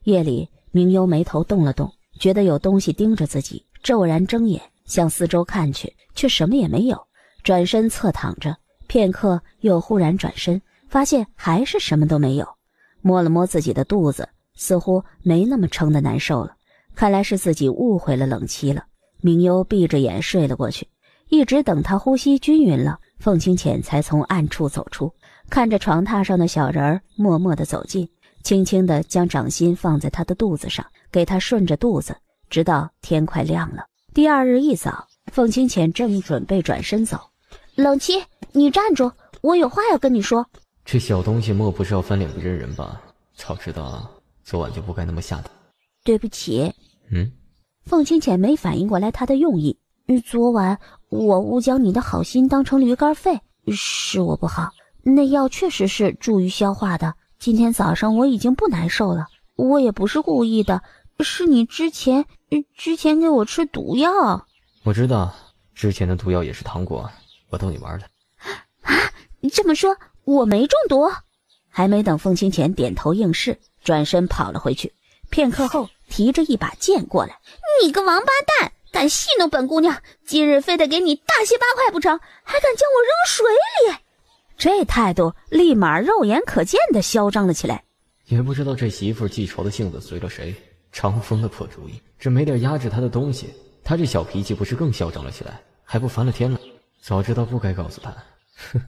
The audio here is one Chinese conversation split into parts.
夜里，明幽眉头动了动，觉得有东西盯着自己，骤然睁眼向四周看去，却什么也没有。转身侧躺着，片刻又忽然转身，发现还是什么都没有。摸了摸自己的肚子，似乎没那么撑得难受了，看来是自己误会了冷气了。明幽闭着眼睡了过去，一直等他呼吸均匀了，凤清浅才从暗处走出，看着床榻上的小人儿，默默地走近，轻轻地将掌心放在他的肚子上，给他顺着肚子，直到天快亮了。第二日一早，凤清浅正准备转身走，冷七，你站住，我有话要跟你说。这小东西莫不是要翻脸不认人吧？早知道昨晚就不该那么吓他。对不起。凤清浅没反应过来他的用意。昨晚我误将你的好心当成驴肝肺，是我不好，那药确实是助于消化的。今天早上我已经不难受了，我也不是故意的，是你之前给我吃毒药。我知道，之前的毒药也是糖果，我逗你玩的。啊，这么说我没中毒？还没等凤清浅点头应是，转身跑了回去。片刻后，提着一把剑过来。你个王八蛋，敢戏弄本姑娘，今日非得给你大卸八块不成，还敢将我扔水里！这态度立马肉眼可见地嚣张了起来。也不知道这媳妇记仇的性子随了谁，常疯的破主意，这没点压制他的东西，他这小脾气不是更嚣张了起来，还不烦了天了？早知道不该告诉他。哼，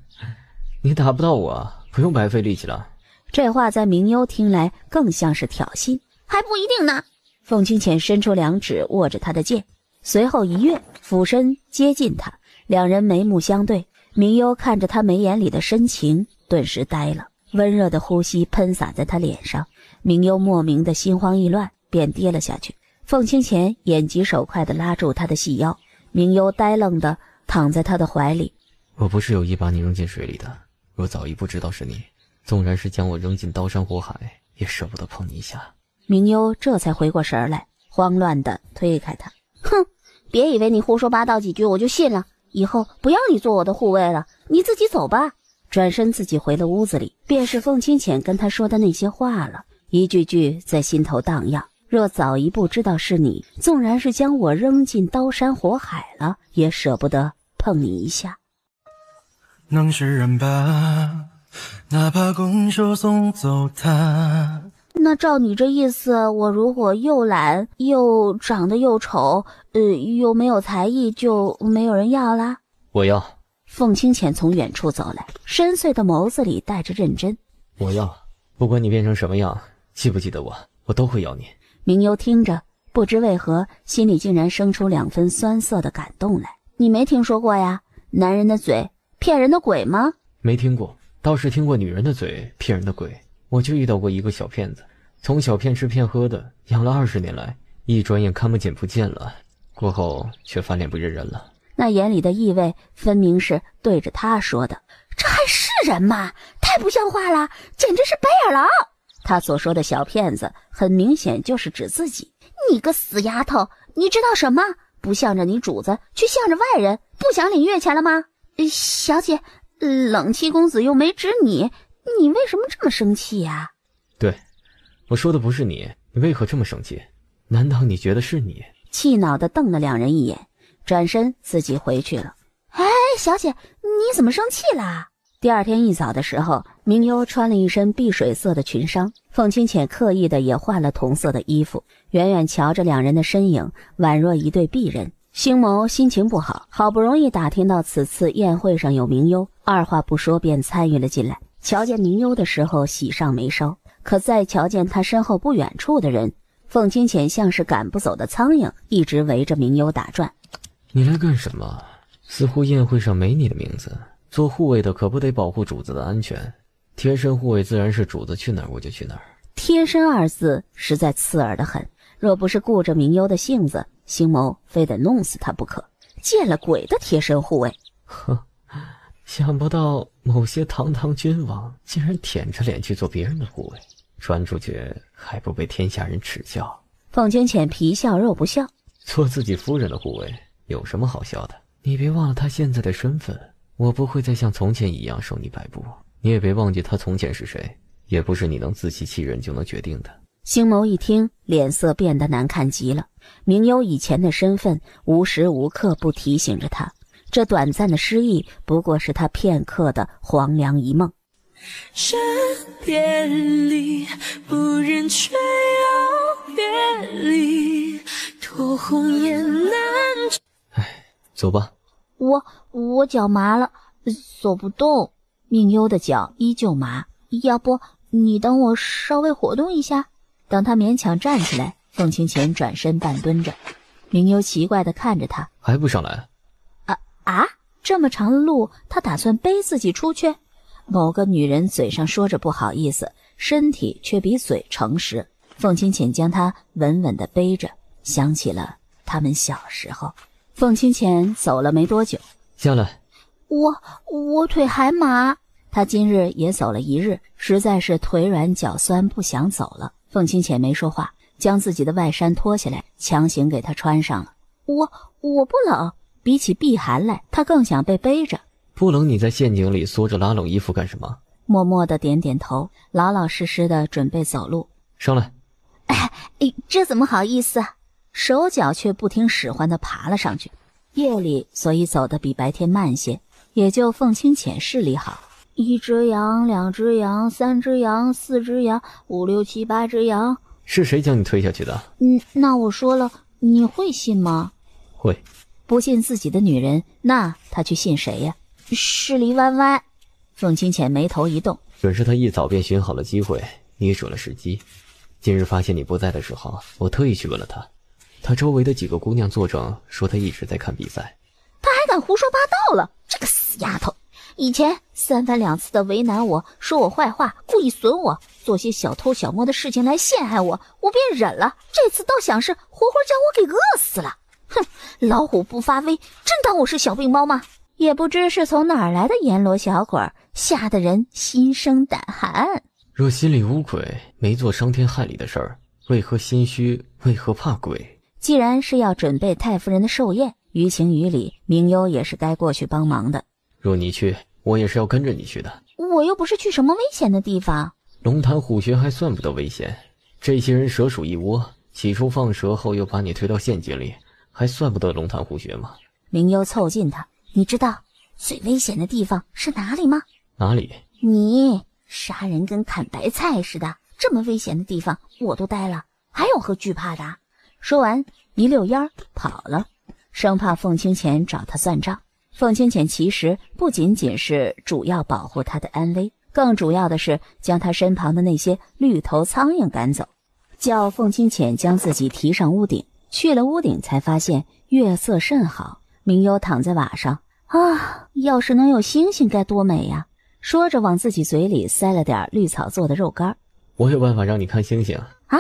你打不到我，不用白费力气了。这话在明幽听来更像是挑衅。还不一定呢。凤清浅伸出两指握着他的剑，随后一跃，俯身接近他，两人眉目相对。明幽看着他眉眼里的深情，顿时呆了，温热的呼吸喷洒在他脸上，明幽莫名的心慌意乱，便跌了下去。凤清浅眼疾手快地拉住他的细腰，明幽呆愣地躺在他的怀里。我不是有意把你扔进水里的，若早一步知道是你，纵然是将我扔进刀山火海，也舍不得碰你一下。明幽这才回过神来，慌乱地推开他。哼，别以为你胡说八道几句我就信了，以后不要你做我的护卫了，你自己走吧。转身自己回了屋子里，便是凤清浅跟他说的那些话了，一句句在心头荡漾。若早一步知道是你，纵然是将我扔进刀山火海了，也舍不得碰你一下。能是人吧，哪怕拱手送走他。那照你这意思，我如果又懒又长得又丑，又没有才艺，就没有人要啦？我要。凤清浅从远处走来，深邃的眸子里带着认真。我要，不管你变成什么样，记不记得我，我都会要你。明幽听着，不知为何心里竟然生出两分酸涩的感动来。你没听说过呀？男人的嘴骗人的鬼吗？没听过，倒是听过女人的嘴骗人的鬼。我就遇到过一个小骗子，从小骗吃骗喝的，养了20年来，一转眼看不见不见了，过后却翻脸不认人了。那眼里的意味分明是对着他说的。这还是人吗？太不像话了，简直是白眼狼。他所说的小骗子很明显就是指自己。你个死丫头，你知道什么？不向着你主子，却向着外人，不想领月钱了吗？小姐，冷七公子又没指你，你为什么这么生气呀？对，我说的不是你，你为何这么生气？难道你觉得是你？气恼地瞪了两人一眼，转身自己回去了。哎，小姐，你怎么生气啦？第二天一早的时候，明幽穿了一身碧水色的裙裳，凤清浅刻意的也换了同色的衣服，远远瞧着两人的身影，宛若一对璧人。星谋心情不好，好不容易打听到此次宴会上有明幽，二话不说便参与了进来。瞧见明幽的时候喜上眉梢，可再瞧见他身后不远处的人，凤清浅像是赶不走的苍蝇，一直围着明幽打转。你来干什么？似乎宴会上没你的名字，做护卫的可不得保护主子的安全，贴身护卫自然是主子去哪儿我就去哪儿。贴身二字实在刺耳得很，若不是顾着明幽的性子，星谋非得弄死他不可。见了鬼的贴身护卫！呵，想不到某些堂堂君王竟然舔着脸去做别人的护卫，传出去还不被天下人耻笑。凤清浅皮笑肉不笑，做自己夫人的护卫有什么好笑的？你别忘了他现在的身份，我不会再像从前一样受你摆布。你也别忘记他从前是谁，也不是你能自欺欺人就能决定的。星谋一听，脸色变得难看极了。明幽以前的身份无时无刻不提醒着他，这短暂的失忆不过是他片刻的黄粱一梦。这别离不忍却又别离，托红颜难。走吧。我脚麻了，走不动。明幽的脚依旧麻，要不你等我稍微活动一下？等他勉强站起来，凤清浅转身半蹲着。明幽奇怪地看着他，还不上来？这么长的路，他打算背自己出去？某个女人嘴上说着不好意思，身体却比嘴诚实。凤清浅将他稳稳地背着，想起了他们小时候。凤清浅走了没多久，下来。我腿还麻。他今日也走了一日，实在是腿软脚酸，不想走了。凤清浅没说话，将自己的外衫脱下来，强行给他穿上了。我不冷，比起避寒来，他更想被背着。不冷，你在陷阱里缩着拉冷衣服干什么？默默地点点头，老老实实地准备走路。上来。这怎么好意思啊？手脚却不听使唤地爬了上去。夜里所以走得比白天慢些，也就凤清浅视力好。1只羊，2只羊，3只羊，4只羊，5、6、7、8只羊。是谁将你推下去的？那我说了，你会信吗？会。不信自己的女人，那他去信谁呀？是李弯弯。凤清浅眉头一动，准是他一早便寻好了机会，捏准了时机。今日发现你不在的时候，我特意去问了他，他周围的几个姑娘作证说他一直在看比赛。他还敢胡说八道了，这个死丫头！以前3番2次的为难我，说我坏话，故意损我，做些小偷小摸的事情来陷害我，我便忍了。这次倒想是活活将我给饿死了。哼，老虎不发威，真当我是小病猫吗？也不知是从哪儿来的阎罗小鬼，吓得人心生胆寒。若心里无鬼，没做伤天害理的事儿，为何心虚？为何怕鬼？既然是要准备太夫人的寿宴，于情于理，明幽也是该过去帮忙的。若你去，我也是要跟着你去的。我又不是去什么危险的地方。龙潭虎穴还算不得危险，这些人蛇鼠一窝，起初放蛇后又把你推到陷阱里，还算不得龙潭虎穴吗？明幽凑近他，你知道最危险的地方是哪里吗？哪里？你杀人跟砍白菜似的，这么危险的地方我都待了，还有何惧怕的？说完一溜烟跑了，生怕凤清浅找他算账。凤清浅其实不仅仅是主要保护他的安危，更主要的是将他身旁的那些绿头苍蝇赶走。叫凤清浅将自己提上屋顶，去了屋顶才发现月色甚好。明幽躺在瓦上，要是能有星星该多美呀！说着往自己嘴里塞了点绿草做的肉干。我有办法让你看星星啊？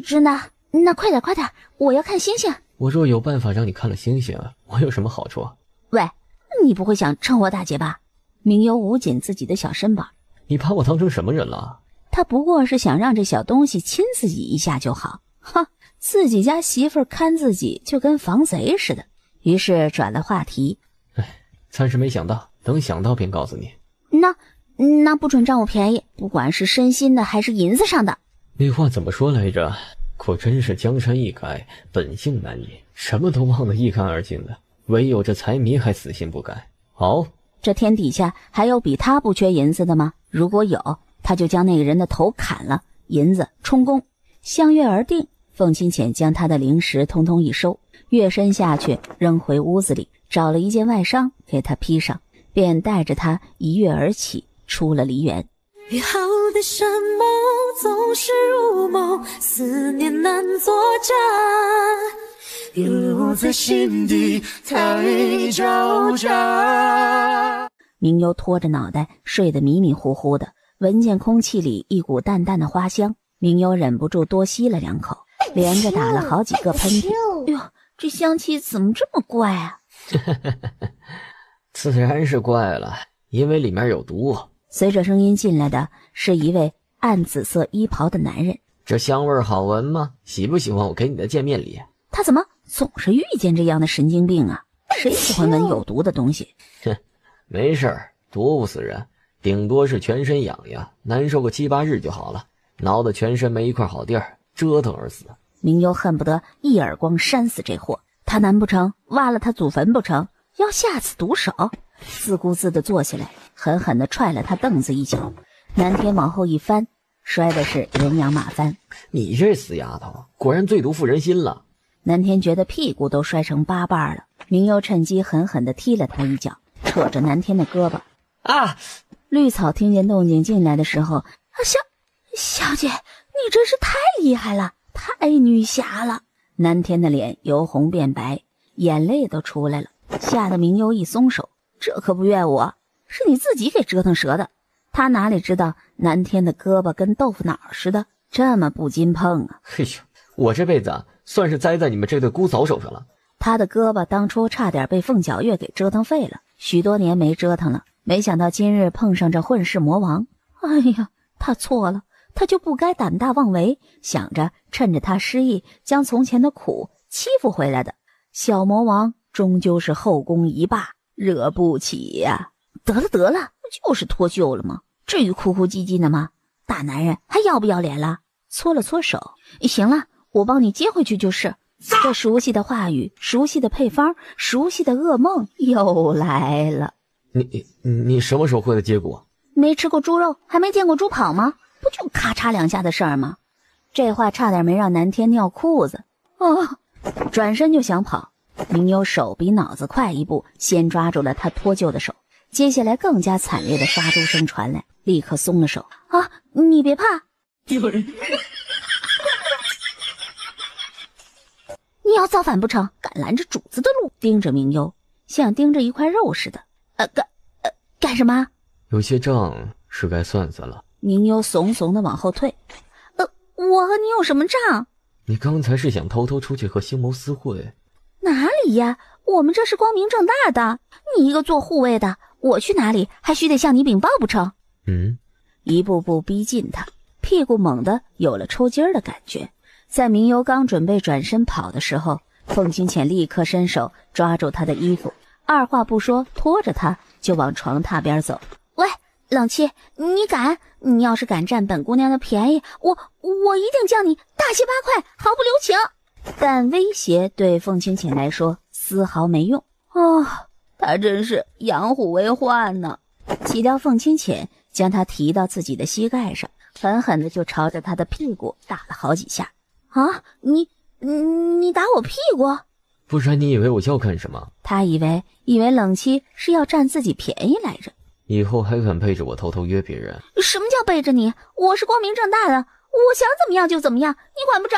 真的？那快点，我要看星星。我若有办法让你看了星星，我有什么好处？喂，你不会想趁火打劫吧？明幽捂紧自己的小身板。你把我当成什么人了？他不过是想让这小东西亲自己一下就好。自己家媳妇看自己就跟防贼似的。于是转了话题。暂时没想到，等想到便告诉你。那不准占我便宜，不管是身心的还是银子上的。那话怎么说来着？果真是江山易改，本性难移，什么都忘得一干二净的，唯有这财迷还死心不改。好，这天底下还有比他不缺银子的吗？如果有，他就将那个人的头砍了，银子充公。相约而定，凤清浅将他的零食通通一收，跃身下去扔回屋子里，找了一件外裳给他披上，便带着他一跃而起，出了梨园。约好的山盟总是如梦，思念难作假，留在心底太招架。明幽拖着脑袋睡得迷迷糊糊的，闻见空气里一股淡淡的花香，明幽忍不住多吸了2口，连着打了好几个喷嚏。哟，这香气怎么这么怪啊？自然是怪了，因为里面有毒。随着声音进来的是一位暗紫色衣袍的男人。这香味好闻吗？喜不喜欢我给你的见面礼？他怎么总是遇见这样的神经病啊？谁喜欢闻有毒的东西？哼，没事儿，毒不死人，顶多是全身痒痒，难受个7、8日就好了，挠得全身没一块好地儿，折腾而死。明优恨不得一耳光扇死这货，他难不成挖了他祖坟不成？要下此毒手？自顾自地坐起来，狠狠地踹了他凳子一脚。南天往后一翻，摔的是人仰马翻。你这死丫头，果然最毒妇人心了。南天觉得屁股都摔成八瓣了，明优趁机狠狠地踢了他一脚，扯着南天的胳膊。啊！绿草听见动静进来的时候，小姐，你真是太厉害了，太女侠了。南天的脸由红变白，眼泪都出来了，吓得明优一松手。这可不怨我，是你自己给折腾折的。他哪里知道南天的胳膊跟豆腐脑似的，这么不禁碰啊！嘿呦，我这辈子算是栽在你们这对姑嫂手上了。他的胳膊当初差点被凤皎月给折腾废了，许多年没折腾了，没想到今日碰上这混世魔王。哎呀，他错了，他就不该胆大妄为，想着趁着他失忆将从前的苦欺负回来的。小魔王终究是后宫一霸，惹不起呀。得了，就是脱臼了吗？至于哭哭唧唧的吗？大男人还要不要脸了？搓了搓手，行了，我帮你接回去就是。这熟悉的话语，熟悉的配方，熟悉的噩梦又来了。你什么时候会的接骨？没吃过猪肉，还没见过猪跑吗？不就咔嚓两下的事儿吗？这话差点没让南天尿裤子。转身就想跑，明优手比脑子快一步，先抓住了他脱臼的手。接下来更加惨烈的杀猪声传来，立刻松了手。你别怕，有人。你要造反不成？敢拦着主子的路？盯着明优，像盯着一块肉似的。干什么？有些账是该算算了。明优怂怂的往后退。我和你有什么账？你刚才是想偷偷出去和星谋私会？哪里呀？我们这是光明正大的。你一个做护卫的，我去哪里还须得向你禀报不成？一步步逼近他，屁股猛地有了抽筋儿的感觉。在明优刚准备转身跑的时候，凤清浅立刻伸手抓住他的衣服，二话不说拖着他就往床榻边走。喂，冷七，你要是敢占本姑娘的便宜，我一定将你大卸八块，毫不留情。但威胁对凤清浅来说丝毫没用。他真是养虎为患呢。起掉凤清浅，将他提到自己的膝盖上，狠狠的就朝着他的屁股打了好几下。你打我屁股？不然你以为我要干什么？他以为冷七是要占自己便宜来着。以后还敢背着我偷偷约别人？什么叫背着你？我是光明正大的，我想怎么样就怎么样，你管不着。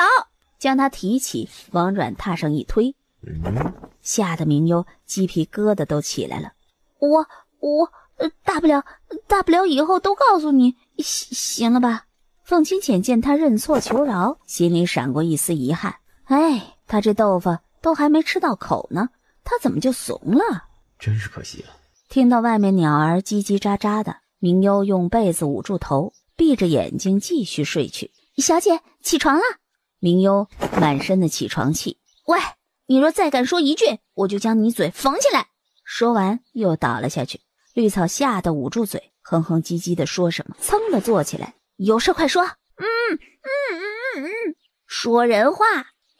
将他提起往软榻上一推，吓得明优鸡皮疙瘩都起来了。我大不了以后都告诉你，行了吧？凤清浅见他认错求饶，心里闪过一丝遗憾。他这豆腐都还没吃到口呢，他怎么就怂了？真是可惜了。听到外面鸟儿叽叽喳喳的，明优用被子捂住头，闭着眼睛继续睡去。小姐，起床了。明优满身的起床气。喂，你若再敢说一句，我就将你嘴缝起来。说完又倒了下去。绿草吓得捂住嘴，哼哼唧唧的说什么，噌的坐起来。有事快说。说人话。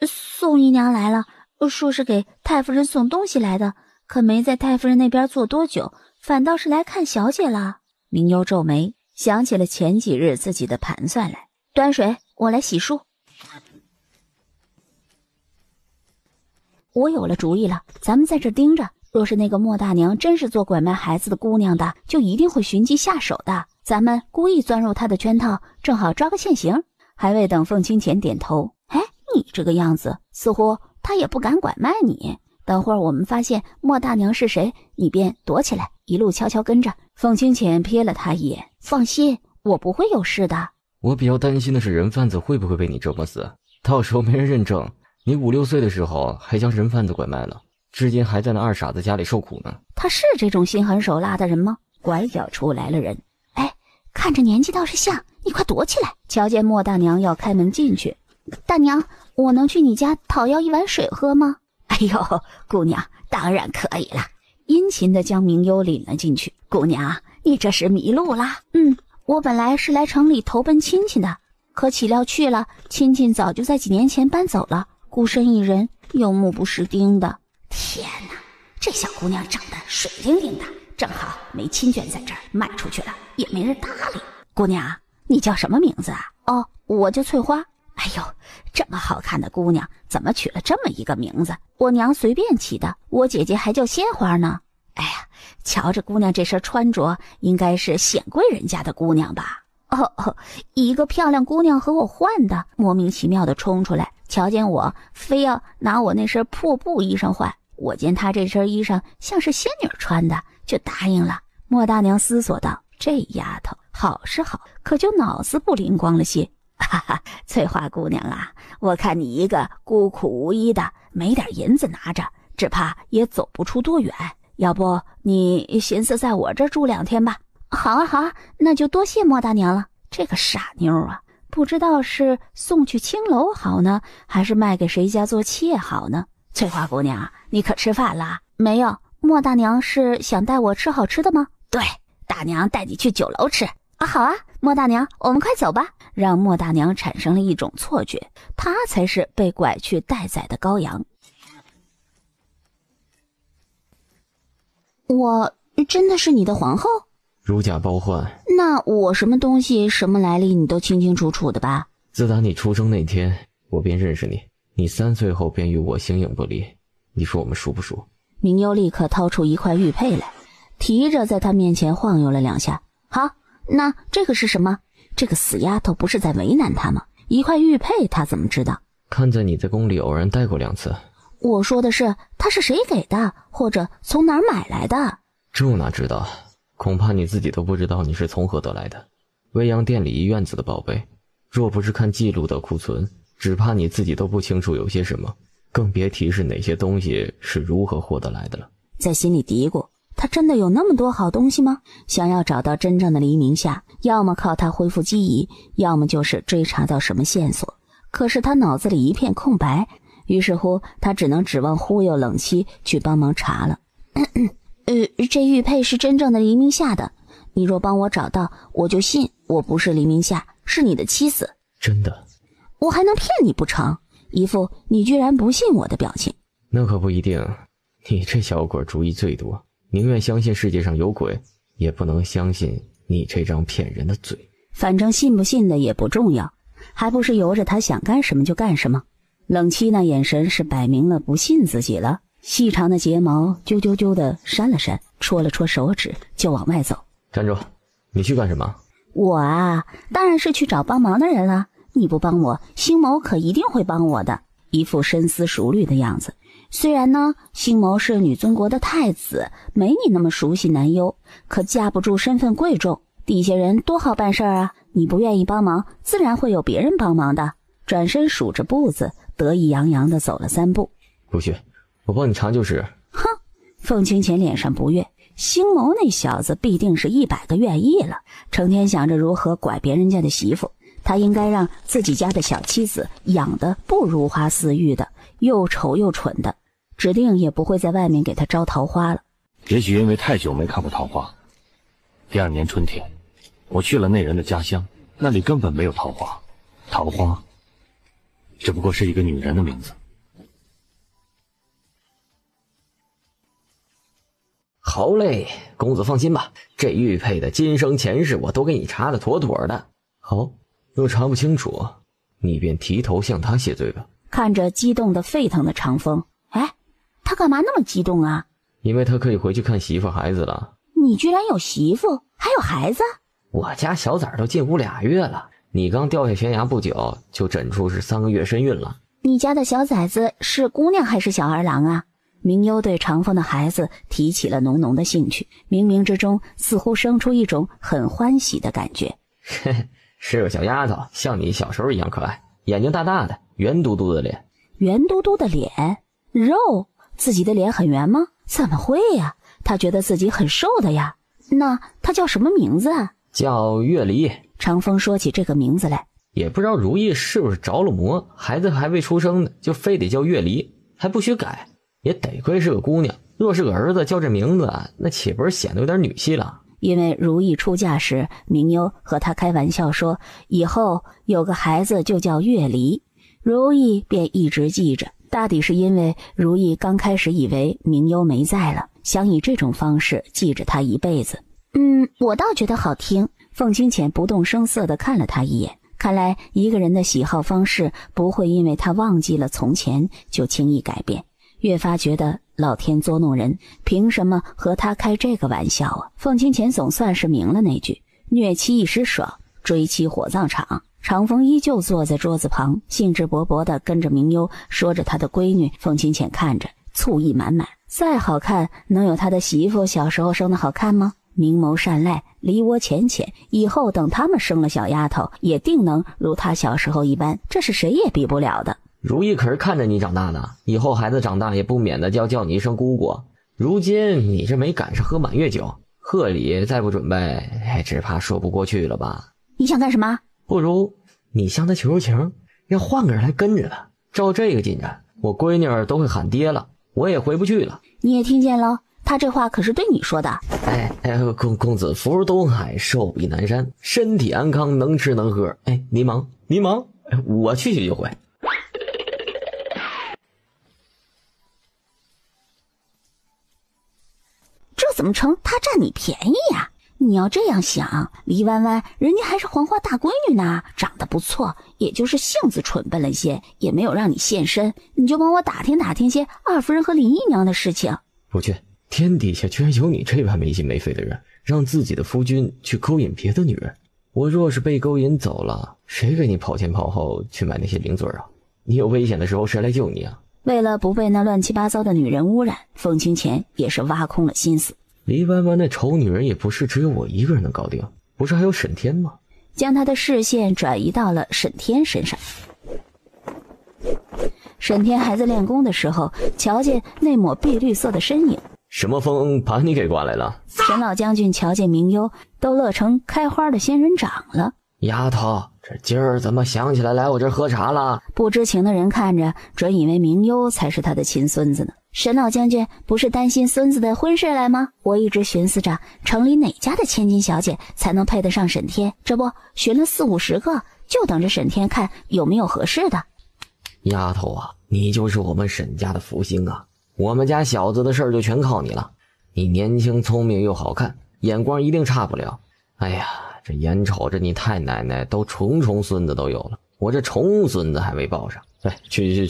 宋姨娘来了，说是给太夫人送东西来的，可没在太夫人那边坐多久，反倒是来看小姐了。明优皱眉，想起了前几日自己的盘算来。端水，我来洗漱。我有了主意了，咱们在这盯着，若是那个莫大娘真是做拐卖孩子的姑娘的，就一定会寻机下手的。咱们故意钻入她的圈套，正好抓个现行。还未等凤清浅点头，你这个样子，似乎她也不敢拐卖你。等会儿我们发现莫大娘是谁，你便躲起来，一路悄悄跟着。凤清浅瞥了他一眼，放心，我不会有事的。我比较担心的是人贩子会不会被你折磨死，到时候没人认证，你5、6岁的时候还将人贩子拐卖了，至今还在那二傻子家里受苦呢。他是这种心狠手辣的人吗？拐角出来了人，看着年纪倒是像，你快躲起来。瞧见莫大娘要开门进去，大娘，我能去你家讨要一碗水喝吗？哎呦，姑娘当然可以了，殷勤地将明优领了进去。姑娘，你这是迷路啦？我本来是来城里投奔亲戚的，可岂料去了，亲亲早就在几年前搬走了，孤身一人，又目不识丁的。天哪，这小姑娘长得水灵灵的，正好没亲眷在这儿，卖出去了也没人搭理。姑娘，你叫什么名字啊？哦，我叫翠花。哎呦，这么好看的姑娘，怎么取了这么一个名字？我娘随便起的，我姐姐还叫鲜花呢。哎呀，瞧这姑娘这身穿着，应该是显贵人家的姑娘吧？哦，一个漂亮姑娘和我换的，莫名其妙的冲出来，瞧见我，非要拿我那身破布衣裳换。我见她这身衣裳像是仙女穿的，就答应了。莫大娘思索道：这丫头好是好，可就脑子不灵光了些。哈哈，翠花姑娘啊，我看你一个孤苦无依的，没点银子拿着，只怕也走不出多远。要不你寻思在我这儿住2天吧？好啊好啊，那就多谢莫大娘了。这个傻妞啊，不知道是送去青楼好呢，还是卖给谁家做妾好呢？翠花姑娘，你可吃饭了？没有。莫大娘是想带我吃好吃的吗？对，大娘带你去酒楼吃啊。好啊，莫大娘，我们快走吧。让莫大娘产生了一种错觉，她才是被拐去待宰的羔羊。我真的是你的皇后？如假包换。那我什么东西什么来历你都清清楚楚的吧？自打你出生那天，我便认识你，你3岁后便与我形影不离，你说我们熟不熟？明幽立刻掏出一块玉佩来，提着在他面前晃悠了2下。好，那这个是什么？这个死丫头不是在为难他吗？一块玉佩他怎么知道？看在你在宫里偶然待过2次。我说的是他是谁给的，或者从哪儿买来的？这哪知道，恐怕你自己都不知道你是从何得来的。未央殿里一院子的宝贝，若不是看记录的库存，只怕你自己都不清楚有些什么，更别提是哪些东西是如何获得来的了。在心里嘀咕，他真的有那么多好东西吗？想要找到真正的黎明夏，要么靠他恢复记忆，要么就是追查到什么线索。可是他脑子里一片空白，于是乎他只能指望忽悠冷妻去帮忙查了。这玉佩是真正的黎明夏的，你若帮我找到，我就信我不是黎明夏，是你的妻子。真的？我还能骗你不成？一副你居然不信我的表情。那可不一定，你这小鬼主意最多，宁愿相信世界上有鬼，也不能相信你这张骗人的嘴。反正信不信的也不重要，还不是由着他想干什么就干什么。冷妻那眼神是摆明了不信自己了，细长的睫毛啾啾啾的扇了扇，戳了戳手指，就往外走。站住，你去干什么？我啊，当然是去找帮忙的人了。你不帮我，星谋可一定会帮我的。一副深思熟虑的样子。虽然呢，星谋是女尊国的太子，没你那么熟悉男优，可架不住身份贵重，底下人多好办事啊。你不愿意帮忙，自然会有别人帮忙的。转身数着步子，得意洋洋地走了3步。不去，我帮你查就是。哼，凤清浅脸上不悦，星谋那小子必定是100个愿意了，成天想着如何拐别人家的媳妇。他应该让自己家的小妻子养得不如花似玉的，又丑又蠢的，指定也不会在外面给他招桃花了。也许因为太久没看过桃花，第2年春天，我去了那人的家乡，那里根本没有桃花，桃花只不过是一个女人的名字。好嘞，公子放心吧，这玉佩的今生前世我都给你查得妥妥的。好，若查不清楚，你便提头向他谢罪吧。看着激动的沸腾的长风，哎，他干嘛那么激动啊？因为他可以回去看媳妇孩子了。你居然有媳妇还有孩子？我家小崽都进屋2月了，你刚掉下悬崖不久，就诊出是3个月身孕了。你家的小崽子是姑娘还是小儿郎啊？明幽对长风的孩子提起了浓浓的兴趣，冥冥之中似乎生出一种很欢喜的感觉。嘿嘿，是个小丫头，像你小时候一样可爱，眼睛大大的，圆嘟嘟的脸。圆嘟嘟的脸？肉？自己的脸很圆吗？怎么会呀？他觉得自己很瘦的呀。那他叫什么名字啊？叫月离。长风说起这个名字来，也不知道如意是不是着了魔，孩子还未出生呢，就非得叫月离，还不许改。也得亏是个姑娘，若是个儿子叫这名字，那岂不是显得有点女气了？因为如意出嫁时，明妞和她开玩笑说以后有个孩子就叫月离，如意便一直记着。大抵是因为如意刚开始以为明妞没在了，想以这种方式记着她一辈子。我倒觉得好听。凤清浅不动声色地看了他一眼，看来一个人的喜好方式不会因为他忘记了从前就轻易改变，越发觉得老天捉弄人，凭什么和他开这个玩笑啊？凤清浅总算是明了那句虐妻一时爽，追妻火葬场。长风依旧坐在桌子旁，兴致勃勃地跟着明妞说着他的闺女。凤清浅看着醋意满满，再好看能有他的媳妇小时候生的好看吗？明眸善睐，梨涡浅浅，以后等他们生了小丫头，也定能如他小时候一般，这是谁也比不了的。如意可是看着你长大的，以后孩子长大也不免的叫你一声姑姑。如今你这没赶上喝满月酒，贺礼再不准备，只怕说不过去了吧？你想干什么？不如你向他求求情，让换个人来跟着他。照这个进展，我闺女儿都会喊爹了，我也回不去了。你也听见了，他这话可是对你说的。公子福如东海，寿比南山，身体安康，能吃能喝。您忙，我去就回。这怎么成他占你便宜呀？你要这样想，黎弯弯人家还是黄花大闺女呢，长得不错，也就是性子蠢笨了些，也没有让你现身，你就帮我打听打听些二夫人和林姨娘的事情。不去，天底下居然有你这般没心没肺的人，让自己的夫君去勾引别的女人。我若是被勾引走了，谁给你跑前跑后去买那些零嘴啊？你有危险的时候谁来救你啊？为了不被那乱七八糟的女人污染，凤清浅也是挖空了心思。黎弯弯那丑女人也不是只有我一个人能搞定，不是还有沈天吗？将他的视线转移到了沈天身上。沈天还在练功的时候，瞧见那抹碧绿色的身影。什么风把你给刮来了？沈老将军瞧见明幽，都乐成开花的仙人掌了。丫头，这今儿怎么想起来我这儿喝茶了？不知情的人看着，准以为明幽才是他的亲孙子呢。沈老将军不是担心孙子的婚事来吗？我一直寻思着，城里哪家的千金小姐才能配得上沈天？这不寻了40-50个，就等着沈天看有没有合适的。丫头啊，你就是我们沈家的福星啊！我们家小子的事儿就全靠你了。你年轻聪明又好看，眼光一定差不了。哎呀，这眼瞅着你太奶奶都重孙子都有了，我这重孙子还没抱上。去，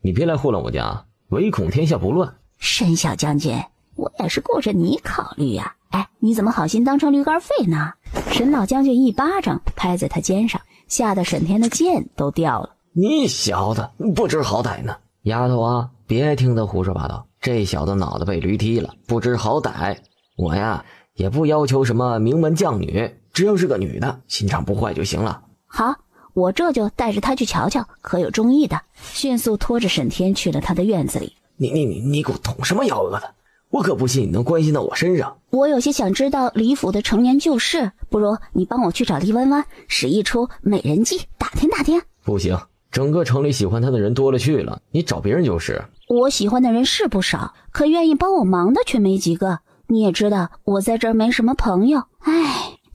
你别来祸乱我家啊，唯恐天下不乱。沈小将军，我也是顾着你考虑呀。你怎么好心当成驴肝肺呢？沈老将军一巴掌拍在他肩上，吓得沈天的剑都掉了。你小子不知好歹呢！丫头啊，别听他胡说八道，这小子脑袋被驴踢了，不知好歹。我呀也不要求什么名门将女，只要是个女的，心肠不坏就行了。好，我这就带着他去瞧瞧，可有中意的。迅速拖着沈天去了他的院子里。你给我捅什么幺蛾子？我可不信你能关心到我身上。我有些想知道李府的陈年旧事，不如你帮我去找黎弯弯，使一出美人计，打听打听。不行，整个城里喜欢他的人多了去了，你找别人就是。我喜欢的人是不少，可愿意帮我忙的却没几个。你也知道我在这儿没什么朋友。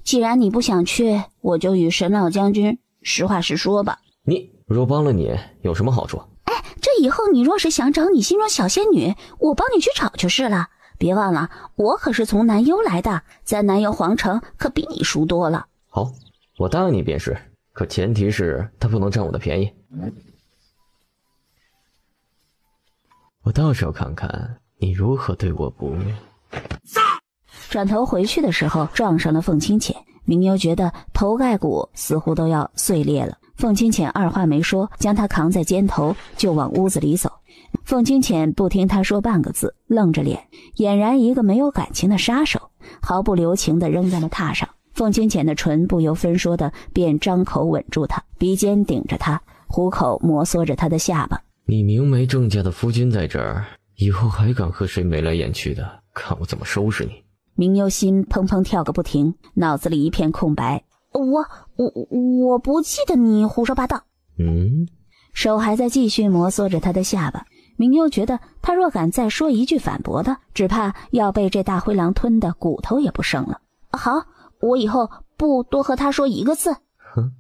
既然你不想去，我就与沈老将军实话实说吧。你若帮了你有什么好处？这以后你若是想找你心中小仙女，我帮你去找就是了。别忘了，我可是从南幽来的，在南幽皇城可比你熟多了。好，我答应你便是，可前提是他不能占我的便宜。我倒是要看看你如何对我不妙。转头回去的时候撞上了凤清浅，明幽觉得头盖骨似乎都要碎裂了。凤清浅二话没说，将他扛在肩头就往屋子里走。凤清浅不听他说半个字，愣着脸，俨然一个没有感情的杀手，毫不留情地扔在了榻上。凤清浅的唇不由分说的便张口吻住他，鼻尖顶着他，虎口摩挲着他的下巴。你明媒正嫁的夫君在这儿，以后还敢和谁眉来眼去的，看我怎么收拾你。明幽心砰砰跳个不停，脑子里一片空白。我不记得你胡说八道。手还在继续摩挲着他的下巴。明幽觉得他若敢再说一句反驳的，只怕要被这大灰狼吞的骨头也不剩了。好，我以后不多和他说一个字。哼，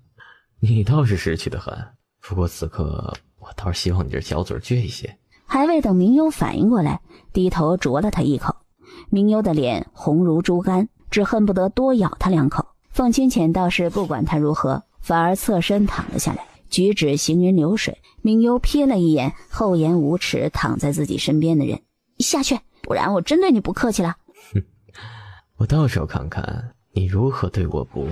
你倒是识趣的很。不过此刻我倒是希望你这小嘴倔一些。还未等明幽反应过来，低头啄了他一口。明幽的脸红如猪肝，只恨不得多咬他2口。凤清浅倒是不管他如何，反而侧身躺了下来，举止行云流水。明幽瞥了一眼厚颜无耻躺在自己身边的人，下去，不然我真对你不客气了。我倒是要看看你如何对我不……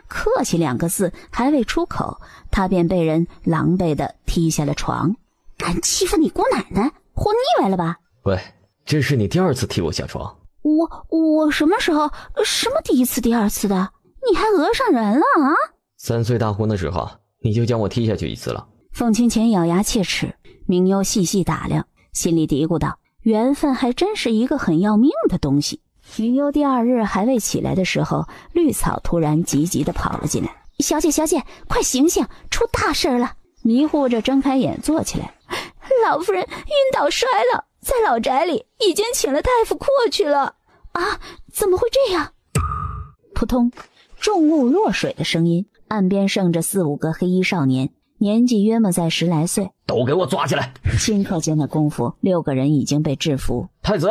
客气2个字还未出口，他便被人狼狈地踢下了床。敢欺负你姑奶奶，活腻歪了吧？喂，这是你第2次踢我下床。我什么时候？什么第1次、第2次的？你还讹上人了啊？3岁大婚的时候，你就将我踢下去1次了。凤清浅咬牙切齿，明幽细细打量，心里嘀咕道：缘分还真是一个很要命的东西。明幽第2日还未起来的时候，绿草突然急急地跑了进来。小姐，快醒醒，出大事了！迷糊着睁开眼坐起来。老夫人晕倒摔了，在老宅里已经请了大夫过去了。啊，怎么会这样？扑通，重物落水的声音，岸边剩着4、5个黑衣少年，年纪约莫在10来岁。都给我抓起来！顷刻间的功夫，6个人已经被制服。太子！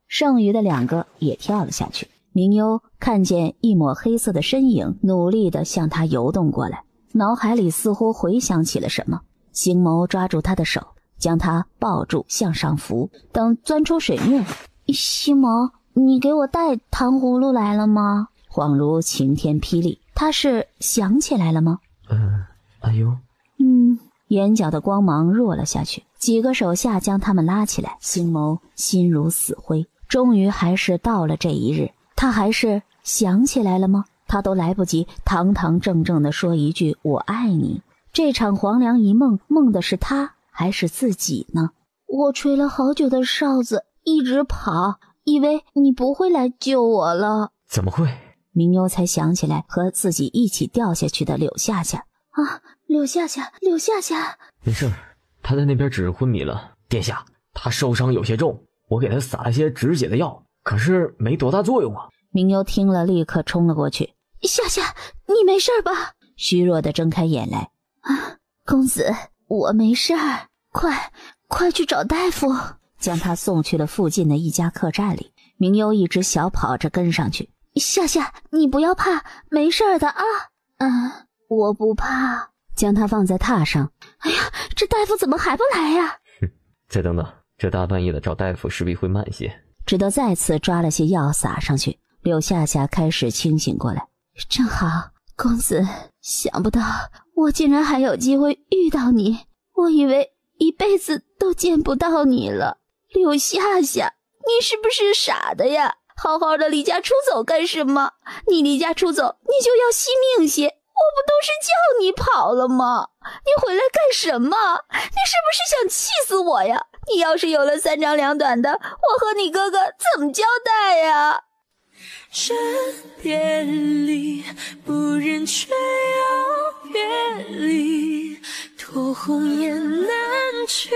剩余的2个也跳了下去。明幽看见一抹黑色的身影努力地向他游动过来，脑海里似乎回想起了什么，星眸抓住他的手，将他抱住向上扶，等钻出水面。星眸，你给我带糖葫芦来了吗？恍如晴天霹雳，他是想起来了吗？哎呦，眼角的光芒弱了下去，几个手下将他们拉起来，星眸心如死灰。终于还是到了这一日，他还是想起来了吗？他都来不及堂堂正正地说一句我爱你，这场黄粱一梦，梦的是他还是自己呢？我吹了好久的哨子，一直跑，以为你不会来救我了。怎么会？明幽才想起来和自己一起掉下去的柳夏夏。柳夏夏。没事，他在那边只是昏迷了。殿下，他受伤有些重，我给他撒了些止血的药，可是没多大作用啊。明幽听了立刻冲了过去。夏夏，你没事吧？虚弱地睁开眼来。公子，我没事儿，快去找大夫。将他送去了附近的一家客栈里。明幽一直小跑着跟上去。夏夏，你不要怕，没事的啊。我不怕。将他放在榻上。哎呀，这大夫怎么还不来呀？再等等，这大半夜的找大夫势必会慢些。只得再次抓了些药撒上去。柳夏夏开始清醒过来。正好，公子，想不到我竟然还有机会遇到你，我以为一辈子都见不到你了。柳夏夏，你是不是傻的呀？好好的离家出走干什么？你离家出走，你就要惜命些，我不都是叫你跑了吗？你回来干什么？你是不是想气死我呀？你要是有了3长2短的，我和你哥哥怎么交代呀？身别离，不忍却要别离，托鸿雁南去，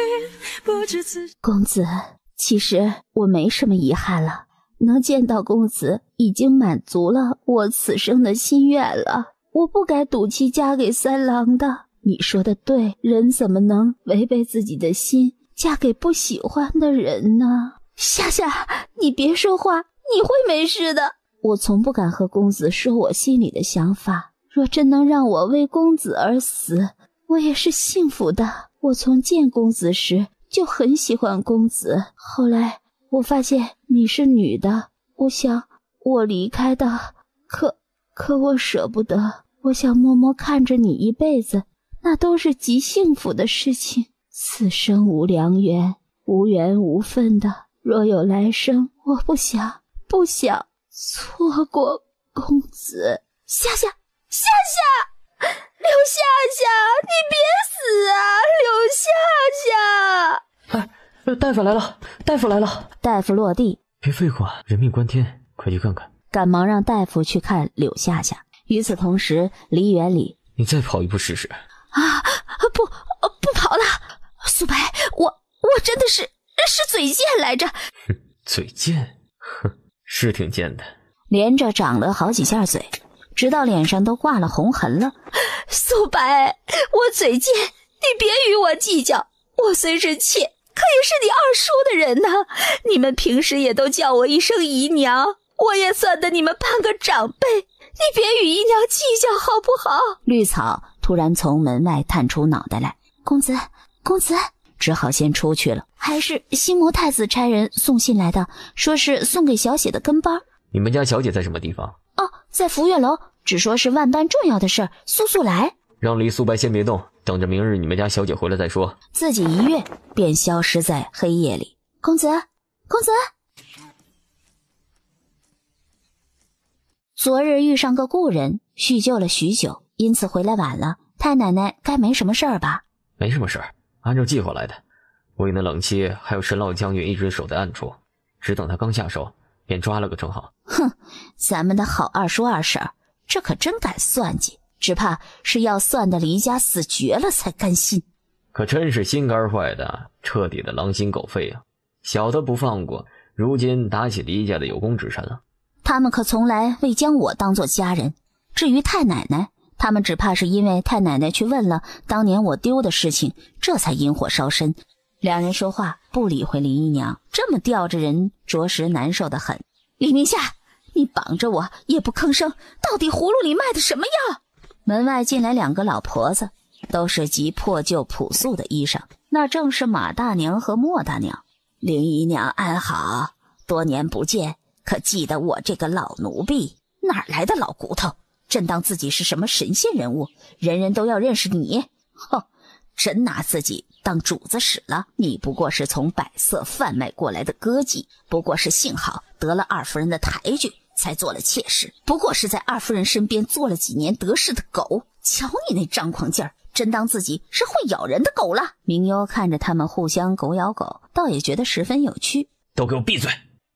不知自。公子，其实我没什么遗憾了，能见到公子已经满足了我此生的心愿了。我不该赌气嫁给三郎的。你说的对，人怎么能违背自己的心，嫁给不喜欢的人呢？夏夏，你别说话，你会没事的。我从不敢和公子说我心里的想法，若真能让我为公子而死，我也是幸福的。我从见公子时就很喜欢公子，后来我发现你是女的，我想我离开的，可我舍不得，我想默默看着你一辈子，那都是极幸福的事情。此生无良缘，无缘无分的，若有来生，我不想错过公子。夏夏，柳夏夏，你别死啊，柳夏夏！大夫来了，大夫来了！大夫落地，别废话，人命关天，快去看看。赶忙让大夫去看柳夏夏。与此同时，梨园里，你再跑一步试试。不跑了，苏白，我真的是嘴贱来着。嘴贱？哼，是挺贱的。连着长了好几下嘴，直到脸上都挂了红痕了。素白，我嘴贱，你别与我计较。我虽是妾，可也是你二叔的人呐。你们平时也都叫我一声姨娘，我也算得你们半个长辈。你别与姨娘计较好不好？绿草突然从门外探出脑袋来，公子，只好先出去了。还是新魔太子差人送信来的，说是送给小姐的跟班。你们家小姐在什么地方？哦，在福月楼，只说是万般重要的事，速速来。让李素白先别动，等着明日你们家小姐回来再说。自己一跃便消失在黑夜里。公子，昨日遇上个故人，叙旧了许久，因此回来晚了。太奶奶该没什么事儿吧？没什么事儿，按照计划来的。我与那冷七还有沈老将军一直守在暗处，只等他刚下手，便抓了个正好。哼，咱们的好二叔二婶，这可真敢算计，只怕是要算得离家死绝了才甘心。可真是心肝坏的，彻底的狼心狗肺啊！小的不放过，如今打起离家的有功之臣了。他们可从来未将我当作家人。至于太奶奶，他们只怕是因为太奶奶去问了当年我丢的事情，这才引火烧身。两人说话不理会林姨娘，这么吊着人着实难受得很。李明夏，你绑着我也不吭声，到底葫芦里卖的什么药？门外进来两个老婆子，都是极破旧朴素的衣裳，那正是马大娘和莫大娘。林姨娘安好，多年不见，可记得我这个老奴婢？哪来的老骨头？真当自己是什么神仙人物，人人都要认识你？哼，真拿自己当主子使了。你不过是从百色贩卖过来的歌妓，不过是幸好得了二夫人的抬举，才做了妾室，不过是在二夫人身边做了几年得势的狗。瞧你那张狂劲儿，真当自己是会咬人的狗了。明幽看着他们互相狗咬狗，倒也觉得十分有趣。都给我闭嘴！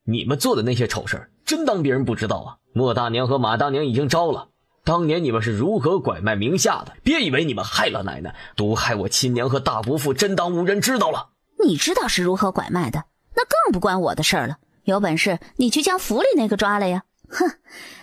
你们做的那些丑事，真当别人不知道啊？莫大娘和马大娘已经招了，当年你们是如何拐卖名下的？别以为你们害了奶奶，毒害我亲娘和大伯父，真当无人知道了。你知道是如何拐卖的，那更不关我的事儿了。有本事你去将府里那个抓了呀！哼，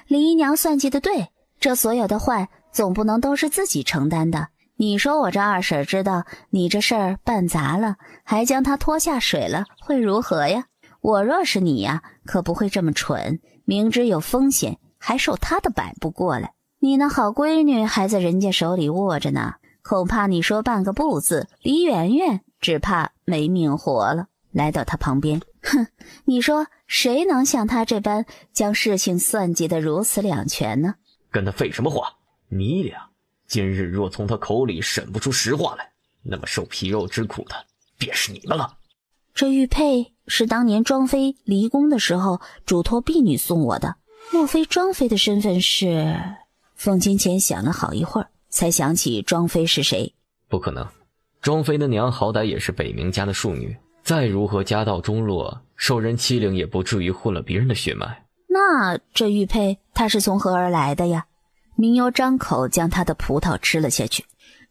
林姨娘算计的对，这所有的坏总不能都是自己承担的。你说我这二婶知道你这事儿办砸了，还将她拖下水了，会如何呀？我若是你呀，可不会这么蠢，明知有风险还受她的摆布过来。你那好闺女还在人家手里握着呢，恐怕你说半个不字，李媛媛只怕没命活了。来到她旁边，哼，你说谁能像她这般将事情算计得如此两全呢？跟他废什么话？你俩今日若从他口里审不出实话来，那么受皮肉之苦的便是你们了。这玉佩是当年庄妃离宫的时候嘱托婢女送我的，莫非庄妃的身份是……凤金钱想了好一会儿，才想起庄妃是谁。不可能，庄妃的娘好歹也是北冥家的庶女，再如何家道中落，受人欺凌也不至于混了别人的血脉。那这玉佩她是从何而来的呀？明幽张口将她的葡萄吃了下去。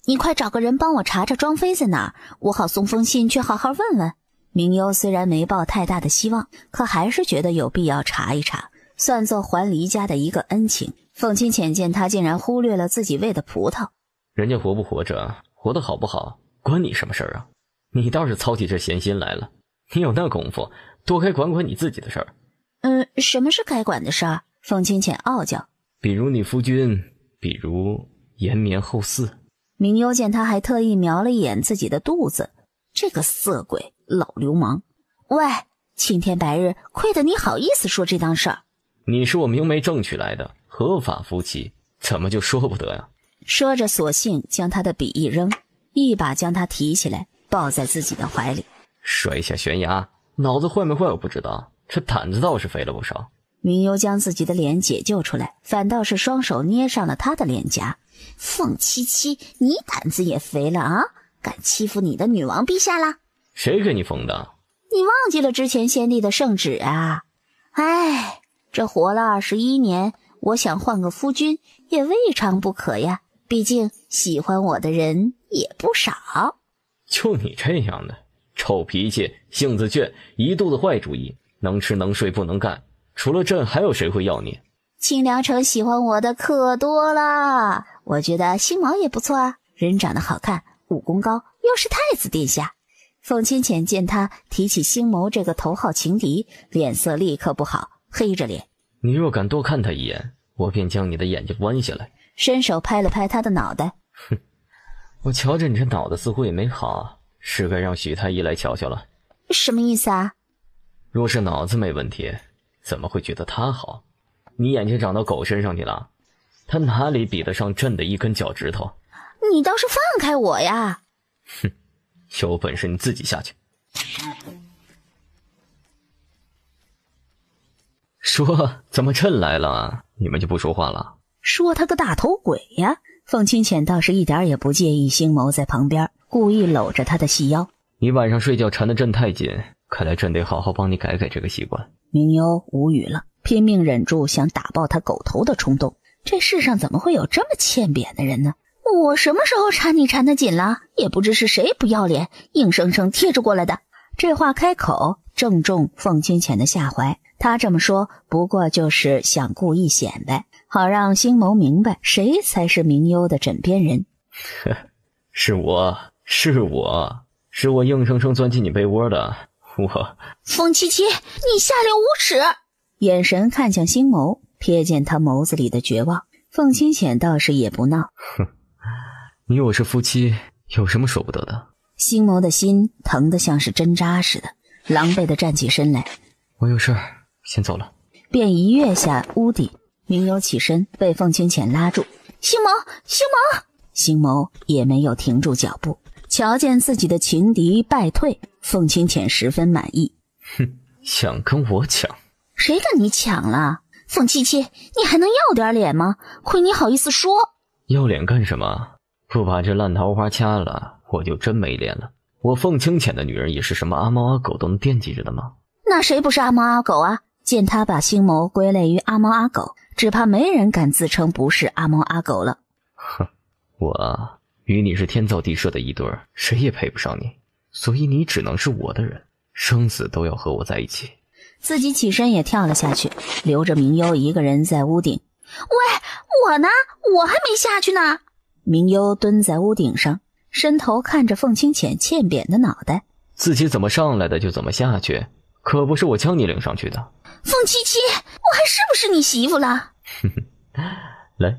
你快找个人帮我查查庄妃在哪儿，我好送封信去好好问问。明幽虽然没抱太大的希望，可还是觉得有必要查一查，算作还黎家的一个恩情。凤清浅见他竟然忽略了自己喂的葡萄。人家活不活着，活得好不好，关你什么事儿啊？你倒是操起这闲心来了，你有那功夫，多该管管你自己的事儿。什么是该管的事儿？凤清浅傲娇。比如你夫君，比如延绵后嗣。明幽见他还特意瞄了一眼自己的肚子，这个色鬼老流氓。喂，青天白日，亏得你好意思说这档事儿。你是我明媒正娶来的合法夫妻，怎么就说不得呀？说着索性将他的笔一扔，一把将他提起来抱在自己的怀里。摔下悬崖，脑子坏没坏我不知道，这胆子倒是肥了不少。明幽将自己的脸解救出来，反倒是双手捏上了他的脸颊。凤七七，你胆子也肥了啊，敢欺负你的女王陛下啦？谁给你封的？你忘记了之前先帝的圣旨啊？哎，这活了21年，我想换个夫君也未尝不可呀，毕竟喜欢我的人也不少。就你这样的臭脾气，性子倔，一肚子坏主意，能吃能睡不能干，除了朕还有谁会要你？清凉城喜欢我的可多了，我觉得星毛也不错啊，人长得好看，武功高，又是太子殿下。凤清浅见他提起星谋这个头号情敌，脸色立刻不好，黑着脸。你若敢多看他一眼，我便将你的眼睛剜下来。伸手拍了拍他的脑袋。哼，我瞧着你这脑子似乎也没好，是该让许太医来瞧瞧了。什么意思啊？若是脑子没问题，怎么会觉得他好？你眼睛长到狗身上去了，他哪里比得上朕的一根脚趾头？你倒是放开我呀！哼，有本事你自己下去。说怎么朕来了，你们就不说话了？说他个大头鬼呀！凤清浅倒是一点也不介意星谋在旁边故意搂着他的细腰。你晚上睡觉缠得朕太紧，看来朕得好好帮你改改这个习惯。明幽无语了，拼命忍住想打爆他狗头的冲动。这世上怎么会有这么欠扁的人呢？我什么时候缠你缠得紧了？也不知是谁不要脸，硬生生贴着过来的。这话开口正中凤清浅的下怀，他这么说不过就是想故意显摆，好让星谋明白谁才是明幽的枕边人。是我硬生生钻进你被窝的，我。凤七七，你下流无耻！眼神看向星谋，瞥见他眸子里的绝望。凤清浅倒是也不闹。哼，你我是夫妻，有什么说不得的？星谋的心疼得像是针扎似的，狼狈地站起身来。我有事儿，先走了。便一跃下屋顶。明幽起身被凤清浅拉住。星谋！星谋也没有停住脚步。瞧见自己的情敌败退，凤清浅十分满意。哼，想跟我抢？谁跟你抢了？凤七七，你还能要点脸吗？亏你好意思说。要脸干什么？不把这烂桃花掐了，我就真没脸了。我凤清浅的女人也是什么阿猫阿狗都能惦记着的吗？那谁不是阿猫阿狗啊？见他把星谋归类于阿猫阿狗，只怕没人敢自称不是阿猫阿狗了。哼，我与你是天造地设的一对儿，谁也配不上你，所以你只能是我的人，生死都要和我在一起。自己起身也跳了下去，留着明幽一个人在屋顶。喂，我呢？我还没下去呢。明幽蹲在屋顶上，伸头看着凤清浅欠扁的脑袋。自己怎么上来的就怎么下去，可不是我将你领上去的。凤七七，我还是不是你媳妇了？来，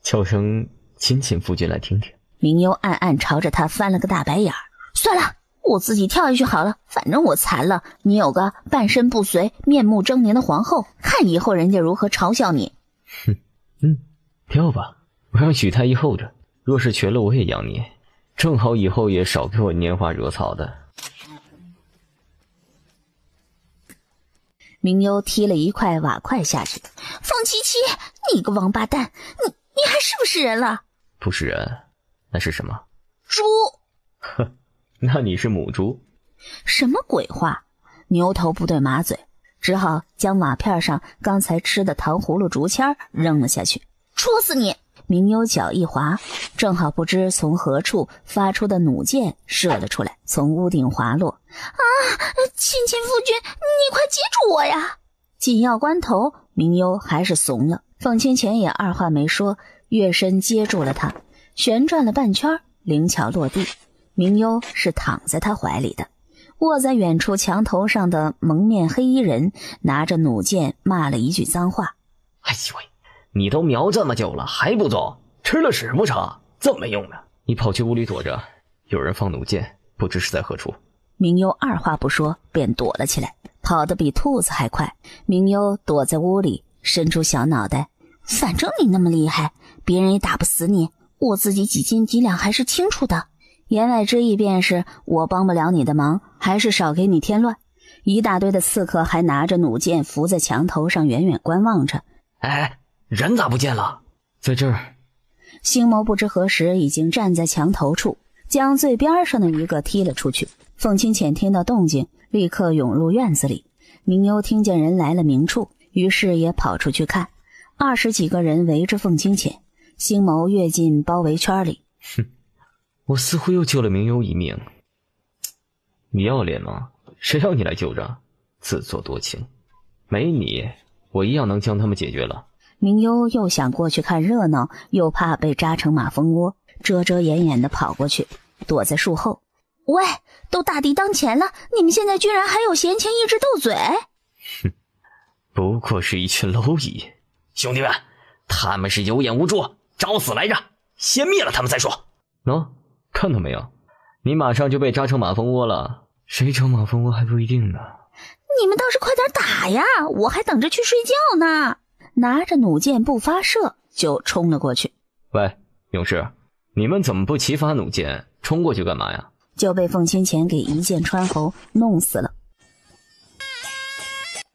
叫声亲亲夫君来听听。明幽暗暗朝着他翻了个大白眼儿。算了，我自己跳下去好了，反正我残了，你有个半身不遂面目狰狞的皇后，看以后人家如何嘲笑你。跳吧，我让许太医候着，若是瘸了我也养你，正好以后也少给我拈花惹草的。明幽踢了一块瓦块下去。凤七七，你个王八蛋，你还是不是人了？不是人，那是什么？猪。呵，那你是母猪。什么鬼话？牛头不对马嘴，只好将瓦片上刚才吃的糖葫芦竹签扔了下去。戳死你！明幽脚一滑，正好不知从何处发出的弩箭射了出来，从屋顶滑落。啊！亲亲夫君，你快接住我呀！紧要关头，明幽还是怂了。凤清浅也二话没说，跃身接住了他，旋转了半圈，灵巧落地。明幽是躺在他怀里的，卧在远处墙头上的蒙面黑衣人拿着弩箭骂了一句脏话。哎呦喂，你都瞄这么久了还不走，吃了屎不成？这么没用的！你跑去屋里躲着，有人放弩箭，不知是在何处。明幽二话不说便躲了起来，跑得比兔子还快。明幽躲在屋里，伸出小脑袋，反正你那么厉害，别人也打不死你，我自己几斤几两还是清楚的。言外之意便是我帮不了你的忙，还是少给你添乱。一大堆的刺客还拿着弩箭伏在墙头上远远观望着。哎，人咋不见了？在这儿。星谋不知何时已经站在墙头处，将最边上的一个踢了出去。凤清浅听到动静，立刻涌入院子里。明幽听见人来了明处，于是也跑出去看。20几个人围着凤清浅，星谋跃进包围圈里。哼，我似乎又救了明幽一命。你要脸吗？谁要你来救着？自作多情。没你，我一样能将他们解决了。明幽又想过去看热闹，又怕被扎成马蜂窝，遮遮掩掩地跑过去，躲在树后。喂，都大敌当前了，你们现在居然还有闲情一直斗嘴？哼，不过是一群蝼蚁。兄弟们，他们是有眼无珠，找死来着，先灭了他们再说。看到没有，你马上就被扎成马蜂窝了，谁成马蜂窝还不一定呢。你们倒是快点打呀，我还等着去睡觉呢。拿着弩箭不发射就冲了过去。喂，勇士，你们怎么不齐发弩箭冲过去干嘛呀？就被凤千钱给一箭穿喉弄死了。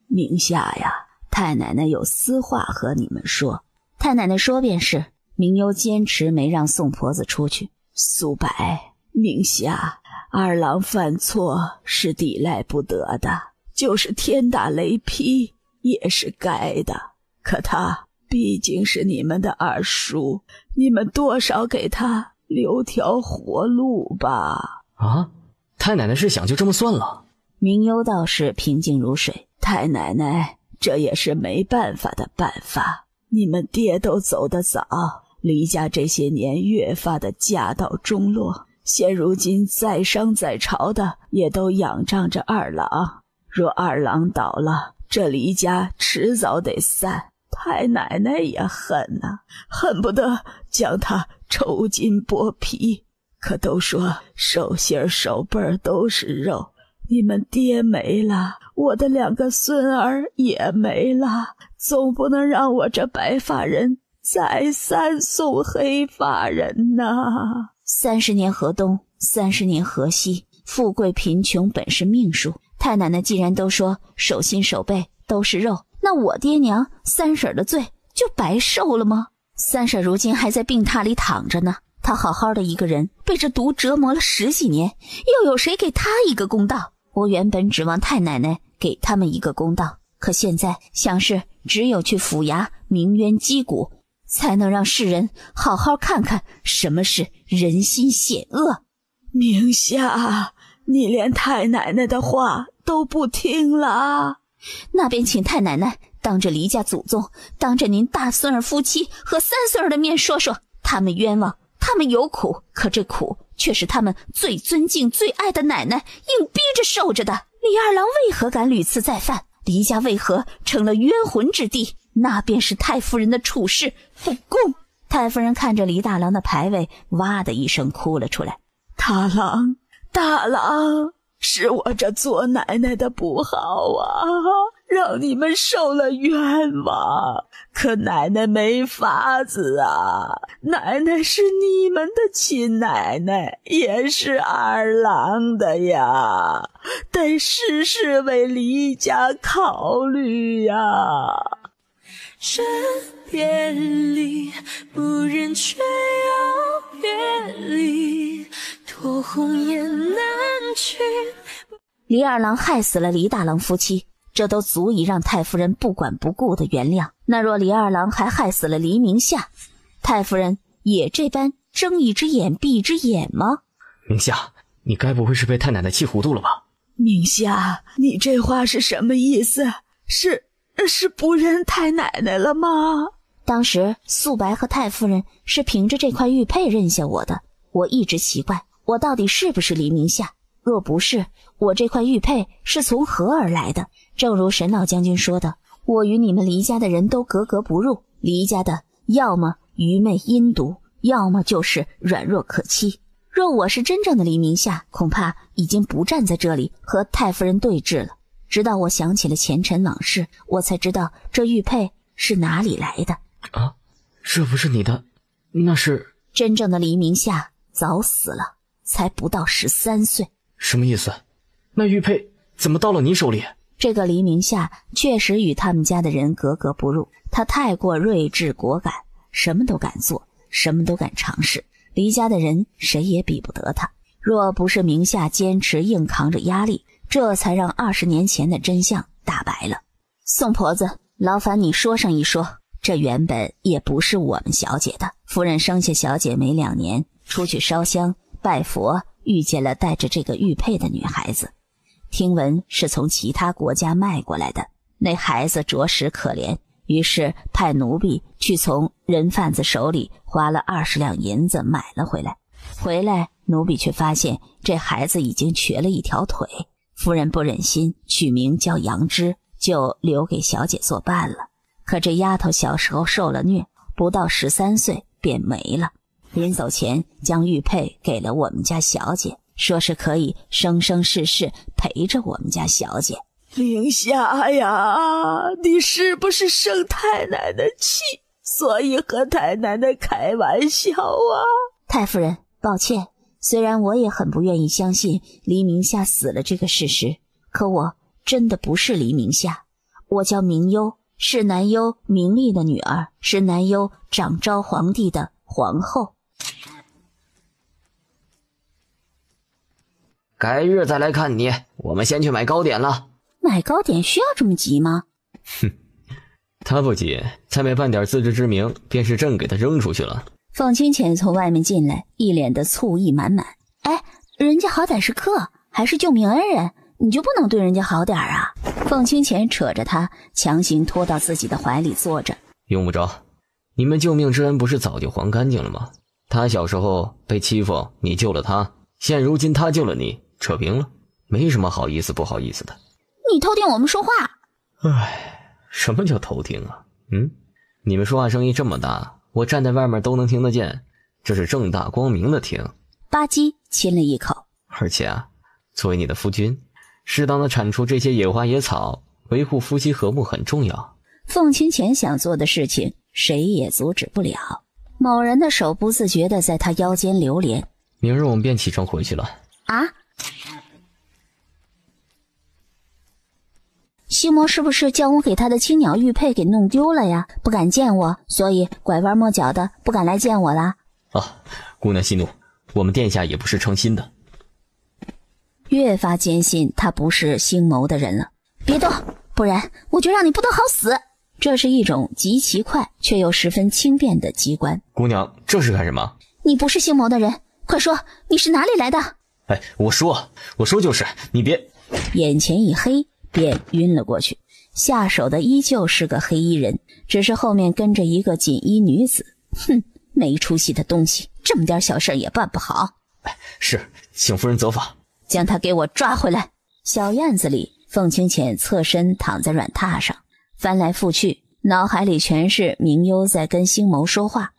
明夏呀，太奶奶有私话和你们说。太奶奶说便是。明幽坚持没让宋婆子出去。苏白，明夏，二郎犯错是抵赖不得的，就是天打雷劈也是该的，可他毕竟是你们的二叔，你们多少给他留条活路吧。啊，太奶奶是想就这么算了？明幽倒是平静如水。太奶奶，这也是没办法的办法，你们爹都走得早，黎家这些年越发的家道中落，现如今在商在朝的也都仰仗着二郎，若二郎倒了，这黎家迟早得散。太奶奶也恨啊，恨不得将他抽筋剥皮，可都说手心手背都是肉，你们爹没了，我的2个孙儿也没了，总不能让我这白发人再三送黑发人呐。30年河东，30年河西，富贵贫穷本是命数。太奶奶既然都说手心手背都是肉，那我爹娘三婶的罪就白受了吗？三婶如今还在病榻里躺着呢，她好好的一个人被这毒折磨了10几年，又有谁给她一个公道？我原本指望太奶奶给他们一个公道，可现在想是只有去府衙鸣冤击鼓，才能让世人好好看看什么是人心险恶。明夏，你连太奶奶的话都不听了。那便请太奶奶当着黎家祖宗，当着您大孙儿夫妻和三孙儿的面说说，他们冤枉，他们有苦，可这苦却是他们最尊敬最爱的奶奶硬逼着受着的。李二郎为何敢屡次再犯？黎家为何成了冤魂之地？那便是太夫人的处事不公。太夫人看着黎大郎的牌位，哇的一声哭了出来。大郎，大郎，是我这做奶奶的不好啊，让你们受了冤枉，可奶奶没法子啊，奶奶是你们的亲奶奶，也是二郎的呀，得事事为黎家考虑呀。这别离，不忍却要别离，托红颜难去。黎二郎害死了黎大郎夫妻，这都足以让太夫人不管不顾的原谅。那若黎二郎还害死了黎明夏，太夫人也这般睁一只眼闭一只眼吗？明夏，你该不会是被太奶奶气糊涂了吧？明夏，你这话是什么意思？是不认太奶奶了吗？当时素白和太夫人是凭着这块玉佩认下我的，我一直奇怪，我到底是不是黎明夏？若不是，我这块玉佩是从何而来的？正如沈老将军说的，我与你们黎家的人都格格不入，黎家的要么愚昧阴毒，要么就是软弱可欺。若我是真正的黎明夏，恐怕已经不站在这里和太夫人对峙了。直到我想起了前尘往事，我才知道这玉佩是哪里来的。啊，这不是你的，那是……真正的黎明夏早死了，才不到13岁。什么意思？那玉佩怎么到了你手里？这个黎明夏确实与他们家的人格格不入，他太过睿智果敢，什么都敢做，什么都敢尝试，黎家的人谁也比不得他。若不是明夏坚持硬扛着压力，这才让20年前的真相大白了。宋婆子，劳烦你说上一说，这原本也不是我们小姐的。夫人生下小姐没2年，出去烧香拜佛，遇见了带着这个玉佩的女孩子，听闻是从其他国家卖过来的。那孩子着实可怜，于是派奴婢去从人贩子手里花了20两银子买了回来。回来奴婢却发现这孩子已经瘸了一条腿，夫人不忍心，取名叫杨枝，就留给小姐作伴了。可这丫头小时候受了虐，不到13岁便没了。临走前将玉佩给了我们家小姐，说是可以生生世世陪着我们家小姐。凌夏呀，你是不是生太奶奶气，所以和太奶奶开玩笑啊？太夫人，抱歉，虽然我也很不愿意相信黎明夏死了这个事实，可我真的不是黎明夏，我叫明幽，是南幽明丽的女儿，是南幽长昭皇帝的皇后。改日再来看你，我们先去买糕点了。买糕点需要这么急吗？哼，他不急，才没半点自知之明，便是朕给他扔出去了。凤清浅从外面进来，一脸的醋意满满。哎，人家好歹是客，还是救命恩人，你就不能对人家好点啊？凤清浅扯着他，强行拖到自己的怀里坐着。用不着，你们救命之恩不是早就还干净了吗？他小时候被欺负，你救了他，现如今他救了你，扯平了，没什么好意思不好意思的。你偷听我们说话。唉，什么叫偷听啊？你们说话声音这么大，我站在外面都能听得见，这是正大光明的听。吧唧亲了一口。而且啊，作为你的夫君，适当的铲除这些野花野草，维护夫妻和睦很重要。凤清浅想做的事情，谁也阻止不了。某人的手不自觉地在他腰间流连。明日我们便启程回去了。啊？西魔是不是将我给他的青鸟玉佩给弄丢了呀？不敢见我，所以拐弯抹角的不敢来见我啦。啊，姑娘息怒，我们殿下也不是诚心的。越发坚信他不是星谋的人了。别动，不然我就让你不得好死。这是一种极其快却又十分轻便的机关。姑娘，这是干什么？你不是星谋的人，快说你是哪里来的？哎，我说就是，你别。眼前一黑，便晕了过去。下手的依旧是个黑衣人，只是后面跟着一个锦衣女子。哼，没出息的东西，这么点小事也办不好。是，请夫人责罚。将他给我抓回来。小院子里，凤清浅侧身躺在软榻上，翻来覆去，脑海里全是明幽在跟星谋说话。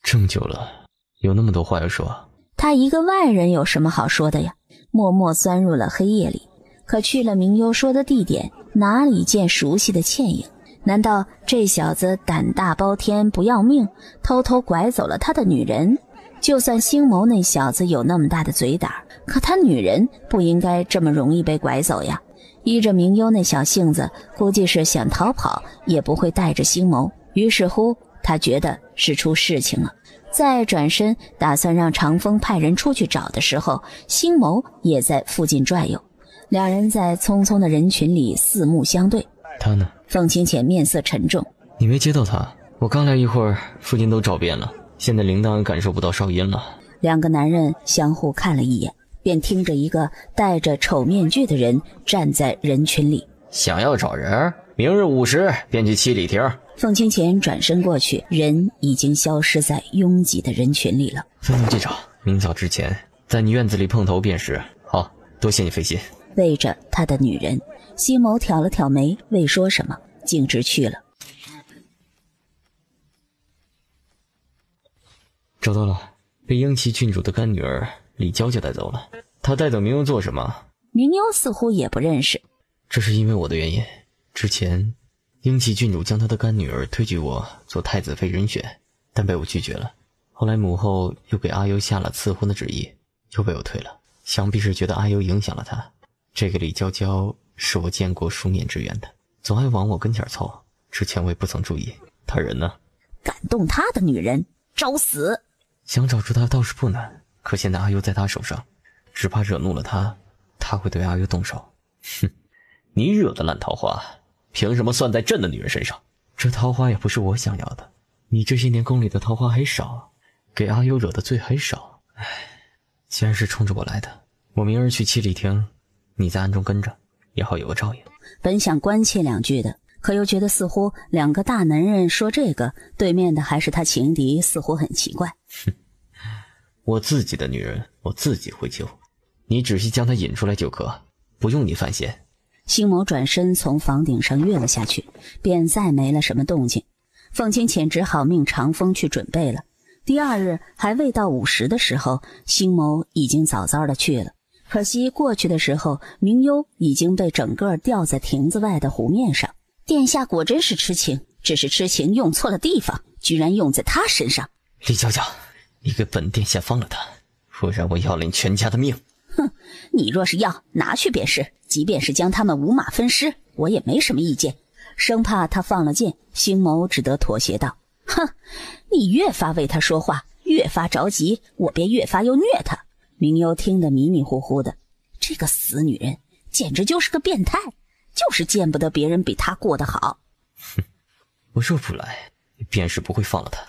这么久了，有那么多话要说。他一个外人有什么好说的呀？默默钻入了黑夜里，可去了明幽说的地点，哪里见熟悉的倩影？难道这小子胆大包天不要命，偷偷拐走了他的女人？就算星谋那小子有那么大的嘴胆，可他女人不应该这么容易被拐走呀。依着明幽那小性子，估计是想逃跑也不会带着星谋。于是乎，他觉得是出事情了。再转身打算让长风派人出去找的时候，星谋也在附近转悠。两人在匆匆的人群里四目相对。他呢？凤清浅面色沉重。你没接到他？我刚来一会儿，附近都找遍了，现在铃铛感受不到哨音了。两个男人相互看了一眼，便听着一个戴着丑面具的人站在人群里。想要找人，明日午时便去七里亭。凤清浅转身过去，人已经消失在拥挤的人群里了。分头去找，明早之前在你院子里碰头便是。好，多谢你费心。为着他的女人，西谋挑了挑眉，未说什么，径直去了。找到了，被英齐郡主的干女儿李娇娇带走了。她带走明幽做什么？明幽似乎也不认识。这是因为我的原因。之前英齐郡主将她的干女儿推举我做太子妃人选，但被我拒绝了。后来母后又给阿优下了赐婚的旨意，又被我退了。想必是觉得阿优影响了她。这个李娇娇是我见过数面之缘的，总爱往我跟前凑。之前我也不曾注意。他人呢？感动他的女人找死。想找出他倒是不难，可现在阿优在他手上，只怕惹怒了他，他会对阿优动手。哼，你惹的烂桃花，凭什么算在朕的女人身上？这桃花也不是我想要的，你这些年宫里的桃花还少，给阿优惹的罪还少。唉，既然是冲着我来的，我明儿去七里亭，你在暗中跟着，也好有个照应。本想关切两句的，可又觉得似乎两个大男人说这个，对面的还是他情敌，似乎很奇怪。我自己的女人我自己会救，你只需将她引出来就可，不用你犯险。星谋转身从房顶上跃了下去，便再没了什么动静。凤清浅只好命长风去准备了。第二日还未到午时的时候，星谋已经早早的去了。可惜过去的时候，明幽已经被整个吊在亭子外的湖面上。殿下果真是痴情，只是痴情用错了地方，居然用在他身上。李娇娇，你给本殿下放了他，不然我要了你全家的命。哼，你若是要，拿去便是，即便是将他们五马分尸，我也没什么意见。生怕他放了箭，星谋只得妥协道：哼，你越发为他说话，越发着急，我便越发又虐他。明幽听得迷迷糊糊的，这个死女人简直就是个变态，就是见不得别人比他过得好。哼，我若不来，便是不会放了他。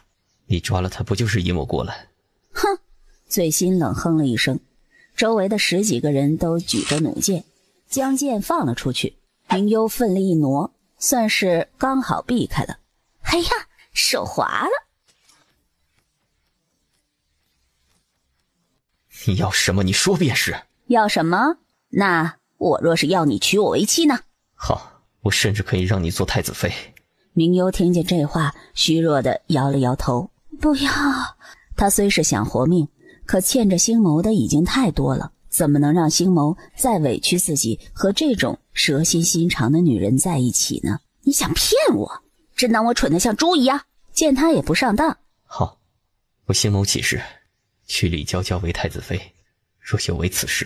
你抓了他，不就是引我过来？哼！醉心冷哼了一声，周围的10几个人都举着弩箭，将箭放了出去。明幽奋力一挪，算是刚好避开了。哎呀，手滑了！你要什么？你说便是。要什么？那我若是要你娶我为妻呢？好，我甚至可以让你做太子妃。明幽听见这话，虚弱地摇了摇头。不要！他虽是想活命，可欠着星谋的已经太多了，怎么能让星谋再委屈自己和这种蛇蝎心肠的女人在一起呢？你想骗我？真当我蠢得像猪一样？见他也不上当。好，我星谋起誓，娶李娇娇为太子妃。若有违此事，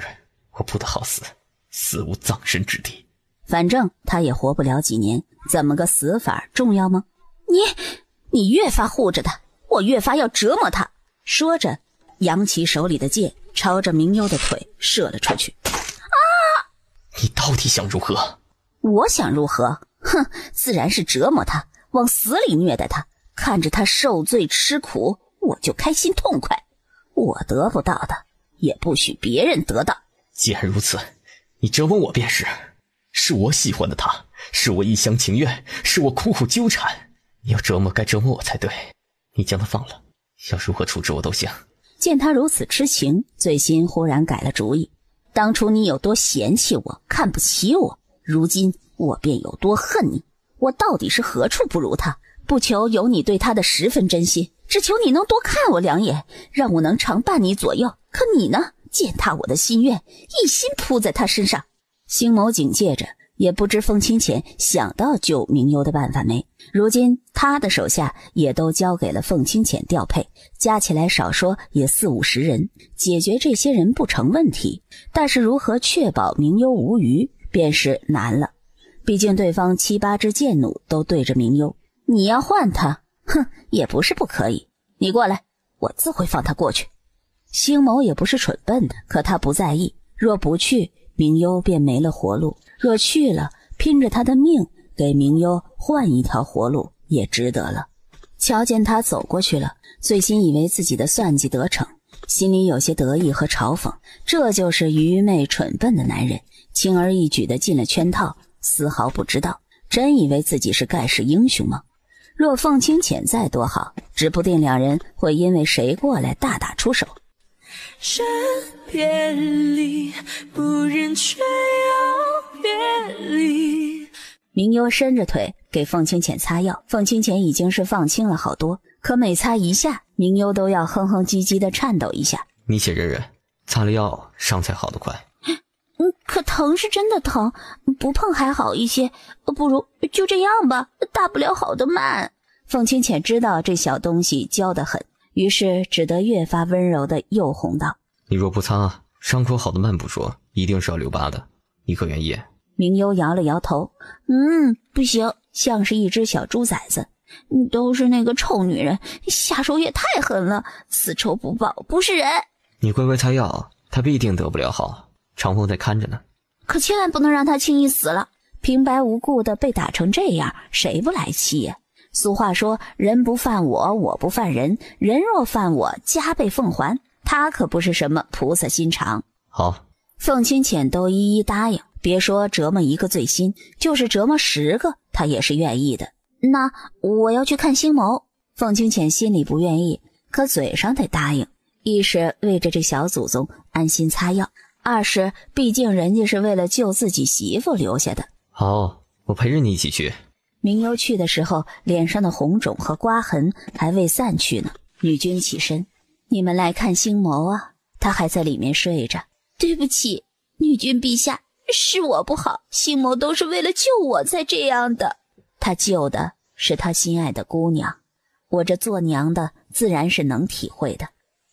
我不得好死，死无葬身之地。反正他也活不了几年，怎么个死法重要吗？你越发护着他，我越发要折磨他。说着，扬起手里的剑，朝着明幽的腿射了出去。啊！你到底想如何？我想如何？哼，自然是折磨他，往死里虐待他，看着他受罪吃苦，我就开心痛快。我得不到的，也不许别人得到。既然如此，你折磨我便是。是我喜欢的他，是我一厢情愿，是我苦苦纠缠。你要折磨该折磨我才对。你将他放了，要如何处置我都行。见他如此痴情，醉心忽然改了主意。当初你有多嫌弃我，看不起我，如今我便有多恨你。我到底是何处不如他？不求有你对他的10分真心，只求你能多看我2眼，让我能常伴你左右。可你呢？践踏我的心愿，一心扑在他身上。星谋警戒着，也不知凤清浅想到救明幽的办法没。如今他的手下也都交给了凤清浅调配，加起来少说也40、50人，解决这些人不成问题，但是如何确保明幽无虞便是难了。毕竟对方7、8支箭弩都对着明幽，你要换他，哼，也不是不可以。你过来，我自会放他过去。星谋也不是蠢笨的，可他不在意，若不去，明幽便没了活路，若去了，拼着他的命给明幽换一条活路也值得了。瞧见他走过去了，醉心以为自己的算计得逞，心里有些得意和嘲讽，这就是愚昧蠢笨的男人，轻而易举地进了圈套，丝毫不知道，真以为自己是盖世英雄吗？若凤清浅再多好，指不定两人会因为谁过来大打出手。身别离，不忍却要别离。明幽伸着腿给凤清浅擦药，凤清浅已经是放轻了好多，可每擦一下，明幽都要哼哼唧唧地颤抖一下。你且忍忍，擦了药伤才好得快。可疼是真的疼，不碰还好一些，不如就这样吧，大不了好得慢。凤清浅知道这小东西娇得很，于是只得越发温柔地诱哄道：你若不擦，伤口好得慢不说，一定是要留疤的，你可愿意？明幽摇了摇头，不行，像是一只小猪崽子。都是那个臭女人，下手也太狠了，此仇不报不是人。你乖乖擦药，他必定得不了好，长风在看着呢。可千万不能让他轻易死了，平白无故的被打成这样，谁不来气呀？俗话说，人不犯我，我不犯人，人若犯我，加倍奉还。他可不是什么菩萨心肠。好，凤清浅都一一答应，别说折磨一个最新，就是折磨10个，他也是愿意的。那我要去看星谋。凤清浅心里不愿意，可嘴上得答应。一是为着这小祖宗安心擦药，二是毕竟人家是为了救自己媳妇留下的。好，我陪着你一起去。明幽去的时候，脸上的红肿和刮痕还未散去呢。女君起身，你们来看星谋啊，他还在里面睡着。对不起，女君陛下，是我不好，星谋都是为了救我才这样的。他救的是他心爱的姑娘，我这做娘的自然是能体会的。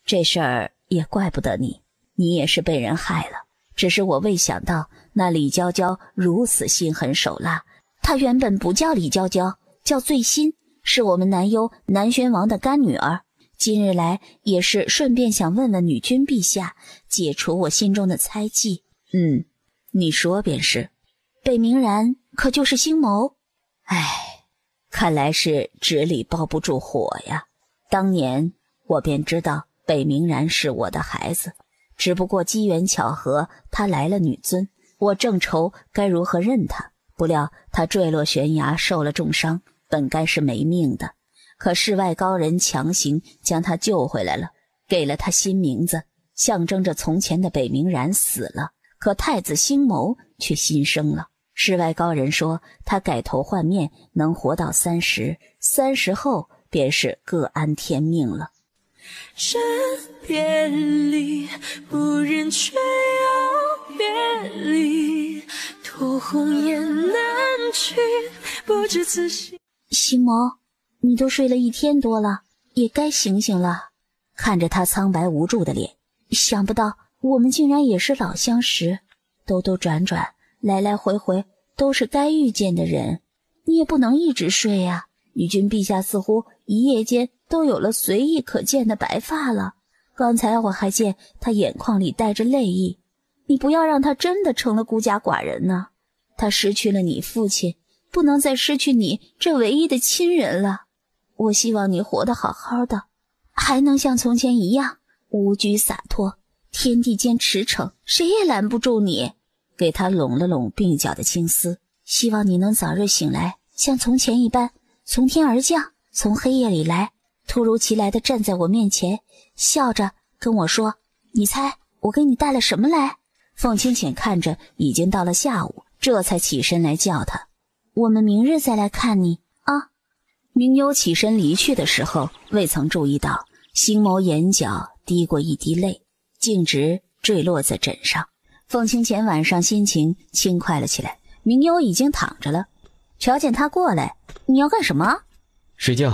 这事儿也怪不得你，你也是被人害了。只是我未想到那李娇娇如此心狠手辣。她原本不叫李娇娇，叫醉心，是我们南幽南宣王的干女儿。今日来也是顺便想问问女君陛下，解除我心中的猜忌。你说便是。北冥然可就是星谋？唉，看来是纸里包不住火呀。当年我便知道北冥然是我的孩子，只不过机缘巧合，他来了女尊，我正愁该如何认他。不料他坠落悬崖，受了重伤，本该是没命的。可世外高人强行将他救回来了，给了他新名字，象征着从前的北冥然死了，可太子星谋却新生了。世外高人说他改头换面，能活到30后便是各安天命了。身别离，不忍却要别离，托红颜难去，不知此心。星谋，你都睡了1天多了，也该醒醒了。看着他苍白无助的脸，想不到我们竟然也是老相识，兜兜转转，来来回回都是该遇见的人。你也不能一直睡呀。女君陛下似乎一夜间都有了随意可见的白发了，刚才我还见她眼眶里带着泪意。你不要让她真的成了孤家寡人呢。她失去了你父亲，不能再失去你这唯一的亲人了。我希望你活得好好的，还能像从前一样无拘洒脱，天地间驰骋，谁也拦不住你。给他拢了拢鬓角的青丝，希望你能早日醒来，像从前一般，从天而降，从黑夜里来，突如其来地站在我面前，笑着跟我说，你猜我给你带了什么来？凤清浅看着已经到了下午，这才起身来叫他，我们明日再来看你啊。明幽起身离去的时候，未曾注意到星谋眼角滴过一滴泪，径直坠落在枕上。凤清浅晚上心情轻快了起来，明幽已经躺着了，瞧见他过来，你要干什么？睡觉。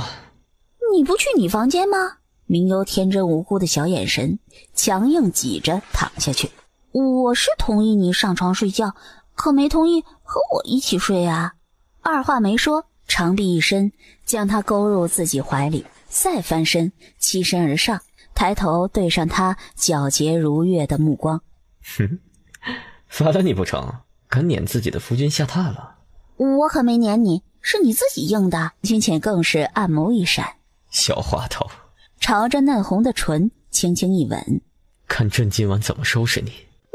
你不去你房间吗？明幽天真无辜的小眼神，强硬挤着躺下去。我是同意你上床睡觉，可没同意和我一起睡啊。二话没说，长臂一伸，将他勾入自己怀里，再翻身，栖身而上，抬头对上他皎洁如月的目光。罚了你不成？敢撵自己的夫君下榻了？我可没撵你，是你自己应的。君浅更是暗眸一闪，小滑头，朝着嫩红的唇轻轻一吻，看朕今晚怎么收拾你。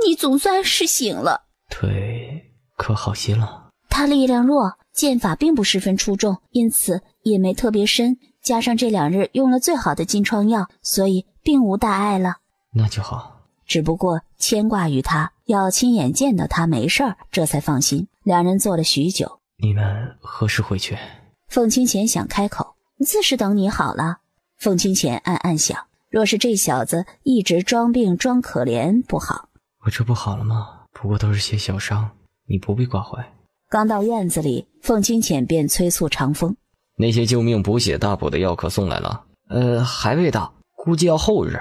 你总算是醒了，腿可好些了？他力量弱，剑法并不十分出众，因此也没特别深，加上这2日用了最好的金疮药，所以并无大碍了。那就好。只不过牵挂于他，要亲眼见到他没事儿，这才放心。两人坐了许久。你们何时回去？凤清浅想开口，自是等你好了。凤清浅暗暗想，若是这小子一直装病装可怜不好。我这不好了吗？不过都是些小伤，你不必挂怀。刚到院子里，凤清浅便催促长风，那些救命补血大补的药可送来了？还未到，估计要后日。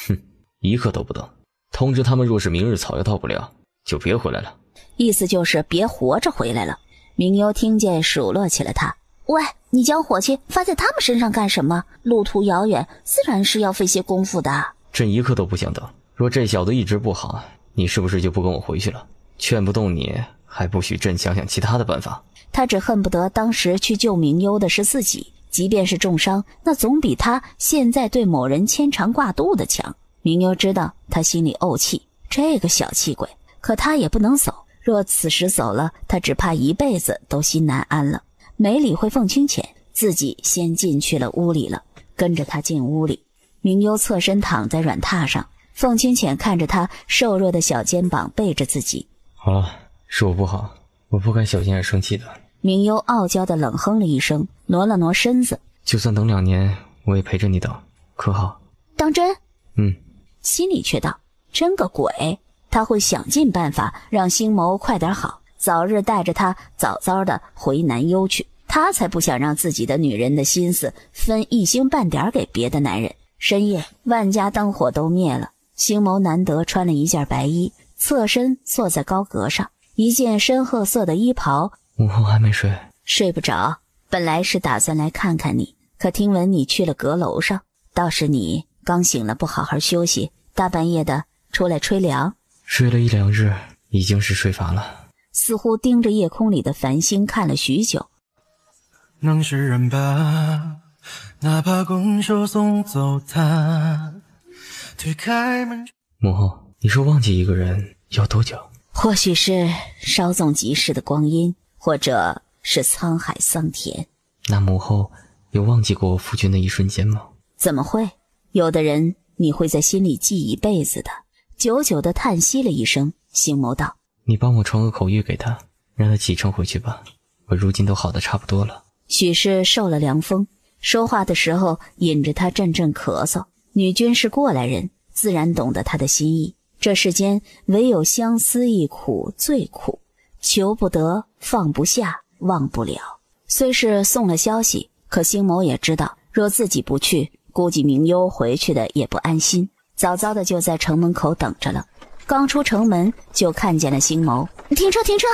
哼，一刻都不等。通知他们，若是明日草药到不了，就别回来了。意思就是别活着回来了。明幽听见，数落起了他。喂，你将火气发在他们身上干什么？路途遥远，自然是要费些功夫的。朕一刻都不想等。若这小子一直不好，你是不是就不跟我回去了？劝不动你，还不许朕想想其他的办法。他只恨不得当时去救明幽的是自己，即便是重伤，那总比他现在对某人牵肠挂肚的强。明幽知道他心里怄气，这个小气鬼，可他也不能走。若此时走了，他只怕一辈子都心难安了。没理会凤清浅，自己先进去了屋里了，跟着他进屋里。明幽侧身躺在软榻上，凤清浅看着他瘦弱的小肩膀背着自己。好了，是我不好，我不该小心而生气的。明幽傲娇的冷哼了一声，挪了挪身子。就算等2年，我也陪着你等，可好？当真？心里却道，真个鬼，他会想尽办法让星谋快点好，早日带着他早早的回南幽去。他才不想让自己的女人的心思分一星半点给别的男人。深夜，万家灯火都灭了，星谋难得穿了一件白衣，侧身坐在高阁上，一件深褐色的衣袍。午后还没睡？睡不着，本来是打算来看看你，可听闻你去了阁楼上，倒是你刚醒了不好好休息，大半夜的出来吹凉。睡了1、2日，已经是睡乏了。似乎盯着夜空里的繁星看了许久。能是人吧，哪怕拱手送走他，推开门。母后，你说忘记一个人要多久？或许是稍纵即逝的光阴，或者是沧海桑田。那母后有忘记过我夫君的一瞬间吗？怎么会？有的人你会在心里记一辈子的。久久地叹息了一声，星谋道：你帮我传个口谕给他，让他启程回去吧。我如今都好得差不多了。许是受了凉风，说话的时候引着他阵阵咳嗽。女君是过来人，自然懂得他的心意。这世间唯有相思一苦最苦，求不得，放不下，忘不了。虽是送了消息，可星谋也知道，若自己不去，估计明幽回去的也不安心，早早的就在城门口等着了。刚出城门就看见了星谋。停车停车！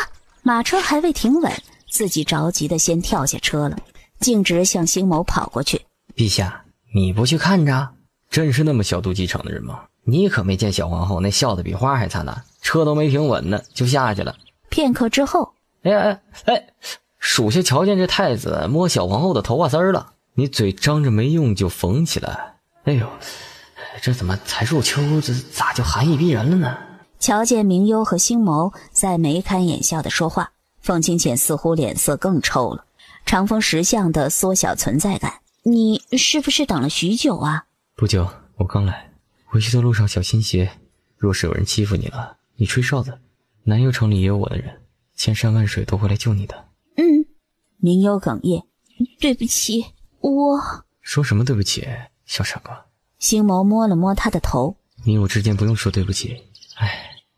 马车还未停稳，自己着急的先跳下车了，径直向星谋跑过去。陛下，你不去看着？真是那么小肚鸡肠的人吗？你可没见小皇后那笑得比花还灿烂，车都没停稳呢就下去了。片刻之后，属下瞧见这太子摸小皇后的头发丝儿了，你嘴张着没用就缝起来。哎呦，这怎么才入秋，这咋就寒意逼人了呢？瞧见明幽和星谋在眉开眼笑的说话，凤清浅似乎脸色更臭了，长风识相的缩小存在感。你是不是等了许久啊？不久，我刚来，回去的路上小心些，若是有人欺负你了，你吹哨子，南幽城里也有我的人，千山万水都会来救你的。明幽哽咽，对不起，我……说什么对不起，小傻瓜。星谋摸了摸他的头，你我之间不用说对不起。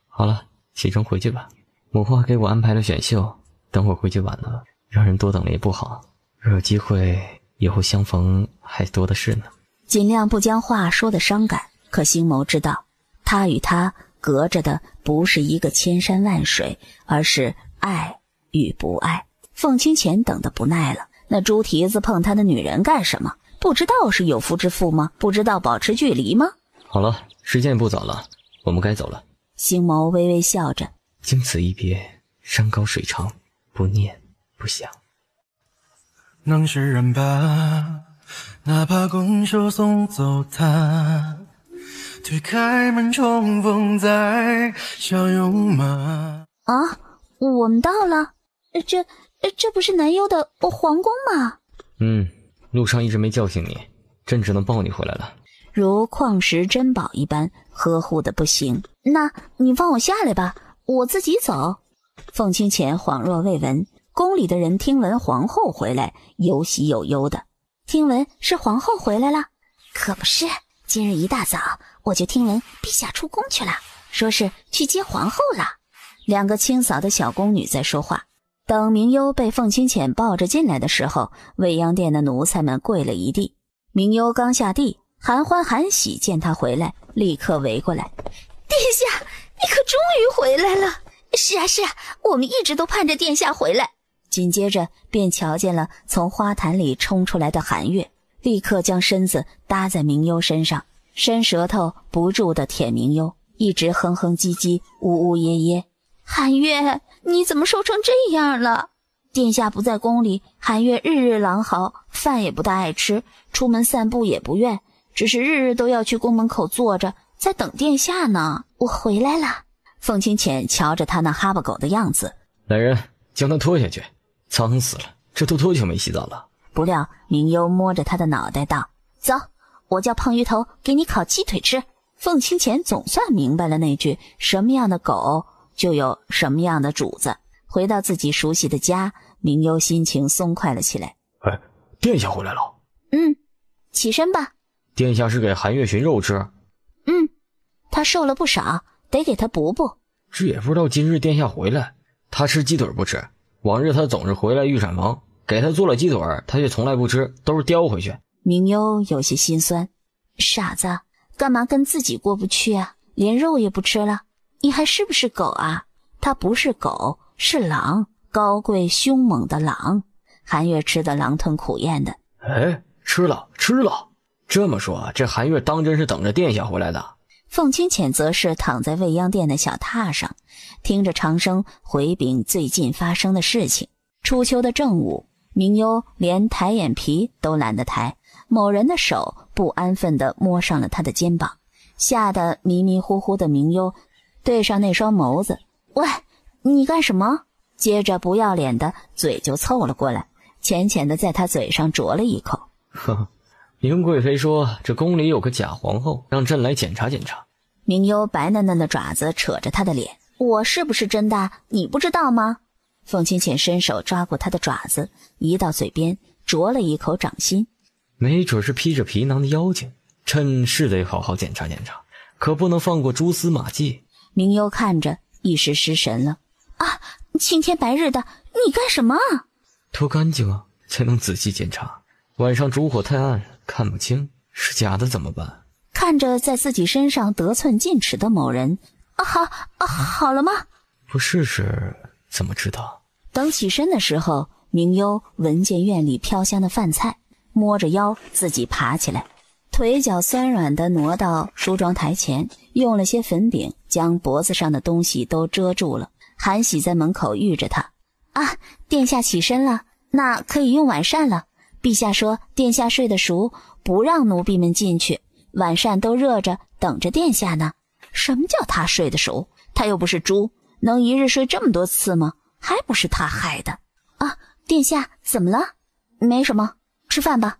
好了，启程回去吧。母后还给我安排了选秀，等会儿回去晚了，让人多等了也不好。若有机会以后相逢，还多的是呢。尽量不将话说得伤感，可星谋知道，他与他隔着的不是一个千山万水，而是爱与不爱。凤清浅等得不耐了，那猪蹄子碰他的女人干什么？不知道是有夫之妇吗？不知道保持距离吗？好了，时间也不早了，我们该走了。星谋微微笑着，经此一别，山高水长，不念不想。能是人吧，哪怕拱手送走他，推开门重逢再相拥吗？啊，我们到了，这不是南幽的皇宫吗？路上一直没叫醒你，朕只能抱你回来了。如矿石珍宝一般呵护的不行。那你放我下来吧，我自己走。凤清浅恍若未闻，宫里的人听闻皇后回来，有喜有忧的。听闻是皇后回来了？可不是，今日一大早我就听闻陛下出宫去了，说是去接皇后了。两个清扫的小宫女在说话。等明幽被凤清浅抱着进来的时候，未央殿的奴才们跪了一地。明幽刚下地，韩欢韩喜见他回来，立刻围过来。殿下，你可终于回来了。是啊是啊，我们一直都盼着殿下回来。紧接着便瞧见了从花坛里冲出来的韩月，立刻将身子搭在明幽身上，伸舌头不住地舔明幽，一直哼哼唧唧，呜呜咽咽。韩月，你怎么瘦成这样了？殿下不在宫里，韩月日日狼嚎，饭也不大爱吃，出门散步也不愿，只是日日都要去宫门口坐着，在等殿下呢。我回来了。凤清浅瞧着他那哈巴狗的样子，来人，将他拖下去，脏死了，这都多久没洗澡了？不料明幽摸着他的脑袋道：走，我叫胖鱼头给你烤鸡腿吃。凤清浅总算明白了那句什么样的狗就有什么样的主子。回到自己熟悉的家，明幽心情松快了起来。哎，殿下回来了。起身吧。殿下是给韩月寻肉吃？他瘦了不少，得给他补补。这也不知道今日殿下回来，他吃鸡腿不吃。往日他总是回来御膳房，给他做了鸡腿，他却从来不吃，都是叼回去。明幽有些心酸，傻子，干嘛跟自己过不去啊？连肉也不吃了，你还是不是狗啊？他不是狗，是狼，高贵凶猛的狼。韩月吃得狼吞虎咽的。哎，吃了。这么说，这韩月当真是等着殿下回来的。凤清浅则是躺在未央殿的小榻上，听着长生回禀最近发生的事情。初秋的正午，明幽连抬眼皮都懒得抬，某人的手不安分地摸上了他的肩膀，吓得迷迷糊糊的明幽对上那双眸子，喂，你干什么？接着不要脸的嘴就凑了过来，浅浅的在他嘴上啄了一口。明贵妃说这宫里有个假皇后，让朕来检查检查。明幽白嫩嫩的爪子扯着他的脸，我是不是真的你不知道吗？凤清浅伸手抓过他的爪子，移到嘴边啄了一口掌心。没准是披着皮囊的妖精，朕是得好好检查检查，可不能放过蛛丝马迹。明幽看着一时失神了。啊，青天白日的，你干什么？脱干净啊，才能仔细检查。晚上烛火太暗，看不清，是假的怎么办？看着在自己身上得寸进尺的某人，好了吗？不试试怎么知道？等起身的时候，明幽闻见院里飘香的饭菜，摸着腰自己爬起来，腿脚酸软地挪到梳妆台前，用了些粉饼将脖子上的东西都遮住了。韩喜在门口遇着他。啊，殿下起身了，那可以用晚膳了。陛下说殿下睡得熟，不让奴婢们进去，晚膳都热着等着殿下呢。什么叫他睡得熟？他又不是猪，能一日睡这么多次吗？还不是他害的。啊，殿下怎么了？没什么，吃饭吧。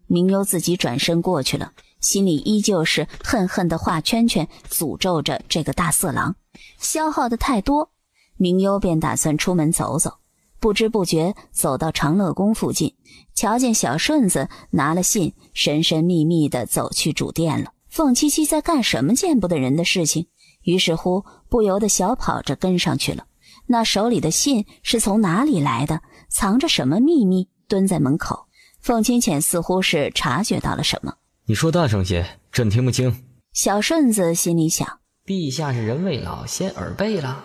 明幽自己转身过去了，心里依旧是恨恨地画圈圈，诅咒着这个大色狼。消耗的太多，明幽便打算出门走走。不知不觉走到长乐宫附近，瞧见小顺子拿了信，神神秘秘地走去主殿了。凤七七在干什么见不得人的事情？于是乎不由得小跑着跟上去了。那手里的信是从哪里来的？藏着什么秘密？蹲在门口。凤清浅似乎是察觉到了什么。你说大声些，朕听不清。小顺子心里想，陛下是人未老先耳背了。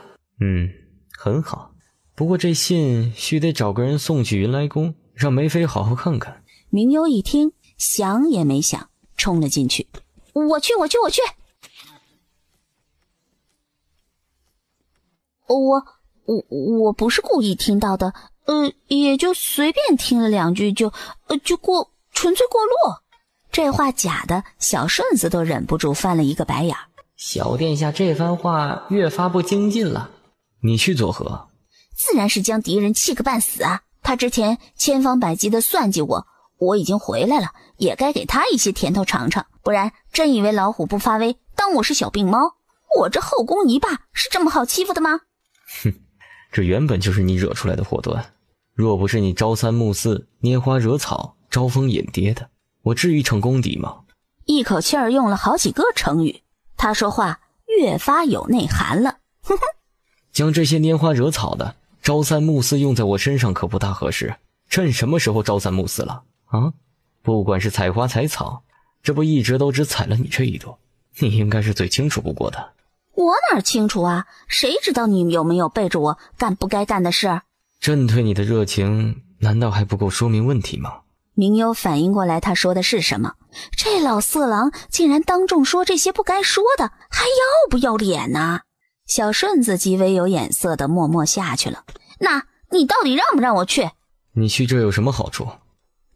很好，不过这信须得找个人送去云来宫，让梅妃好好看看。明幽一听，想也没想，冲了进去。我去！我不是故意听到的，也就随便听了两句就纯粹过路。这话假的，小顺子都忍不住翻了一个白眼。小殿下这番话越发不精进了。你去作何？自然是将敌人气个半死啊！他之前千方百计的算计我已经回来了，也该给他一些甜头尝尝，不然真以为老虎不发威，当我是小病猫？我这后宫一霸是这么好欺负的吗？哼，这原本就是你惹出来的祸端，若不是你朝三暮四、拈花惹草、招蜂引蝶的，我至于成公敌吗？一口气儿用了好几个成语，他说话越发有内涵了。哼哼，将这些拈花惹草的、朝三暮四用在我身上可不大合适。朕什么时候朝三暮四了啊？不管是采花采草，这不一直都只采了你这一朵，你应该是最清楚不过的。我哪清楚啊？谁知道你有没有背着我干不该干的事？朕对你的热情难道还不够说明问题吗？明幽反应过来他说的是什么，这老色狼竟然当众说这些不该说的，还要不要脸呢？小顺子极为有眼色的默默下去了。那你到底让不让我去？你去这有什么好处？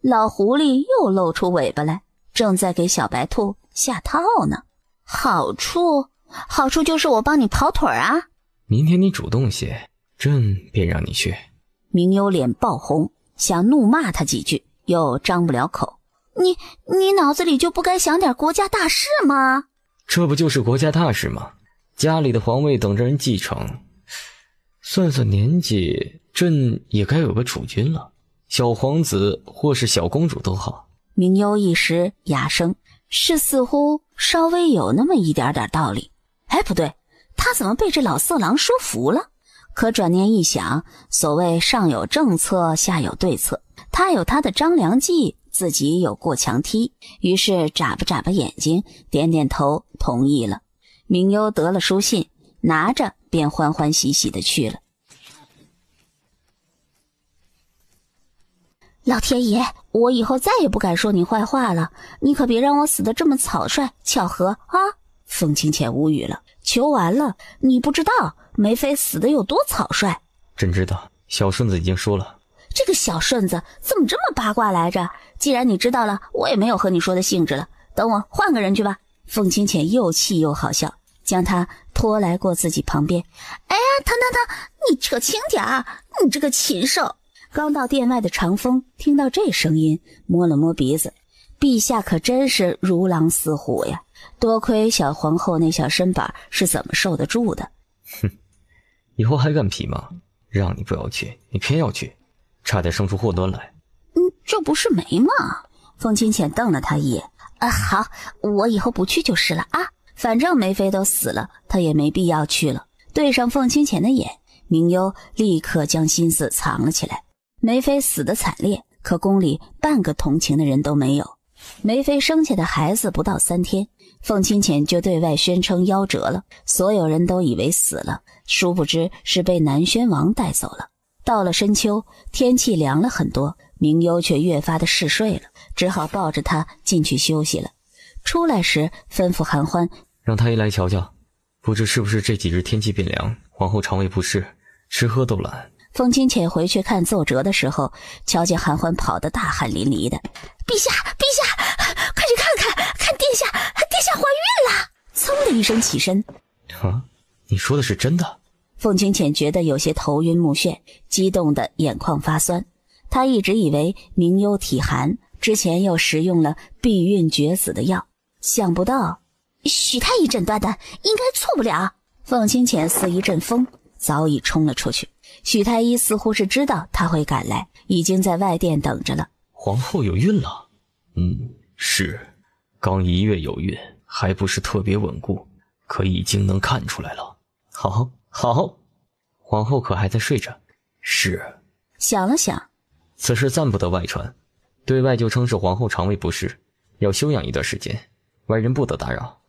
老狐狸又露出尾巴来，正在给小白兔下套呢。好处就是我帮你跑腿啊。明天你主动些，朕便让你去。明幽脸爆红，想怒骂他几句，又张不了口。你脑子里就不该想点国家大事吗？这不就是国家大事吗？家里的皇位等着人继承，算算年纪，朕也该有个储君了。小皇子或是小公主都好。明幽一时哑声，是似乎稍微有那么一点点道理。哎，不对，他怎么被这老色狼说服了？可转念一想，所谓上有政策，下有对策，他有他的张良计，自己有过墙梯，于是眨巴眼睛，点点头同意了。明幽得了书信，拿着便欢欢喜喜地去了。老天爷，我以后再也不敢说你坏话了，你可别让我死得这么草率巧合啊！凤清浅无语了，求完了，你不知道梅妃死得有多草率。朕知道，小顺子已经说了。这个小顺子怎么这么八卦来着？既然你知道了，我也没有和你说的兴致了，等我换个人去吧。凤清浅又气又好笑，将他拖来过自己旁边。哎呀，疼，你扯轻点儿，你这个禽兽！刚到殿外的长风听到这声音，摸了摸鼻子，陛下可真是如狼似虎呀！多亏小皇后那小身板是怎么受得住的。哼，以后还敢皮吗？让你不要去，你偏要去，差点生出祸端来。这不是没吗？凤清浅瞪了他一眼。好，我以后不去就是了啊。反正梅妃都死了，他也没必要去了。对上凤清浅的眼，明幽立刻将心思藏了起来。梅妃死得惨烈，可宫里半个同情的人都没有。梅妃生下的孩子不到3天，凤清浅就对外宣称夭折了，所有人都以为死了，殊不知是被南宣王带走了。到了深秋，天气凉了很多，明幽却越发的嗜睡了，只好抱着他进去休息了。出来时吩咐韩欢，让太医来瞧瞧，不知是不是这几日天气变凉，皇后肠胃不适，吃喝都懒。凤清浅回去看奏折的时候，瞧见韩欢跑得大汗淋漓的。陛下，快去看看，看殿下怀孕了！噌的一声起身。啊，你说的是真的？凤清浅觉得有些头晕目眩，激动的眼眶发酸。他一直以为明幽体寒，之前又食用了避孕绝子的药，想不到许太医诊断的应该错不了。凤清浅似一阵风，早已冲了出去。许太医似乎是知道他会赶来，已经在外殿等着了。皇后有孕了？是，刚1月有孕，还不是特别稳固，可已经能看出来了。好，皇后可还在睡着？是。想了想，此事暂不得外传，对外就称是皇后肠胃不适，要休养一段时间，外人不得打扰。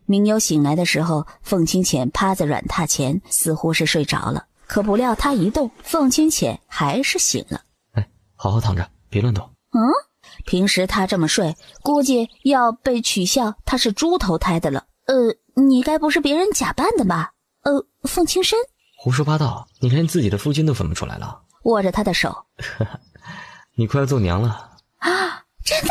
明幽醒来的时候，凤清浅趴在软榻前，似乎是睡着了，可不料他一动，凤清浅还是醒了。好好躺着，别乱动。平时他这么睡，估计要被取笑他是猪头胎的了。你该不是别人假扮的吧？凤清深？胡说八道，你连自己的夫君都分不出来了。握着他的手。你快要做娘了啊！真的？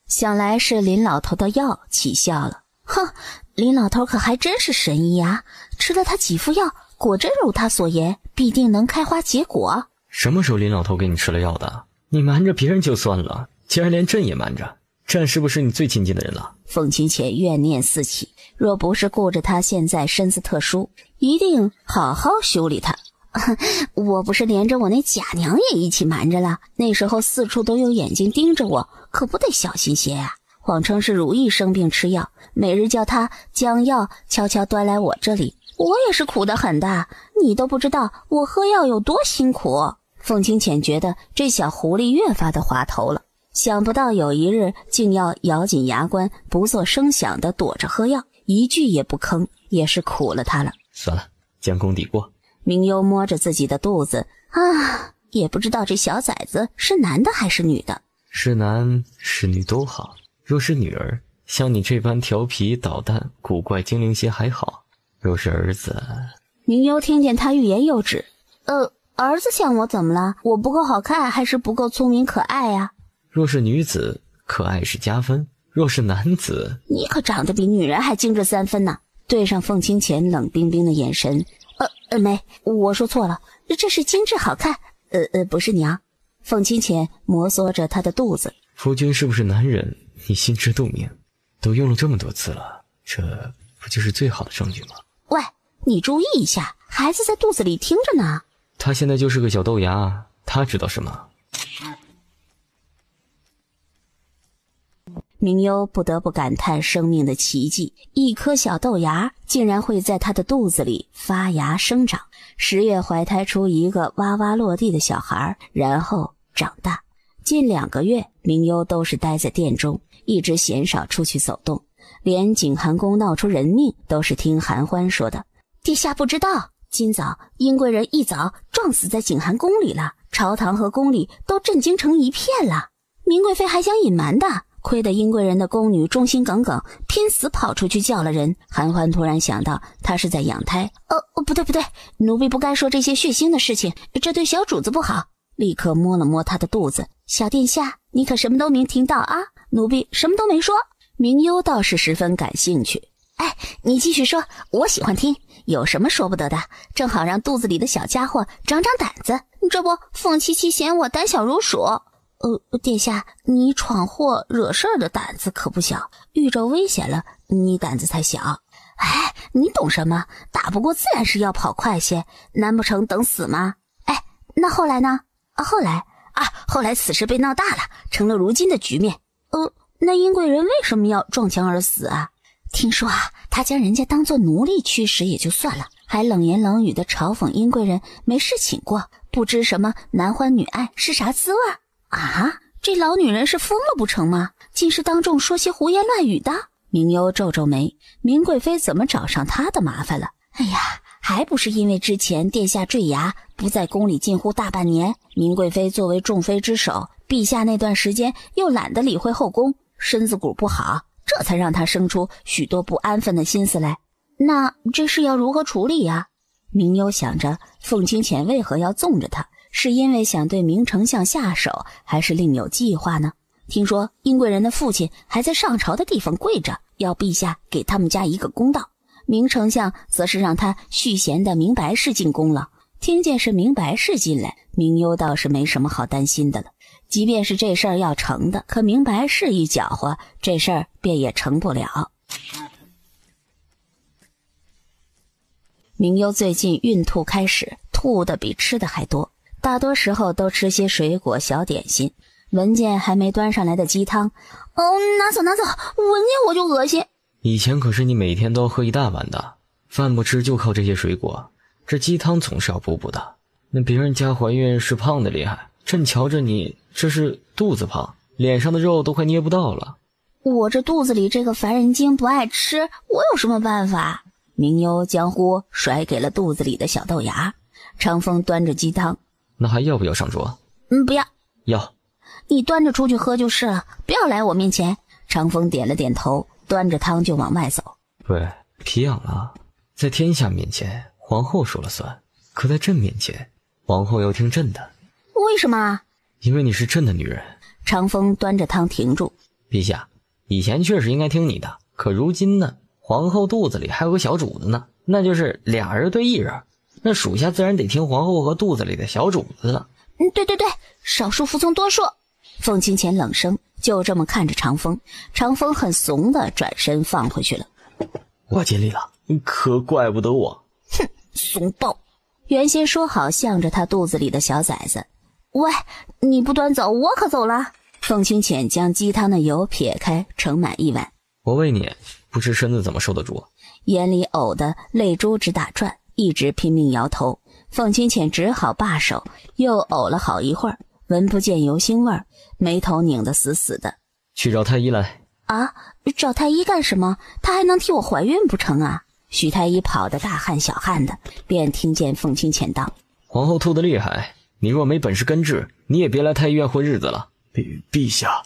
想来是林老头的药起效了。哼，林老头可还真是神医啊！吃了他几副药，果真如他所言，必定能开花结果。什么时候林老头给你吃了药的？你瞒着别人就算了，竟然连朕也瞒着，朕是不是你最亲近的人了？凤清浅怨念四起，若不是顾着他现在身子特殊，一定好好修理他。我不是连着我那假娘也一起瞒着了，那时候四处都有眼睛盯着我，可不得小心些啊！谎称是如意生病吃药，每日叫他将药悄悄端来我这里，我也是苦得很的，你都不知道我喝药有多辛苦。凤清浅觉得这小狐狸越发的滑头了，想不到有一日竟要咬紧牙关，不做声响的躲着喝药，一句也不吭，也是苦了他了。算了，将功抵过。明幽摸着自己的肚子，也不知道这小崽子是男的还是女的。是男是女都好，若是女儿，像你这般调皮捣蛋、古怪精灵些还好；若是儿子……明幽听见他欲言又止。儿子像我怎么了？我不够好看，还是不够聪明可爱呀？若是女子，可爱是加分；若是男子，你可长得比女人还精致3分呢。对上凤清浅冷冰冰的眼神，没，我说错了，这是精致好看，不是娘。凤清浅摩挲着他的肚子。夫君是不是男人，你心知肚明，都用了这么多次了，这不就是最好的证据吗？喂，你注意一下，孩子在肚子里听着呢。他现在就是个小豆芽，他知道什么？明幽不得不感叹生命的奇迹，一颗小豆芽竟然会在他的肚子里发芽生长，10月怀胎出一个哇哇落地的小孩，然后长大。近2个月，明幽都是待在殿中，一直鲜少出去走动，连景寒宫闹出人命都是听韩欢说的。殿下不知道，今早殷贵人一早撞死在景寒宫里了，朝堂和宫里都震惊成一片了。明贵妃还想隐瞒的，亏得殷贵人的宫女忠心耿耿，拼死跑出去叫了人。韩欢突然想到她是在养胎，不对，奴婢不该说这些血腥的事情，这对小主子不好。立刻摸了摸她的肚子，小殿下，你可什么都没听到啊？奴婢什么都没说。明幽倒是十分感兴趣，你继续说，我喜欢听，有什么说不得的？正好让肚子里的小家伙长长胆子。这不，凤七七嫌我胆小如鼠。殿下，你闯祸惹事儿的胆子可不小，遇着危险了，你胆子才小。你懂什么？打不过自然是要跑快些，难不成等死吗？那后来呢？后来此事被闹大了，成了如今的局面。那殷贵人为什么要撞墙而死啊？听说他将人家当作奴隶驱使也就算了，还冷言冷语地嘲讽殷贵人没事请过，不知什么男欢女爱是啥滋味啊？这老女人是疯了不成吗？竟是当众说些胡言乱语的。明幽皱皱眉，明贵妃怎么找上她的麻烦了？还不是因为之前殿下坠崖不在宫里近乎大半年，明贵妃作为众妃之首，陛下那段时间又懒得理会后宫，身子骨不好，这才让她生出许多不安分的心思来。那这事要如何处理呀？明幽想着凤清浅为何要纵着他，是因为想对明丞相下手，还是另有计划呢？听说殷贵人的父亲还在上朝的地方跪着，要陛下给他们家一个公道。明丞相则是让他续弦的明白氏进宫了。听见是明白氏进来，明幽倒是没什么好担心的了。即便是这事儿要成的，可明白氏一搅和，这事儿便也成不了。明幽最近孕吐开始，吐的比吃的还多，大多时候都吃些水果小点心。闻见还没端上来的鸡汤，拿走，闻见我就恶心。以前可是你每天都要喝一大碗的，饭不吃就靠这些水果，这鸡汤总是要补补的。那别人家怀孕是胖的厉害，朕瞧着你这是肚子胖，脸上的肉都快捏不到了。我这肚子里这个烦人精不爱吃，我有什么办法？明幽将锅甩给了肚子里的小豆芽。长风端着鸡汤，那还要不要上桌？不要。要。你端着出去喝就是了，不要来我面前。长风点了点头，端着汤就往外走。对，皮痒了，在天下面前皇后说了算，可在朕面前皇后要听朕的。为什么？因为你是朕的女人。长风端着汤停住。陛下，以前确实应该听你的，可如今呢，皇后肚子里还有个小主子呢，那就是俩人对一人，那属下自然得听皇后和肚子里的小主子了。对，少数服从多数。凤清浅冷声，就这么看着长风。长风很怂的转身放回去了。我尽力了，可怪不得我。哼，怂包。原先说好向着他肚子里的小崽子。喂，你不端走，我可走了。凤清浅将鸡汤的油撇开，盛满一碗。我喂你，不吃身子怎么受得住？眼里呕的泪珠直打转，一直拼命摇头。凤清浅只好罢手，又呕了好一会儿，闻不见油腥味儿，眉头拧得死死的。去找太医来。啊，找太医干什么？他还能替我怀孕不成啊？许太医跑得大汗小汗的，便听见凤清浅道：皇后吐得厉害，你若没本事根治，你也别来太医院混日子了。陛下，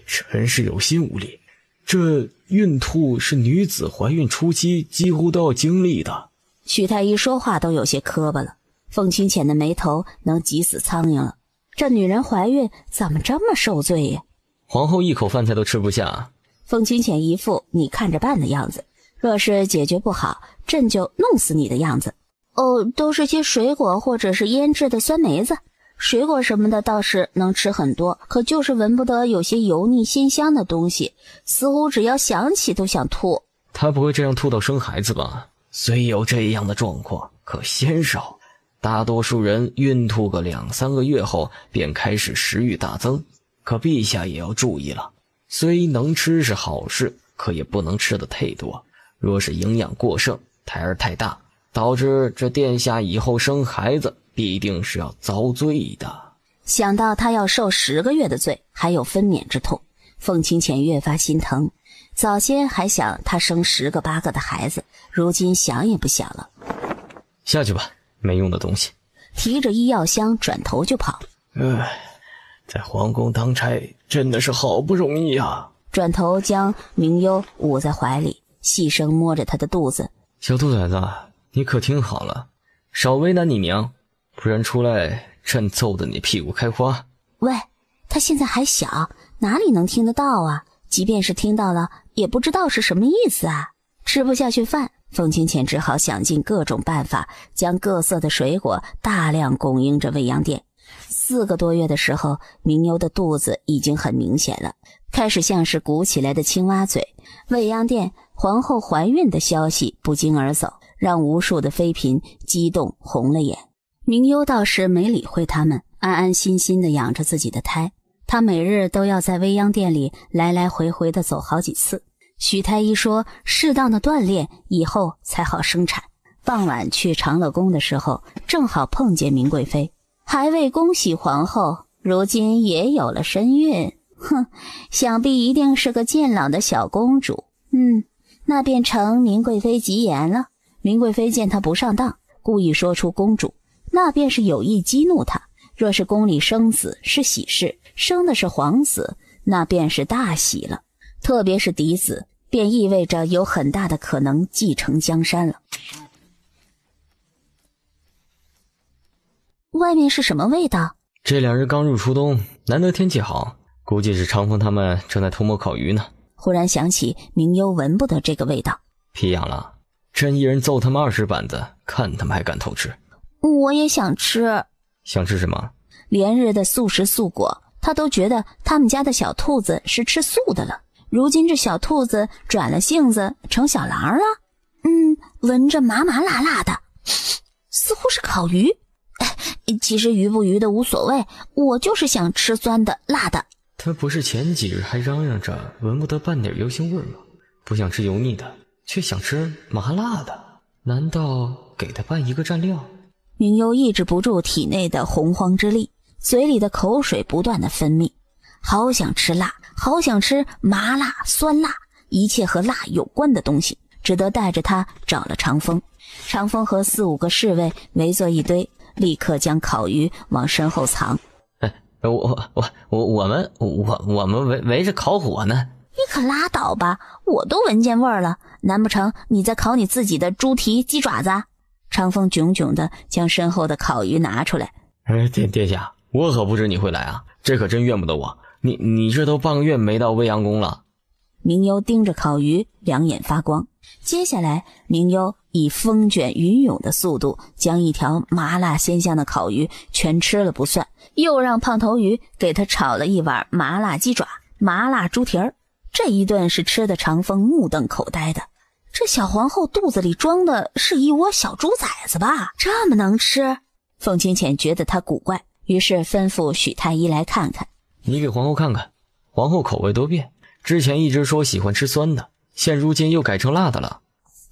臣是有心无力。这孕吐是女子怀孕初期几乎都要经历的。许太医说话都有些磕巴了，凤清浅的眉头能挤死苍蝇了。这女人怀孕怎么这么受罪呀？皇后一口饭菜都吃不下，凤清浅一副你看着办的样子，若是解决不好，朕就弄死你的样子。哦，都是些水果或者是腌制的酸梅子。水果什么的倒是能吃很多，可就是闻不得有些油腻鲜香的东西，似乎只要想起都想吐。他不会这样吐到生孩子吧？虽有这样的状况，可鲜少，大多数人孕吐个2-3个月后便开始食欲大增。可陛下也要注意了，虽能吃是好事，可也不能吃得太多，若是营养过剩，胎儿太大，导致这殿下以后生孩子必定是要遭罪的。想到他要受10个月的罪，还有分娩之痛，凤清浅越发心疼。早先还想他生10个8个的孩子，如今想也不想了。下去吧，没用的东西。提着医药箱转头就跑。在皇宫当差真的是好不容易啊。转头将明幽捂在怀里，细声摸着他的肚子。小兔崽子，你可听好了，少为难你娘，不然出来朕揍得你屁股开花。喂，他现在还小，哪里能听得到啊？即便是听到了，也不知道是什么意思啊。吃不下去饭，凤清浅只好想尽各种办法，将各色的水果大量供应着未央殿。4个多月的时候，明幽的肚子已经很明显了，开始像是鼓起来的青蛙嘴。未央殿皇后怀孕的消息不胫而走，让无数的妃嫔激动红了眼。明幽倒是没理会他们，安安心心地养着自己的胎。他每日都要在未央殿里来来回回地走好几次。许太医说，适当的锻炼以后才好生产。傍晚去长乐宫的时候，正好碰见明贵妃，还未恭喜皇后，如今也有了身孕。哼，想必一定是个健朗的小公主。那便成明贵妃吉言了。明贵妃见她不上当，故意说出公主，那便是有意激怒她。若是宫里生子是喜事，生的是皇子，那便是大喜了。特别是嫡子，便意味着有很大的可能继承江山了。外面是什么味道？这2日刚入初冬，难得天气好，估计是长风他们正在偷摸烤鱼呢。忽然想起明幽闻不得这个味道。皮痒了，朕一人揍他们20板子，看他们还敢偷吃。我也想吃。想吃什么？连日的素食素果，他都觉得他们家的小兔子是吃素的了。如今这小兔子转了性子，成小狼了。闻着麻麻辣辣的，似乎是烤鱼。其实鱼不鱼的无所谓，我就是想吃酸的辣的。他不是前几日还嚷嚷着闻不得半点油腥味吗？不想吃油腻的，却想吃麻辣的，难道给他拌一个蘸料？明幽抑制不住体内的洪荒之力，嘴里的口水不断的分泌，好想吃辣，好想吃麻辣、酸辣，一切和辣有关的东西，只得带着他找了长风。长风和4、5个侍卫围坐一堆，立刻将烤鱼往身后藏。我们围着烤火呢。你可拉倒吧，我都闻见味儿了，难不成你在烤你自己的猪蹄、鸡爪子？长风炯炯地将身后的烤鱼拿出来。殿下，我可不知你会来啊，这可真怨不得我。你这都半个月没到未央宫了。明幽盯着烤鱼，两眼发光。接下来，明幽以风卷云涌的速度将一条麻辣鲜香的烤鱼全吃了不算，又让胖头鱼给他炒了一碗麻辣鸡爪、麻辣猪蹄儿。这一顿是吃的长风目瞪口呆的。这小皇后肚子里装的是一窝小猪崽子吧？这么能吃？凤清浅觉得他古怪，于是吩咐许太医来看看。你给皇后看看，皇后口味多变，之前一直说喜欢吃酸的，现如今又改成辣的了。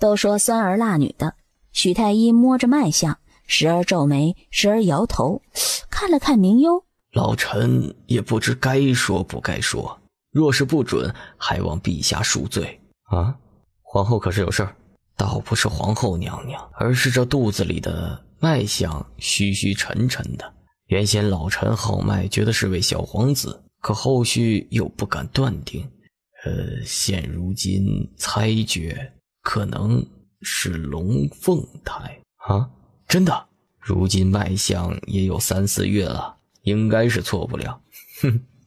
都说酸儿辣女的。许太医摸着脉象，时而皱眉，时而摇头，看了看明幽。老臣也不知该说不该说，若是不准，还望陛下恕罪。啊，皇后可是有事儿？倒不是皇后娘娘，而是这肚子里的脉象虚虚沉沉的。原先老臣号脉觉得是位小皇子，可后续又不敢断定。现如今猜觉可能是龙凤胎。啊，真的？如今脉象也有3、4月了，应该是错不了。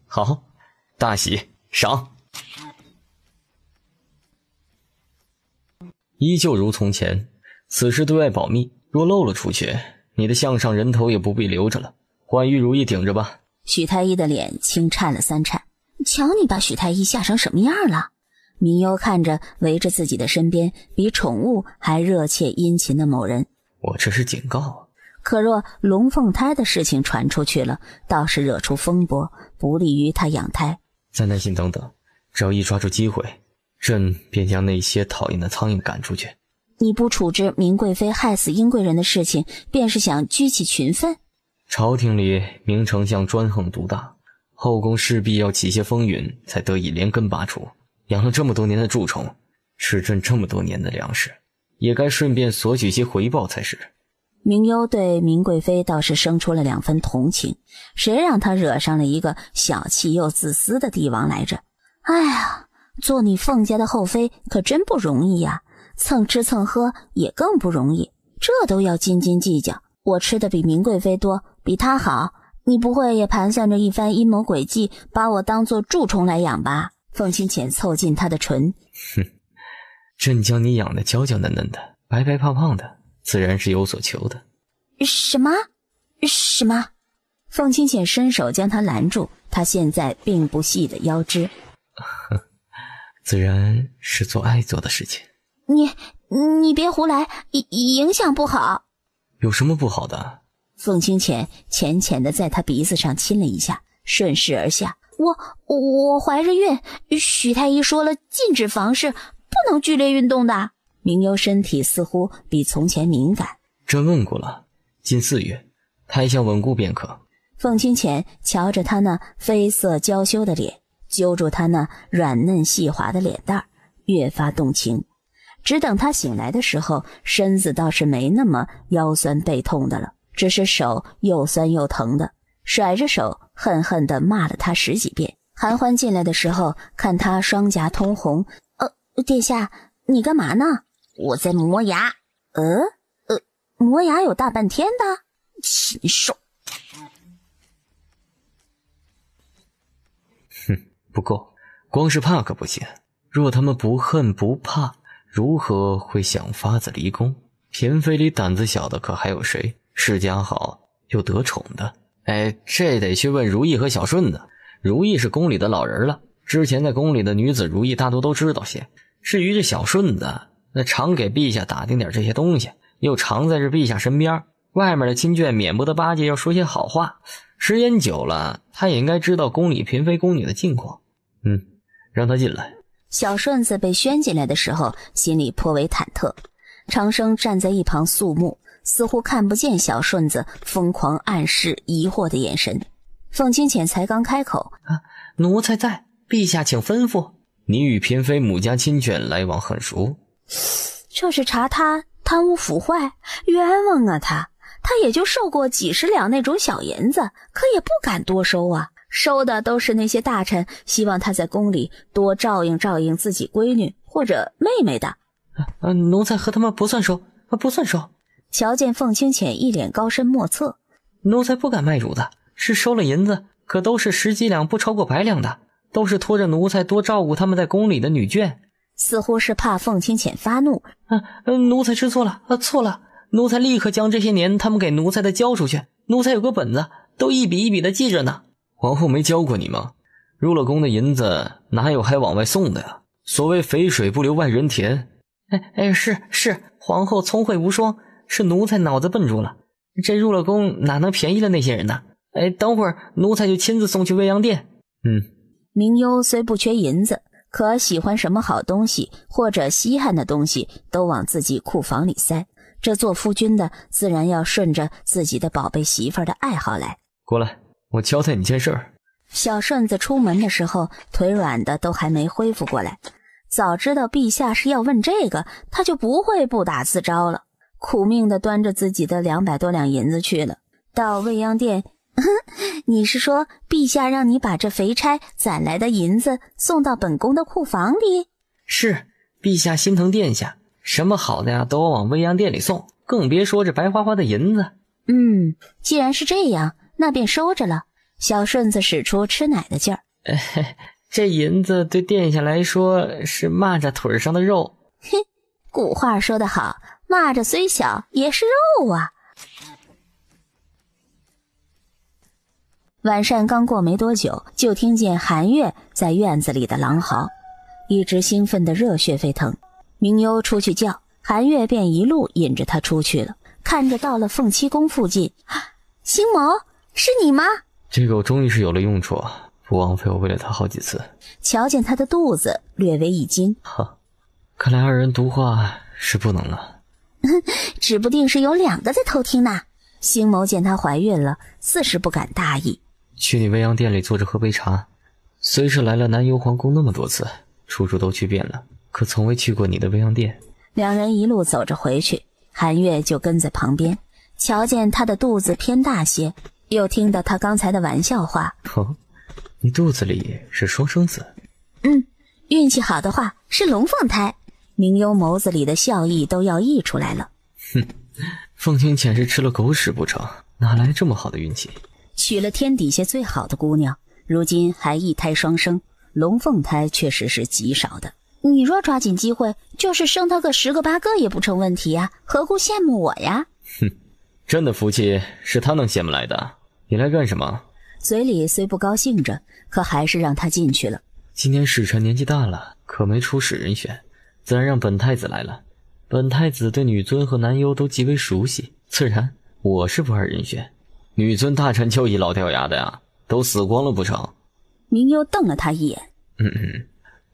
好，大喜，赏。依旧如从前，此事对外保密，若漏了出去，你的项上人头也不必留着了。换玉如意顶着吧。许太医的脸轻颤了3颤。瞧你把许太医吓成什么样了。明幽看着围着自己的身边比宠物还热切殷勤的某人，我这是警告啊。可若龙凤胎的事情传出去了，倒是惹出风波，不利于他养胎。再耐心等等，只要一抓住机会，朕便将那些讨厌的苍蝇赶出去。你不处置明贵妃害死英贵人的事情，便是想居起群愤？朝廷里明丞相专横独大，后宫势必要起些风云，才得以连根拔除。养了这么多年的蛀虫，吃朕这么多年的粮食，也该顺便索取些回报才是。明幽对明贵妃倒是生出了2分同情，谁让他惹上了一个小气又自私的帝王来着？哎呀，做你凤家的后妃可真不容易呀，蹭吃蹭喝也更不容易，这都要斤斤计较。我吃的比明贵妃多，比她好，你不会也盘算着一番阴谋诡计，把我当作蛀虫来养吧？凤清浅凑近他的唇，哼，朕将你养得娇娇嫩嫩的，白白胖胖的，自然是有所求的。什么？凤清浅伸手将他拦住，他现在并不细的腰肢。自然是做爱做的事情。你别胡来，影响不好。有什么不好的？凤清浅浅浅的在他鼻子上亲了一下，顺势而下。我怀着孕，许太医说了禁止房事，不能剧烈运动的。明幽身体似乎比从前敏感。朕问过了，近4月，胎相稳固便可。凤清浅瞧着他那绯色娇羞的脸，揪住他那软嫩细滑的脸蛋，越发动情。只等他醒来的时候，身子倒是没那么腰酸背痛的了，只是手又酸又疼的，甩着手恨恨地骂了他10几遍。韩欢进来的时候，看他双颊通红，殿下，你干嘛呢？我在磨牙。磨牙有大半天的，禽兽。哼，不够，光是怕可不行。若他们不恨不怕，如何会想法子离宫？嫔妃里胆子小的可还有谁？世家好又得宠的？这得去问如意和小顺子。如意是宫里的老人了，之前在宫里的女子如意大多都知道些。至于这小顺子，那常给陛下打听点这些东西，又常在这陛下身边，外面的亲眷免不得巴结要说些好话。时间久了，他也应该知道宫里嫔妃宫女的近况。让他进来。小顺子被宣进来的时候，心里颇为忐忑。长生站在一旁肃穆，似乎看不见小顺子疯狂暗示疑惑的眼神。凤清浅才刚开口，奴才在，陛下请吩咐。你与嫔妃母家亲眷来往很熟？这是查他贪污腐坏，冤枉啊他也就收过几10两那种小银子，可也不敢多收啊。收的都是那些大臣希望他在宫里多照应照应自己闺女或者妹妹的。奴才和他们不算熟，不算熟。瞧见凤清浅一脸高深莫测，奴才不敢卖主的，是收了银子，可都是10几两不超过100两的，都是托着奴才多照顾他们在宫里的女眷。似乎是怕凤清浅发怒。奴才知错了，错了。奴才立刻将这些年他们给奴才的交出去，奴才有个本子，都一笔一笔的记着呢。皇后没教过你吗？入了宫的银子哪有还往外送的呀？所谓肥水不流外人田。是，皇后聪慧无双，是奴才脑子笨住了。这入了宫哪能便宜了那些人呢？等会儿奴才就亲自送去未央殿。明幽虽不缺银子，可喜欢什么好东西或者稀罕的东西都往自己库房里塞，这做夫君的自然要顺着自己的宝贝媳妇儿的爱好来。过来，我交代你件事儿。小顺子出门的时候腿软的都还没恢复过来，早知道陛下是要问这个，他就不会不打自招了，苦命的端着自己的200多两银子去了。到未央殿，你是说陛下让你把这肥差攒来的银子送到本宫的库房里？是，陛下心疼殿下，什么好的呀都要往未央殿里送，更别说这白花花的银子。既然是这样，那便收着了。小顺子使出吃奶的劲儿。这银子对殿下来说是蚂蚱腿上的肉。古话说得好，蚂蚱虽小也是肉啊。晚膳刚过没多久，就听见韩月在院子里的狼嚎，一直兴奋的热血沸腾。明幽出去叫，韩月便一路引着他出去了。看着到了凤七宫附近，星谋，是你吗？这个我终于是有了用处，不枉费我为了他好几次。瞧见他的肚子，略微一惊。哈，看来二人独话是不能了。指不定是有2个在偷听呢。星谋见她怀孕了，自是不敢大意。去你未央殿里坐着喝杯茶，虽是来了南幽皇宫那么多次，处处都去遍了，可从未去过你的未央殿。2人一路走着回去，韩月就跟在旁边，瞧见他的肚子偏大些，又听到他刚才的玩笑话。哦，你肚子里是双生子？运气好的话是龙凤胎。明幽眸子里的笑意都要溢出来了。哼，凤清浅是吃了狗屎不成，哪来这么好的运气？娶了天底下最好的姑娘，如今还一胎双生，龙凤胎确实是极少的。你若抓紧机会，就是生他个10个8个也不成问题呀，何故羡慕我呀？哼，真的福气是他能羡慕来的。你来干什么？嘴里虽不高兴着，可还是让他进去了。今年使臣年纪大了，可没出使人选，自然让本太子来了。本太子对女尊和南幽都极为熟悉，自然我是不二人选。女尊大臣就一老掉牙的呀，都死光了不成？明幽瞪了他一眼。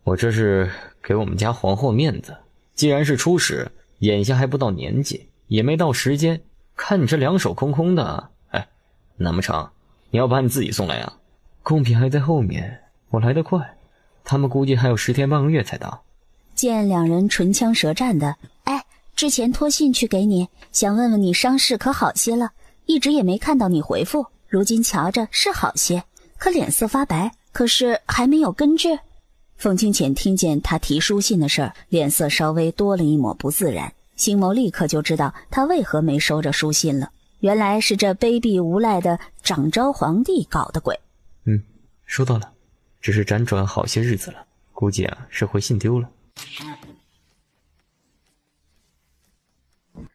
我这是给我们家皇后面子，既然是出使，眼下还不到年纪，也没到时间，看你这2手空空的，难不成你要把你自己送来啊？贡品还在后面，我来得快，他们估计还有10天半个月才到。见2人唇枪舌战的，之前托信去给你，想问问你伤势可好些了，一直也没看到你回复，如今瞧着是好些，可脸色发白，可是还没有根治。凤清浅听见他提书信的事儿，脸色稍微多了一抹不自然，星谋立刻就知道他为何没收着书信了，原来是这卑鄙无赖的掌昭皇帝搞的鬼。收到了，只是辗转好些日子了，估计是回信丢了。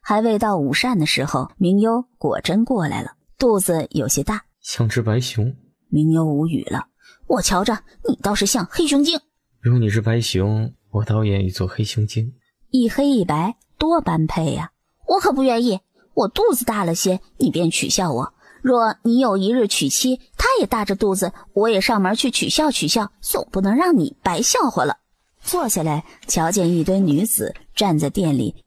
还未到午膳的时候，明幽果真过来了，肚子有些大，像只白熊。明幽无语了，我瞧着你倒是像黑熊精。如你是白熊，我倒愿意做黑熊精。一黑一白多般配呀！我可不愿意，我肚子大了些，你便取笑我。若你有一日娶妻，她也大着肚子，我也上门去取笑取笑，总不能让你白笑话了。坐下来，瞧见一堆女子站在店里，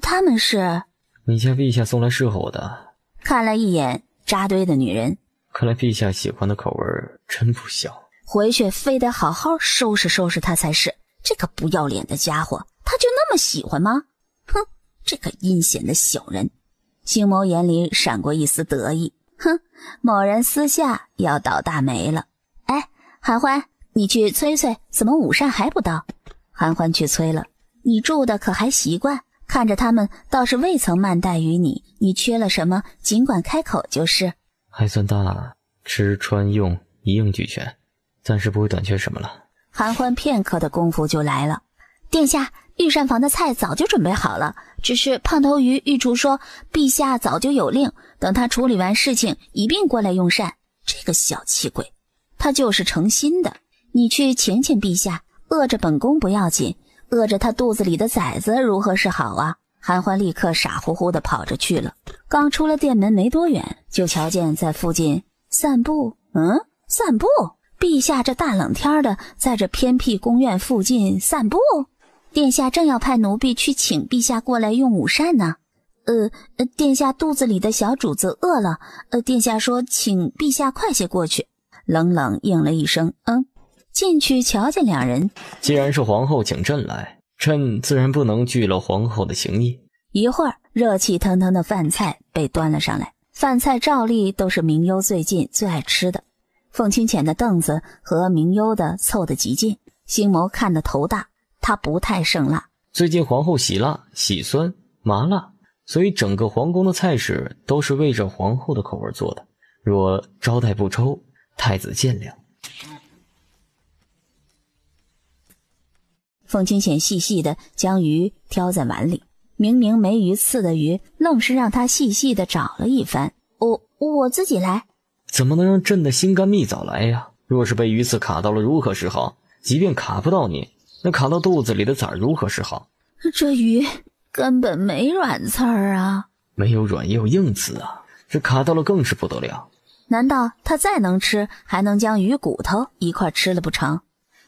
他们是？你家陛下送来侍候的。看了一眼扎堆的女人，看来陛下喜欢的口味真不小。回去非得好好收拾收拾他才是。这个不要脸的家伙，他就那么喜欢吗？哼，这个阴险的小人。星谋眼里闪过一丝得意，哼，某人私下要倒大霉了。韩欢，你去催催，怎么午膳还不到？韩欢去催了。你住的可还习惯？看着他们倒是未曾慢待于你，你缺了什么尽管开口就是。还算大，吃穿用一应俱全，暂时不会短缺什么了。韩欢片刻的功夫就来了。殿下，御膳房的菜早就准备好了，只是胖头鱼御厨说陛下早就有令，等他处理完事情一并过来用膳。这个小气鬼，他就是诚心的。你去请请陛下，饿着本宫不要紧，饿着他肚子里的崽子如何是好啊？韩欢立刻傻乎乎的跑着去了。刚出了店门没多远，就瞧见在附近散步。散步？陛下这大冷天的在这偏僻宫苑附近散步？殿下正要派奴婢去请陛下过来用午膳呢。殿下肚子里的小主子饿了，殿下说请陛下快些过去。冷冷应了一声进去瞧见2人。既然是皇后请朕来，朕自然不能拒了皇后的情意。一会儿热气腾腾的饭菜被端了上来，饭菜照例都是明幽最近最爱吃的。凤清浅的凳子和明幽的凑得极近，星谋看得头大，他不太胜辣。最近皇后喜辣、喜酸、麻辣，所以整个皇宫的菜式都是为着皇后的口味做的。若招待不周，太子见谅。凤清浅细细的将鱼挑在碗里，明明没鱼刺的鱼，愣是让他细细的找了一番。我自己来。怎么能让朕的心肝蜜枣来呀？若是被鱼刺卡到了如何是好？即便卡不到你，那卡到肚子里的崽如何是好？这鱼根本没软刺儿啊。没有软也有硬刺啊，这卡到了更是不得了。难道他再能吃，还能将鱼骨头一块吃了不成？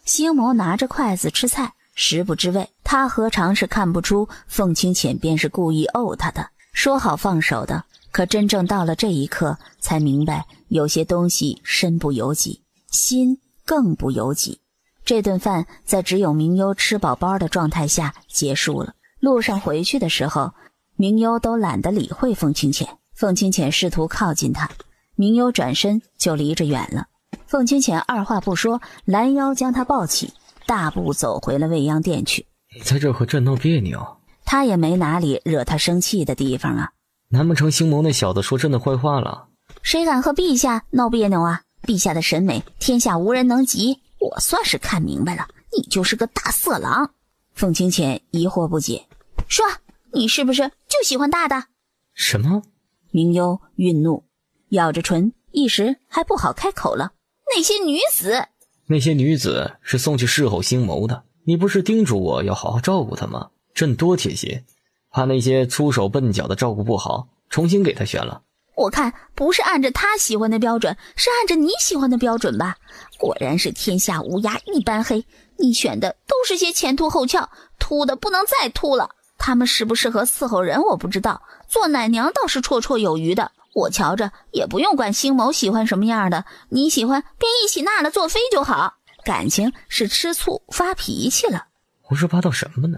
星谋拿着筷子吃菜，食不知味，他何尝是看不出凤清浅便是故意怄他的，说好放手的，可真正到了这一刻，才明白有些东西身不由己，心更不由己。这顿饭在只有明幽吃饱饱的状态下结束了。路上回去的时候，明幽都懒得理会凤清浅。凤清浅试图靠近他，明幽转身就离着远了。凤清浅二话不说，拦腰将他抱起，大步走回了未央殿去。你在这和朕闹别扭？他也没哪里惹他生气的地方啊。难不成星谋那小子说朕的坏话了？谁敢和陛下闹别扭啊？陛下的审美天下无人能及，我算是看明白了，你就是个大色狼。凤清浅疑惑不解，说你是不是就喜欢大的？什么？明幽愠怒，咬着唇，一时还不好开口了。那些女子是送去侍候星谋的，你不是叮嘱我要好好照顾她吗？朕多贴心，怕那些粗手笨脚的照顾不好，重新给她选了。我看不是按着他喜欢的标准，是按着你喜欢的标准吧。果然是天下无鸦一般黑，你选的都是些前凸后翘，秃的不能再秃了。他们适不适合伺候人我不知道，做奶娘倒是绰绰有余的。我瞧着也不用管星谋喜欢什么样的，你喜欢便一起纳了做妃就好。感情是吃醋发脾气了。胡说八道什么呢？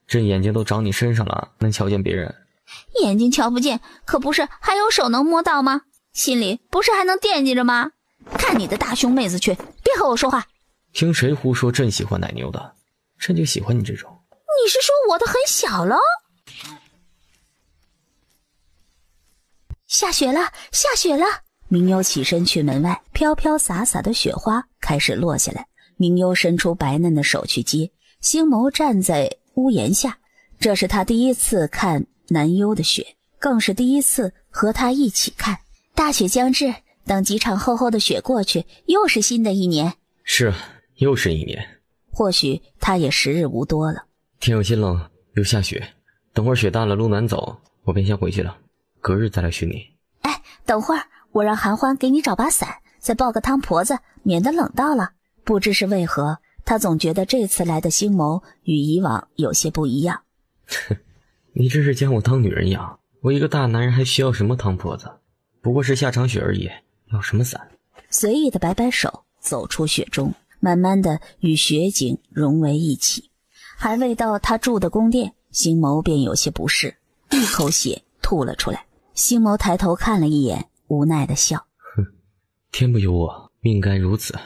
朕眼睛都长你身上了，能瞧见别人？眼睛瞧不见，可不是还有手能摸到吗？心里不是还能惦记着吗？看你的大胸妹子去，别和我说话。听谁胡说朕喜欢奶牛的？朕就喜欢你这种。你是说我的很小了？下雪了，下雪了！明幽起身去门外，飘飘洒洒的雪花开始落下来。明幽伸出白嫩的手去接，星谋站在屋檐下，这是他第一次看南幽的雪，更是第一次和他一起看。大雪将至，等几场厚厚的雪过去，又是新的一年。是，又是一年。或许他也时日无多了。天有些冷，又下雪，等会儿雪淡了，路难走，我便先回去了，隔日再来寻你。哎，等会儿我让韩欢给你找把伞，再抱个汤婆子，免得冷到了。不知是为何，他总觉得这次来的星谋与以往有些不一样。你这是将我当女人养，我一个大男人还需要什么汤婆子？不过是下场雪而已，要什么伞？随意的摆摆手，走出雪中，慢慢的与雪景融为一起。还未到他住的宫殿，星谋便有些不适，一口血吐了出来。星谋抬头看了一眼，无奈的笑。天不由我，命该如此，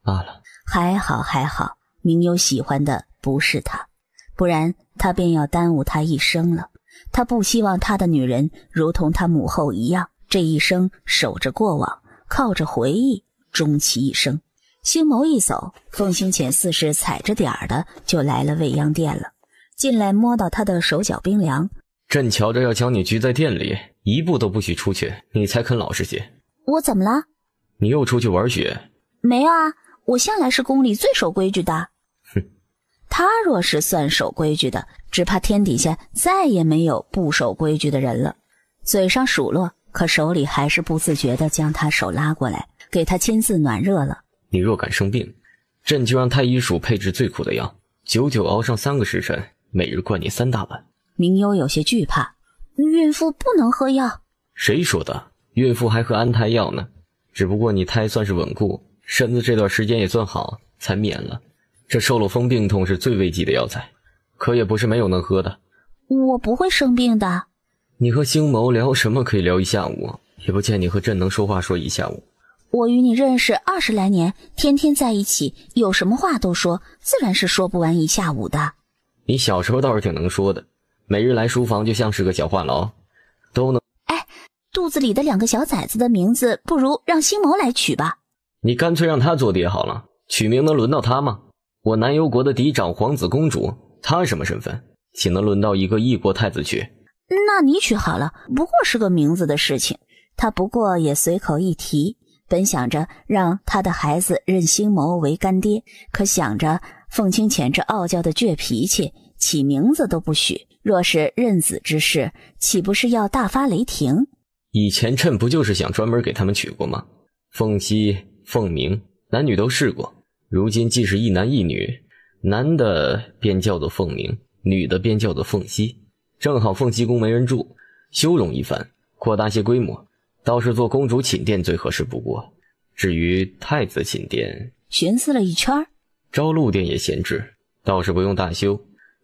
罢了。还好还好，明幽喜欢的不是他，不然他便要耽误他一生了。他不希望他的女人如同他母后一样，这一生守着过往，靠着回忆终其一生。星谋一走，凤清浅似是踩着点儿的就来了未央殿了，进来摸到他的手脚冰凉。朕瞧着要将你拘在店里，一步都不许出去，你才肯老实些。我怎么了？你又出去玩雪？没有啊，我向来是宫里最守规矩的。哼，他若是算守规矩的，只怕天底下再也没有不守规矩的人了。嘴上数落，可手里还是不自觉地将他手拉过来，给他亲自暖热了。你若敢生病，朕就让太医署配制最苦的药，久久熬上3个时辰，每日灌你3大碗。明幽有些惧怕，孕妇不能喝药。谁说的？孕妇还喝安胎药呢。只不过你胎算是稳固，身子这段时间也算好，才免了。这受了风病痛是最危急的药材，可也不是没有能喝的。我不会生病的。你和星谋聊什么可以聊一下午，也不见你和朕能说话说一下午。我与你认识20来年，天天在一起，有什么话都说，自然是说不完一下午的。你小时候倒是挺能说的，每日来书房就像是个小话痨，都能。哎，肚子里的2个小崽子的名字，不如让星谋来取吧。你干脆让他做爹好了，取名能轮到他吗？我南幽国的嫡长皇子公主，她什么身份？岂能轮到一个异国太子娶？那你娶好了，不过是个名字的事情。他不过也随口一提，本想着让他的孩子认星谋为干爹，可想着凤清浅这傲娇的倔脾气，起名字都不许，若是认子之事，岂不是要大发雷霆？以前朕不就是想专门给他们取过吗？凤熙、凤鸣，男女都试过，如今既是一男一女，男的便叫做凤鸣，女的便叫做凤熙，正好凤熙宫没人住，修容一番，扩大些规模，倒是做公主寝殿最合适不过。至于太子寝殿，寻思了一圈，昭禄殿也闲置，倒是不用大修，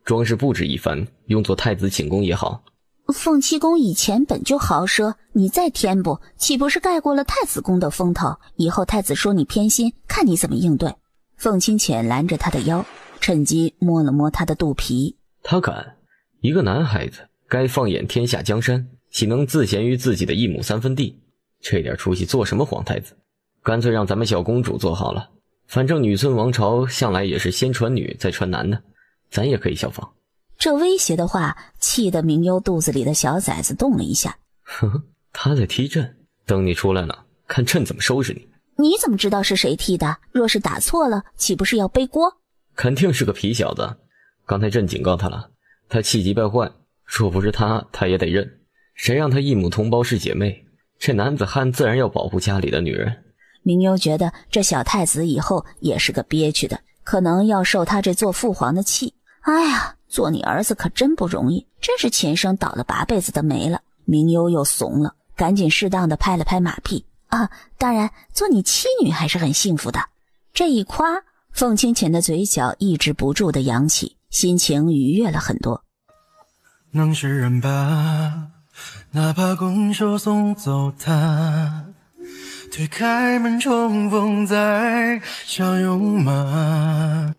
装饰布置一番，用作太子寝宫也好。凤栖宫以前本就豪奢，你再添补，岂不是盖过了太子宫的风头？以后太子说你偏心，看你怎么应对。凤清浅拦着他的腰，趁机摸了摸他的肚皮。他敢？一个男孩子该放眼天下江山，岂能自闲于自己的1亩3分地？这点出息做什么皇太子？干脆让咱们小公主做好了，反正女村王朝向来也是先传女再传男的，咱也可以效仿。这威胁的话气得明幽肚子里的小崽子动了一下。呵呵，他在踢朕，等你出来了，看朕怎么收拾你。你怎么知道是谁踢的？若是打错了，岂不是要背锅？肯定是个皮小子，刚才朕警告他了，他气急败坏，若不是他也得认。谁让他异母同胞是姐妹？这男子汉自然要保护家里的女人。明幽觉得这小太子以后也是个憋屈的，可能要受他这做父皇的气。哎呀，做你儿子可真不容易，真是前生倒了8辈子的霉了。明幽又怂了，赶紧适当的拍了拍马屁。啊，当然做你妻女还是很幸福的。这一夸，凤清浅的嘴角抑制不住的扬起，心情愉悦了很多。能是人吧，哪怕拱手送走他，推开门重逢再相拥吗？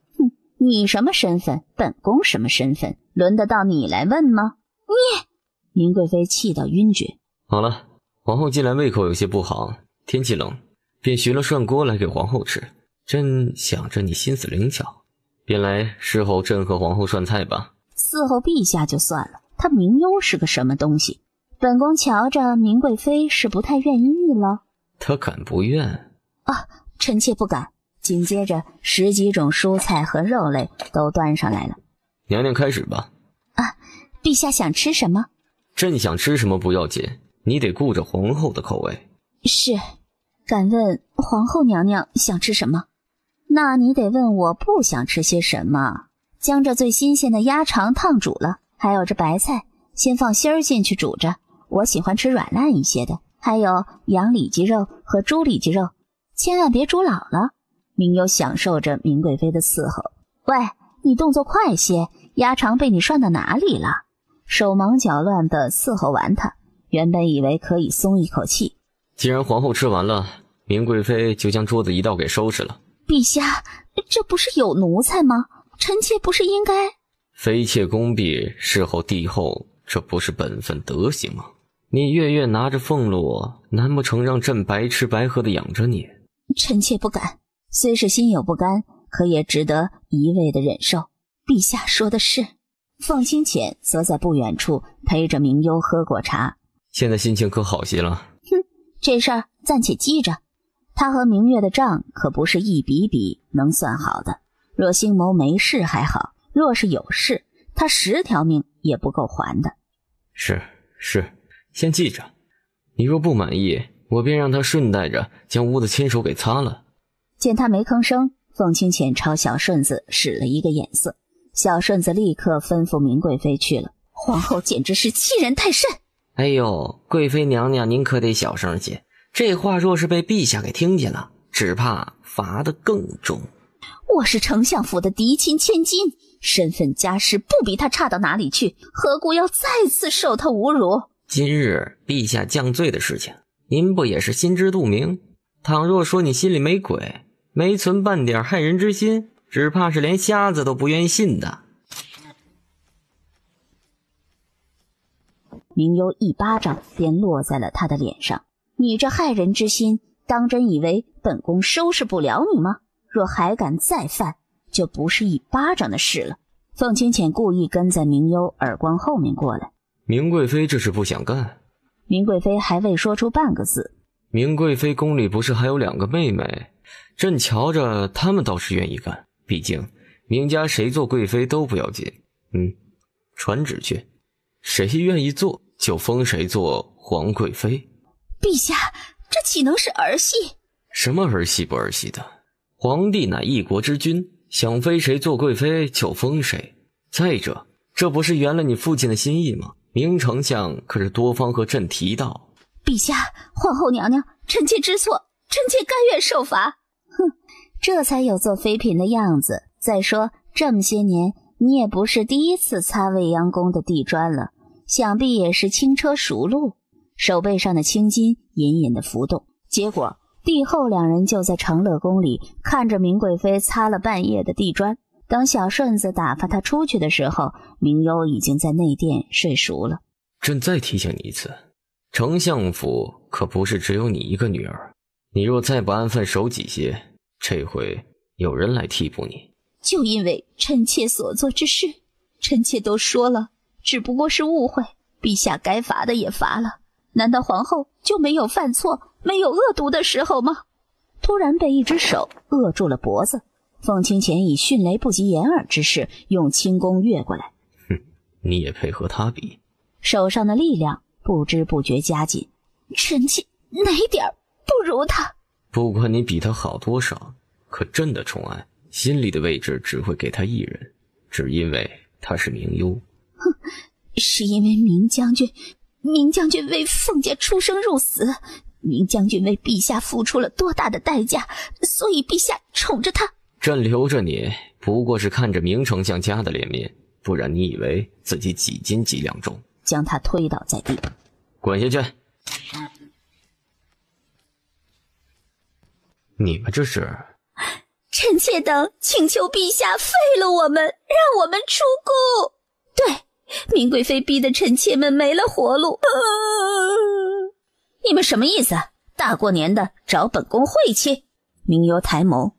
你什么身份？本宫什么身份？轮得到你来问吗？你！明贵妃气到晕厥。好了，皇后近来胃口有些不好，天气冷，便寻了涮锅来给皇后吃。朕想着你心思灵巧，便来侍候朕和皇后涮菜吧。伺候陛下就算了，他明幽是个什么东西？本宫瞧着明贵妃是不太愿意了。他敢不愿？啊，臣妾不敢。紧接着10几种蔬菜和肉类都端上来了。娘娘开始吧。啊，陛下想吃什么？朕想吃什么不要紧，你得顾着皇后的口味。是，敢问皇后娘娘想吃什么？那你得问我不想吃些什么。将这最新鲜的鸭肠烫煮了，还有这白菜，先放芯儿进去煮着，我喜欢吃软烂一些的。还有羊里脊肉和猪里脊肉，千万别煮老了。明幽享受着明贵妃的伺候。喂，你动作快些，鸭肠被你涮到哪里了？手忙脚乱地伺候完他，原本以为可以松一口气。既然皇后吃完了，明贵妃就将桌子一道给收拾了。陛下，这不是有奴才吗？臣妾不是应该……妃妾恭婢侍候帝后，这不是本分德行吗？你月月拿着俸禄，难不成让朕白吃白喝的养着你？臣妾不敢。虽是心有不甘，可也值得一味的忍受。陛下说的是。凤清浅则在不远处陪着明幽喝过茶。现在心情可好些了？哼，这事儿暂且记着。他和明月的账可不是一笔笔能算好的。若星谋没事还好，若是有事，他10条命也不够还的。是，先记着。你若不满意，我便让他顺带着将屋子亲手给擦了。见他没吭声，凤清浅朝小顺子使了一个眼色，小顺子立刻吩咐明贵妃去了。皇后简直是欺人太甚！哎呦，贵妃娘娘您可得小声些，这话若是被陛下给听见了，只怕罚得更重。我是丞相府的嫡亲千金，身份家世不比他差到哪里去，何故要再次受他侮辱？今日陛下降罪的事情，您不也是心知肚明？倘若说你心里没鬼，没存半点害人之心，只怕是连瞎子都不愿意信的。明幽一巴掌便落在了他的脸上。你这害人之心，当真以为本宫收拾不了你吗？若还敢再犯，就不是一巴掌的事了。凤清浅故意跟在明幽耳光后面过来。明贵妃这是不想干。明贵妃还未说出半个字。明贵妃宫里不是还有2个妹妹？朕瞧着她们倒是愿意干，毕竟明家谁做贵妃都不要紧。传旨去，谁愿意做就封谁做皇贵妃。陛下，这岂能是儿戏？什么儿戏不儿戏的？皇帝乃一国之君，想妃谁做贵妃就封谁。再者，这不是圆了你父亲的心意吗？明丞相可是多方和朕提到。陛下，皇后娘娘，臣妾知错，臣妾甘愿受罚。这才有做妃嫔的样子。再说这么些年，你也不是第一次擦未央宫的地砖了，想必也是轻车熟路。手背上的青筋隐隐的浮动。结果帝后2人就在长乐宫里看着明贵妃擦了半夜的地砖。等小顺子打发她出去的时候，明幽已经在内殿睡熟了。朕再提醒你一次，丞相府可不是只有你一个女儿，你若再不安分守己些，这回有人来替补你。就因为臣妾所做之事，臣妾都说了，只不过是误会，陛下该罚的也罚了，难道皇后就没有犯错，没有恶毒的时候吗？突然被一只手扼住了脖子，凤清浅以迅雷不及掩耳之势用轻功越过来。你也配和他比？手上的力量不知不觉加紧。臣妾哪点不如他？不管你比他好多少，可朕的宠爱心里的位置只会给他一人，只因为他是明幽。是因为明将军为凤家出生入死，明将军为陛下付出了多大的代价，所以陛下宠着他。朕留着你不过是看着明丞相家的脸面，不然你以为自己几斤几两重？将他推倒在地。滚下去！你们这是？臣妾等请求陛下废了我们，让我们出宫。对，明贵妃逼得臣妾们没了活路。你们什么意思？大过年的找本宫晦气？明幽抬眸，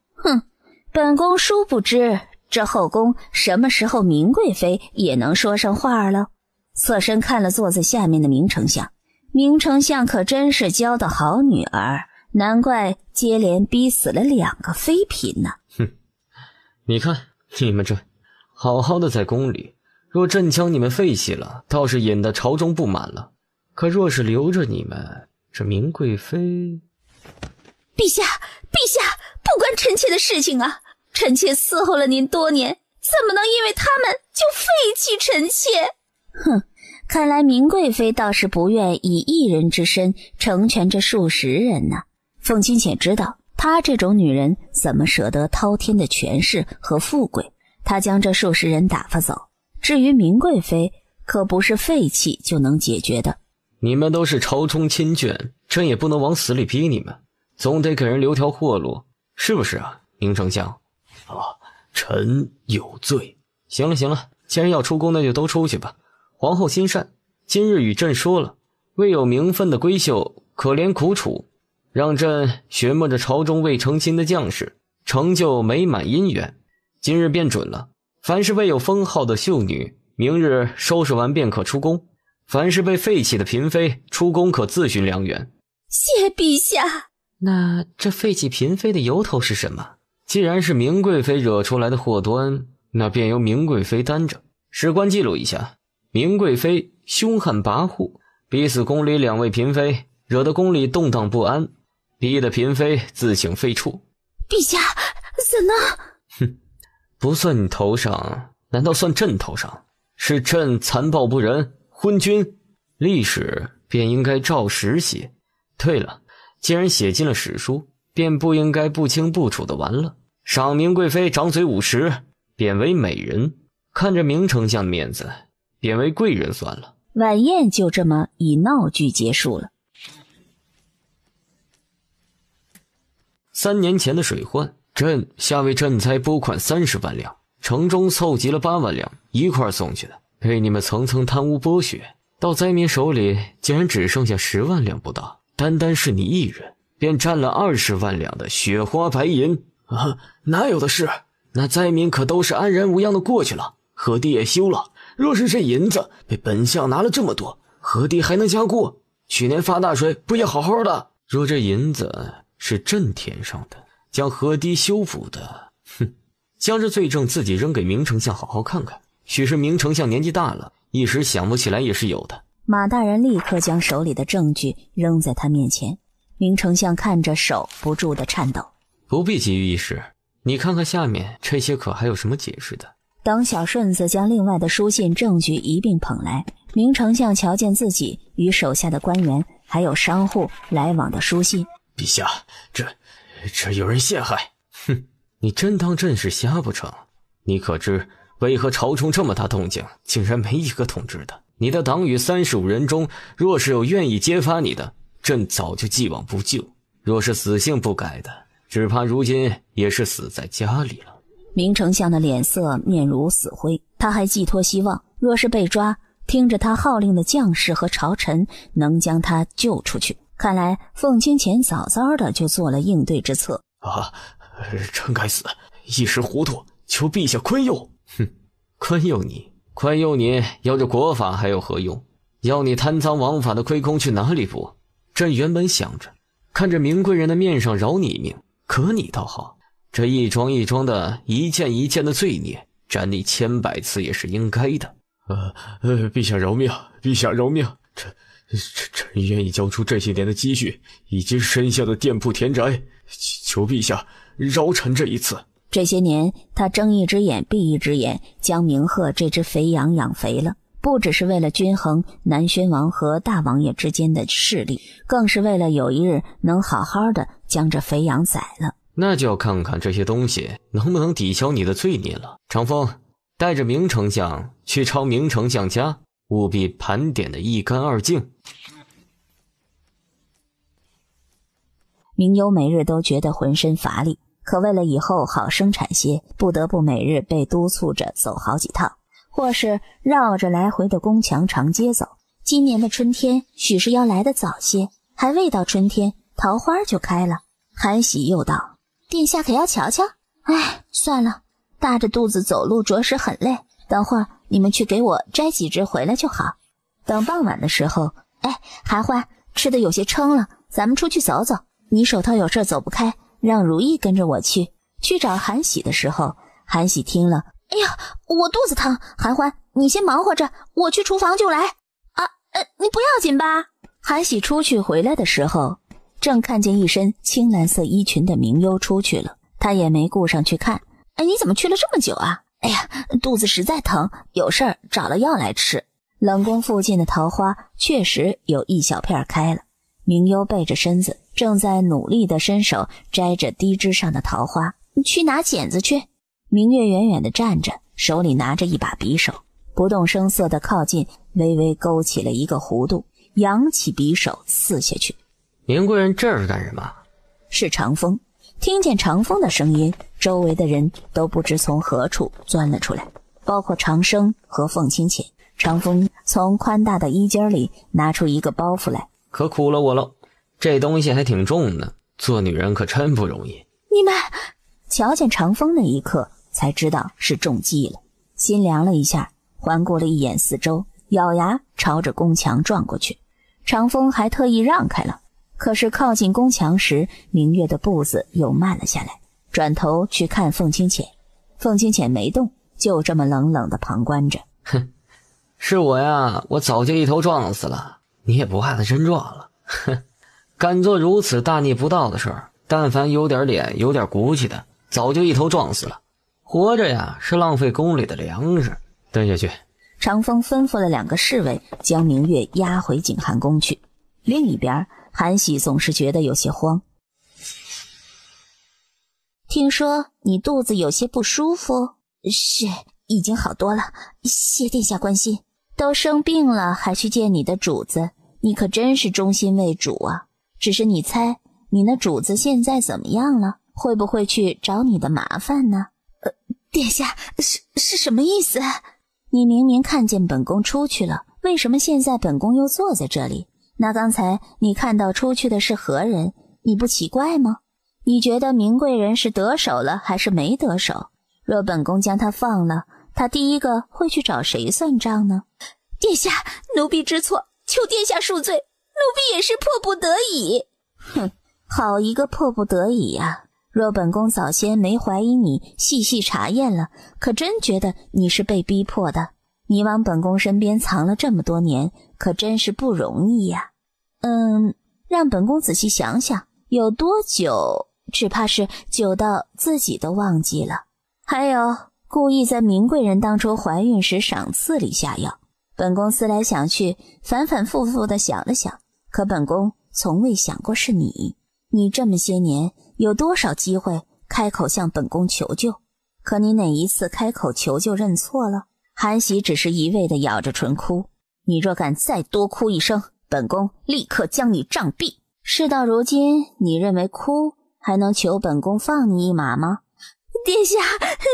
本宫殊不知这后宫什么时候明贵妃也能说上话了。侧身看了坐在下面的明丞相，明丞相可真是教的好女儿，难怪接连逼死了2个妃嫔呢。你看你们这好好的在宫里，若朕将你们废弃了，倒是引得朝中不满了。可若是留着你们，这明贵妃……陛下，不关臣妾的事情啊！臣妾伺候了您多年，怎么能因为他们就废弃臣妾？看来明贵妃倒是不愿以一人之身成全这数十人呢。凤清浅知道她这种女人怎么舍得滔天的权势和富贵，她将这数十人打发走。至于明贵妃，可不是废弃就能解决的。你们都是朝中亲眷，朕也不能往死里逼你们，总得给人留条活路，是不是啊，明丞相？臣有罪。行了，既然要出宫，那就都出去吧。皇后心善，今日与朕说了，未有名分的闺秀可怜苦楚，让朕寻摸着朝中未成亲的将士，成就美满姻缘。今日便准了，凡是未有封号的秀女，明日收拾完便可出宫；凡是被废弃的嫔妃，出宫可自寻良缘。谢陛下。那这废弃嫔妃的由头是什么？既然是明贵妃惹出来的祸端，那便由明贵妃担着。史官记录一下，明贵妃凶悍跋扈，逼死宫里2位嫔妃，惹得宫里动荡不安，逼得嫔妃自请废黜。陛下，怎能？不算你头上，难道算朕头上？是朕残暴不仁，昏君，历史便应该照实写。对了，既然写进了史书，便不应该不清不楚的完了。赏明贵妃长嘴50，贬为美人，看着明丞相的面子，贬为贵人算了。晚宴就这么以闹剧结束了。3年前的水患，朕下为赈灾拨款30万两，城中凑集了8万两，一块送去的，被你们层层贪污剥削，到灾民手里竟然只剩下10万两不到，单单是你一人便占了20万两的雪花白银。哪有的事，那灾民可都是安然无恙的过去了，何帝也休了。若是这银子被本相拿了这么多，何帝还能加过？去年发大水不也好好的？若这银子是朕添上的，将何帝修补的，将这罪证自己扔给明丞相好好看看。许是明丞相年纪大了，一时想不起来也是有的。马大人立刻将手里的证据扔在他面前，明丞相看着手不住的颤抖。不必急于一时，你看看下面这些可还有什么解释的？等小顺子将另外的书信证据一并捧来，明丞相瞧见自己与手下的官员还有商户来往的书信。陛下，这有人陷害。你真当朕是瞎不成？你可知为何朝中这么大动静，竟然没一个统治的？你的党羽35人中，若是有愿意揭发你的，朕早就既往不咎；若是死性不改的，只怕如今也是死在家里了。明丞相的脸色面如死灰，他还寄托希望，若是被抓，听着他号令的将士和朝臣能将他救出去。看来凤清前早早的就做了应对之策。臣该死，一时糊涂，求陛下宽宥。宽宥你，要这国法还有何用？要你贪赃枉法的亏空去哪里补？朕原本想着看着明贵人的面上饶你一命，可你倒好，这一桩一桩的，一件一件的罪孽，斩你千百次也是应该的。陛下饶命，陛下饶命！臣愿意交出这些年的积蓄以及身下的店铺田宅，求陛下饶臣这一次。这些年他睁一只眼闭一只眼，将明鹤这只肥羊养肥了，不只是为了均衡南宣王和大王爷之间的势力，更是为了有一日能好好的将这肥羊宰了。那就要看看这些东西能不能抵消你的罪孽了。长风，带着明丞相去抄明丞相家，务必盘点的一干二净。明优每日都觉得浑身乏力，可为了以后好生产些，不得不每日被督促着走好几趟，或是绕着来回的宫墙长街走。今年的春天许是要来得早些，还未到春天，桃花就开了。韩喜又道：殿下可要瞧瞧？算了，大着肚子走路着实很累，等会儿你们去给我摘几只回来就好。等傍晚的时候，韩欢，吃的有些撑了，咱们出去走走。你手头有事走不开，让如意跟着我去找韩喜的时候，韩喜听了，哎呀，我肚子疼，韩欢你先忙活着，我去厨房就来。你不要紧吧？韩喜出去回来的时候，正看见一身青蓝色衣裙的明优出去了，他也没顾上去看。你怎么去了这么久啊？肚子实在疼，有事儿找了药来吃。冷宫附近的桃花确实有一小片开了，明优背着身子，正在努力地伸手摘着低枝上的桃花。去拿剪子去。明月远远地站着，手里拿着一把匕首，不动声色地靠近，微微勾起了一个弧度，扬起匕首刺下去。明贵人这是干什么？是长风。听见长风的声音，周围的人都不知从何处钻了出来，包括长生和凤清浅。长风从宽大的衣襟里拿出一个包袱来。可苦了我了，这东西还挺重呢，做女人可真不容易。你们瞧见长风那一刻才知道是中计了，心凉了一下，环顾了一眼四周，咬牙朝着宫墙撞过去。长风还特意让开了，可是靠近宫墙时，明月的步子又慢了下来，转头去看凤清浅。凤清浅没动，就这么冷冷地旁观着。是我呀，我早就一头撞死了，你也不怕他真撞了。敢做如此大逆不道的事儿，但凡有点脸有点骨气的，早就一头撞死了。活着呀是浪费宫里的粮食。蹲下去。长风吩咐了2个侍卫将明月押回景寒宫去。另一边，韩喜总是觉得有些慌。听说你肚子有些不舒服？是，已经好多了，谢殿下关心。都生病了还去见你的主子，你可真是忠心为主啊。只是你猜你那主子现在怎么样了？会不会去找你的麻烦呢？殿下是什么意思？你明明看见本宫出去了，为什么现在本宫又坐在这里？那刚才你看到出去的是何人？你不奇怪吗？你觉得明贵人是得手了还是没得手？若本宫将他放了，他第一个会去找谁算账呢？殿下，奴婢知错，求殿下恕罪，奴婢也是迫不得已。哼，好一个迫不得已呀！若本宫早先没怀疑你，细细查验了，可真觉得你是被逼迫的。你往本宫身边藏了这么多年，可真是不容易呀。让本宫仔细想想，有多久？只怕是久到自己都忘记了。还有，故意在明贵人当初怀孕时赏赐里下药。本宫思来想去，反反复复地想了想，可本宫从未想过是你。你这么些年有多少机会开口向本宫求救？可你哪一次开口求救认错了？韩喜只是一味地咬着唇哭。你若敢再多哭一声，本宫立刻将你杖毙。事到如今，你认为哭还能求本宫放你一马吗？殿下，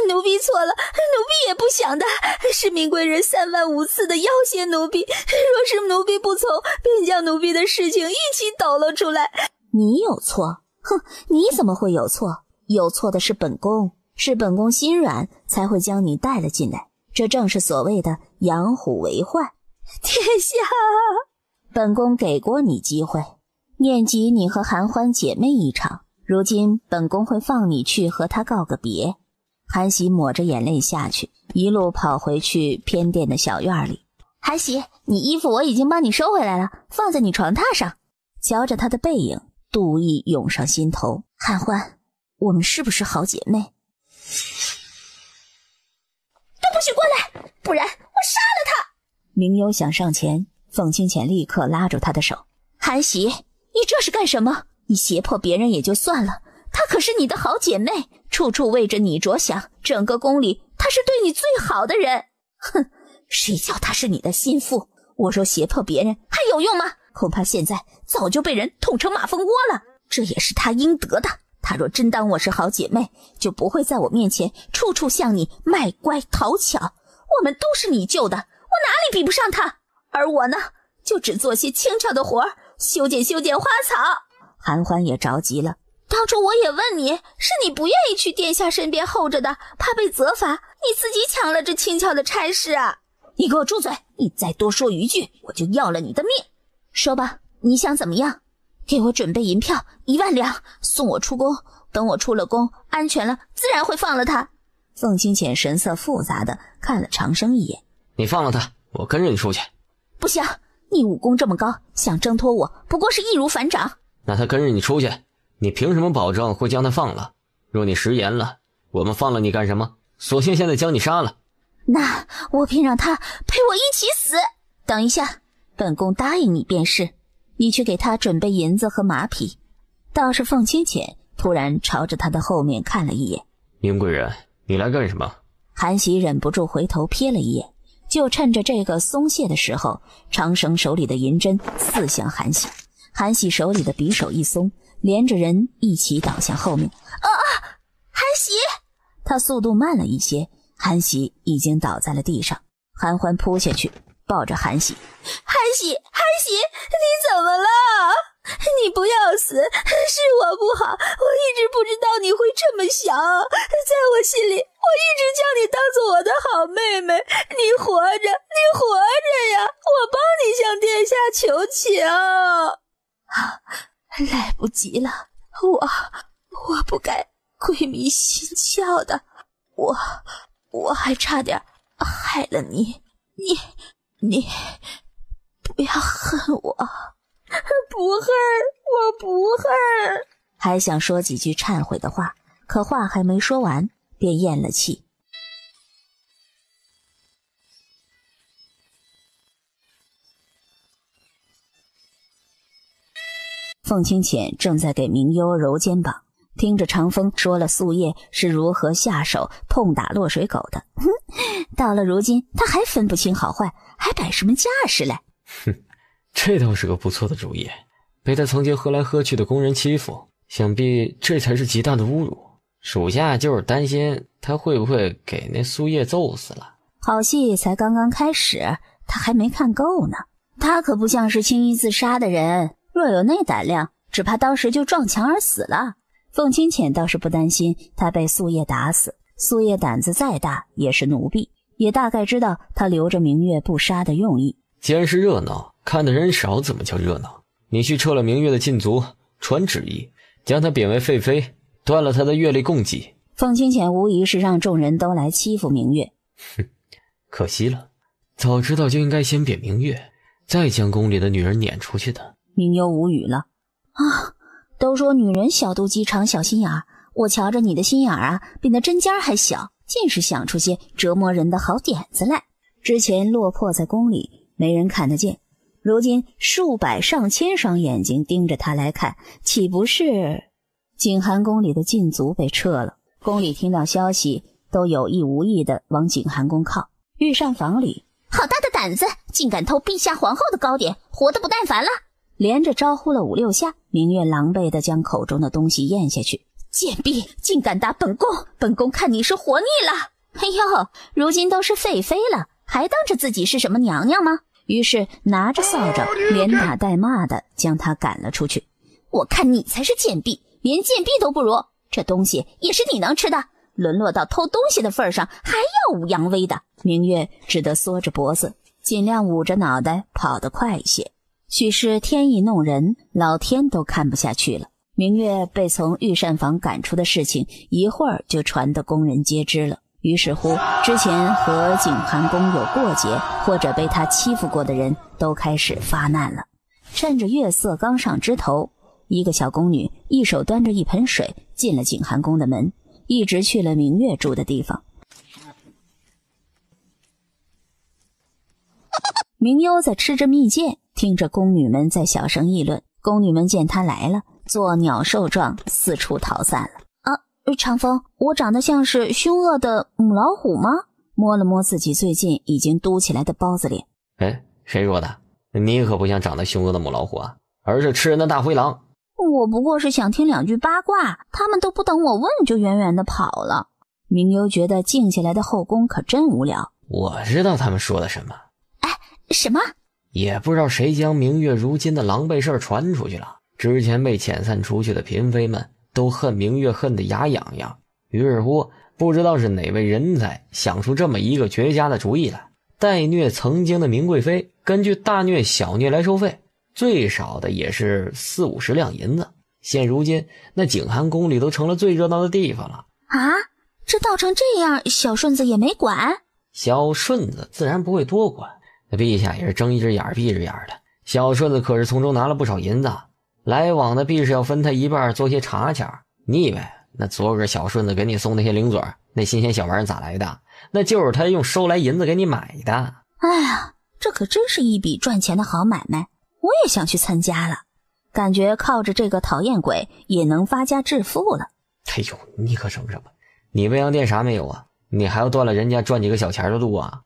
奴婢错了，奴婢也不想的，是明贵人3番5次的要挟奴婢，若是奴婢不从，便将奴婢的事情一起抖了出来。你有错？哼，你怎么会有错？有错的是本宫，是本宫心软才会将你带了进来，这正是所谓的养虎为患。殿下，本宫给过你机会，念及你和韩欢姐妹一场，如今本宫会放你去和她告个别。韩喜抹着眼泪下去，一路跑回去偏殿的小院里。韩喜，你衣服我已经帮你收回来了，放在你床榻上。瞧着她的背影，妒意涌上心头。韩欢，我们是不是好姐妹？都不许过来，不然我杀了他！明幽想上前，凤清浅立刻拉住他的手。韩喜，你这是干什么？你胁迫别人也就算了，她可是你的好姐妹，处处为着你着想，整个宫里她是对你最好的人。哼，谁叫她是你的心腹？我若胁迫别人还有用吗？恐怕现在早就被人捅成马蜂窝了，这也是她应得的。她若真当我是好姐妹，就不会在我面前处处向你卖乖讨巧。我们都是你救的，我哪里比不上她？而我呢，就只做些轻巧的活，修剪花草。韩欢也着急了，当初我也问你，是你不愿意去殿下身边候着的，怕被责罚，你自己抢了这轻巧的差事啊！你给我住嘴！你再多说一句，我就要了你的命！说吧，你想怎么样？给我准备银票1万两，送我出宫，等我出了宫，安全了，自然会放了他。凤清浅神色复杂的看了长生一眼。你放了他，我跟着你出去。不行，你武功这么高，想挣脱我，不过是易如反掌。那他跟着你出去，你凭什么保证会将他放了？若你食言了，我们放了你干什么？索性现在将你杀了。那我便让他陪我一起死。等一下，本宫答应你便是。你去给他准备银子和马匹。倒是凤清浅突然朝着他的后面看了一眼。明贵人，你来干什么？韩喜忍不住回头瞥了一眼，就趁着这个松懈的时候，长绳手里的银针刺向韩喜。韩喜手里的匕首一松，连着人一起倒向后面。韩喜！他速度慢了一些，韩喜已经倒在了地上。韩欢扑下去抱着韩喜。韩喜，你怎么了？你不要死，是我不好，我一直不知道你会这么想，在我心里，我一直将你当做我的好妹妹。你活着呀，我帮你向殿下求情。来不及了，我不该鬼迷心窍的，我还差点害了你不要恨我。不恨，我不恨。还想说几句忏悔的话，可话还没说完，便咽了气。凤清浅正在给明幽揉肩膀，听着长风说了素叶是如何下手痛打落水狗的，到了如今他还分不清好坏，还摆什么架势来？这倒是个不错的主意。被他曾经喝来喝去的工人欺负，想必这才是极大的侮辱。属下就是担心他会不会给那素叶揍死了。好戏才刚刚开始，他还没看够呢。他可不像是轻易自杀的人，若有那胆量，只怕当时就撞墙而死了。凤清浅倒是不担心他被素叶打死，苏叶胆子再大也是奴婢，也大概知道他留着明月不杀的用意。既然是热闹，看的人少怎么叫热闹？你去撤了明月的禁足，传旨意，将他贬为废妃，断了他的月例供给。凤清浅无疑是让众人都来欺负明月。哼，可惜了，早知道就应该先贬明月，再将宫里的女人撵出去的。明幽无语了。都说女人小肚鸡肠小心眼儿，我瞧着你的心眼儿啊，比那针尖还小，尽是想出些折磨人的好点子来。之前落魄在宫里，没人看得见，如今数百上千双眼睛盯着他来看，岂不是……景寒宫里的禁足被撤了，宫里听到消息都有意无意地往景寒宫靠。御膳房里，好大的胆子，竟敢偷陛下皇后的糕点，活得不耐烦了。连着招呼了5、6下，明月狼狈地将口中的东西咽下去。贱婢，竟敢打本宫，本宫看你是活腻了。哎呦，如今都是废妃了，还当着自己是什么娘娘吗？于是拿着扫帚连打带骂的将他赶了出去。我看你才是贱婢，连贱婢都不如，这东西也是你能吃的，沦落到偷东西的份上，还耀武扬威的。明月只得缩着脖子，尽量捂着脑袋跑得快一些。许是天意弄人，老天都看不下去了。明月被从御膳房赶出的事情一会儿就传得宫人皆知了。于是乎，之前和景寒宫有过节或者被他欺负过的人都开始发难了。趁着月色刚上枝头，一个小宫女一手端着一盆水进了景寒宫的门，一直去了明月住的地方。明幽在吃着蜜饯，听着宫女们在小声议论。宫女们见他来了，做鸟兽状四处逃散了。长风，我长得像是凶恶的母老虎吗？摸了摸自己最近已经嘟起来的包子脸。谁说的？你可不像长得凶恶的母老虎啊，而是吃人的大灰狼。我不过是想听2句八卦，他们都不等我问就远远的跑了。明幽觉得静下来的后宫可真无聊。我知道他们说的什么。什么？也不知道谁将明月如今的狼狈事传出去了。之前被遣散出去的嫔妃们都恨明月恨得牙痒痒，于是乎不知道是哪位人才想出这么一个绝佳的主意来，代虐曾经的明贵妃，根据大虐小虐来收费，最少的也是40、50两银子。现如今那景寒宫里都成了最热闹的地方了啊！这闹成这样，小顺子也没管。小顺子自然不会多管，那陛下也是睁一只眼闭一只眼的。小顺子可是从中拿了不少银子，来往的必是要分他一半做些茶钱。你以为那昨个小顺子给你送那些零嘴那新鲜小玩意咋来的？那就是他用收来银子给你买的。哎呀，这可真是一笔赚钱的好买卖，我也想去参加了，感觉靠着这个讨厌鬼也能发家致富了。哎呦，你可省着吧，你未央殿啥没有啊？你还要断了人家赚几个小钱的路啊？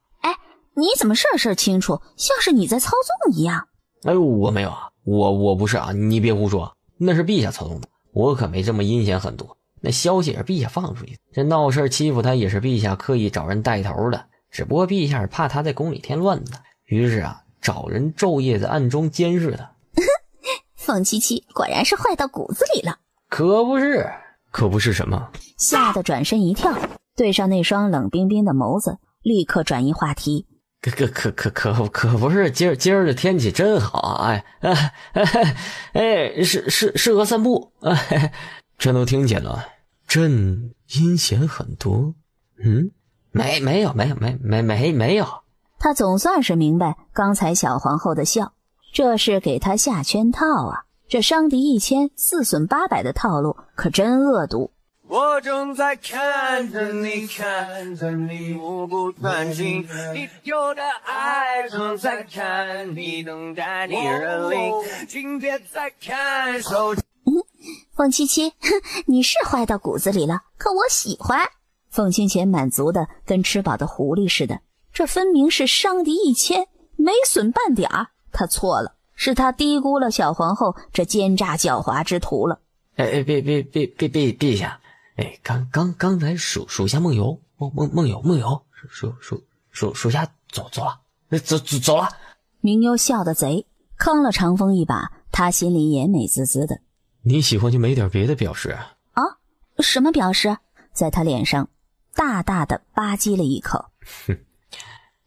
你怎么事事清楚，像是你在操纵一样？我没有啊，我不是啊，你别胡说，那是陛下操纵的，我可没这么阴险狠毒。那消息也是陛下放出去的，这闹事欺负他也是陛下刻意找人带头的，只不过陛下是怕他在宫里添乱的，于是找人昼夜在暗中监视他。凤七七果然是坏到骨子里了。可不是什么？吓得转身一跳，对上那双冷冰冰的眸子，立刻转移话题。可不是，今儿的天气真好啊！适合散步。全都听见了，朕阴险很多。没有。他总算是明白刚才小皇后的笑，这是给他下圈套啊！这伤敌1000，4损800的套路可真恶毒。我正在看着你，目不转睛，你丢的爱正在看你，等待你认领，请别再看手机。凤七七，你是坏到骨子里了，可我喜欢。凤清浅满足的跟吃饱的狐狸似的，这分明是伤敌1000，没损半点儿。他错了，是他低估了小皇后这奸诈狡猾之徒了。陛下。刚才属下梦游，属下走了。明幽笑得贼，坑了长风一把，他心里也美滋滋的。你喜欢就没点别的表示啊？什么表示？在他脸上大大的吧唧了一口。哼，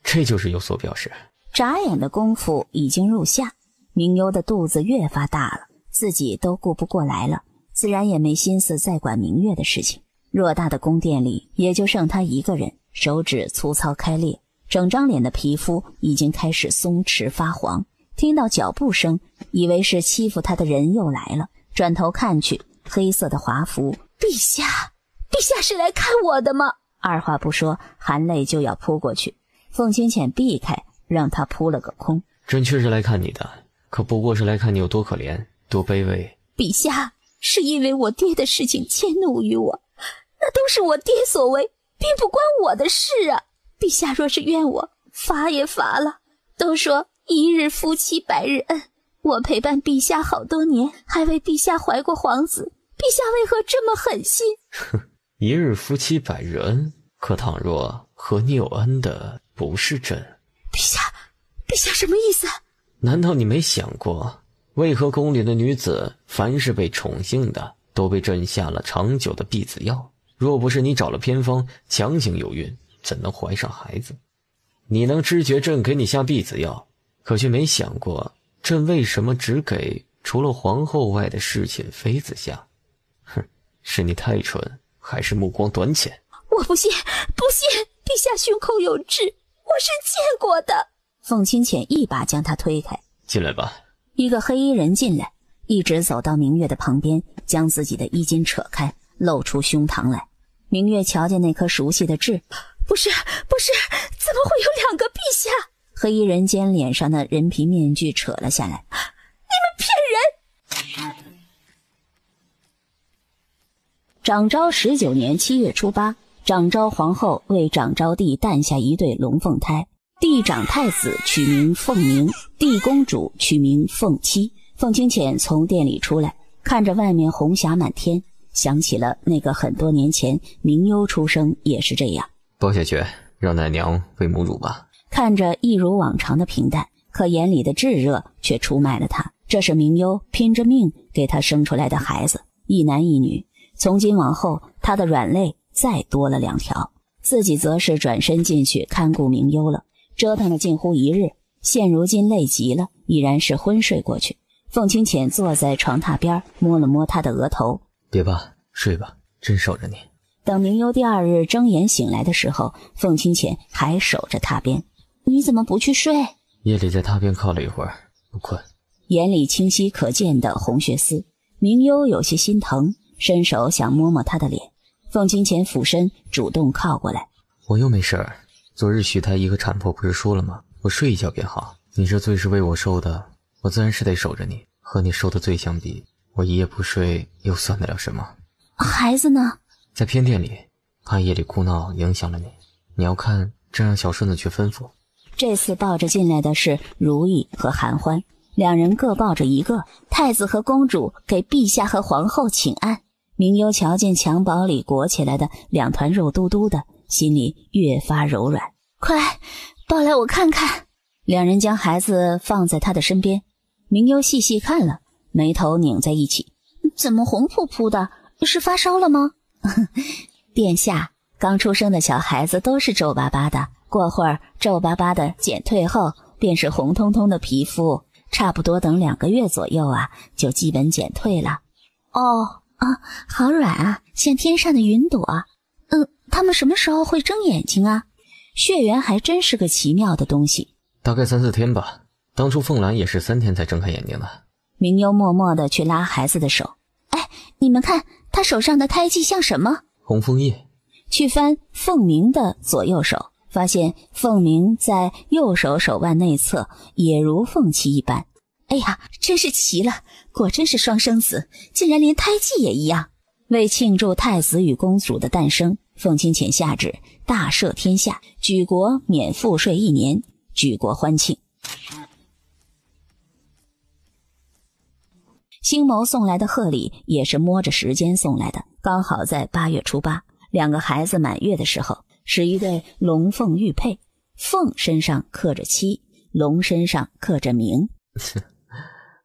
这就是有所表示。眨眼的功夫已经入夏，明优的肚子越发大了，自己都顾不过来了，自然也没心思再管明月的事情。偌大的宫殿里也就剩他一个人，手指粗糙开裂，整张脸的皮肤已经开始松弛发黄。听到脚步声，以为是欺负他的人又来了，转头看去，黑色的华服。陛下是来看我的吗？二话不说，含泪就要扑过去。凤清浅避开，让他扑了个空。朕确实来看你的，可不过是来看你有多可怜，多卑微。陛下是因为我爹的事情迁怒于我，那都是我爹所为，并不关我的事啊。陛下若是怨我，罚也罚了。都说一日夫妻百日恩，我陪伴陛下好多年，还为陛下怀过皇子，陛下为何这么狠心？哼，一日夫妻百日恩，可倘若和你有恩的不是朕？陛下什么意思？难道你没想过，为何宫里的女子凡是被宠幸的，都被朕下了长久的避子药？若不是你找了偏方，强行有孕，怎能怀上孩子？你能知觉朕给你下避子药，可却没想过朕为什么只给除了皇后外的侍寝妃子下？哼，是你太蠢，还是目光短浅？我不信，陛下胸口有痣，我是见过的。凤清浅一把将他推开。进来吧。一个黑衣人进来，一直走到明月的旁边，将自己的衣襟扯开，露出胸膛来。明月瞧见那颗熟悉的痣，不是，怎么会有2个陛下？黑衣人将脸上的人皮面具扯了下来。你们骗人！长昭19年7月初8，长昭皇后为长昭帝诞下一对龙凤胎，帝长太子取名凤鸣，帝公主取名凤七。凤清浅从店里出来，看着外面红霞满天，想起了那个很多年前明优出生也是这样。抱下去，让奶娘喂母乳吧。看着一如往常的平淡，可眼里的炙热却出卖了他。这是明优拼着命给他生出来的孩子，一男一女。从今往后，他的软肋再多了2条，自己则是转身进去看顾明优了。折腾了近乎一日，现如今累极了，已然是昏睡过去。凤清浅坐在床榻边，摸了摸他的额头。别吧，睡吧，朕守着你。等明优第2日睁眼醒来的时候，凤清浅还守着榻边。你怎么不去睡？夜里在榻边靠了一会儿，不困。眼里清晰可见的红血丝，明优有些心疼，伸手想摸摸他的脸。凤清浅俯身主动靠过来。我又没事儿。昨日许太医和产婆不是说了吗？我睡一觉便好。你这罪是为我受的，我自然是得守着你。和你受的罪相比，我一夜不睡又算得了什么？孩子呢？在偏殿里，怕夜里哭闹影响了你。你要看，朕让小顺子去吩咐。这次抱着进来的是如意和韩欢，2人各抱着一个。太子和公主给陛下和皇后请安。明优瞧见襁褓里裹起来的2团肉嘟嘟的，心里越发柔软。快抱来我看看。2人将孩子放在他的身边。明优细细看了，眉头拧在一起。怎么红扑扑的？是发烧了吗？殿下，刚出生的小孩子都是皱巴巴的，过会儿皱巴巴的减退后，便是红彤彤的皮肤，差不多等2个月左右啊，就基本减退了。哦啊，好软啊，像天上的云朵。他们什么时候会睁眼睛啊？血缘还真是个奇妙的东西。大概3、4天吧。当初凤兰也是3天才睁开眼睛的。明优默默地去拉孩子的手。哎，你们看他手上的胎记像什么？红枫叶。去翻凤鸣的左右手，发现凤鸣在右手手腕内侧也如凤七一般。哎呀，真是奇了，果真是双生子，竟然连胎记也一样。为庆祝太子与公主的诞生，凤清浅下旨大赦天下，举国免赋税1年，举国欢庆。星谋送来的贺礼也是摸着时间送来的，刚好在8月初8，2个孩子满月的时候，是一对龙凤玉佩，凤身上刻着七，龙身上刻着明。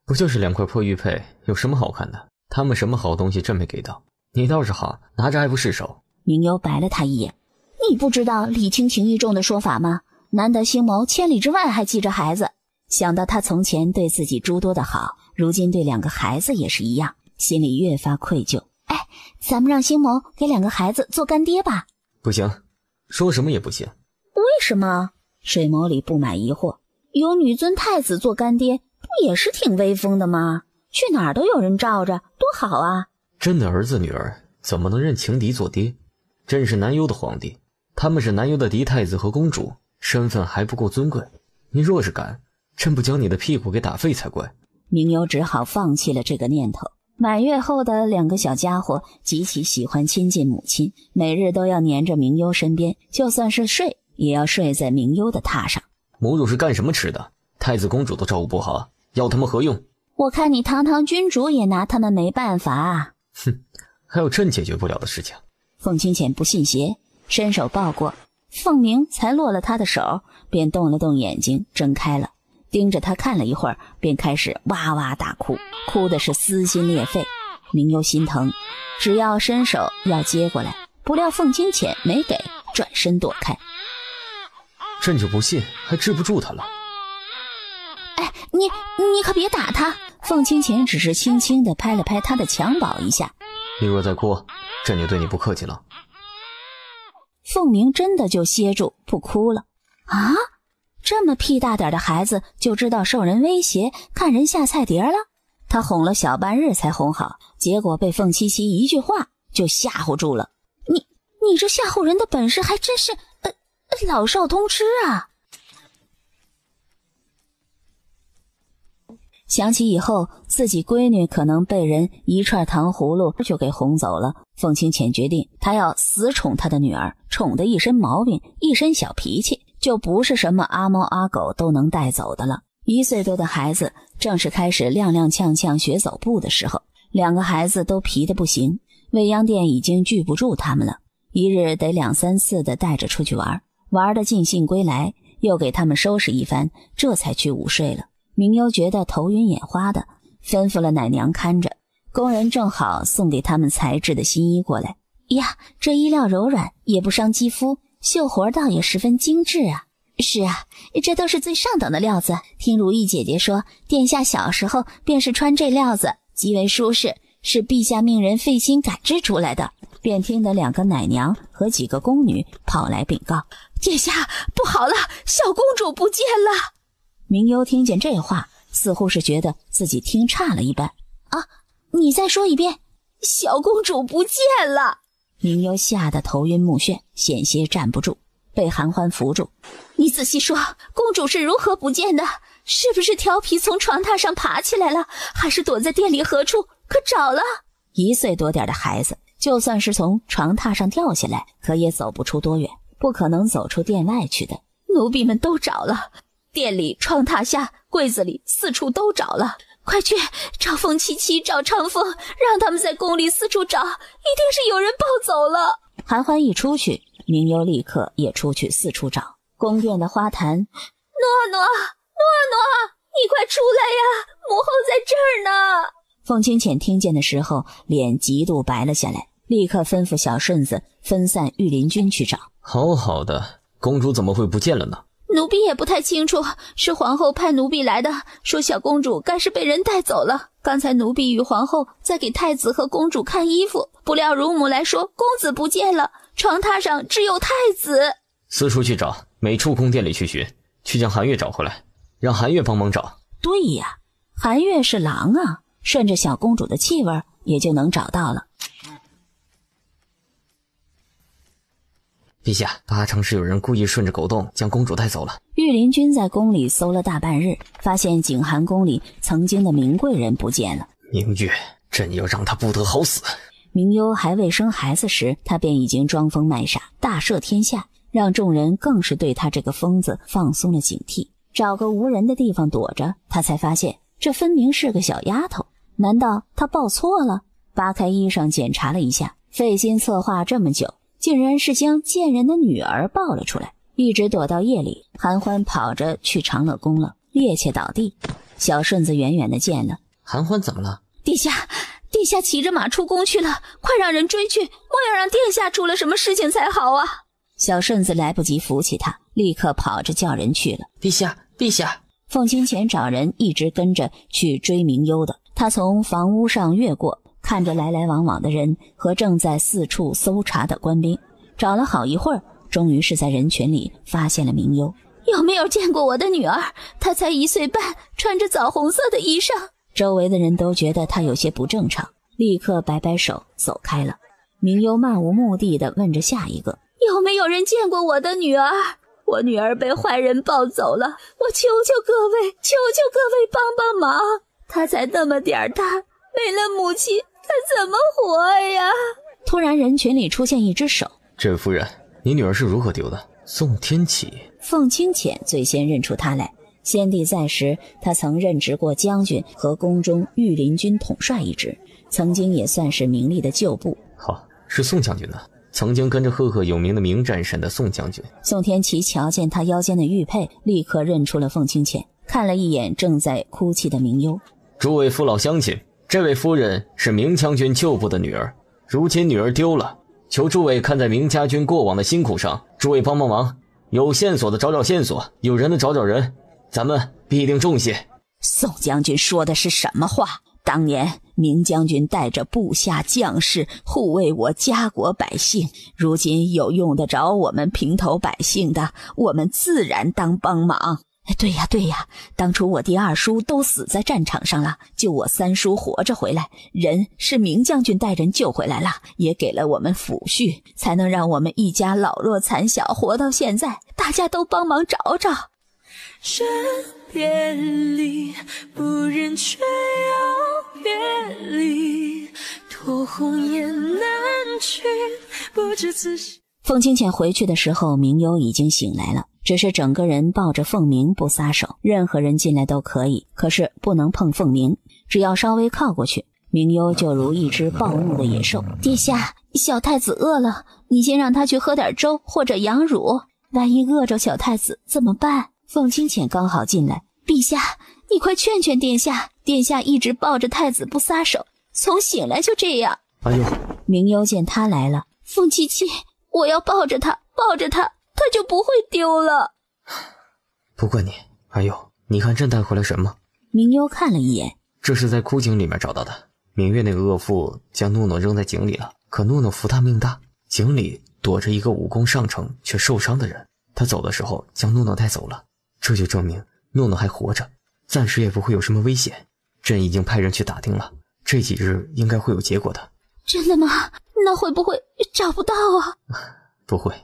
不就是2块破玉佩，有什么好看的？他们什么好东西朕没给到，你倒是好，拿着还不释手。明优白了他一眼。你不知道礼轻情意重的说法吗？难得星谋千里之外还记着孩子。想到他从前对自己诸多的好，如今对2个孩子也是一样，心里越发愧疚。哎，咱们让星谋给2个孩子做干爹吧。不行，说什么也不行。为什么？水眸里布满疑惑。有女尊太子做干爹，不也是挺威风的吗？去哪儿都有人罩着，多好啊！朕的儿子女儿怎么能认情敌做爹？朕是南幽的皇帝，他们是南幽的嫡太子和公主，身份还不够尊贵。你若是敢，朕不将你的屁股给打废才怪。明幽只好放弃了这个念头。满月后的2个小家伙极其喜欢亲近母亲，每日都要黏着明幽身边，就算是睡也要睡在明幽的榻上。母乳是干什么吃的？太子公主都照顾不好，要他们何用？我看你堂堂君主也拿他们没办法啊。哼，还有朕解决不了的事情。凤清浅不信邪，伸手抱过，凤鸣才落了他的手，便动了动眼睛，睁开了，盯着他看了一会儿，便开始哇哇大哭，哭的是撕心裂肺。明幽心疼，只要伸手要接过来，不料凤清浅没给，转身躲开。朕就不信还治不住他了。哎，你可别打他。凤清浅只是轻轻地拍了拍他的襁褓一下。你若再哭，朕就对你不客气了。凤鸣真的就歇住不哭了。啊，这么屁大点的孩子就知道受人威胁，看人下菜碟了。他哄了小半日才哄好，结果被凤七七一句话就吓唬住了。你这吓唬人的本事还真是老少通吃啊。想起以后自己闺女可能被人一串糖葫芦就给哄走了，凤清浅决定她要死宠她的女儿，宠得一身毛病，一身小脾气，就不是什么阿猫阿狗都能带走的了。1岁多的孩子正是开始踉踉跄跄学走步的时候，2个孩子都皮得不行，未央殿已经聚不住他们了，一日得2、3次的带着出去玩得尽兴归来，又给他们收拾一番，这才去午睡了。明幽觉得头晕眼花的，吩咐了奶娘看着，工人正好送给他们裁制的新衣过来。呀，这衣料柔软，也不伤肌肤，绣活倒也十分精致啊。是啊，这都是最上等的料子。听如意姐姐说，殿下小时候便是穿这料子，极为舒适，是陛下命人费心赶制出来的。便听得2个奶娘和几个宫女跑来禀告：殿下，不好了，小公主不见了。明幽听见这话，似乎是觉得自己听差了一般。啊，你再说一遍。小公主不见了。明幽吓得头晕目眩，险些站不住，被韩欢扶住。你仔细说，公主是如何不见的？是不是调皮从床榻上爬起来了，还是躲在店里何处？可找了？1岁多点的孩子，就算是从床榻上掉下来，可也走不出多远，不可能走出殿外去的。奴婢们都找了，店里、床榻下、柜子里，四处都找了。快去找凤七七，找长风，让他们在宫里四处找，一定是有人抱走了。韩欢一出去，明幽立刻也出去四处找。宫殿的花坛，诺诺，你快出来呀，母后在这儿呢。凤清浅听见的时候，脸极度白了下来，立刻吩咐小顺子分散御林军去找。好好的，公主怎么会不见了呢？奴婢也不太清楚，是皇后派奴婢来的，说小公主该是被人带走了。刚才奴婢与皇后在给太子和公主看衣服，不料乳母来说公子不见了，床榻上只有太子。四处去找，每处宫殿里去寻，去将韩月找回来，让韩月帮忙找。对呀，韩月是狼啊，顺着小公主的气味也就能找到了。陛下，八成是有人故意顺着狗洞将公主带走了。御林军在宫里搜了大半日，发现景寒宫里曾经的名贵人不见了。明月，朕要让他不得好死。明幽还未生孩子时，他便已经装疯卖傻，大赦天下，让众人更是对他这个疯子放松了警惕。找个无人的地方躲着，他才发现这分明是个小丫头。难道他报错了？扒开衣裳检查了一下，费心策划这么久，竟然是将贱人的女儿抱了出来，一直躲到夜里。韩欢跑着去长乐宫了，趔趄倒地。小顺子远远的见了，韩欢怎么了？殿下骑着马出宫去了，快让人追去，莫要让殿下出了什么事情才好啊！小顺子来不及扶起他，立刻跑着叫人去了。陛下，陛下！凤清浅找人一直跟着去追明幽的，他从房屋上越过，看着来来往往的人和正在四处搜查的官兵，找了好一会儿，终于是在人群里发现了明幽。有没有见过我的女儿？她才1岁半，穿着枣红色的衣裳。周围的人都觉得她有些不正常，立刻摆摆手走开了。明幽漫无目的地问着下一个：有没有人见过我的女儿？我女儿被坏人抱走了，我求求各位帮帮忙。她才那么点大，没了母亲，她怎么活呀？突然人群里出现一只手。这位夫人，你女儿是如何丢的？宋天启。凤清浅最先认出他来，先帝在时，他曾任职过将军和宫中御林军统帅一职，曾经也算是明丽的旧部。好，是宋将军呢，曾经跟着赫赫有名的名战神的宋将军。宋天启瞧见他腰间的玉佩，立刻认出了凤清浅，看了一眼正在哭泣的明幽。诸位父老乡亲，这位夫人是明将军旧部的女儿，如今女儿丢了，求诸位看在明家军过往的辛苦上，诸位帮帮忙，有线索的找找线索，有人的找找人，咱们必定重谢。宋将军说的是什么话？当年明将军带着部下将士护卫我家国百姓，如今有用得着我们平头百姓的，我们自然当帮忙。对呀，当初我弟二叔都死在战场上了，就我三叔活着回来，人是明将军带人救回来了，也给了我们抚恤，才能让我们一家老弱残小活到现在，大家都帮忙找找。身别离，不忍却要别离，托鸿雁南去，不知此心。凤清浅回去的时候，明幽已经醒来了，只是整个人抱着凤鸣不撒手，任何人进来都可以，可是不能碰凤鸣，只要稍微靠过去，明幽就如一只暴怒的野兽。殿下，小太子饿了，你先让他去喝点粥或者羊乳，万一饿着小太子怎么办？凤清浅刚好进来。陛下，你快劝劝殿下，殿下一直抱着太子不撒手，从醒来就这样。哎呦！明幽见他来了，凤七七，我要抱着他，他就不会丢了。不怪你。哎呦，你看朕带回来什么？明幽看了一眼，这是在枯井里面找到的。明月那个恶妇将诺诺扔在井里了，可诺诺福大命大，井里躲着一个武功上乘却受伤的人，他走的时候将诺诺带走了，这就证明诺诺还活着，暂时也不会有什么危险。朕已经派人去打听了，这几日应该会有结果的。真的吗？那会不会找不到啊？不会，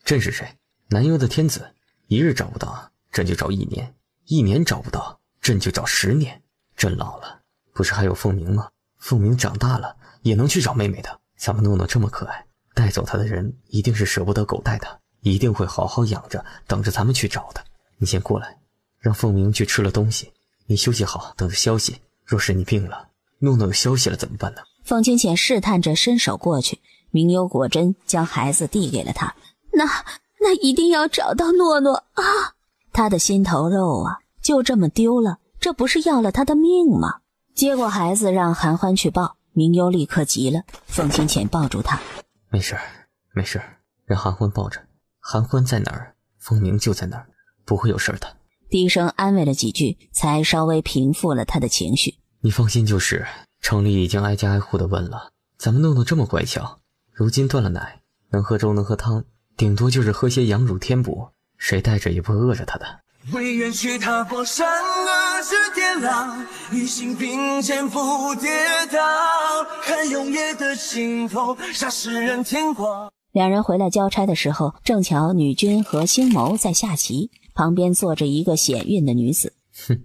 朕是谁？南幽的天子，一日找不到，朕就找1年，1年找不到，朕就找10年。朕老了，不是还有凤鸣吗？凤鸣长大了也能去找妹妹的。咱们诺诺这么可爱，带走她的人一定是舍不得狗带的，一定会好好养着，等着咱们去找的。你先过来，让凤鸣去吃了东西，你休息好，等着消息。若是你病了，诺诺有消息了怎么办呢？凤清浅试探着伸手过去，明幽果真将孩子递给了他。那一定要找到诺诺啊！他的心头肉啊，就这么丢了，这不是要了他的命吗？接过孩子让韩欢去抱，明幽立刻急了。凤清浅抱住他，没事，让韩欢抱着。韩欢在哪儿，凤鸣就在哪儿，不会有事的。低声安慰了几句，才稍微平复了他的情绪。你放心就是，城里已经挨家挨户的问了，咱们诺诺这么乖巧，如今断了奶，能喝粥能喝汤，顶多就是喝些羊乳添补，谁带着也不会饿着他的。为愿去踏破善恶之天浪，一心并肩不跌倒，看永夜的尽头，杀世人天光。两人回来交差的时候，正巧女君和星谋在下棋，旁边坐着一个显孕的女子。哼，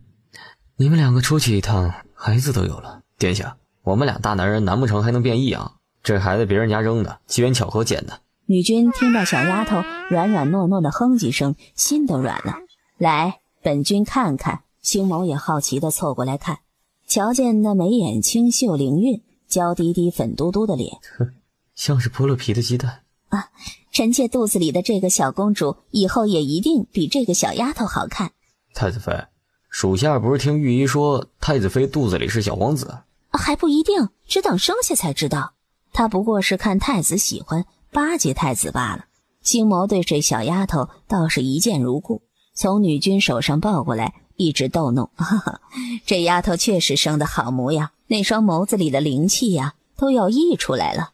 你们两个出去一趟，孩子都有了。殿下，我们俩大男人难不成还能变异啊？这孩子别人家扔的，机缘巧合捡的。女君听到小丫头软软糯糯的哼几声，心都软了。来，本君看看。星谋也好奇地凑过来看，瞧见那眉眼清秀灵韵，娇滴滴粉嘟嘟的脸，像是剥了皮的鸡蛋啊！臣妾肚子里的这个小公主，以后也一定比这个小丫头好看。太子妃，属下不是听御医说太子妃肚子里是小王子？还不一定，只等生下才知道。她不过是看太子喜欢，巴结太子罢了。星谋对这小丫头倒是一见如故，从女军手上抱过来，一直逗弄。哈哈，这丫头确实生得好模样，那双眸子里的灵气呀，都要溢出来了。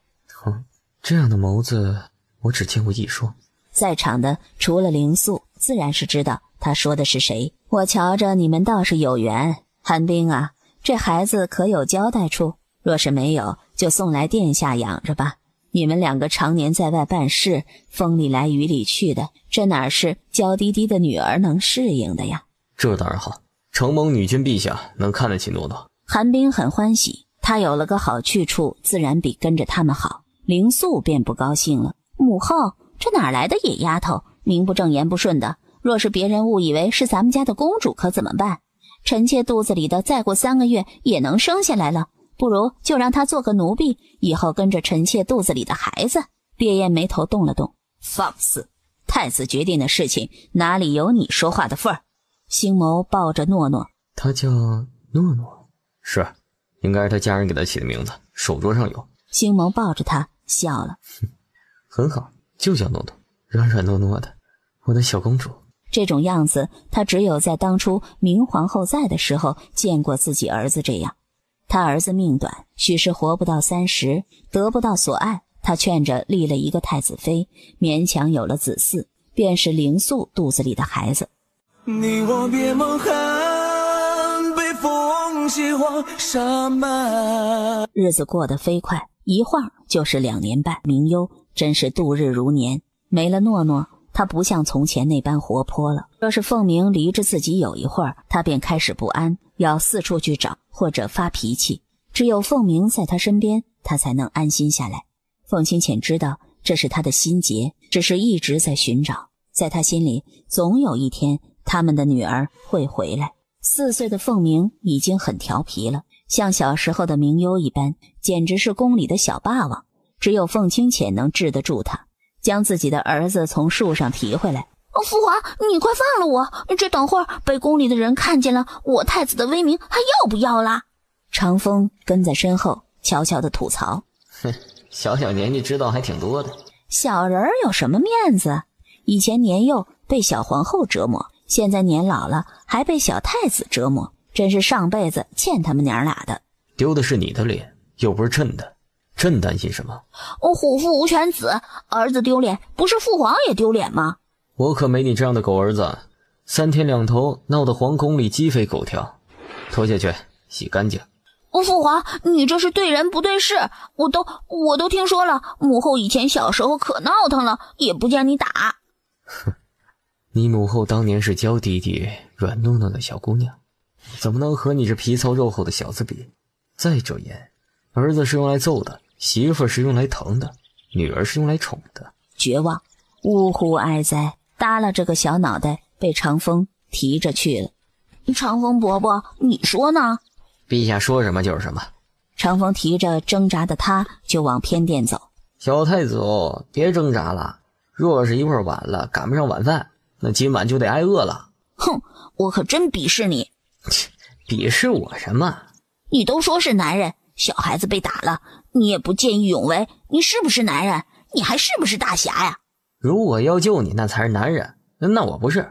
这样的眸子我只见过一双。在场的除了灵素，自然是知道他说的是谁。我瞧着你们倒是有缘，寒冰啊，这孩子可有交代处？若是没有，就送来殿下养着吧。你们两个常年在外办事，风里来雨里去的，这哪是娇滴滴的女儿能适应的呀？这当然好，承蒙女君陛下能看得起诺诺。寒冰很欢喜，他有了个好去处，自然比跟着他们好。灵素便不高兴了，母后，这哪来的野丫头，名不正言不顺的，若是别人误以为是咱们家的公主可怎么办？臣妾肚子里的再过3个月也能生下来了，不如就让她做个奴婢，以后跟着臣妾肚子里的孩子。烈焰眉头动了动，放肆！太子决定的事情哪里有你说话的份儿？星谋抱着诺诺，他叫诺诺，是，应该是他家人给他起的名字，手桌上有。星谋抱着他笑了，很好，就叫诺诺，软软糯糯的，我的小公主。这种样子，他只有在当初明皇后在的时候见过自己儿子这样。他儿子命短，许是活不到30，得不到所爱，他劝着立了一个太子妃，勉强有了子嗣，便是灵素肚子里的孩子。你我别梦寒，被风袭黄沙漫。日子过得飞快，一晃就是2年半。明幽真是度日如年，没了诺诺，他不像从前那般活泼了。若是凤鸣离着自己有一会儿，他便开始不安，要四处去找或者发脾气。只有凤鸣在他身边，他才能安心下来。凤清浅知道这是他的心结，只是一直在寻找。在他心里，总有一天他们的女儿会回来。4岁的凤鸣已经很调皮了，像小时候的明幽一般，简直是宫里的小霸王。只有凤清浅能治得住他，将自己的儿子从树上提回来。父皇，你快放了我，这等会儿被宫里的人看见了，我太子的威名还要不要啦？长风跟在身后悄悄地吐槽，哼，小年纪知道还挺多的。小人儿有什么面子？以前年幼被小皇后折磨，现在年老了还被小太子折磨，真是上辈子欠他们娘俩的。丢的是你的脸，又不是朕的，朕担心什么？虎父无犬子，儿子丢脸，不是父皇也丢脸吗？我可没你这样的狗儿子，3天2头闹得皇宫里鸡飞狗跳。拖下去洗干净。父皇，你这是对人不对事，我都听说了，母后以前小时候可闹腾了，也不见你打。哼，你母后当年是娇滴滴软糯糯的小姑娘，怎么能和你这皮糙肉厚的小子比？再者言，儿子是用来揍的，媳妇是用来疼的，女儿是用来宠的。绝望，呜呼哀哉，耷拉着个小脑袋被长风提着去了。长风伯伯，你说呢？陛下说什么就是什么。长风提着挣扎的他就往偏殿走。小太子哦，别挣扎了，若是一会儿晚了赶不上晚饭，那今晚就得挨饿了。哼，我可真鄙视你。鄙视我什么？你都说是男人，小孩子被打了，你也不见义勇为，你是不是男人？你还是不是大侠呀？如果要救你，那才是男人，那我不是。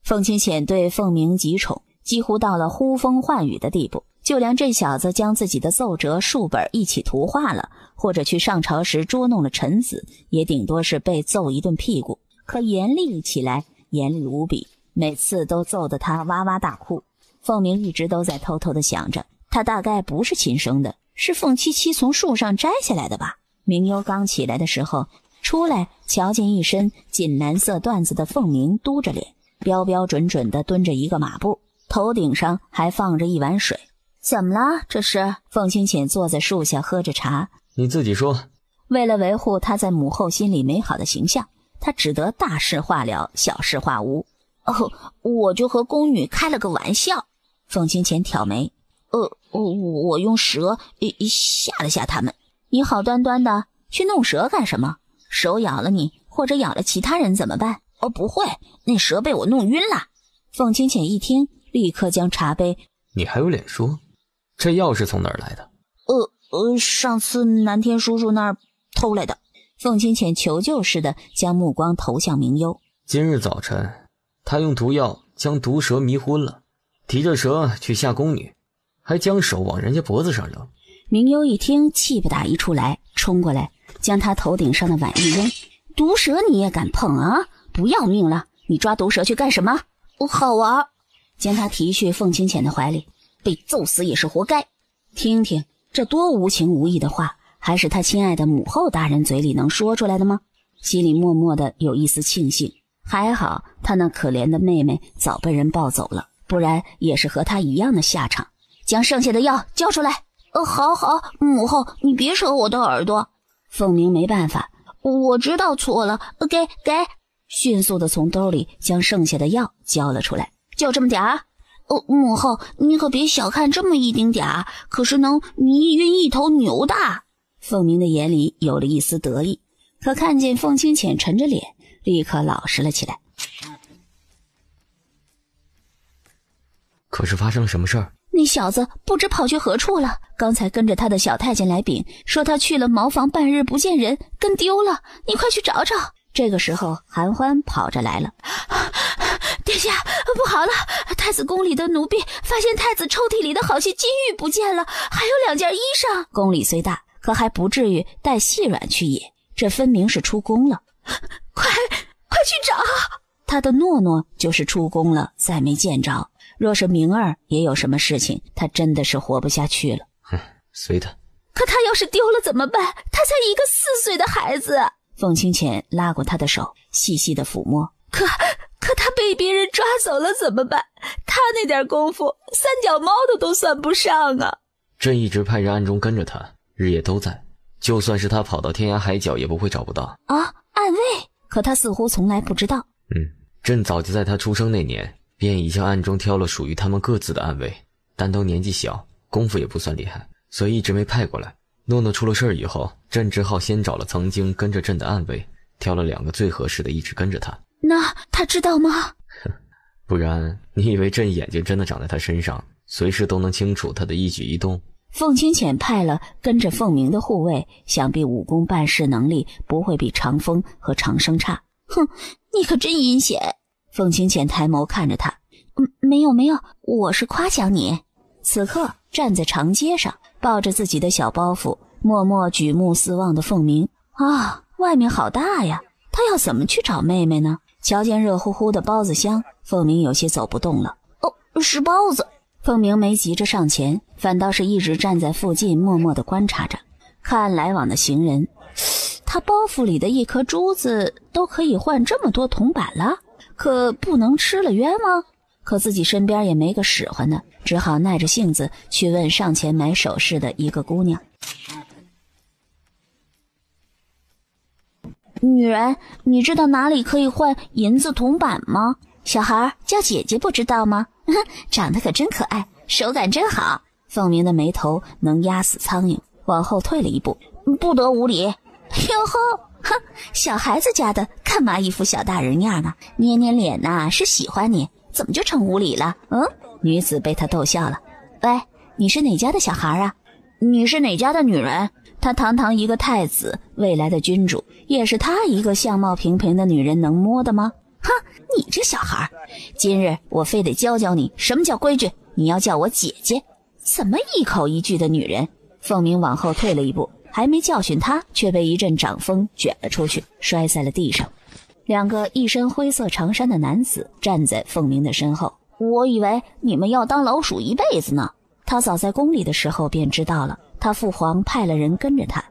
凤清浅对凤鸣极宠，几乎到了呼风唤雨的地步，就连这小子将自己的奏折数本一起图画了，或者去上朝时捉弄了臣子，也顶多是被揍一顿屁股。可严厉起来，严厉无比，每次都揍得他哇哇大哭。凤鸣一直都在偷偷地想着，他大概不是亲生的，是凤七七从树上摘下来的吧。明幽刚起来的时候，出来瞧见一身锦蓝色缎子的凤鸣嘟着脸，标标准准地蹲着一个马步，头顶上还放着一碗水。怎么了？这是？凤清浅坐在树下喝着茶。你自己说。为了维护他在母后心里美好的形象，他只得大事化了，小事化无。我就和宫女开了个玩笑。凤清浅挑眉。我用蛇吓了吓他们。你好端端的去弄蛇干什么？手咬了你，或者咬了其他人怎么办？不会，那蛇被我弄晕了。凤清浅一听，立刻将茶杯。你还有脸说？这药是从哪儿来的？上次南天叔叔那儿偷来的。凤清浅求救似的将目光投向明幽。今日早晨，他用毒药将毒蛇迷昏了，提着蛇去吓宫女，还将手往人家脖子上扔。明幽一听，气不打一处来，冲过来将他头顶上的碗一扔：“毒蛇你也敢碰啊？不要命了！你抓毒蛇去干什么？”“好玩。”将他提去凤清浅的怀里：“被揍死也是活该。”听听这多无情无义的话，还是他亲爱的母后大人嘴里能说出来的吗？心里默默的有一丝庆幸，还好他那可怜的妹妹早被人抱走了，不然也是和他一样的下场。将剩下的药交出来。好，母后，你别扯我的耳朵。凤鸣没办法，我知道错了，给。迅速的从兜里将剩下的药交了出来。就这么点儿？母后，你可别小看这么一丁点儿，可是能迷晕一头牛的。凤鸣的眼里有了一丝得意，可看见凤清浅沉着脸，立刻老实了起来。可是发生了什么事儿？那小子不知跑去何处了，刚才跟着他的小太监来禀，说他去了茅房半日不见人，跟丢了，你快去找找。这个时候韩欢跑着来了。殿下，不好了，太子宫里的奴婢发现太子抽屉里的好些金玉不见了，还有2件衣裳。宫里虽大，可还不至于带细软去野，这分明是出宫了。快去找。他的诺诺就是出宫了，再没见着。若是明儿也有什么事情，他真的是活不下去了。随他。可他要是丢了怎么办？他才一个4岁的孩子。凤清浅拉过他的手，细细的抚摸。可他被别人抓走了怎么办？他那点功夫，3脚猫的都算不上啊。朕一直派人暗中跟着他，日夜都在，就算是他跑到天涯海角也不会找不到。啊，暗卫？可他似乎从来不知道。朕早就在他出生那年便已经暗中挑了属于他们各自的暗卫，但都年纪小，功夫也不算厉害，所以一直没派过来。诺诺出了事儿以后，朕只好先找了曾经跟着朕的暗卫，挑了2个最合适的一直跟着他。那他知道吗？不然你以为朕眼睛真的长在他身上，随时都能清楚他的一举一动？凤清浅派了跟着凤鸣的护卫，想必武功办事能力不会比长风和长生差。哼，你可真阴险。凤清浅抬眸看着他。没有，我是夸奖你。此刻站在长街上，抱着自己的小包袱，默默举目四望的凤鸣。啊，外面好大呀，他要怎么去找妹妹呢？瞧见热乎乎的包子香，凤鸣有些走不动了。是包子。凤鸣没急着上前，反倒是一直站在附近默默地观察着，看来往的行人。他包袱里的一颗珠子都可以换这么多铜板了，可不能吃了冤枉。可自己身边也没个使唤的，只好耐着性子去问上前买首饰的一个姑娘。女人，你知道哪里可以换银子铜板吗？小孩叫姐姐，不知道吗？长得可真可爱，手感真好。凤鸣的眉头能压死苍蝇，往后退了一步。不得无礼。哟呵，哼，小孩子家的干嘛一副小大人样啊？捏捏脸呐，是喜欢你，怎么就成无礼了？女子被他逗笑了。喂，你是哪家的小孩啊？你是哪家的女人？他堂堂一个太子，未来的君主，也是他一个相貌平平的女人能摸的吗？哼，你这小孩，今日我非得教教你什么叫规矩，你要叫我姐姐。怎么一口一句的女人？凤鸣往后退了一步，还没教训他，却被一阵掌风卷了出去，摔在了地上。2个一身灰色长衫的男子站在凤鸣的身后。我以为你们要当老鼠一辈子呢。他早在宫里的时候便知道了，他父皇派了人跟着他。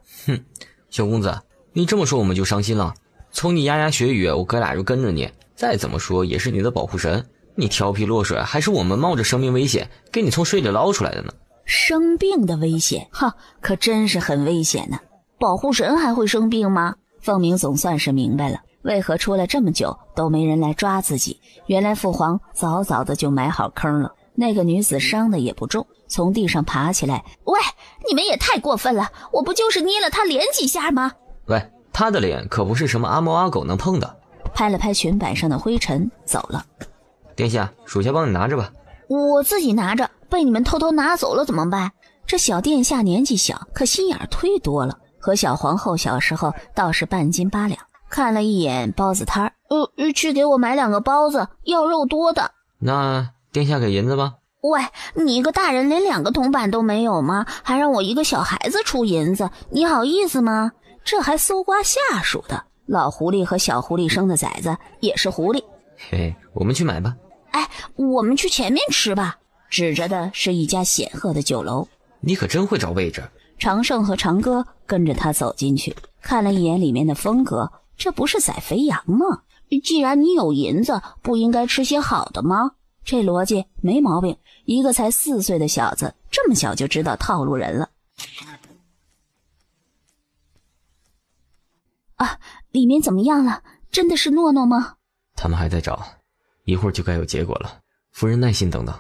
小公子，你这么说我们就伤心了。从你牙牙学语，我哥俩就跟着你，再怎么说也是你的保护神，你调皮落水，还是我们冒着生命危险给你从水里捞出来的呢。生病的危险？哈，可真是很危险呢。保护神还会生病吗？凤鸣总算是明白了，为何出来这么久都没人来抓自己。原来父皇早早的就埋好坑了。那个女子伤的也不重，从地上爬起来。喂，你们也太过分了，我不就是捏了他脸几下吗？喂，他的脸可不是什么阿猫阿狗能碰的。拍了拍裙摆上的灰尘，走了。殿下，属下帮你拿着吧。我自己拿着，被你们偷偷拿走了怎么办？这小殿下年纪小，可心眼忒多了，和小皇后小时候倒是半斤八两。看了一眼包子摊儿，去给我买2个包子，要肉多的。那殿下给银子吧。喂，你一个大人连2个铜板都没有吗？还让我一个小孩子出银子，你好意思吗？这还搜刮下属的，老狐狸和小狐狸生的崽子也是狐狸。嘿，我们去买吧。哎，我们去前面吃吧。指着的是一家显赫的酒楼。你可真会找位置。常胜和长歌跟着他走进去，看了一眼里面的风格，这不是宰肥羊吗？既然你有银子，不应该吃些好的吗？这逻辑没毛病，一个才4岁的小子，这么小就知道套路人了。啊，里面怎么样了？真的是诺诺吗？他们还在找，一会儿就该有结果了。夫人耐心等等。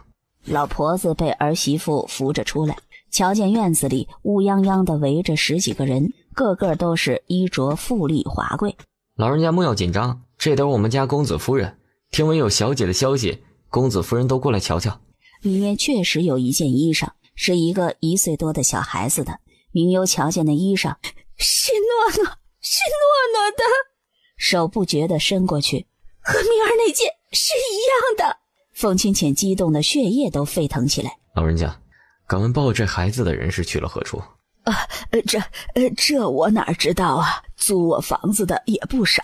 老婆子被儿媳妇扶着出来，瞧见院子里乌泱泱的围着10几个人，个个都是衣着富丽华贵。老人家莫要紧张，这都是我们家公子夫人。听闻有小姐的消息，公子夫人都过来瞧瞧。里面确实有一件衣裳，是一个1岁多的小孩子的。明幽瞧见那衣裳，是诺诺，是诺诺的，手不觉地伸过去，和明儿那件是一样的。凤清浅激动的血液都沸腾起来。老人家，敢问抱这孩子的人是去了何处？这我哪知道啊？租我房子的也不少，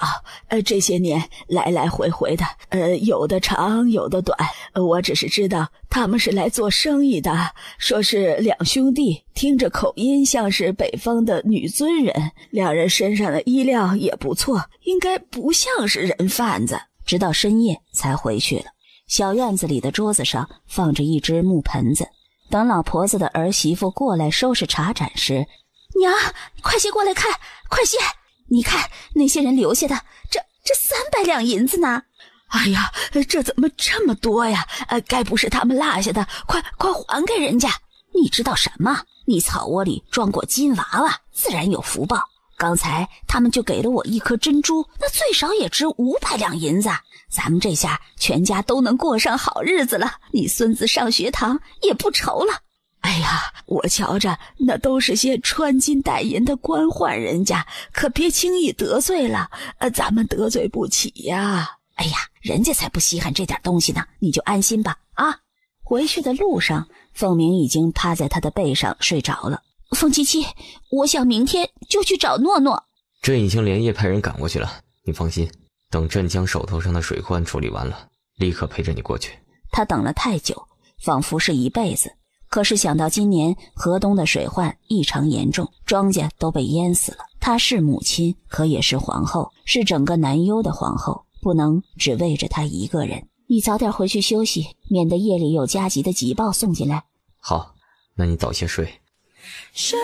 这些年来来回回的，有的长，有的短。我只是知道他们是来做生意的，说是2兄弟，听着口音像是北方的女尊人，2人身上的衣料也不错，应该不像是人贩子。直到深夜才回去了。小院子里的桌子上放着一只木盆子，等老婆子的儿媳妇过来收拾茶盏时，娘，快些过来看，快些！你看那些人留下的，这300两银子呢？哎呀，这怎么这么多呀？该不是他们落下的，快还给人家！你知道什么？你草窝里装过金娃娃，自然有福报。刚才他们就给了我1颗珍珠，那最少也值500两银子。咱们这下全家都能过上好日子了，你孙子上学堂也不愁了。哎呀，我瞧着那都是些穿金戴银的官宦人家，可别轻易得罪了，咱们得罪不起呀。哎呀，人家才不稀罕这点东西呢，你就安心吧啊！回去的路上，凤鸣已经趴在他的背上睡着了。凤七七，我想明天就去找诺诺。朕已经连夜派人赶过去了，你放心，等朕将手头上的水患处理完了，立刻陪着你过去。他等了太久，仿佛是一辈子。可是想到今年河东的水患异常严重，庄稼都被淹死了。她是母亲，可也是皇后，是整个南幽的皇后，不能只为着她一个人。你早点回去休息，免得夜里有加急的急报送进来。好，那你早些睡。身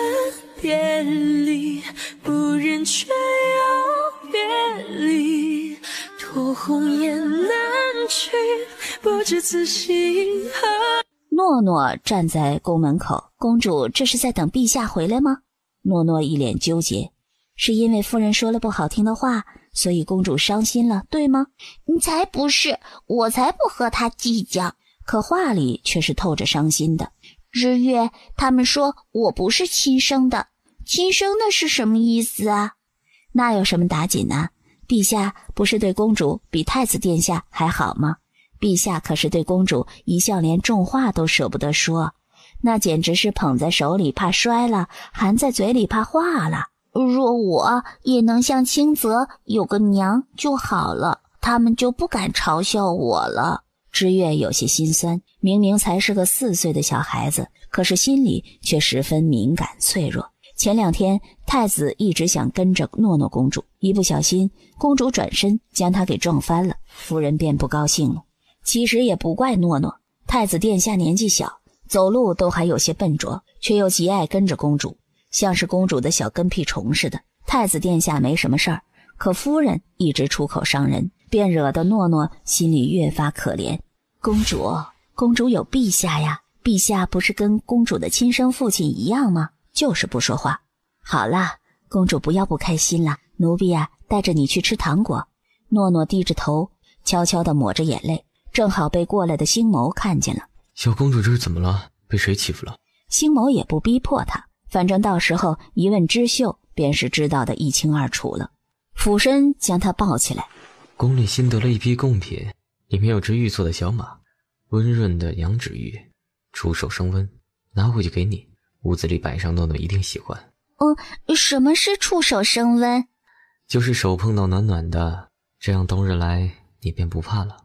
别离，不忍却要别离，托鸿雁南去，不知此心何。诺诺站在宫门口，公主这是在等陛下回来吗？诺诺一脸纠结，是因为夫人说了不好听的话，所以公主伤心了，对吗？你才不是，我才不和他计较。可话里却是透着伤心的。日月，他们说我不是亲生的，亲生的是什么意思啊？那有什么打紧啊？陛下不是对公主比太子殿下还好吗？陛下可是对公主一向连重话都舍不得说，那简直是捧在手里怕摔了，含在嘴里怕化了。若我也能像清泽有个娘就好了，他们就不敢嘲笑我了。知月有些心酸，明明才是个4岁的小孩子，可是心里却十分敏感脆弱。前2天太子一直想跟着诺诺公主，一不小心公主转身将他给撞翻了，夫人便不高兴了。其实也不怪诺诺，太子殿下年纪小，走路都还有些笨拙，却又极爱跟着公主，像是公主的小跟屁虫似的。太子殿下没什么事儿，可夫人一直出口伤人，便惹得诺诺心里越发可怜。公主有陛下呀，陛下不是跟公主的亲生父亲一样吗？就是不说话。好啦，公主不要不开心了，奴婢啊，带着你去吃糖果。诺诺低着头，悄悄地抹着眼泪，正好被过来的星谋看见了。小公主这是怎么了？被谁欺负了？星谋也不逼迫他，反正到时候一问知秀，便是知道的一清二楚了。俯身将他抱起来。宫里新得了一批贡品，里面有只玉做的小马，温润的羊脂玉，出手升温，拿回去给你，屋子里摆上诺诺一定喜欢。什么是触手升温？就是手碰到暖暖的，这样冬日来你便不怕了。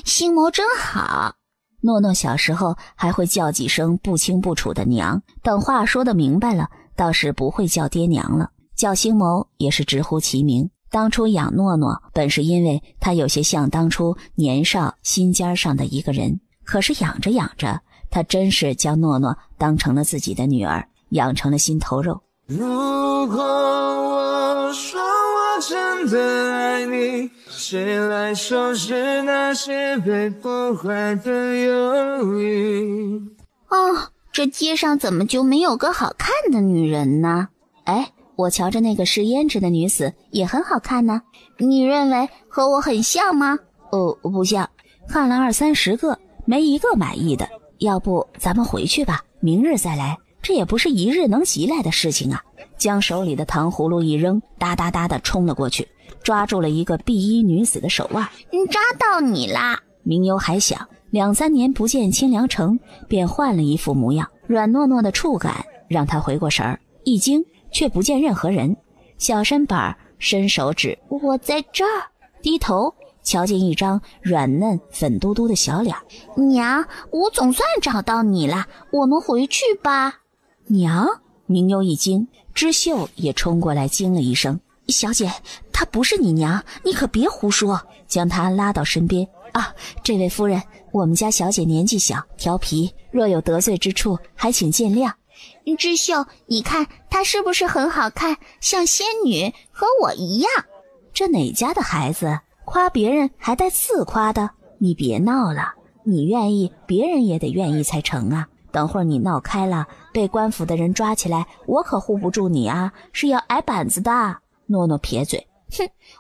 星谋真好。诺诺小时候还会叫几声不清不楚的娘，等话说得明白了，倒是不会叫爹娘了。叫星谋也是直呼其名。当初养诺诺本是因为他有些像当初年少心尖上的一个人，可是养着养着，他真是将诺诺当成了自己的女儿，养成了心头肉。如果我说我真的爱你，谁来收拾那些被破坏的忧郁？这街上怎么就没有个好看的女人呢？我瞧着那个是胭脂的女子也很好看呢。你认为和我很像吗？不像，看了20-30个，没一个满意的。要不咱们回去吧，明日再来，这也不是一日能急来的事情啊。将手里的糖葫芦一扔，哒哒哒地冲了过去，抓住了一个碧衣女子的手腕。抓到你啦！明幽还想2-3年不见清凉城，便换了一副模样。软糯糯的触感让他回过神儿，一惊却不见任何人。小身板伸手指，我在这儿。低头瞧见一张软嫩粉嘟嘟的小脸。娘，我总算找到你了，我们回去吧。娘！明幽一惊，知秀也冲过来惊了一声。小姐，她不是你娘，你可别胡说。将她拉到身边。这位夫人，我们家小姐年纪小，调皮，若有得罪之处，还请见谅。知秀，你看她是不是很好看，像仙女，和我一样？这哪家的孩子，夸别人还带自夸的？你别闹了，你愿意，别人也得愿意才成啊。等会儿你闹开了，被官府的人抓起来，我可护不住你啊，是要挨板子的。诺诺撇嘴，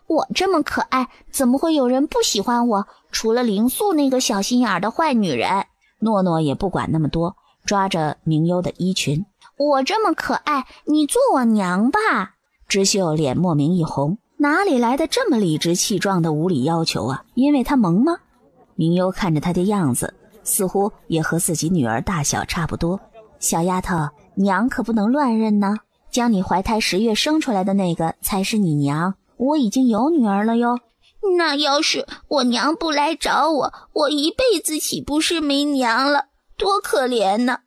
我这么可爱，怎么会有人不喜欢我？除了灵素那个小心眼的坏女人。诺诺也不管那么多，抓着明幽的衣裙。我这么可爱，你做我娘吧。知秀脸莫名一红，哪里来的这么理直气壮的无理要求啊？因为他萌吗？明幽看着他的样子，似乎也和自己女儿大小差不多。小丫头，娘可不能乱认呢。将你怀胎10月生出来的那个才是你娘，我已经有女儿了哟。那要是我娘不来找我，我一辈子岂不是没娘了？多可怜呢！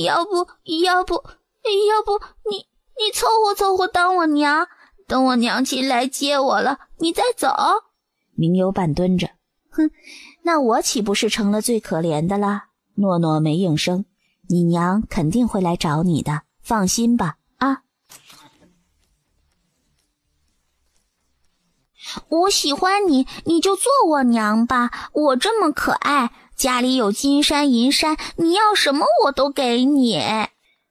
要不你凑合当我娘，等我娘亲来接我了，你再走。明幽半蹲着，那我岂不是成了最可怜的了？诺诺没应声，你娘肯定会来找你的，放心吧。我喜欢你，你就做我娘吧。我这么可爱，家里有金山银山，你要什么我都给你。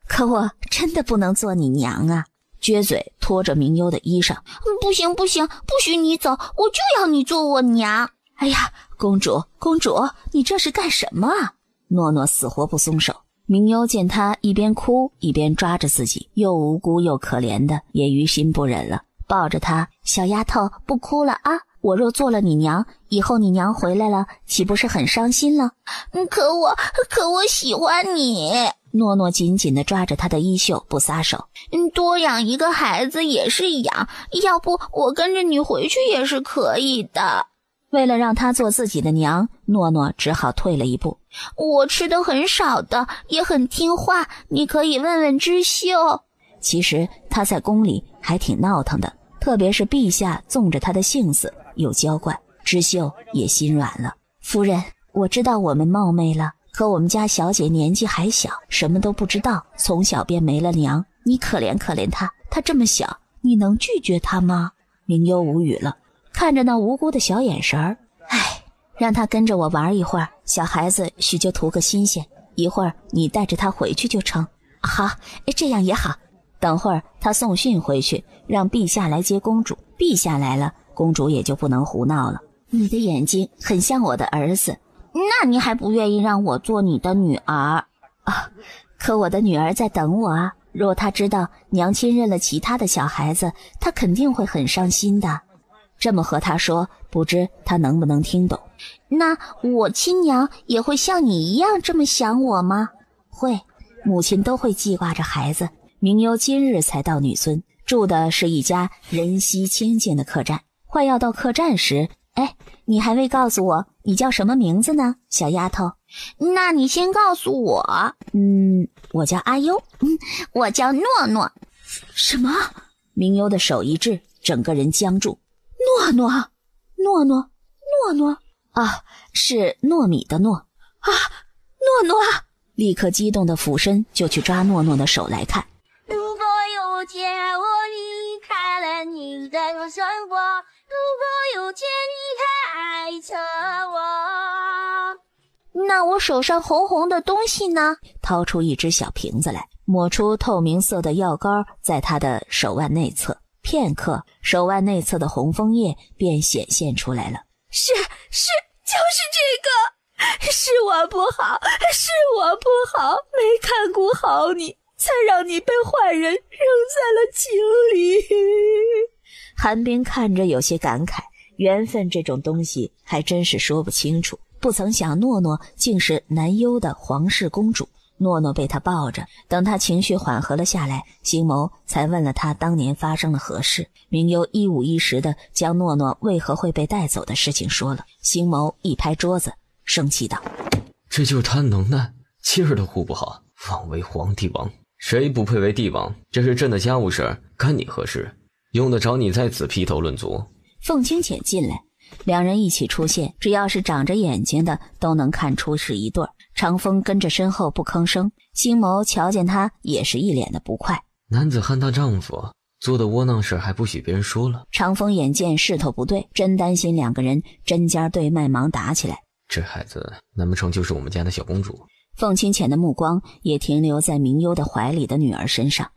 可我真的不能做你娘啊！撅嘴拖着明幽的衣裳。不行，不许你走，我就要你做我娘。哎呀，公主，你这是干什么啊？诺诺死活不松手。明幽见他一边哭一边抓着自己，又无辜又可怜的，也于心不忍了，抱着他，小丫头，不哭了啊！我若做了你娘，以后你娘回来了，岂不是很伤心了？可我喜欢你。诺诺紧紧地抓着他的衣袖不撒手。多养一个孩子也是养，要不我跟着你回去也是可以的。为了让他做自己的娘，诺诺只好退了一步。我吃的很少的，也很听话，你可以问问知秀。其实他在宫里还挺闹腾的，特别是陛下纵着他的性子又娇惯，知秀也心软了。夫人，我知道我们冒昧了，可我们家小姐年纪还小，什么都不知道，从小便没了娘，你可怜可怜她，她这么小，你能拒绝她吗？明幽无语了，看着那无辜的小眼神儿，让她跟着我玩一会儿，小孩子许就图个新鲜，一会儿你带着她回去就成。好，这样也好。等会儿他送讯回去，让陛下来接公主，陛下来了，公主也就不能胡闹了。你的眼睛很像我的儿子，那你还不愿意让我做你的女儿？可我的女儿在等我啊，若她知道娘亲认了其他的小孩子，她肯定会很伤心的。这么和她说，不知她能不能听懂。那我亲娘也会像你一样这么想我吗？会，母亲都会记挂着孩子。明优今日才到女村，住的是一家人稀清静的客栈。快要到客栈时，你还未告诉我你叫什么名字呢，小丫头？那你先告诉我。我叫阿优。我叫诺诺。什么？明优的手一滞，整个人僵住。诺诺啊，是糯米的糯啊，诺诺！立刻激动的俯身就去抓诺诺的手来看。如果有天我离开了你的生活，如果有天你还爱着我，那我手上红红的东西呢？掏出一只小瓶子来，抹出透明色的药膏在他的手腕内侧。片刻，手腕内侧的红枫叶便显现出来了。是，就是这个，是我不好，没看顾好你，才让你被坏人扔在了井里。寒冰看着有些感慨，缘分这种东西还真是说不清楚。不曾想诺诺竟是南幽的皇室公主。诺诺被他抱着，等他情绪缓和了下来，星谋才问了他当年发生了何事。明幽一五一十地将诺诺为何会被带走的事情说了。星谋一拍桌子，生气道：这就是他能耐，气儿都护不好，枉为皇帝王，谁不配为帝王？这是朕的家务事，干你何事？用得着你在此批头论足？凤清浅进来，两人一起出现，只要是长着眼睛的都能看出是一对儿。长风跟着身后不吭声，星谋瞧见他也是一脸的不快。男子汉大丈夫，做的窝囊事还不许别人说了。长风眼见势头不对，真担心两个人针尖对麦芒打起来。这孩子难不成就是我们家的小公主？凤清浅的目光也停留在明幽的怀里的女儿身上。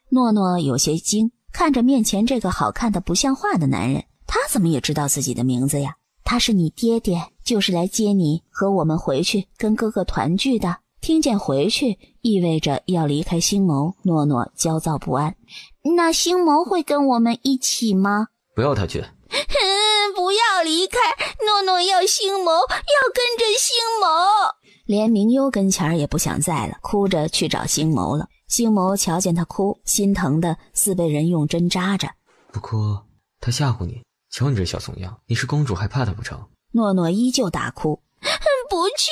诺诺有些惊，看着面前这个好看的不像话的男人，他怎么也知道自己的名字呀？他是你爹爹，就是来接你和我们回去跟哥哥团聚的。听见回去意味着要离开星谋，诺诺焦躁不安。那星谋会跟我们一起吗？不要他去。不要离开，诺诺要星谋，要跟着星谋。连明幽跟前也不想在了，哭着去找星谋了。星谋瞧见他哭，心疼的似被人用针扎着。不过他吓唬你，瞧你这小怂样，你是公主还怕他不成？诺诺依旧大哭。不去。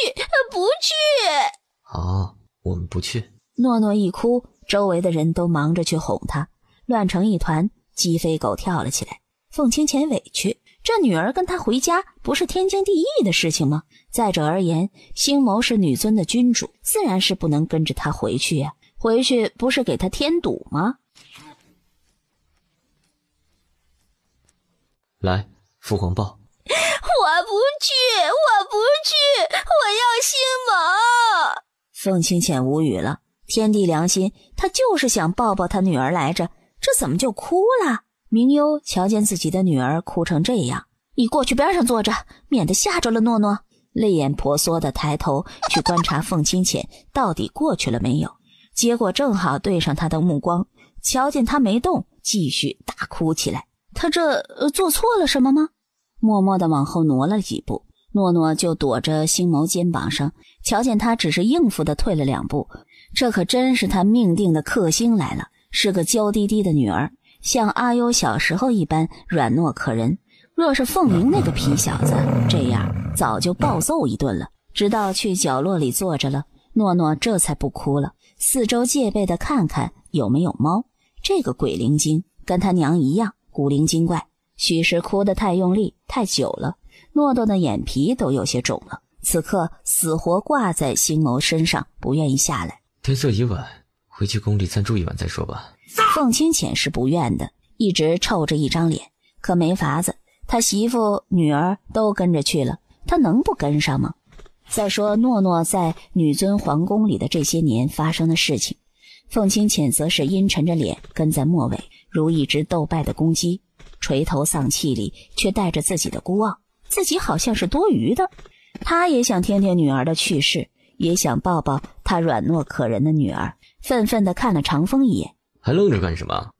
好，我们不去。诺诺一哭，周围的人都忙着去哄他，乱成一团，鸡飞狗跳了起来。凤清浅委屈，这女儿跟他回家不是天经地义的事情吗？再者而言，星谋是女尊的君主，自然是不能跟着他回去呀。回去不是给他添堵吗？来，父皇抱。我不去，我要星谋。凤清浅无语了，天地良心，他就是想抱抱他女儿来着，这怎么就哭了？明幽瞧见自己的女儿哭成这样，你过去边上坐着，免得吓着了诺诺。泪眼婆娑的抬头去观察凤清浅到底过去了没有，结果正好对上他的目光，瞧见他没动，继续大哭起来。他这做错了什么吗？默默地往后挪了几步，诺诺就躲着星谋肩膀上，瞧见他只是应付地退了2步，这可真是他命定的克星来了，是个娇滴滴的女儿，像阿优小时候一般软糯可人。若是凤鸣那个皮小子这样，早就暴揍一顿了。直到去角落里坐着了，诺诺这才不哭了，四周戒备地看看有没有猫。这个鬼灵精跟他娘一样古灵精怪，许是哭得太用力太久了，诺诺的眼皮都有些肿了，此刻死活挂在星谋身上，不愿意下来。天色已晚，回去宫里暂住一晚再说吧。凤清浅是不愿的，一直臭着一张脸，可没法子，他媳妇女儿都跟着去了，他能不跟上吗？再说诺诺在女尊皇宫里的这些年发生的事情，凤清浅则是阴沉着脸跟在末尾，如一只斗败的公鸡，垂头丧气里却带着自己的孤傲，自己好像是多余的。他也想听听女儿的去世，也想抱抱他软糯可人的女儿，愤愤地看了长风一眼。还愣着干什么？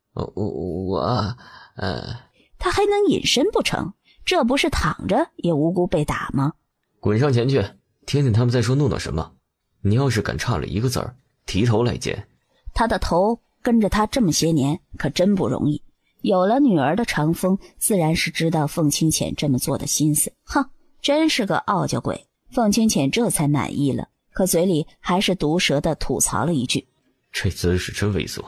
他还能隐身不成？这不是躺着也无辜被打吗？滚上前去，听听他们在说诺诺什么。你要是敢差了一个字儿，提头来见。他的头跟着他这么些年，可真不容易。有了女儿的长风，自然是知道凤清浅这么做的心思。哼，真是个傲娇鬼。凤清浅这才满意了，可嘴里还是毒舌地吐槽了一句：这姿势真猥琐。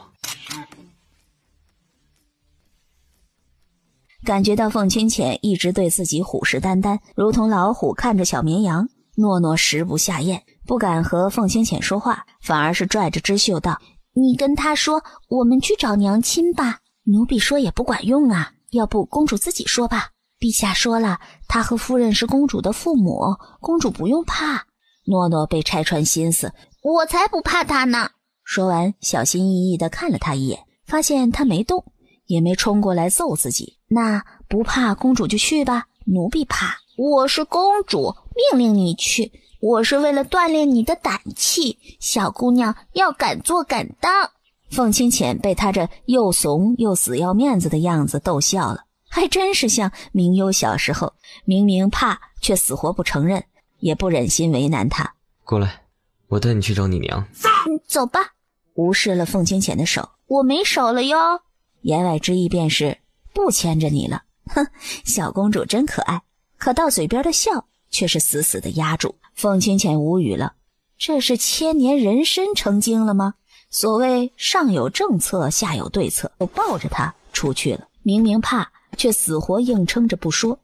感觉到凤清浅一直对自己虎视眈眈，如同老虎看着小绵羊，诺诺食不下咽，不敢和凤清浅说话，反而是拽着织绣道：你跟他说我们去找娘亲吧。奴婢说也不管用啊，要不公主自己说吧。陛下说了，他和夫人是公主的父母，公主不用怕。诺诺被拆穿心思，我才不怕他呢。说完小心翼翼地看了他一眼，发现他没动，也没冲过来揍自己。那不怕公主就去吧，奴婢怕。我是公主，命令你去，我是为了锻炼你的胆气。小姑娘要敢做敢当。凤清浅被他这又怂又死要面子的样子逗笑了，还真是像明幽小时候，明明怕却死活不承认，也不忍心为难他。过来，我带你去找你娘。走吧。无视了凤清浅的手。我没手了哟。言外之意便是不牵着你了。哼，小公主真可爱。可到嘴边的笑却是死死地压住。凤清浅无语了，这是千年人参成精了吗？所谓上有政策下有对策，就抱着他出去了。明明怕，却死活硬撑着不说，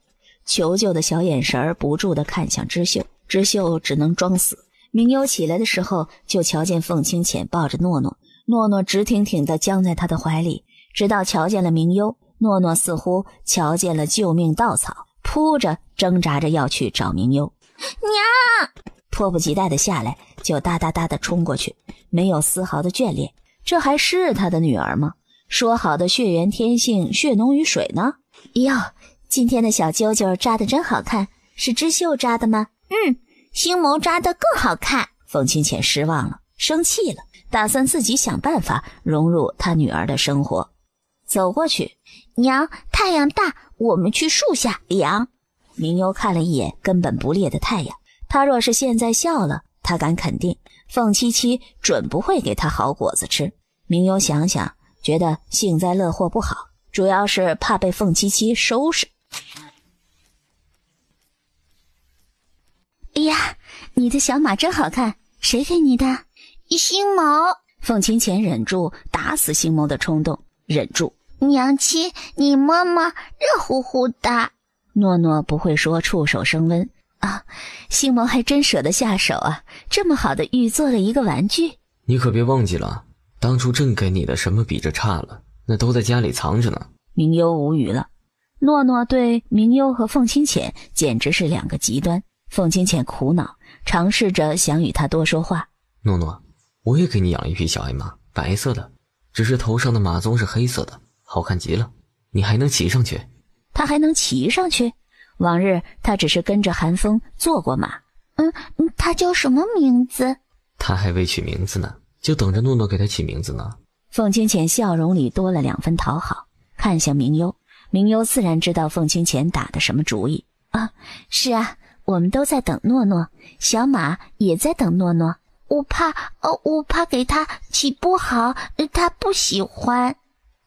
求救的小眼神不住地看向织绣，织绣只能装死。明幽起来的时候，就瞧见凤清浅抱着诺诺，诺诺直挺挺地僵在他的怀里，直到瞧见了明幽，诺诺似乎瞧见了救命稻草，扑着挣扎着要去找明幽。娘！迫不及待地下来，就哒哒哒地冲过去，没有丝毫的眷恋。这还是他的女儿吗？说好的血缘天性，血浓于水呢？哟，今天的小揪揪扎得真好看，是织绣扎的吗？星眸扎得更好看。凤清浅失望了，生气了，打算自己想办法融入他女儿的生活。走过去，娘，太阳大，我们去树下凉。明幽看了一眼根本不烈的太阳，他若是现在笑了，他敢肯定凤七七准不会给他好果子吃。明幽想想，觉得幸灾乐祸不好，主要是怕被凤七七收拾。哎呀，你的小马真好看，谁给你的？星眸。凤清浅忍住打死星眸的冲动，忍住。娘亲，你摸摸，热乎乎的。诺诺不会说触手生温啊，星眸还真舍得下手啊，这么好的玉做了一个玩具。你可别忘记了，当初朕给你的什么比这差了，那都在家里藏着呢。明幽无语了，诺诺对明幽和凤清浅简直是两个极端。凤清浅苦恼，尝试着想与他多说话。诺诺，我也给你养一匹小爱马，白色的，只是头上的马鬃是黑色的，好看极了，你还能骑上去。他还能骑上去？往日他只是跟着寒风坐过马。他叫什么名字？他还未取名字呢，就等着诺诺给他起名字呢。凤清浅笑容里多了2分讨好，看向明幽。明幽自然知道凤清浅打的什么主意啊。是啊，我们都在等诺诺，小马也在等诺诺。我怕给他起不好，他不喜欢。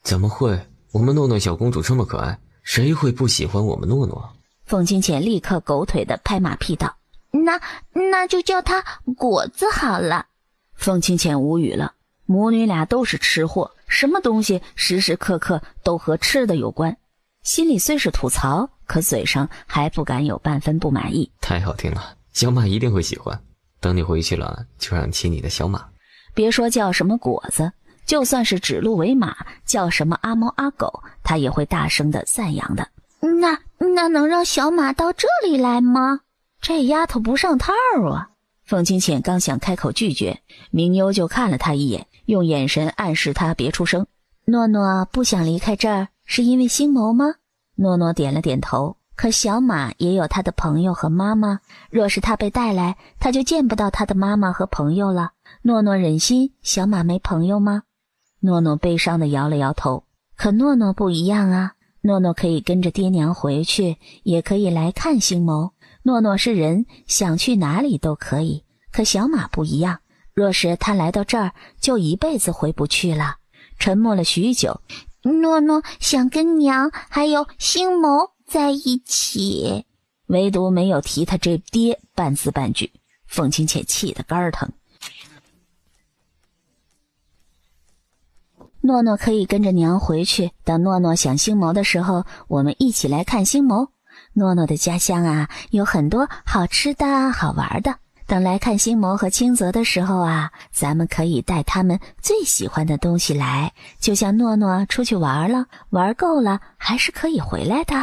怎么会？我们诺诺小公主这么可爱，谁会不喜欢我们诺诺？凤清浅立刻狗腿的拍马屁道：那就叫他果子好了。凤清浅无语了，母女俩都是吃货，什么东西时时刻刻都和吃的有关。心里虽是吐槽，可嘴上还不敢有半分不满意。太好听了，小马一定会喜欢。等你回去了，就让骑你的小马。别说叫什么果子，就算是指鹿为马，叫什么阿猫阿狗，他也会大声的赞扬的。那能让小马到这里来吗？这丫头不上套啊！凤清浅刚想开口拒绝，明幽就看了他一眼，用眼神暗示他别出声。诺诺不想离开这儿，是因为星眸吗？诺诺点了点头。可小马也有他的朋友和妈妈，若是他被带来，他就见不到他的妈妈和朋友了。诺诺忍心小马没朋友吗？诺诺悲伤地摇了摇头。可诺诺不一样啊，诺诺可以跟着爹娘回去，也可以来看星谋。诺诺是人，想去哪里都可以。可小马不一样，若是他来到这儿，就一辈子回不去了。沉默了许久，诺诺想跟娘还有星谋在一起，唯独没有提他这爹半字半句。凤清浅气得肝疼。诺诺可以跟着娘回去，等诺诺想星谋的时候，我们一起来看星谋。诺诺的家乡啊，有很多好吃的好玩的，等来看星谋和清泽的时候啊，咱们可以带他们最喜欢的东西来，就像诺诺出去玩了，玩够了还是可以回来的。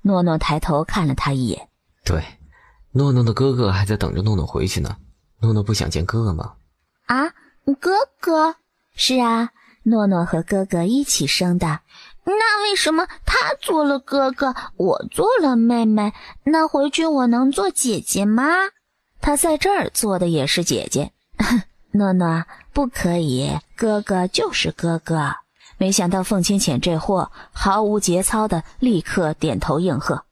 诺诺抬头看了他一眼。对，诺诺的哥哥还在等着诺诺回去呢。诺诺不想见哥哥吗？啊，哥哥？是啊，诺诺和哥哥一起生的。那为什么他做了哥哥，我做了妹妹？那回去我能做姐姐吗？他在这儿做的也是姐姐。诺诺，不可以，哥哥就是哥哥。没想到凤清浅这货毫无节操的立刻点头应和。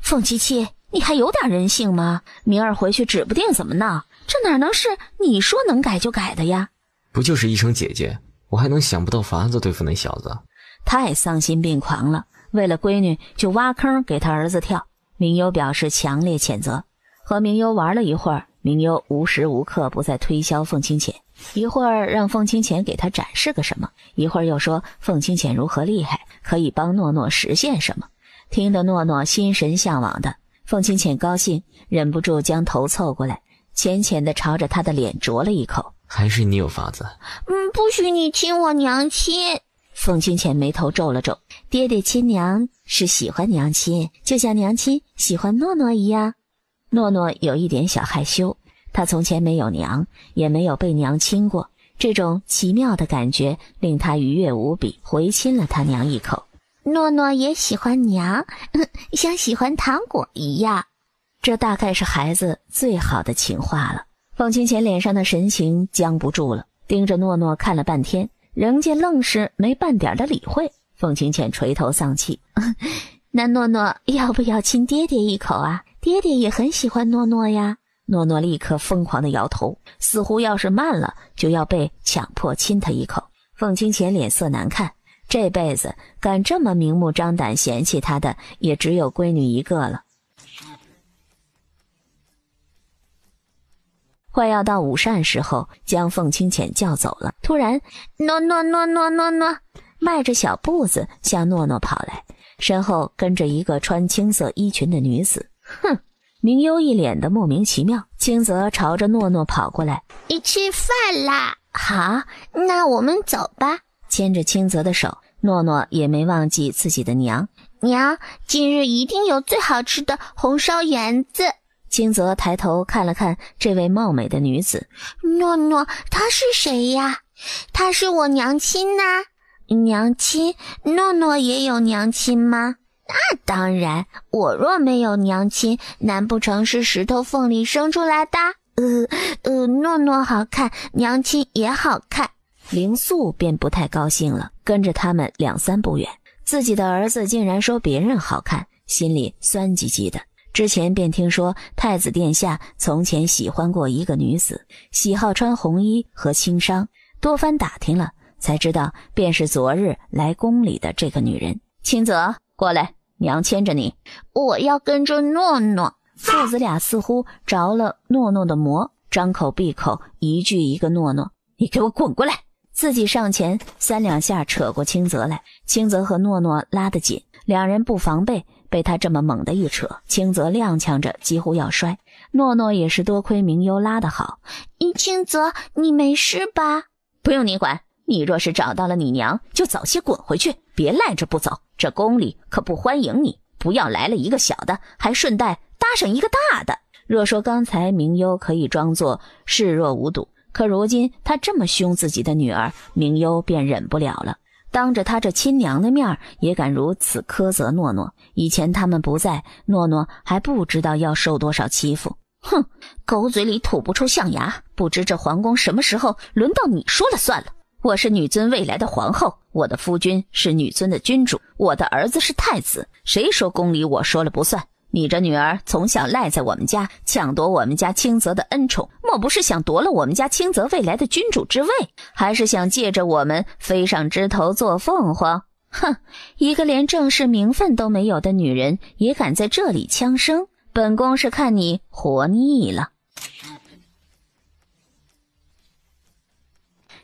凤七七，你还有点人性吗？明儿回去指不定怎么闹，这哪能是你说能改就改的呀？不就是一声姐姐，我还能想不到法子对付那小子？太丧心病狂了，为了闺女就挖坑给他儿子跳。明优表示强烈谴责。和明优玩了一会儿，明优无时无刻不在推销凤清浅，一会儿让凤清浅给他展示个什么，一会儿又说凤清浅如何厉害，可以帮诺诺实现什么，听得诺诺心神向往的。凤清浅高兴，忍不住将头凑过来，浅浅地朝着他的脸啄了一口。还是你有法子？不许你亲我娘亲。凤清浅眉头皱了皱，爹爹亲娘是喜欢娘亲，就像娘亲喜欢诺诺一样。诺诺有一点小害羞，他从前没有娘，也没有被娘亲过，这种奇妙的感觉令他愉悦无比，回亲了他娘一口。诺诺也喜欢娘，像喜欢糖果一样。这大概是孩子最好的情话了。凤清浅脸上的神情僵不住了，盯着诺诺看了半天，人家愣是没半点的理会。凤清浅垂头丧气，那诺诺要不要亲爹爹一口啊？爹爹也很喜欢诺诺呀。诺诺立刻疯狂地摇头，似乎要是慢了就要被强迫亲他一口。凤清浅脸色难看，这辈子敢这么明目张胆嫌弃他的也只有闺女一个了。快要到午膳时候，将凤清浅叫走了。突然，诺诺诺诺诺诺，迈着小步子向诺诺跑来，身后跟着一个穿青色衣裙的女子。哼！明优一脸的莫名其妙。清泽朝着诺诺跑过来，你吃饭啦？好，那我们走吧。牵着清泽的手，诺诺也没忘记自己的娘。娘，今日一定有最好吃的红烧圆子。清泽抬头看了看这位貌美的女子。诺诺，她是谁呀？她是我娘亲呐。娘亲？诺诺也有娘亲吗？那当然，我若没有娘亲，难不成是石头缝里生出来的？诺诺好看，娘亲也好看。灵素便不太高兴了，跟着他们2、3步远，自己的儿子竟然说别人好看，心里酸唧唧的。之前便听说太子殿下从前喜欢过一个女子，喜好穿红衣和轻纱，多番打听了才知道便是昨日来宫里的这个女人。清泽，过来，娘牵着你。我要跟着诺诺。父子俩似乎着了诺诺的魔，张口闭口一句一个诺诺。你给我滚过来！自己上前3、2下扯过清泽来。清泽和诺诺拉得紧，两人不防备，被他这么猛地一扯，清泽踉跄着几乎要摔。诺诺也是多亏明优拉得好。清泽，你没事吧？不用你管，你若是找到了你娘，就早些滚回去，别赖着不走，这宫里可不欢迎你，不要来了一个小的，还顺带搭上一个大的。若说刚才明优可以装作视若无睹，可如今他这么凶自己的女儿，明优便忍不了了。当着他这亲娘的面也敢如此苛责诺诺。以前他们不在，诺诺还不知道要受多少欺负。哼，狗嘴里吐不出象牙，不知这皇宫什么时候轮到你说了算了。我是女尊未来的皇后，我的夫君是女尊的君主，我的儿子是太子，谁说宫里我说了不算？你这女儿从小赖在我们家，抢夺我们家清泽的恩宠，莫不是想夺了我们家清泽未来的君主之位，还是想借着我们飞上枝头做凤凰？哼，一个连正式名分都没有的女人也敢在这里呛声，本宫是看你活腻了。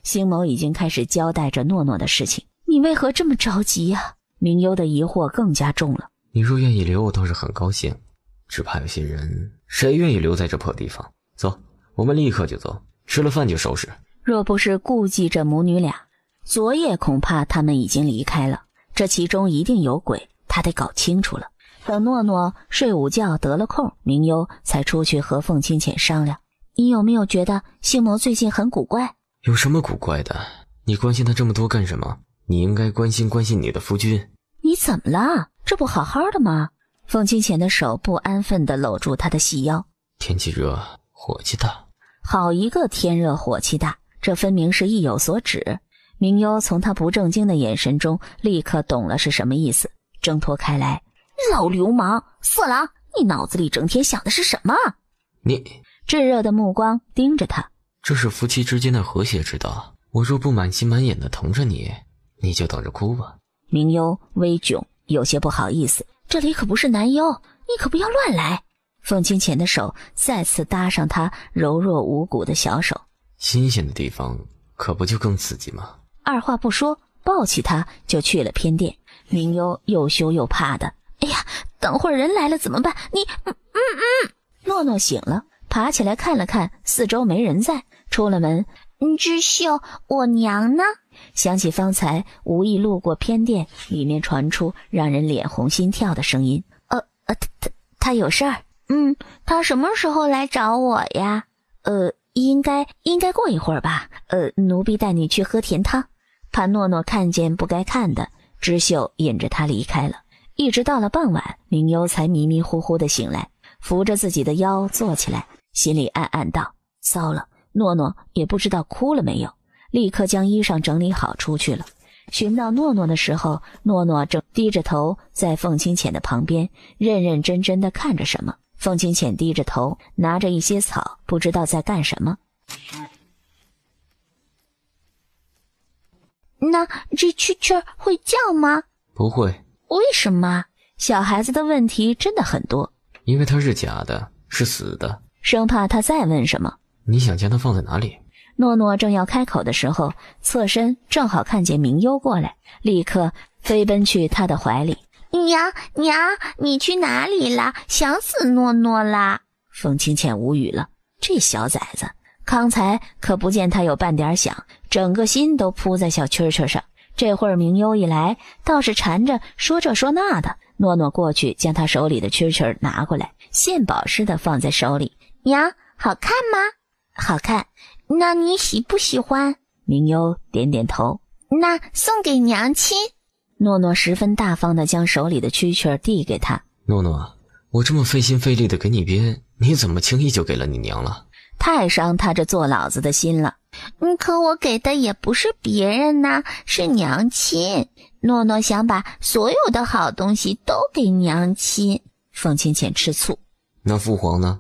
星谋已经开始交代着诺诺的事情。你为何这么着急呀？明幽的疑惑更加重了。你若愿意留，我倒是很高兴，只怕有些人，谁愿意留在这破地方？走，我们立刻就走，吃了饭就收拾。若不是顾忌着母女俩，昨夜恐怕他们已经离开了，这其中一定有鬼，他得搞清楚了。等诺诺睡午觉得了空，明幽才出去和凤清浅商量。你有没有觉得星谋最近很古怪？有什么古怪的？你关心他这么多干什么？你应该关心关心你的夫君。你怎么了？这不好好的吗？凤清浅的手不安分地搂住他的细腰。天气热，火气大。好一个天热火气大，这分明是意有所指。明幽从他不正经的眼神中立刻懂了是什么意思，挣脱开来。老流氓，色狼，你脑子里整天想的是什么？你炙热的目光盯着他。这是夫妻之间的和谐之道，我若不满心满眼的疼着你，你就等着哭吧。明幽微窘，有些不好意思。这里可不是南幽，你可不要乱来。凤清浅的手再次搭上他柔弱无骨的小手。新鲜的地方可不就更刺激吗？二话不说，抱起他就去了偏殿。明幽又羞又怕的。哎呀，等会儿人来了怎么办？你诺诺醒了，爬起来看了看四周没人在，出了门。知秀，我娘呢？想起方才无意路过偏殿，里面传出让人脸红心跳的声音。他有事儿。他什么时候来找我呀？应该过一会儿吧。奴婢带你去喝甜汤。怕诺诺看见不该看的，知秀引着他离开了。一直到了傍晚，明幽才迷迷糊糊地醒来，扶着自己的腰坐起来，心里暗暗道：糟了，诺诺也不知道哭了没有。立刻将衣裳整理好出去了。寻到诺诺的时候，诺诺正低着头在凤清浅的旁边认认真真地看着什么。凤清浅低着头拿着一些草，不知道在干什么。那这蛐蛐会叫吗？不会。为什么？小孩子的问题真的很多。因为它是假的，是死的。生怕他再问什么。你想将它放在哪里？诺诺正要开口的时候，侧身正好看见明幽过来，立刻飞奔去他的怀里。娘，你去哪里啦？想死诺诺啦！凤清浅无语了，这小崽子刚才可不见他有半点想，整个心都扑在小蛐蛐上。这会儿明幽一来，倒是缠着说这说那的。诺诺过去将他手里的蛐蛐拿过来，献宝似的放在手里。娘，好看吗？好看。那你喜不喜欢？明幽点点头。那送给娘亲。诺诺十分大方地将手里的蛐蛐递给他。诺诺，我这么费心费力的给你编，你怎么轻易就给了你娘了？太伤他这做老子的心了。可我给的也不是别人呐，是娘亲。诺诺想把所有的好东西都给娘亲。凤清浅吃醋。那父皇呢？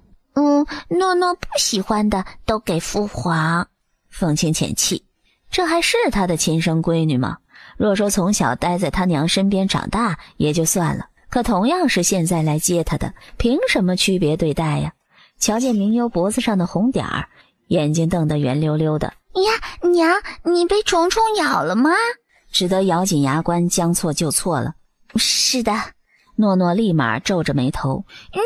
诺诺不喜欢的都给父皇。凤清浅气，这还是他的亲生闺女吗？若说从小待在他娘身边长大也就算了，可同样是现在来接他的，凭什么区别对待呀？瞧见明幽脖子上的红点儿，眼睛瞪得圆溜溜的。呀，娘，你被虫虫咬了吗？只得咬紧牙关，将错就错了。是的。诺诺立马皱着眉头。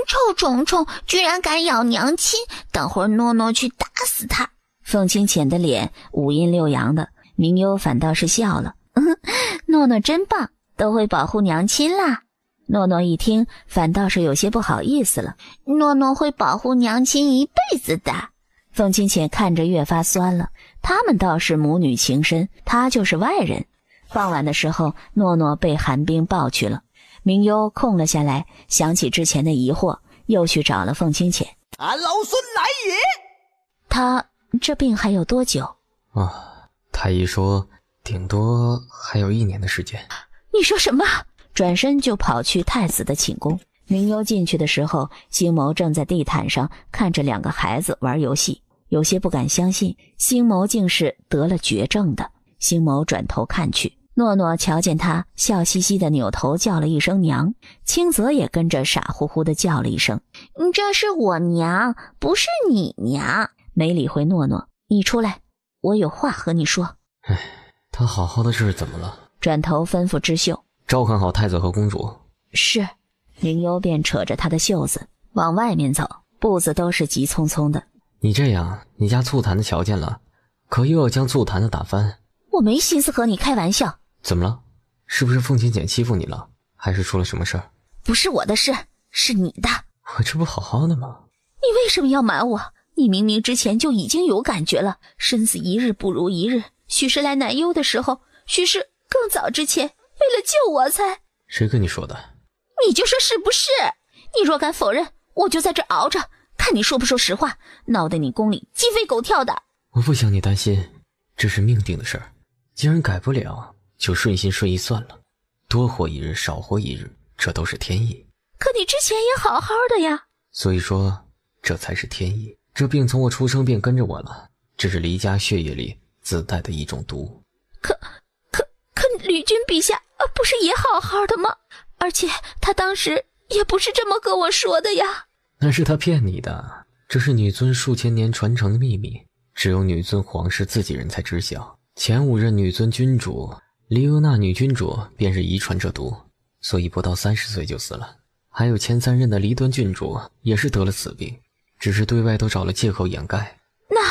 臭虫虫居然敢咬娘亲，等会儿诺诺去打死他。凤清浅的脸五阴六阳的，明幽反倒是笑了。诺诺真棒，都会保护娘亲啦。诺诺一听反倒是有些不好意思了。诺诺会保护娘亲一辈子的。凤清浅看着越发酸了，他们倒是母女情深，他就是外人。傍晚的时候，诺诺被寒冰抱去了。明幽空了下来，想起之前的疑惑，又去找了凤清浅。俺老孙来也！他这病还有多久？太医说顶多还有1年的时间。你说什么？转身就跑去太子的寝宫。明幽进去的时候，星谋正在地毯上看着2个孩子玩游戏，有些不敢相信星谋竟是得了绝症的。星谋转头看去，诺诺瞧见他，笑嘻嘻地扭头叫了一声娘，清泽也跟着傻乎乎地叫了一声。这是我娘，不是你娘。没理会诺诺。你出来，我有话和你说。他好好的这是怎么了？转头吩咐织绣，照看好太子和公主。是。明幽便扯着他的袖子往外面走，步子都是急匆匆的。你这样，你家醋坛子瞧见了，可又要将醋坛子打翻。我没心思和你开玩笑。怎么了？是不是凤清简欺负你了？还是出了什么事儿？不是我的事，是你的。我这不好好的吗？你为什么要瞒我？你明明之前就已经有感觉了，身子一日不如一日。许是来南幽的时候，许是更早之前，为了救我才……谁跟你说的？你就说是不是？你若敢否认，我就在这熬着，看你说不说实话，闹得你宫里鸡飞狗跳的。我不想你担心，这是命定的事儿，既然改不了，就顺心顺意算了，多活1日少活1日，这都是天意。可你之前也好好的呀。所以说，这才是天意。这病从我出生便跟着我了，这是离家血液里自带的一种毒。可吕君陛下不是也好好的吗？而且他当时也不是这么跟我说的呀。那是他骗你的，这是女尊数千年传承的秘密，只有女尊皇室自己人才知晓。前5任女尊君主黎欧娜女君主便是遗传这毒，所以不到30岁就死了。还有前3任的黎敦郡主也是得了此病，只是对外都找了借口掩盖。那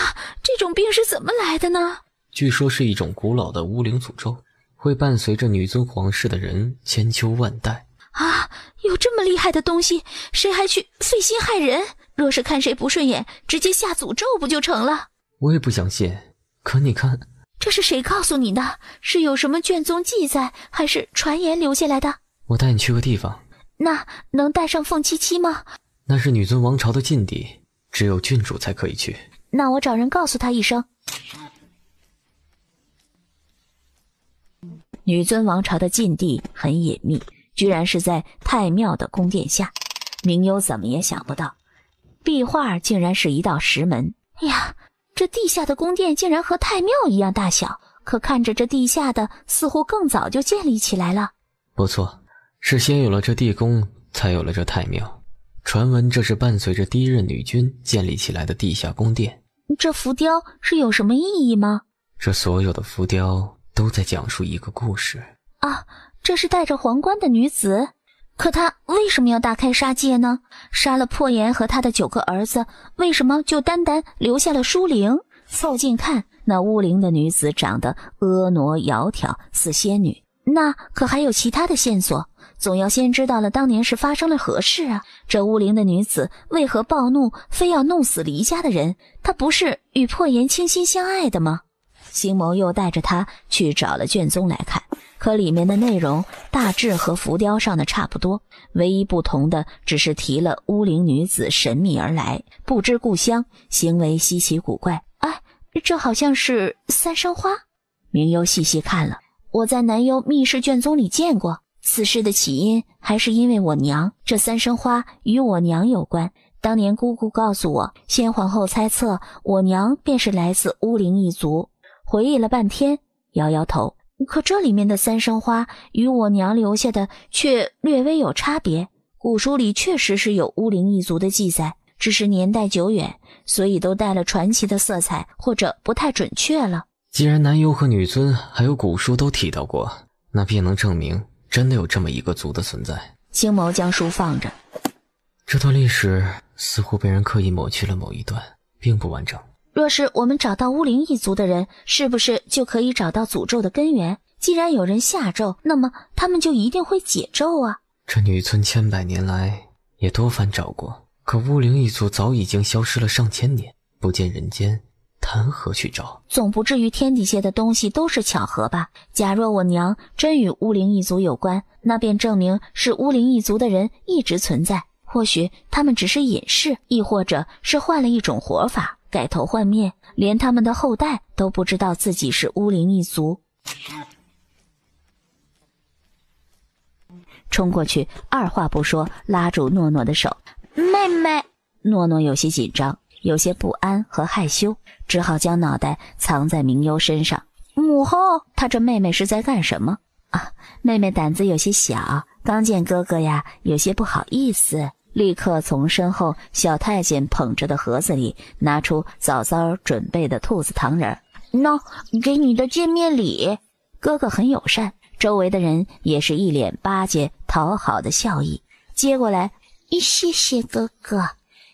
这种病是怎么来的呢？据说是一种古老的巫灵诅咒，会伴随着女尊皇室的人千秋万代。啊，有这么厉害的东西，谁还去费心害人？若是看谁不顺眼，直接下诅咒不就成了？我也不相信，可你看，这是谁告诉你的？是有什么卷宗记载，还是传言留下来的？我带你去个地方。那能带上凤七七吗？那是女尊王朝的禁地，只有郡主才可以去。那我找人告诉他一声。女尊王朝的禁地很隐秘，居然是在太庙的宫殿下。明幽怎么也想不到，壁画竟然是一道石门。哎呀，这地下的宫殿竟然和太庙一样大小，可看着这地下的似乎更早就建立起来了。不错，是先有了这地宫，才有了这太庙。传闻这是伴随着第一任女君建立起来的地下宫殿。这浮雕是有什么意义吗？这所有的浮雕都在讲述一个故事。啊，这是戴着皇冠的女子。可她为什么要大开杀戒呢？杀了破颜和他的9个儿子，为什么就单单留下了舒灵？凑近看，那巫灵的女子长得婀娜窈窕，似仙女。那可还有其他的线索，总要先知道了当年是发生了何事啊。这巫灵的女子为何暴怒，非要弄死黎家的人？她不是与破颜倾心相爱的吗？星谋又带着她去找了卷宗来看，可里面的内容大致和浮雕上的差不多，唯一不同的只是提了巫灵女子神秘而来，不知故乡，行为稀奇古怪。哎，这好像是三生花。明幽细细看了，我在南幽密室卷宗里见过，此事的起因还是因为我娘。这三生花与我娘有关，当年姑姑告诉我，先皇后猜测我娘便是来自巫灵一族。回忆了半天，摇摇头，可这里面的三生花与我娘留下的却略微有差别。古书里确实是有巫灵一族的记载，只是年代久远，所以都带了传奇的色彩，或者不太准确了。既然南幽和女尊还有古书都提到过，那便能证明真的有这么一个族的存在。青谋将书放着，这段历史似乎被人刻意抹去了某一段，并不完整。若是我们找到巫灵一族的人，是不是就可以找到诅咒的根源？既然有人下咒，那么他们就一定会解咒啊。这女村千百年来也多番找过，可巫灵一族早已经消失了上千年，不见人间，谈何去找？总不至于天底下的东西都是巧合吧？假若我娘真与巫灵一族有关，那便证明是巫灵一族的人一直存在。或许他们只是隐士，亦或者是换了一种活法，改头换面，连他们的后代都不知道自己是巫灵一族。冲过去，二话不说，拉住诺诺的手。妹妹，诺诺有些紧张，有些不安和害羞，只好将脑袋藏在明幽身上。母后，她这妹妹是在干什么啊？妹妹胆子有些小，刚见哥哥呀，有些不好意思，立刻从身后小太监捧着的盒子里拿出早早准备的兔子糖人。那给你的见面礼。哥哥很友善，周围的人也是一脸巴结讨好的笑意，接过来，谢谢哥哥。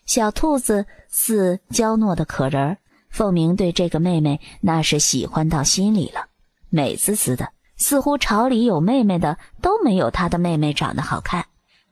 小兔子似娇糯的可人儿，凤鸣对这个妹妹那是喜欢到心里了，美滋滋的，似乎朝里有妹妹的都没有她的妹妹长得好看。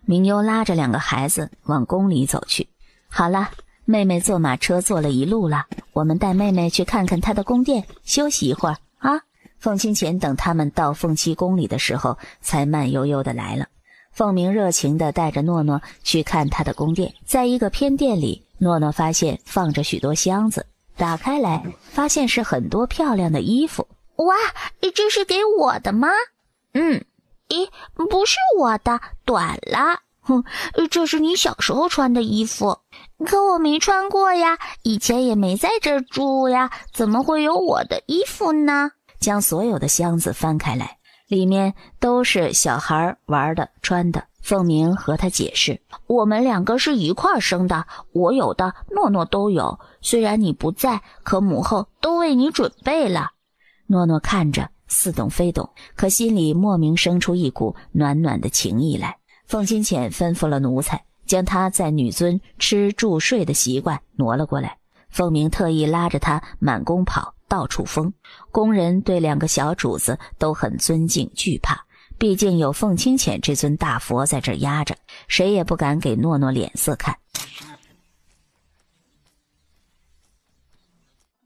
明幽拉着两个孩子往宫里走去。好了，妹妹坐马车坐了一路了，我们带妹妹去看看她的宫殿，休息一会儿啊。凤清浅等他们到凤栖宫里的时候，才慢悠悠的来了。凤鸣热情地带着诺诺去看他的宫殿，在一个偏殿里，诺诺发现放着许多箱子，打开来发现是很多漂亮的衣服。哇，这是给我的吗？咦，不是我的，短了。这是你小时候穿的衣服，可我没穿过呀，以前也没在这儿住呀，怎么会有我的衣服呢？将所有的箱子翻开来，里面都是小孩玩的穿的。凤鸣和他解释，我们两个是一块生的，我有的诺诺都有，虽然你不在，可母后都为你准备了。诺诺看着似懂非懂，可心里莫名生出一股暖暖的情意来。凤清浅吩咐了奴才，将他在女尊吃住睡的习惯挪了过来。凤鸣特意拉着他满宫跑，到处疯。宫人对两个小主子都很尊敬惧怕，毕竟有凤清浅这尊大佛在这儿压着，谁也不敢给诺诺脸色看。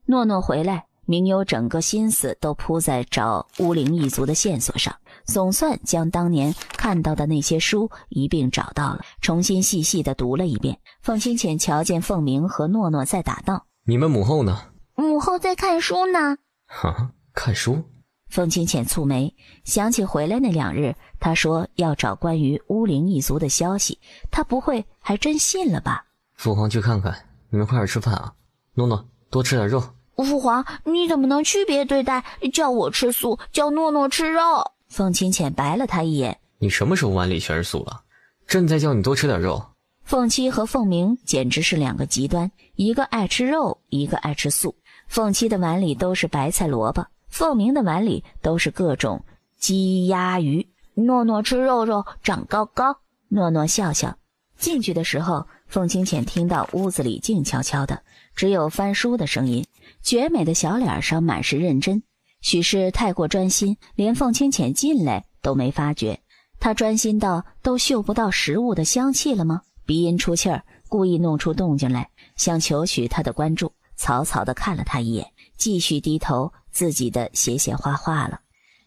诺诺回来，明幽整个心思都扑在找巫灵一族的线索上，总算将当年看到的那些书一并找到了，重新细细地读了一遍。凤清浅瞧见凤鸣和诺诺在打闹。你们母后呢？母后在看书呢。哈，看书？凤清浅蹙眉，想起回来那2日，他说要找关于巫灵一族的消息，他不会还真信了吧？父皇去看看，你们快点吃饭啊！诺诺，多吃点肉。父皇，你怎么能区别对待，叫我吃素，叫诺诺吃肉？凤清浅白了他一眼。你什么时候碗里全是素了？朕在叫你多吃点肉。凤七和凤鸣简直是2个极端，一个爱吃肉，一个爱吃素。凤七的碗里都是白菜萝卜，凤鸣的碗里都是各种鸡鸭鱼。诺诺吃肉肉长高高。诺诺笑笑。进去的时候，凤清浅听到屋子里静悄悄的，只有翻书的声音，绝美的小脸上满是认真，许是太过专心，连凤清浅进来都没发觉。他专心到都嗅不到食物的香气了吗？鼻音出气儿，故意弄出动静来，想求取他的关注，草草地看了他一眼，继续低头自己的写写画画了。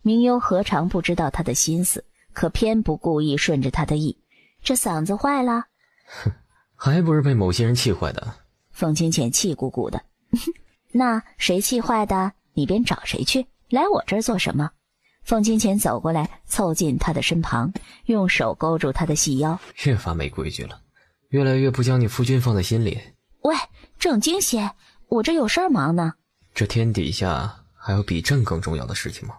明幽何尝不知道他的心思，可偏不故意顺着他的意。这嗓子坏了？哼，还不是被某些人气坏的。凤清浅气鼓鼓的。那谁气坏的，你便找谁去，来我这儿做什么？凤清浅走过来，凑近他的身旁，用手勾住他的细腰。越发没规矩了，越来越不将你夫君放在心里。喂，正经些，我这有事儿忙呢。这天底下还有比朕更重要的事情吗？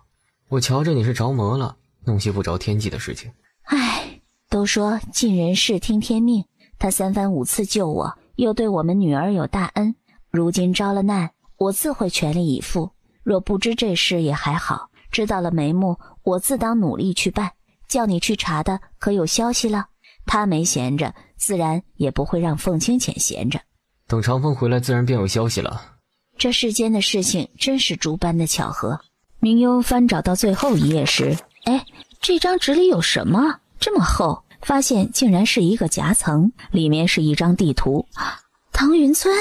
我瞧着你是着魔了，弄些不着天际的事情。唉，都说尽人事听天命，他3番5次救我，又对我们女儿有大恩，如今招了难，我自会全力以赴。若不知这事也还好，知道了眉目，我自当努力去办。叫你去查的可有消息了？他没闲着，自然也不会让凤清浅闲着。等长风回来，自然便有消息了。这世间的事情真是诸般的巧合。明幽翻找到最后一页时，这张纸里有什么这么厚？发现竟然是一个夹层，里面是一张地图。唐云村，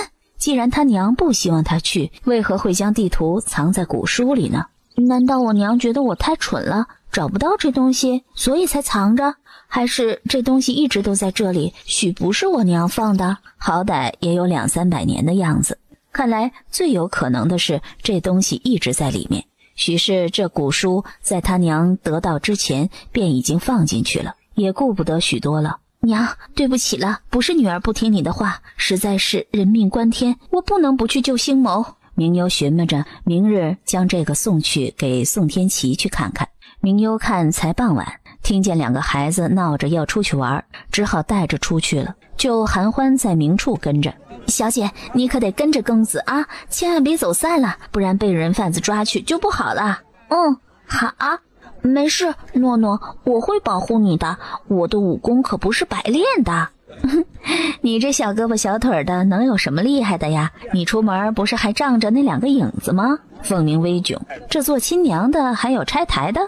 既然他娘不希望他去，为何会将地图藏在古书里呢？难道我娘觉得我太蠢了，找不到这东西，所以才藏着？还是这东西一直都在这里，许不是我娘放的？好歹也有200-300年的样子。看来最有可能的是这东西一直在里面，许是这古书在他娘得到之前便已经放进去了，也顾不得许多了。娘，对不起了，不是女儿不听你的话，实在是人命关天，我不能不去救星谋。明幽寻摸着明日将这个送去给宋天琪去看看。明幽看才傍晚，听见2个孩子闹着要出去玩，只好带着出去了，就韩欢在明处跟着。小姐，你可得跟着庚子啊，千万别走散了，不然被人贩子抓去就不好了。好啊，没事，诺诺，我会保护你的，我的武功可不是白练的。你这小胳膊小腿的能有什么厉害的呀？你出门不是还仗着那2个影子吗？凤鸣微窘，这做亲娘的还有拆台的？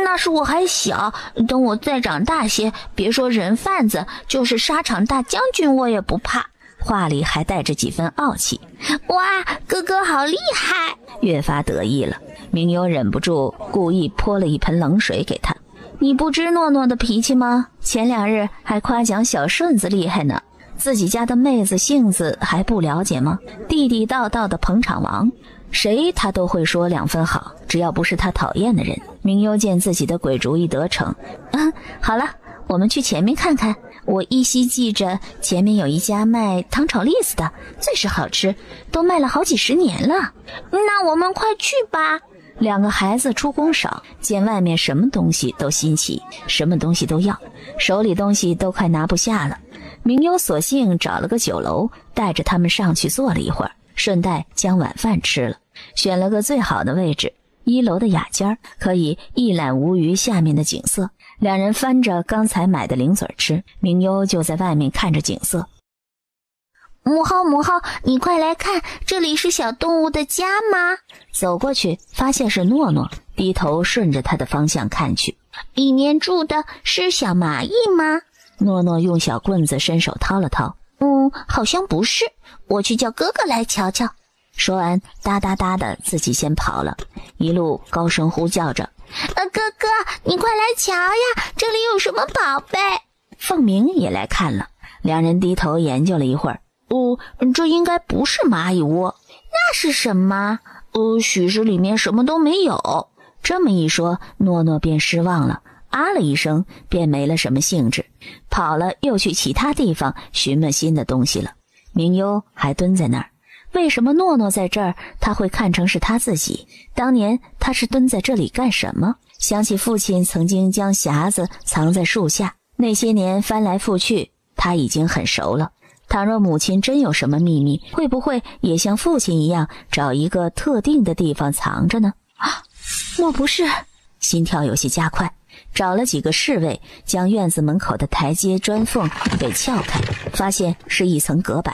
那时我还小，等我再长大些，别说人贩子，就是沙场大将军我也不怕。话里还带着几分傲气。哇，哥哥好厉害！越发得意了。明幽忍不住故意泼了一盆冷水给他。你不知诺诺的脾气吗？前2日还夸奖小顺子厉害呢，自己家的妹子性子还不了解吗？地地道道的捧场王，谁他都会说2分好，只要不是他讨厌的人。明幽见自己的鬼主意得逞，好了，我们去前面看看。我依稀记着前面有一家卖糖炒栗子的，最是好吃，都卖了好几10年了。那我们快去吧。2个孩子出工少，见外面什么东西都新奇，什么东西都要，手里东西都快拿不下了。明幽索性找了个酒楼，带着他们上去坐了一会儿，顺带将晚饭吃了，选了个最好的位置，1楼的雅间，可以一览无余下面的景色。2人翻着刚才买的零嘴吃，明幽就在外面看着景色。母后，你快来看，这里是小动物的家吗？走过去，发现是诺诺，低头顺着他的方向看去。里面住的是小蚂蚁吗？诺诺用小棍子伸手掏了掏，好像不是，我去叫哥哥来瞧瞧。说完，哒哒哒的自己先跑了，一路高声呼叫着：哥哥，你快来瞧呀，这里有什么宝贝？凤鸣也来看了，2人低头研究了一会儿。这应该不是蚂蚁窝，那是什么？许是里面什么都没有。这么一说，诺诺便失望了，啊了一声，便没了什么兴致，跑了又去其他地方寻摸新的东西了。明幽还蹲在那儿，为什么诺诺在这儿他会看成是他自己？当年他是蹲在这里干什么？想起父亲曾经将匣子藏在树下，那些年翻来覆去，他已经很熟了。倘若母亲真有什么秘密，会不会也像父亲一样找一个特定的地方藏着呢？莫不是？心跳有些加快，找了几个侍卫，将院子门口的台阶砖缝给撬开，发现是一层隔板，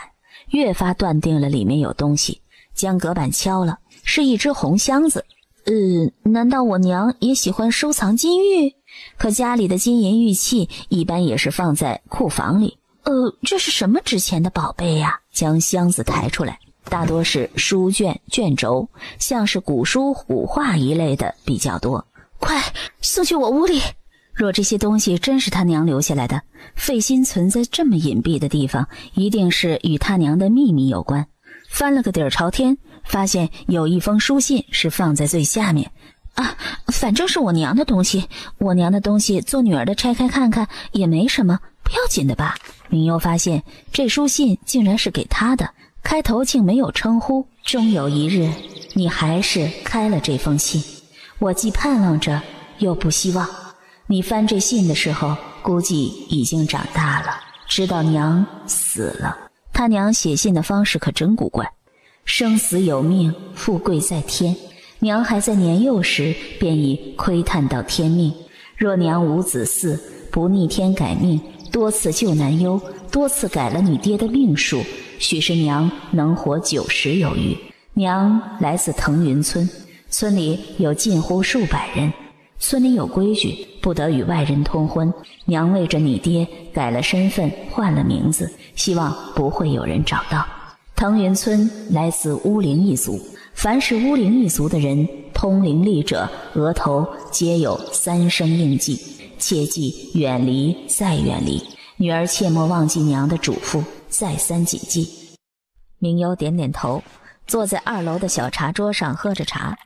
越发断定了里面有东西。将隔板敲了，是一只红箱子。难道我娘也喜欢收藏金玉？可家里的金银玉器一般也是放在库房里。这是什么值钱的宝贝呀？将箱子抬出来，大多是书卷、卷轴，像是古书、古画一类的比较多。快送去我屋里！若这些东西真是他娘留下来的，费心存在这么隐蔽的地方，一定是与他娘的秘密有关。翻了个底儿朝天，发现有一封书信是放在最下面。反正是我娘的东西，我娘的东西做女儿的拆开看看也没什么，不要紧的吧。明幽发现这书信竟然是给他的，开头竟没有称呼。终有一日，你还是开了这封信，我既盼望着，又不希望。你翻这信的时候，估计已经长大了，知道娘死了。他娘写信的方式可真古怪，生死有命，富贵在天。娘还在年幼时便已窥探到天命，若娘无子嗣，不逆天改命，多次救难忧，多次改了你爹的命数，许是娘能活90有余。娘来自腾云村，村里有近乎数百人，村里有规矩，不得与外人通婚。娘为着你爹改了身份，换了名字，希望不会有人找到。腾云村来自巫灵一族，凡是巫灵一族的人，通灵力者额头皆有3声印记，切记远离再远离，女儿切莫忘记娘的嘱咐，再三谨记。明幽点点头，坐在2楼的小茶桌上喝着茶。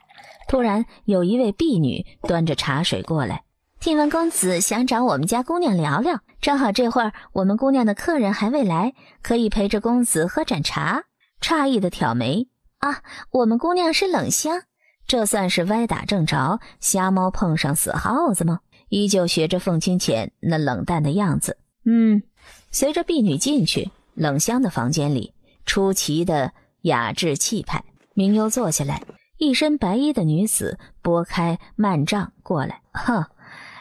突然有一位婢女端着茶水过来，听闻公子想找我们家姑娘聊聊，正好这会儿我们姑娘的客人还未来，可以陪着公子喝盏茶。诧异的挑眉，啊，我们姑娘是冷香，这算是歪打正着，瞎猫碰上死耗子吗？依旧学着凤清浅那冷淡的样子。随着婢女进去，冷香的房间里出奇的雅致气派。明幽坐下来，一身白衣的女子拨开幔帐过来，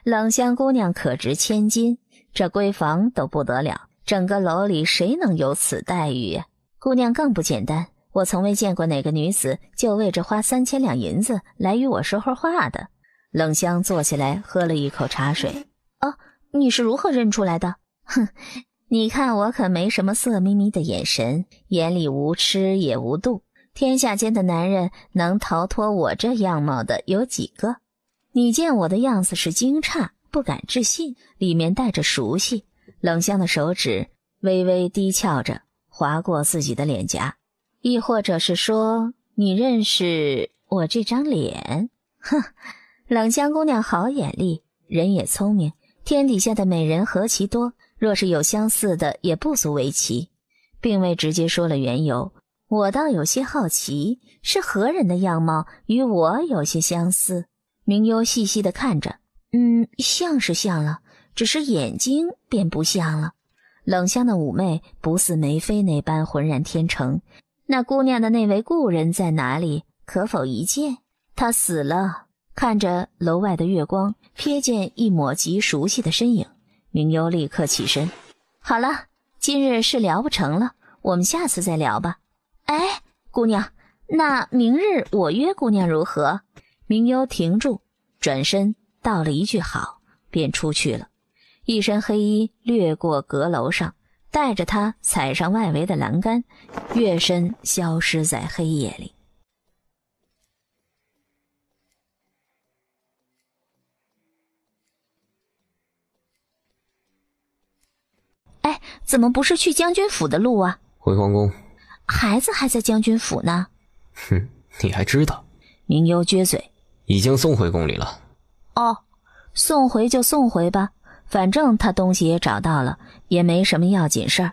冷香姑娘可值千金，这闺房都不得了，整个楼里谁能有此待遇呀？姑娘更不简单，我从未见过哪个女子就为着花3000两银子来与我说会话的。冷香坐下来喝了一口茶水。哦，你是如何认出来的？你看我可没什么色眯眯的眼神，眼里无痴也无妒，天下间的男人能逃脱我这样貌的有几个？你见我的样子是惊诧，不敢置信，里面带着熟悉。冷香的手指微微低翘着，划过自己的脸颊。亦或者是说，你认识我这张脸？冷香姑娘好眼力，人也聪明，天底下的美人何其多，若是有相似的也不足为奇，并未直接说了缘由。我倒有些好奇，是何人的样貌与我有些相似？明幽细细地看着，像是像了，只是眼睛便不像了。冷香的妩媚不似梅妃那般浑然天成，那姑娘的那位故人在哪里？可否一见？她死了。看着楼外的月光，瞥见一抹极熟悉的身影，明幽立刻起身。好了，今日是聊不成了，我们下次再聊吧。哎，姑娘，那明日我约姑娘如何？明幽停住，转身道了一句好，便出去了。一身黑衣掠过阁楼上，带着他踩上外围的栏杆，跃身消失在黑夜里。哎，怎么不是去将军府的路啊？回皇宫。孩子还在将军府呢。你还知道？明幽撅嘴，已经送回宫里了。哦，送回就送回吧，反正他东西也找到了，也没什么要紧事儿。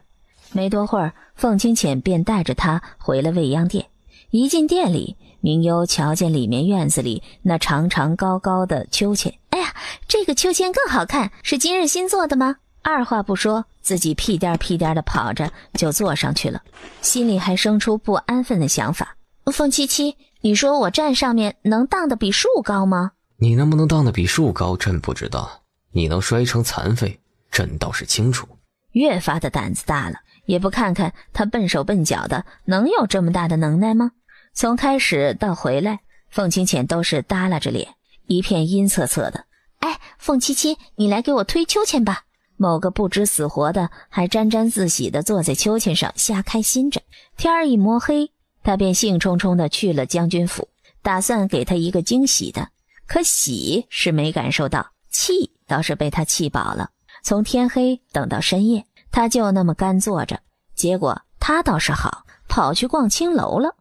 没多会儿，凤清浅便带着他回了未央殿。一进店里，明幽瞧见里面院子里那长长高高的秋千。哎呀，这个秋千更好看，是今日新做的吗？二话不说，自己屁颠屁颠地跑着就坐上去了，心里还生出不安分的想法。凤七七，你说我站上面能荡得比树高吗？你能不能荡得比树高朕不知道，你能摔成残废朕倒是清楚。越发的胆子大了，也不看看他笨手笨脚的，能有这么大的能耐吗？从开始到回来，凤清浅都是耷拉着脸，一片阴恻恻的。哎，凤七七，你来给我推秋千吧。某个不知死活的还沾沾自喜地坐在秋千上瞎开心着。天儿一摸黑，他便兴冲冲地去了将军府，打算给他一个惊喜的。可喜是没感受到，气倒是被他气饱了。从天黑等到深夜，他就那么干坐着。结果他倒是好，跑去逛青楼了。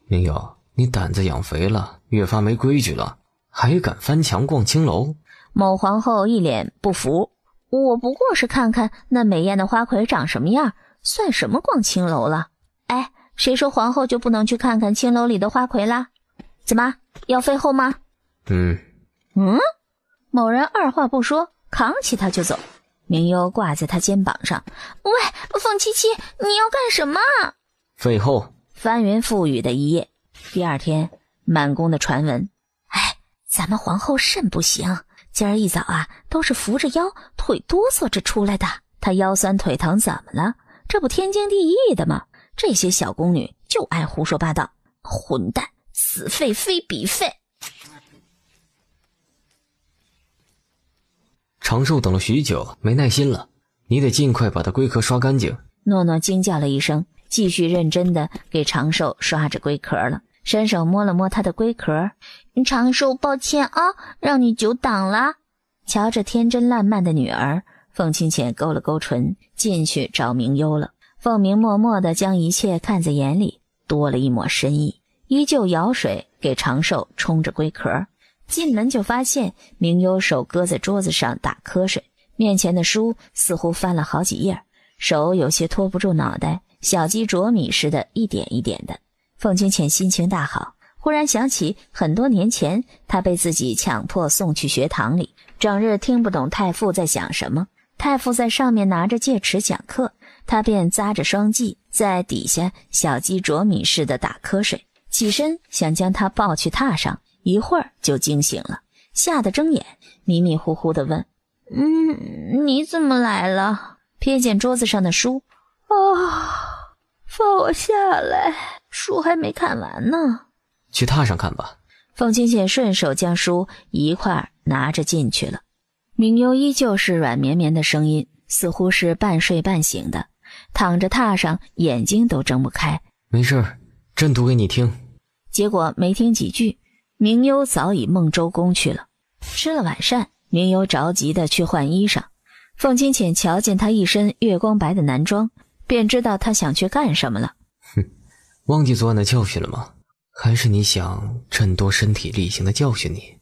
明幽，你胆子养肥了，越发没规矩了，还敢翻墙逛青楼？某皇后一脸不服。我不过是看看那美艳的花魁长什么样，算什么逛青楼了？哎，谁说皇后就不能去看看青楼里的花魁啦？怎么，要废后吗？某人二话不说，扛起他就走。明幽挂在他肩膀上，喂，凤七七，你要干什么？废后。翻云覆雨的一夜。第二天，满宫的传闻，哎，咱们皇后肾不行，今儿一早啊，都是扶着腰，腿哆嗦着出来的。她腰酸腿疼怎么了？这不天经地义的吗？这些小宫女就爱胡说八道。混蛋，此废非彼废。长寿等了许久，没耐心了，你得尽快把她龟壳刷干净。诺诺惊叫了一声，继续认真的给长寿刷着龟壳了，伸手摸了摸他的龟壳。长寿，抱歉啊，让你久挡了。瞧着天真烂漫的女儿，凤清浅勾了勾唇，进去找明幽了。凤鸣默默地将一切看在眼里，多了一抹深意，依旧舀水给长寿冲着龟壳。进门就发现明幽手搁在桌子上打瞌睡，面前的书似乎翻了好几页，手有些托不住脑袋，小鸡啄米似的一点一点的。凤清浅心情大好，忽然想起很多年前他被自己强迫送去学堂里，整日听不懂太傅在讲什么，太傅在上面拿着戒尺讲课，他便扎着双髻在底下小鸡啄米似的打瞌睡，起身想将他抱去榻上，一会儿就惊醒了，吓得睁眼，迷迷糊糊地问：你怎么来了？瞥见桌子上的书，放我下来，书还没看完呢。去榻上看吧。凤清浅顺手将书一块拿着进去了。明幽依旧是软绵绵的声音，似乎是半睡半醒的，躺着榻上，眼睛都睁不开。没事，朕读给你听。结果没听几句，明幽早已梦周公去了。吃了晚膳，明幽着急地去换衣裳。凤清浅瞧见他一身月光白的男装，便知道他想去干什么了。忘记昨晚的教训了吗？还是你想朕多身体力行的教训你？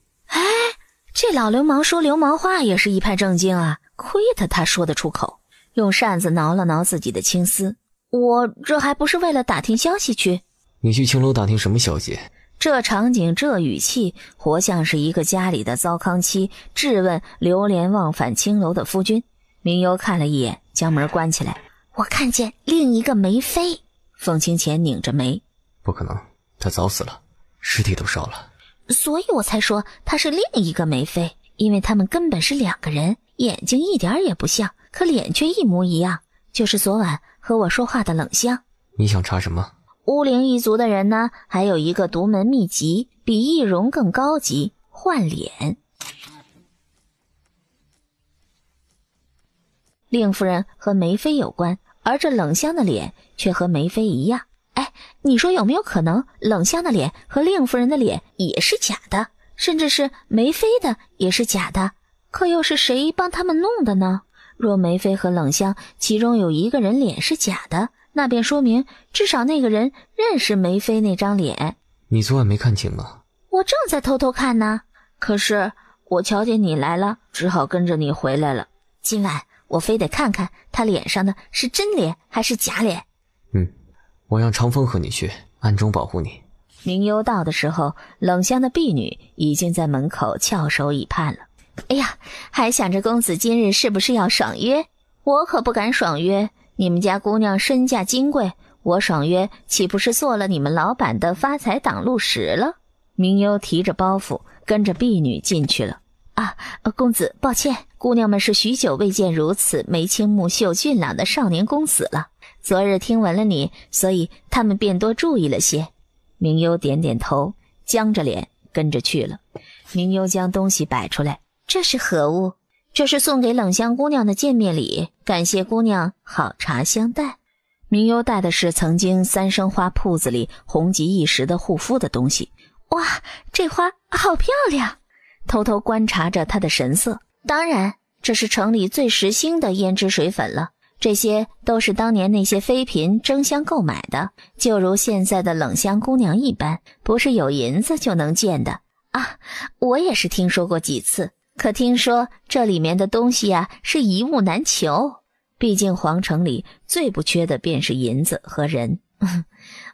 这老流氓说流氓话也是一派正经啊，亏得他说得出口。用扇子挠了挠自己的青丝，我这还不是为了打听消息去？你去青楼打听什么消息？这场景这语气，活像是一个家里的糟糠妻质问流连忘返青楼的夫君。明幽看了一眼，将门关起来。我看见另一个梅妃。凤清浅拧着眉，不可能，她早死了，尸体都烧了。所以我才说她是另一个梅妃，因为他们根本是两个人，眼睛一点也不像，可脸却一模一样，就是昨晚和我说话的冷香。你想查什么？乌灵一族的人呢，还有一个独门秘籍，比易容更高级，换脸。令夫人和梅妃有关，而这冷香的脸却和梅妃一样。你说有没有可能冷香的脸和令夫人的脸也是假的，甚至是梅妃的也是假的？可又是谁帮他们弄的呢？若梅妃和冷香其中有一个人脸是假的，那便说明至少那个人认识梅妃那张脸。你昨晚没看清吗？我正在偷偷看呢，可是我瞧见你来了，只好跟着你回来了。今晚我非得看看他脸上的是真脸还是假脸。我让长风和你去，暗中保护你。明幽到的时候，冷香的婢女已经在门口翘首以盼了。哎呀，还想着公子今日是不是要爽约？我可不敢爽约，你们家姑娘身价金贵，我爽约岂不是做了你们老板的发财挡路石了？明幽提着包袱跟着婢女进去了。公子抱歉，姑娘们是许久未见如此眉清目秀俊朗的少年公子了。昨日听闻了你，所以他们便多注意了些。明幽点点头，僵着脸跟着去了。明幽将东西摆出来，这是何物？这是送给冷香姑娘的见面礼，感谢姑娘好茶相待。明幽带的是曾经三生花铺子里红极一时的护肤的东西。哇，这花好漂亮！偷偷观察着她的神色。当然，这是城里最时兴的胭脂水粉了。这些都是当年那些妃嫔争相购买的，就如现在的冷香姑娘一般，不是有银子就能见的啊。我也是听说过几次，可听说这里面的东西啊是一物难求，毕竟皇城里最不缺的便是银子和人。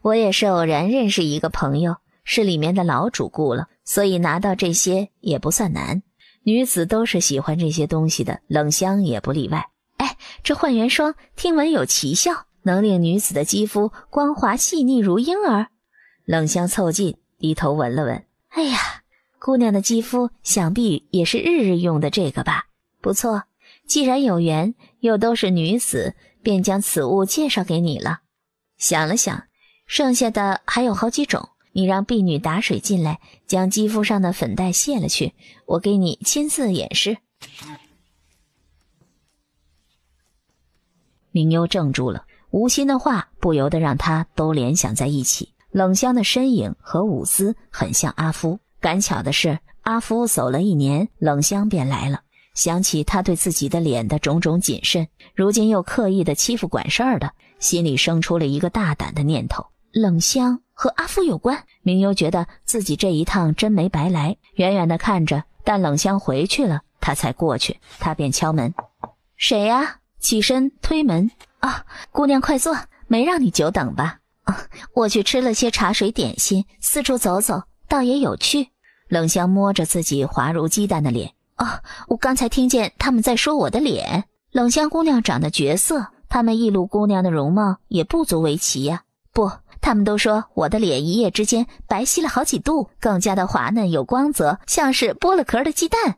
我也是偶然认识一个朋友，是里面的老主顾了，所以拿到这些也不算难。女子都是喜欢这些东西的，冷香也不例外。这焕元霜听闻有奇效，能令女子的肌肤光滑细腻如婴儿。冷香凑近，低头闻了闻。哎呀，姑娘的肌肤想必也是日日用的这个吧？不错，既然有缘，又都是女子，便将此物介绍给你了。想了想，剩下的还有好几种，你让婢女打水进来，将肌肤上的粉黛卸了去，我给你亲自演示。明幽怔住了，无心的话不由得让他都联想在一起。冷香的身影和舞姿很像阿夫，赶巧的是阿夫走了1年，冷香便来了。想起他对自己的脸的种种谨慎，如今又刻意的欺负管事儿的，心里生出了一个大胆的念头：冷香和阿夫有关。明优觉得自己这一趟真没白来，远远的看着，但冷香回去了，他才过去。他便敲门：谁呀？起身推门：啊，姑娘快坐，没让你久等吧？我去吃了些茶水点心，四处走走，倒也有趣。冷香摸着自己滑如鸡蛋的脸：我刚才听见他们在说我的脸。冷香姑娘长得绝色，他们一路姑娘的容貌也不足为奇呀。不，他们都说我的脸一夜之间白皙了好几度，更加的滑嫩有光泽，像是剥了壳的鸡蛋。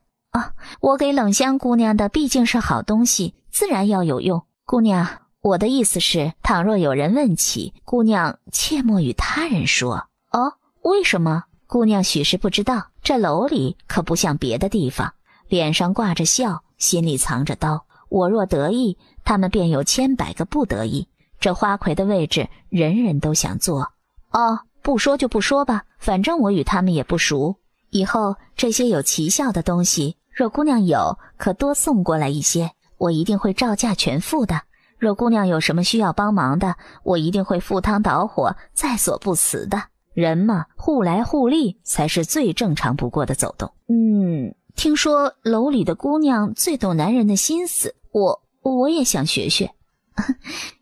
我给冷香姑娘的毕竟是好东西，自然要有用。姑娘，我的意思是，倘若有人问起，姑娘切莫与他人说。为什么？姑娘许是不知道，这楼里可不像别的地方，脸上挂着笑，心里藏着刀。我若得意，他们便有千百个不得意。这花魁的位置，人人都想坐。不说就不说吧，反正我与他们也不熟。以后这些有奇效的东西，若姑娘有，可多送过来一些，我一定会照价全付的。若姑娘有什么需要帮忙的，我一定会赴汤蹈火，在所不辞的。人嘛，互来互利才是最正常不过的走动。听说楼里的姑娘最懂男人的心思，我也想学学。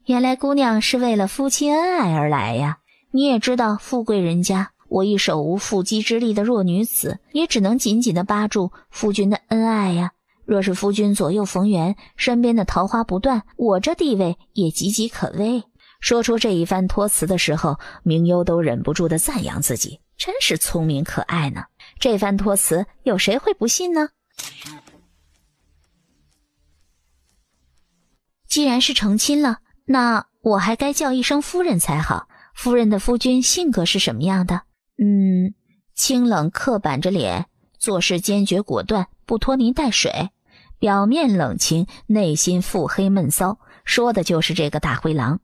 原来姑娘是为了夫妻恩爱而来呀。你也知道富贵人家，我一手无缚鸡之力的弱女子，也只能紧紧地扒住夫君的恩爱呀。若是夫君左右逢源，身边的桃花不断，我这地位也岌岌可危。说出这一番托词的时候，明优都忍不住地赞扬自己，真是聪明可爱呢。这番托词有谁会不信呢？既然是成亲了，那我还该叫一声夫人才好。夫人的夫君性格是什么样的？清冷刻板着脸，做事坚决果断，不拖泥带水，表面冷清，内心腹黑闷骚，说的就是这个大灰狼。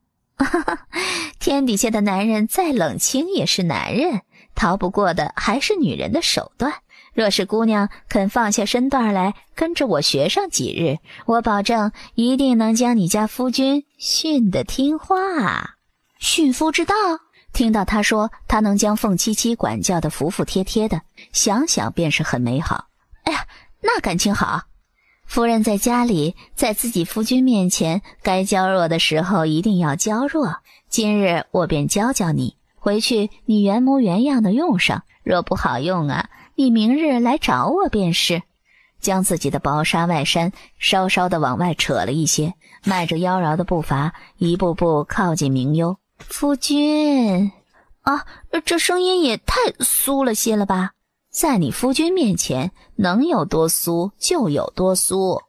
天底下的男人再冷清也是男人，逃不过的还是女人的手段。若是姑娘肯放下身段来跟着我学上几日，我保证一定能将你家夫君训得听话。训夫之道？听到他说他能将凤七七管教得服服帖帖的，想想便是很美好。哎呀，那感情好。夫人在家里，在自己夫君面前，该娇弱的时候一定要娇弱。今日我便教教你，回去你原模原样的用上，若不好用啊，你明日来找我便是。将自己的薄纱外衫稍稍的往外扯了一些，迈着妖娆的步伐，一步步靠近明幽。夫君这声音也太酥了些了吧。在你夫君面前，能有多酥就有多酥。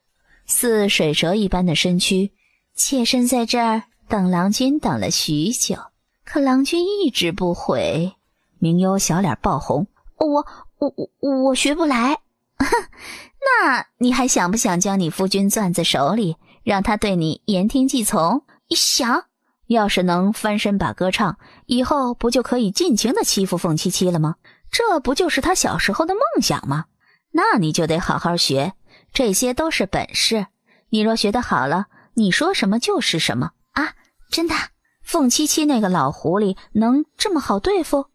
似水蛇一般的身躯，妾身在这儿等郎君等了许久，可郎君一直不回。明幽小脸爆红，我学不来。那你还想不想将你夫君攥在手里，让他对你言听计从？想。要是能翻身把歌唱，以后不就可以尽情的欺负凤七七了吗？这不就是他小时候的梦想吗？那你就得好好学，这些都是本事。你若学得好了，你说什么就是什么啊！真的，凤七七那个老狐狸能这么好对付？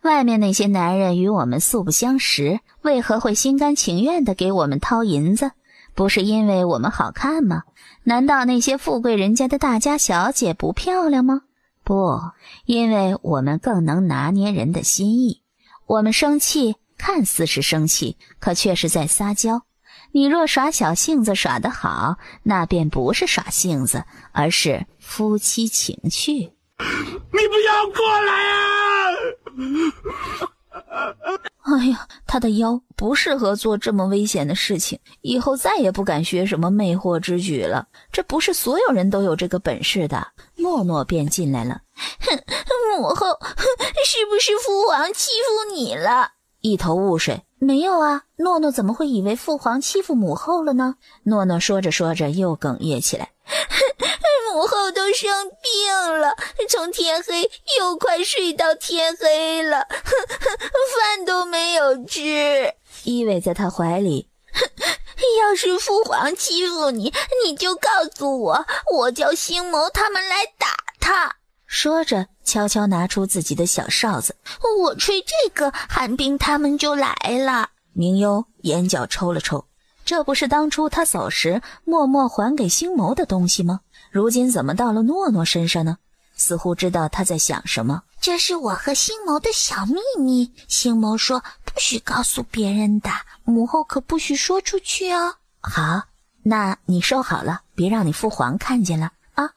外面那些男人与我们素不相识，为何会心甘情愿地给我们掏银子？不是因为我们好看吗？难道那些富贵人家的大家小姐不漂亮吗？不，因为我们更能拿捏人的心意。我们生气，看似是生气，可却是在撒娇。你若耍小性子耍得好，那便不是耍性子，而是夫妻情趣。你不要过来啊！哎呀，他的腰不适合做这么危险的事情，以后再也不敢学什么魅惑之举了。这不是所有人都有这个本事的。诺诺便进来了。母后，是不是父皇欺负你了？一头雾水。没有啊，诺诺怎么会以为父皇欺负母后了呢？诺诺说着说着又哽咽起来。母后都生病了，从天黑又快睡到天黑了，饭都没有吃。依偎在他怀里，要是父皇欺负你，你就告诉我，我叫星谋他们来打他。说着悄悄拿出自己的小哨子，我吹这个，寒冰他们就来了。明幽眼角抽了抽，这不是当初他走时默默还给星谋的东西吗？如今怎么到了诺诺身上呢？似乎知道他在想什么。这是我和星谋的小秘密，星谋说不许告诉别人的，母后可不许说出去哦。好，那你收好了，别让你父皇看见了啊。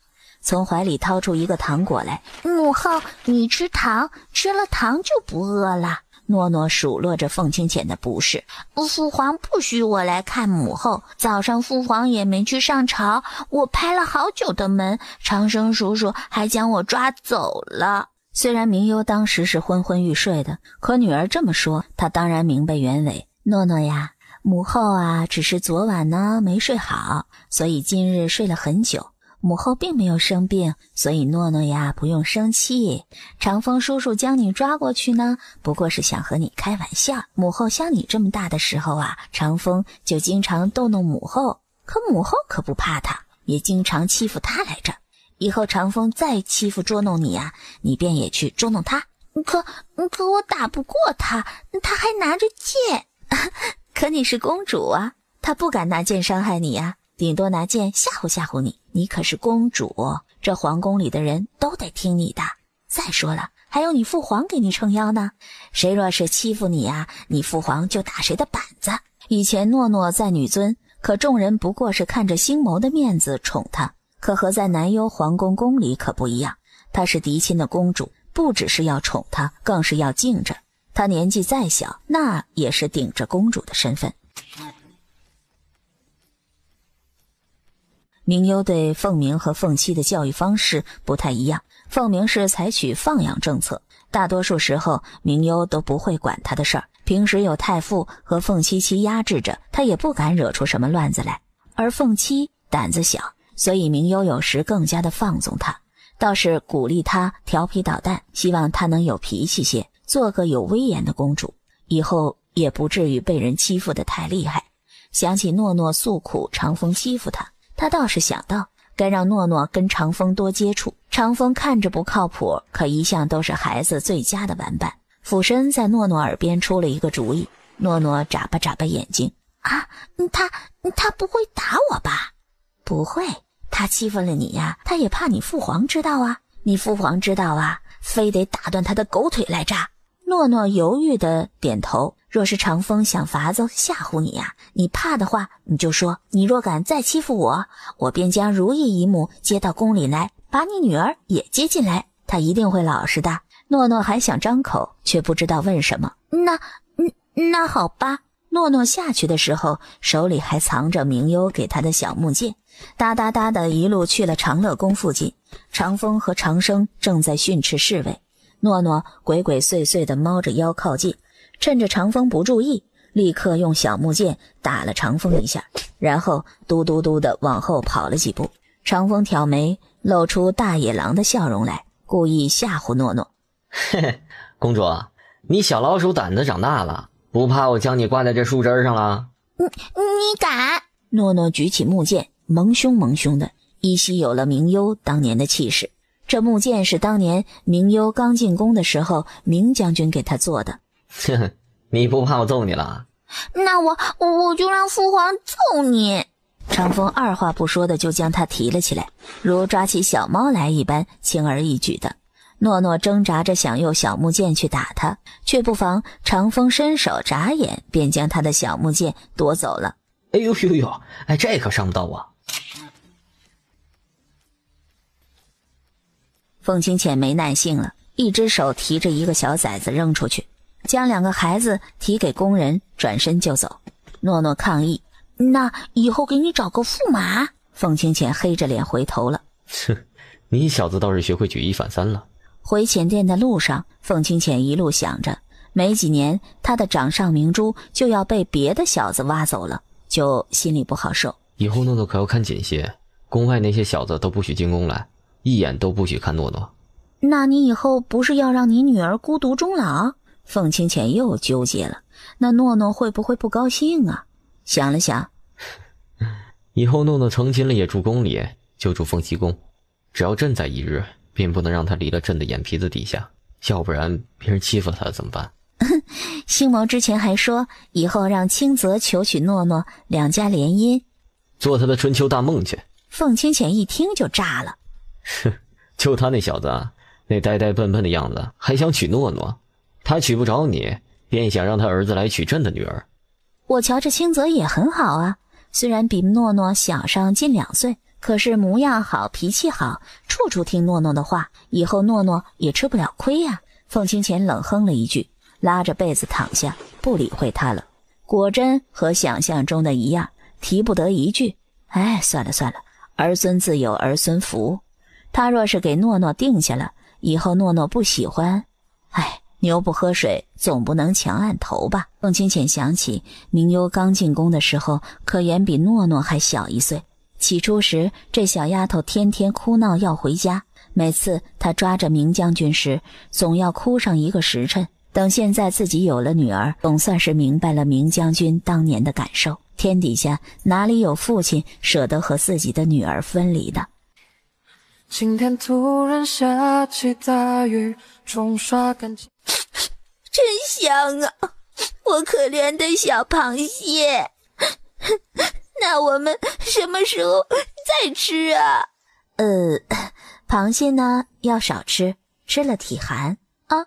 从怀里掏出一个糖果来，母后你吃糖，吃了糖就不饿了。诺诺数落着凤清浅的不是，父皇不许我来看母后，早上父皇也没去上朝，我拍了好久的门，长生叔叔还将我抓走了。虽然明幽当时是昏昏欲睡的，可女儿这么说，他当然明白原委。诺诺呀，母后啊，只是昨晚呢没睡好，所以今日睡了很久。母后并没有生病，所以诺诺呀不用生气。长风叔叔将你抓过去呢，不过是想和你开玩笑。母后像你这么大的时候啊，长风就经常逗弄母后，可母后可不怕他，也经常欺负他来着。以后长风再欺负捉弄你啊，你便也去捉弄他。可我打不过他，他还拿着剑。可你是公主啊，他不敢拿剑伤害你啊，顶多拿剑吓唬吓唬你。你可是公主，这皇宫里的人都得听你的。再说了，还有你父皇给你撑腰呢，谁若是欺负你啊，你父皇就打谁的板子。以前诺诺在女尊，可众人不过是看着星谋的面子宠她，可和在南幽皇宫宫里可不一样，她是嫡亲的公主，不只是要宠她，更是要敬着。她年纪再小，那也是顶着公主的身份。明幽对凤鸣和凤七的教育方式不太一样，凤鸣是采取放养政策，大多数时候明幽都不会管他的事儿，平时有太傅和凤七七压制着，他也不敢惹出什么乱子来。而凤七胆子小，所以明幽有时更加的放纵他，倒是鼓励他调皮捣蛋，希望他能有脾气些，做个有威严的公主，以后也不至于被人欺负得太厉害。想起诺诺诉苦长风欺负他倒是想到该让诺诺跟长风多接触。长风看着不靠谱，可一向都是孩子最佳的玩伴。俯身在诺诺耳边出了一个主意。诺诺眨巴眨巴眼睛，啊，他不会打我吧？不会，他欺负了你呀，他也怕你父皇知道啊。你父皇知道啊，非得打断他的狗腿来炸。诺诺犹豫地点头，若是长风想法子吓唬你呀，你怕的话，你就说，你若敢再欺负我，我便将如意姨母接到宫里来，把你女儿也接进来，她一定会老实的。诺诺还想张口，却不知道问什么。那好吧。诺诺下去的时候，手里还藏着明幽给他的小木剑，哒哒哒的一路去了长乐宫附近。长风和长生正在训斥侍卫，诺诺鬼鬼祟祟地猫着腰靠近，趁着长风不注意，立刻用小木剑打了长风一下，然后嘟嘟嘟地往后跑了几步。长风挑眉，露出大野狼的笑容来，故意吓唬诺诺。嘿嘿，公主，你小老鼠胆子长大了，不怕我将你挂在这树枝上了？你敢？诺诺举起木剑，蒙凶蒙凶的，依稀有了明幽当年的气势。这木剑是当年明幽刚进宫的时候明将军给他做的。呵呵，你不怕我揍你了？那我就让父皇揍你。长风二话不说的就将他提了起来，如抓起小猫来一般，轻而易举的。诺诺挣扎着想用小木剑去打他，却不防长风伸手眨眼，便将他的小木剑夺走了。哎呦呦呦，哎，这可伤不到我。凤清浅没耐性了，一只手提着一个小崽子扔出去，将两个孩子提给工人，转身就走。诺诺抗议：“那以后给你找个驸马。”凤清浅黑着脸回头了。哼，你小子倒是学会举一反三了。回前殿的路上，凤清浅一路想着，没几年他的掌上明珠就要被别的小子挖走了，就心里不好受。以后诺诺可要看紧些，宫外那些小子都不许进宫来，一眼都不许看诺诺。那你以后不是要让你女儿孤独终老？凤清浅又纠结了，那诺诺会不会不高兴啊？想了想，以后诺诺成亲了也住宫里，就住凤栖宫，只要朕在一日，便不能让他离了朕的眼皮子底下，要不然别人欺负了他怎么办？星谋之前还说以后让清泽求娶诺诺，两家联姻，做他的春秋大梦去。凤清浅一听就炸了，哼，就他那小子啊，那呆呆笨笨的样子，还想娶诺诺？他娶不着你，便想让他儿子来娶朕的女儿。我瞧着清泽也很好啊，虽然比诺诺小上近2岁，可是模样好，脾气好，处处听诺诺的话，以后诺诺也吃不了亏呀。凤清浅冷哼了一句，拉着被子躺下，不理会他了。果真和想象中的一样，提不得一句。哎，算了算了，儿孙自有儿孙福。他若是给诺诺定下了，以后诺诺不喜欢，哎，牛不喝水总不能强按头吧。凤清浅想起明幽刚进宫的时候，可言比诺诺还小1岁。起初时，这小丫头天天哭闹要回家，每次她抓着明将军时，总要哭上1个时辰。等现在自己有了女儿，总算是明白了明将军当年的感受。天底下哪里有父亲舍得和自己的女儿分离的？今天突然下起大雨，冲刷干净。真香啊！我可怜的小螃蟹。那我们什么时候再吃啊？螃蟹呢要少吃，吃了体寒啊。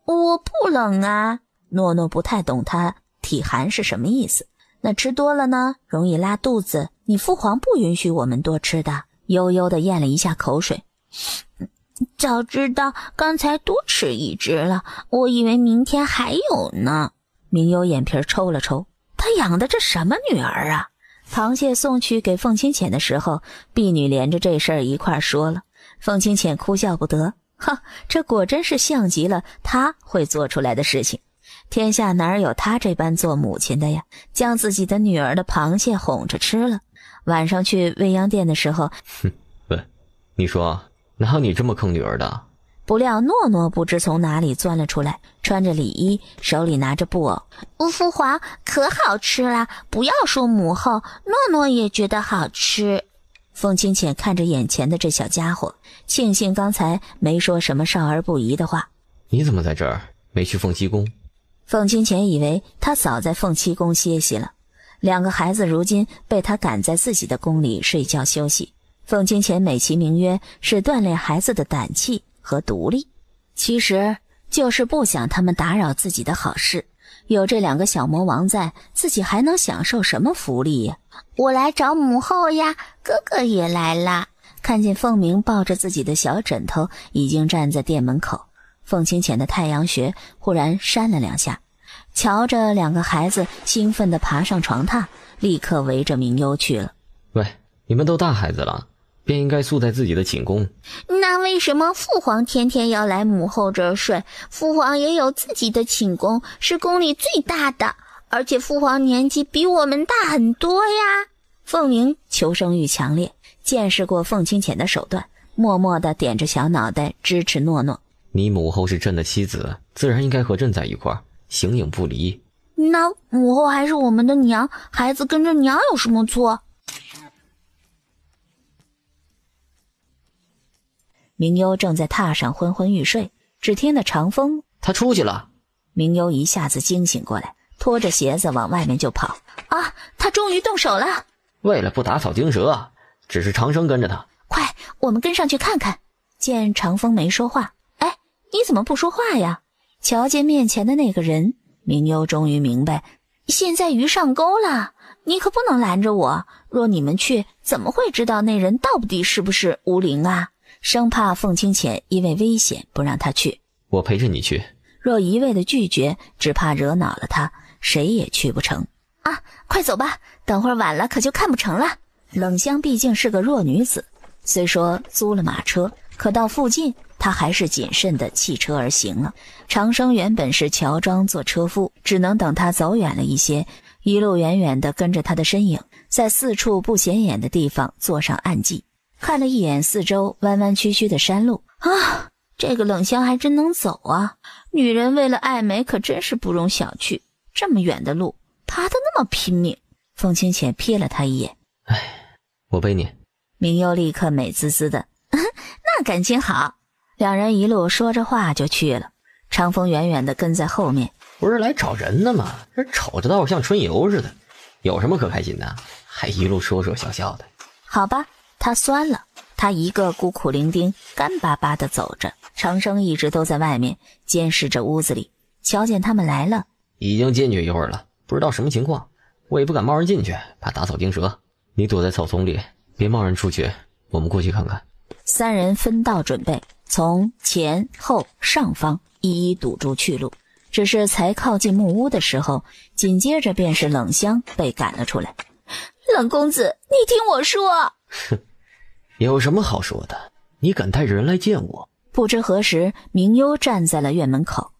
我不冷啊。诺诺不太懂他体寒是什么意思。那吃多了呢，容易拉肚子，你父皇不允许我们多吃的。悠悠地咽了一下口水。早知道刚才多吃1只了，我以为明天还有呢。明幽眼皮抽了抽，他养的这什么女儿啊？螃蟹送去给凤清浅的时候，婢女连着这事儿一块说了。凤清浅哭笑不得，哈，这果真是像极了他会做出来的事情。天下哪有他这般做母亲的呀？将自己的女儿的螃蟹哄着吃了。晚上去未央殿的时候，喂，你说哪有你这么坑女儿的？不料诺诺不知从哪里钻了出来，穿着礼衣，手里拿着布偶。父皇可好吃了，不要说母后，诺诺也觉得好吃。凤清浅看着眼前的这小家伙，庆幸刚才没说什么少儿不宜的话。你怎么在这儿？没去凤栖宫？凤清浅以为他早在凤栖宫歇息了，2个孩子如今被他赶在自己的宫里睡觉休息。凤清浅美其名曰是锻炼孩子的胆气和独立，其实就是不想他们打扰自己的好事。有这2个小魔王在，自己还能享受什么福利呀？我来找母后呀，哥哥也来啦。看见凤鸣抱着自己的小枕头已经站在店门口，凤清浅的太阳穴忽然扇了2下，瞧着2个孩子兴奋地爬上床榻，立刻围着明幽去了。喂，你们都大孩子了，便应该宿在自己的寝宫。那为什么父皇天天要来母后这儿睡？父皇也有自己的寝宫，是宫里最大的，而且父皇年纪比我们大很多呀。凤鸣求生欲强烈，见识过凤清浅的手段，默默地点着小脑袋支持诺诺。你母后是朕的妻子，自然应该和朕在一块儿，形影不离。那母后还是我们的娘，孩子跟着娘有什么错？明幽正在榻上昏昏欲睡，只听得长风，他出去了。明幽一下子惊醒过来，拖着鞋子往外面就跑。啊，他终于动手了！为了不打草惊蛇，只是长生跟着他。快，我们跟上去看看。见长风没说话，哎，你怎么不说话呀？瞧见面前的那个人，明幽终于明白，现在鱼上钩了，你可不能拦着我。若你们去，怎么会知道那人到底是不是吴陵啊？生怕凤清浅因为危险不让他去。我陪着你去。若一味的拒绝，只怕惹恼了他，谁也去不成。啊，快走吧，等会儿晚了可就看不成了。冷香毕竟是个弱女子，虽说租了马车，可到附近她还是谨慎地弃车而行了。长生原本是乔装做车夫，只能等他走远了一些，一路远远地跟着他的身影，在四处不显眼的地方做上暗记，看了一眼四周弯弯曲曲的山路。啊，这个冷香还真能走啊！女人为了爱美可真是不容小觑，这么远的路爬得那么拼命。凤清浅瞥了他一眼，我背你。明幽立刻美滋滋的，那感情好。两人一路说着话就去了。长风远远地跟在后面，不是来找人的吗？这瞅着倒是像春游似的，有什么可开心的？还一路说说笑笑的。好吧，他酸了。他一个孤苦伶仃干巴巴地走着，长生一直都在外面监视着屋子里，瞧见他们来了，已经进去一会儿了，不知道什么情况，我也不敢贸然进去，怕打草惊蛇。你躲在草丛里，别贸然出去，我们过去看看。三人分道准备，从前后上方一一堵住去路。只是才靠近木屋的时候，紧接着便是冷香被赶了出来。冷公子，你听我说。哼，有什么好说的？你敢带着人来见我？不知何时，明幽站在了院门口。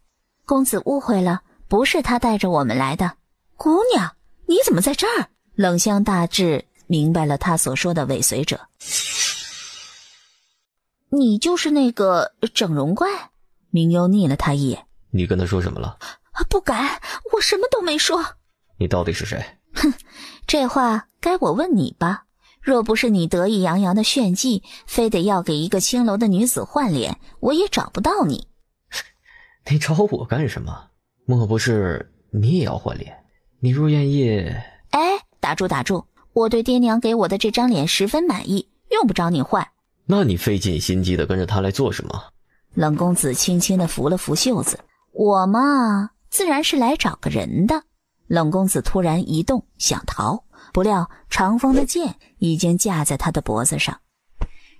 公子误会了，不是他带着我们来的。姑娘，你怎么在这儿？冷香大致明白了他所说的尾随者。你就是那个整容怪？明幽睨了他一眼。你跟他说什么了？不敢，我什么都没说。你到底是谁？哼，这话该我问你吧。若不是你得意洋洋的炫技，非得要给一个青楼的女子换脸，我也找不到你。你找我干什么？莫不是你也要换脸？你若愿意……哎，打住，我对爹娘给我的这张脸十分满意，用不着你换。那你费尽心机的跟着他来做什么？冷公子轻轻地扶了扶袖子。我嘛，自然是来找个人的。冷公子突然一动，想逃，不料长风的剑已经架在他的脖子上。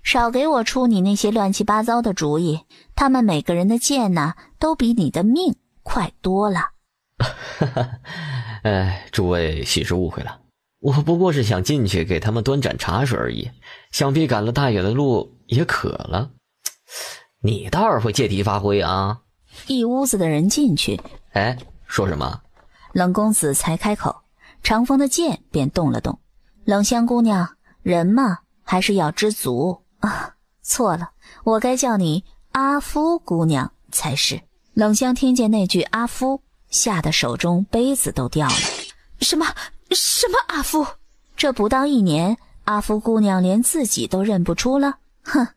少给我出你那些乱七八糟的主意，他们每个人的剑呢，都比你的命快多了。诸位许是误会了，我不过是想进去给他们端盏茶水而已，想必赶了大远的路也渴了。你倒是会借题发挥啊！一屋子的人进去，说什么？冷公子才开口，长风的剑便动了动。冷香姑娘，人嘛，还是要知足啊。错了，我该叫你阿夫姑娘才是。冷香听见那句阿夫，吓得手中杯子都掉了。什么阿夫？这不到1年，阿夫姑娘连自己都认不出了？哼，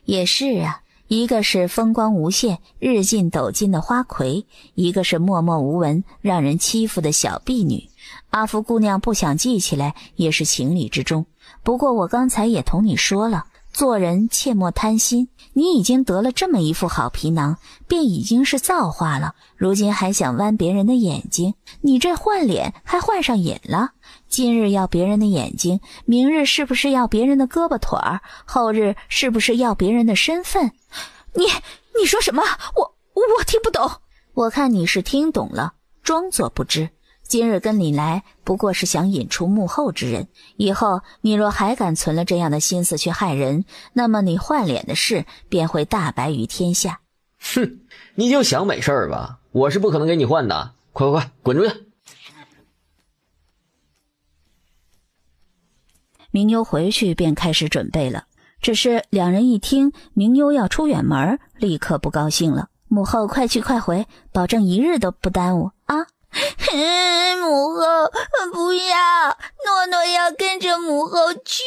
也是啊。一个是风光无限、日进斗金的花魁，一个是默默无闻、让人欺负的小婢女。阿福姑娘不想记起来也是情理之中。不过我刚才也同你说了，做人切莫贪心。你已经得了这么一副好皮囊，便已经是造化了，如今还想剜别人的眼睛，你这换脸还换上瘾了。今日要别人的眼睛，明日是不是要别人的胳膊腿儿？后日是不是要别人的身份？你说什么？我听不懂。我看你是听懂了，装作不知。今日跟你来，不过是想引出幕后之人。以后你若还敢存了这样的心思去害人，那么你换脸的事便会大白于天下。哼，你就想美事儿吧，我是不可能给你换的。快滚出去！明幽回去便开始准备了。只是两人一听明幽要出远门，立刻不高兴了。母后快去快回，保证一日都不耽误啊！母后不要，诺诺要跟着母后去。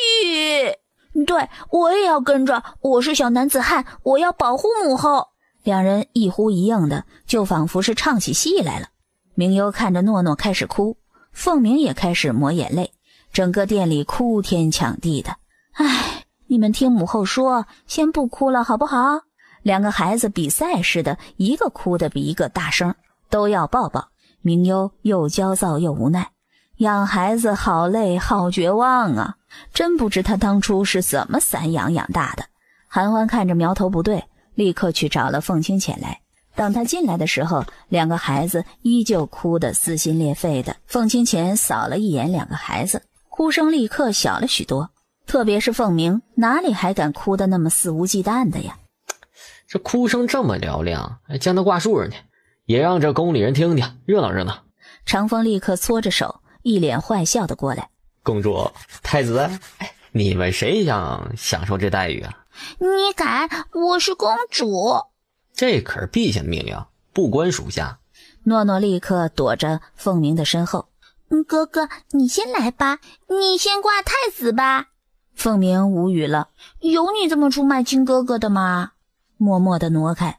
对，我也要跟着，我是小男子汉，我要保护母后。两人一呼一应的，就仿佛是唱起戏来了。明幽看着诺诺开始哭，凤鸣也开始抹眼泪，整个店里哭天抢地的。唉，你们听母后说，先不哭了好不好？两个孩子比赛似的，一个哭得比一个大声，都要抱抱。明幽又焦躁又无奈，养孩子好累好绝望啊，真不知他当初是怎么散养养大的。韩欢看着苗头不对，立刻去找了凤清浅来。等他进来的时候，两个孩子依旧哭得撕心裂肺的。凤清浅扫了一眼两个孩子，哭声立刻小了许多，特别是凤鸣，哪里还敢哭得那么肆无忌惮的呀？这哭声这么嘹亮，将他挂树上去，也让这宫里人听听，热闹热闹。长风立刻搓着手，一脸坏笑的过来。公主、太子，你们谁想享受这待遇啊？你敢？我是公主。这可是陛下的命令，不关属下。诺诺立刻躲着凤鸣的身后。哥哥，你先来吧，你先挂太子吧。凤鸣无语了，有你这么出卖亲哥哥的吗？默默地挪开。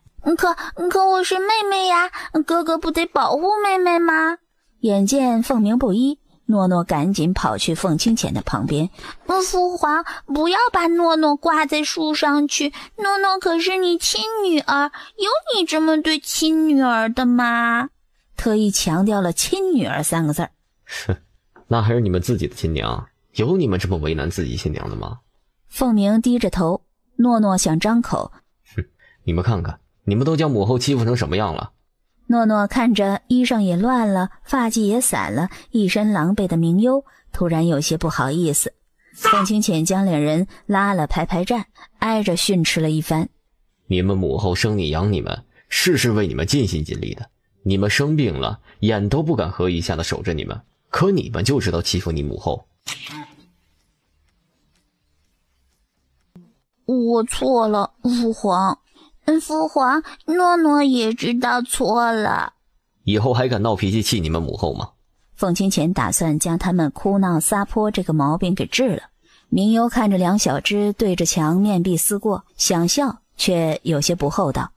可我是妹妹呀，哥哥不得保护妹妹吗？眼见凤鸣不依，诺诺赶紧跑去凤清浅的旁边。父皇，不要把诺诺挂在树上去，诺诺可是你亲女儿，有你这么对亲女儿的吗？特意强调了亲女儿3个字。那还是你们自己的亲娘，有你们这么为难自己亲娘的吗？凤鸣低着头，诺诺想张口。你们看看，你们都将母后欺负成什么样了？诺诺看着衣裳也乱了，发髻也散了，一身狼狈的明优，突然有些不好意思。凤清浅将两人拉了排站，挨着训斥了一番。你们母后生你养你们，事为你们尽心尽力的，你们生病了，眼都不敢合一下的守着你们，可你们就知道欺负你母后。我错了，父皇。父皇，诺诺也知道错了。以后还敢闹脾气气你们母后吗？凤清浅打算将他们哭闹撒泼这个毛病给治了。明优看着两小只对着墙面壁思过，想笑却有些不厚道。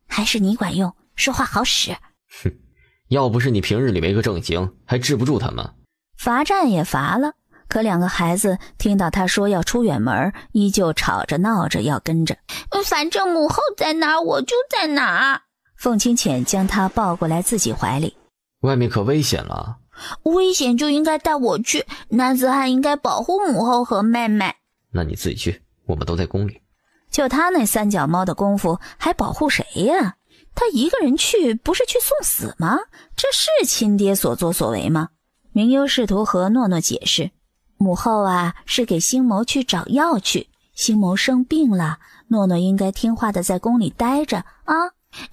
还是你管用，说话好使。要不是你平日里没个正形，还治不住他们。罚站也罚了，可两个孩子听到他说要出远门，依旧吵着闹着要跟着。反正母后在哪儿，我就在哪儿。凤清浅将他抱过来自己怀里。外面可危险了。危险就应该带我去，男子汉应该保护母后和妹妹。那你自己去，我们都在宫里。就他那三脚猫的功夫，还保护谁呀？他一个人去，不是去送死吗？这是亲爹所作所为吗？明优试图和诺诺解释，母后啊，是给星谋去找药去，星谋生病了，诺诺应该听话的在宫里待着啊。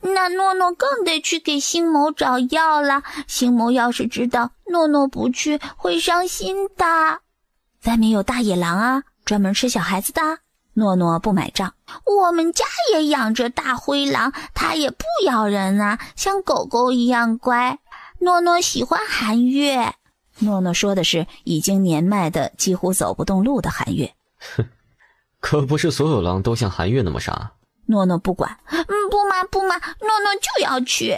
那诺诺更得去给星谋找药了，星谋要是知道诺诺不去，会伤心的。外面有大野狼啊，专门吃小孩子的。诺诺不买账。我们家也养着大灰狼，它也不咬人啊，像狗狗一样乖。诺诺喜欢韩月。诺诺说的是已经年迈的几乎走不动路的韩月。可不是所有狼都像韩月那么傻。诺诺不管。不嘛，诺诺就要去。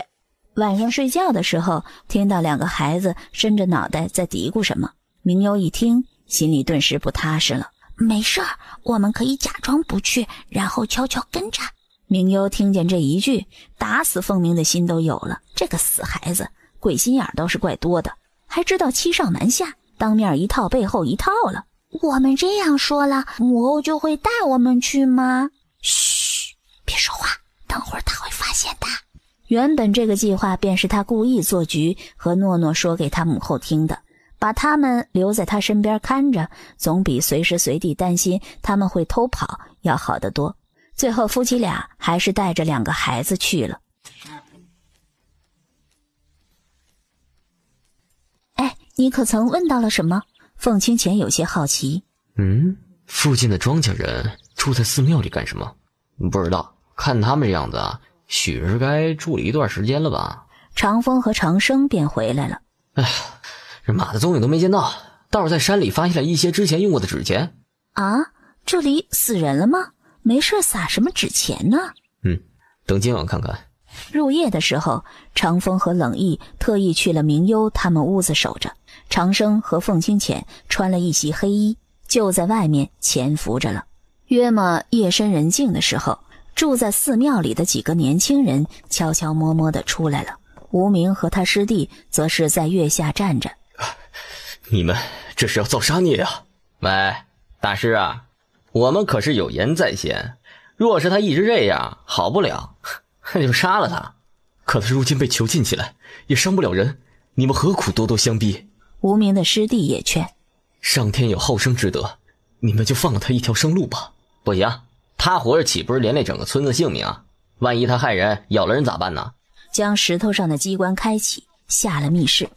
晚上睡觉的时候，听到两个孩子伸着脑袋在嘀咕什么。明优一听，心里顿时不踏实了。没事儿，我们可以假装不去，然后悄悄跟着。明优听见这一句，打死凤鸣的心都有了。这个死孩子，鬼心眼倒是怪多的，还知道欺上瞒下，当面一套背后一套了。我们这样说了，母后就会带我们去吗？嘘，别说话，等会儿他会发现的。原本这个计划便是他故意做局，和诺诺说给他母后听的，把他们留在他身边看着，总比随时随地担心他们会偷跑要好得多。最后夫妻俩还是带着两个孩子去了。你可曾问到了什么？凤清浅有些好奇。附近的庄稼人住在寺庙里干什么？不知道，看他们这样子啊，许是该住了一段时间了吧。长风和长生便回来了。这马的踪影都没见到，倒是在山里发现了一些之前用过的纸钱。啊，这里死人了吗？没事撒什么纸钱呢？等今晚看看。入夜的时候，长风和冷意特意去了明幽他们屋子守着，长生和凤清浅穿了一袭黑衣，就在外面潜伏着了。约么夜深人静的时候，住在寺庙里的几个年轻人悄悄摸摸地出来了。无名和他师弟则是在月下站着。你们这是要造杀孽啊！喂，大师啊，我们可是有言在先，若是他一直这样好不了，那就杀了他。可他如今被囚禁起来，也伤不了人，你们何苦咄咄相逼？无名的师弟也劝，上天有好生之德，你们就放了他一条生路吧。不行，他活着岂不是连累整个村子性命啊？万一他害人咬了人咋办呢？将石头上的机关开启，下了密室，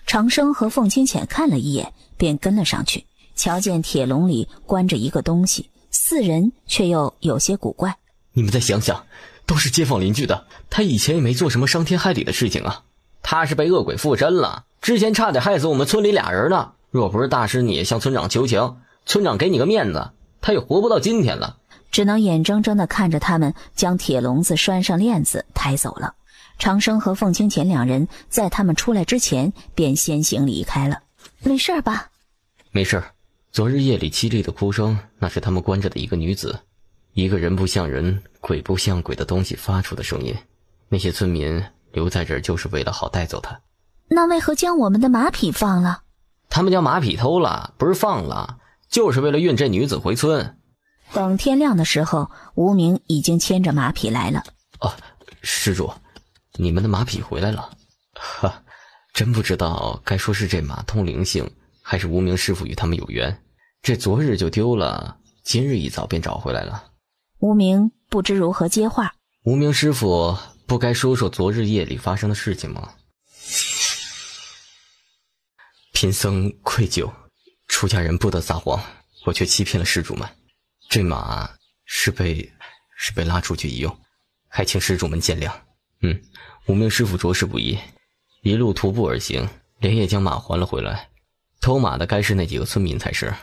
长生和凤清浅看了一眼，便跟了上去，瞧见铁笼里关着一个东西，四人却又有些古怪。你们再想想，都是街坊邻居的，他以前也没做什么伤天害理的事情啊。他是被恶鬼附身了，之前差点害死我们村里俩人呢。若不是大师你向村长求情，村长给你个面子，他也活不到今天了。只能眼睁睁地看着他们将铁笼子拴上链子抬走了。长生和凤清浅两人在他们出来之前便先行离开了。没事吧？没事，昨日夜里凄厉的哭声，那是他们关着的一个女子，一个人不像人鬼不像鬼的东西发出的声音。那些村民留在这儿就是为了好带走他。那为何将我们的马匹放了？他们将马匹偷了，不是放了，就是为了运这女子回村。等天亮的时候，无名已经牵着马匹来了。施主，你们的马匹回来了。哈，真不知道该说是这马通灵性，还是无名师傅与他们有缘。这昨日就丢了，今日一早便找回来了。无名不知如何接话。无名师傅不该说说昨日夜里发生的事情吗？贫僧愧疚，出家人不得撒谎，我却欺骗了施主们。这马是被拉出去一用，还请施主们见谅。无名师傅着实不易，一路徒步而行，连夜将马还了回来。偷马的该是那几个村民才是。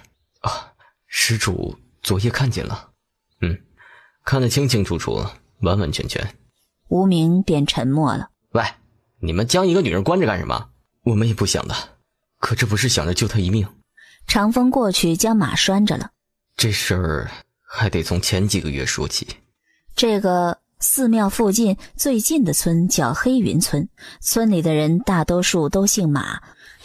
施主昨夜看见了？看得清清楚楚，完完全全。无名便沉默了。喂，你们将一个女人关着干什么？我们也不想的，可这不是想着救她一命。长风过去将马拴着了。这事儿还得从前几个月说起。这个寺庙附近最近的村叫黑云村，村里的人大多数都姓马。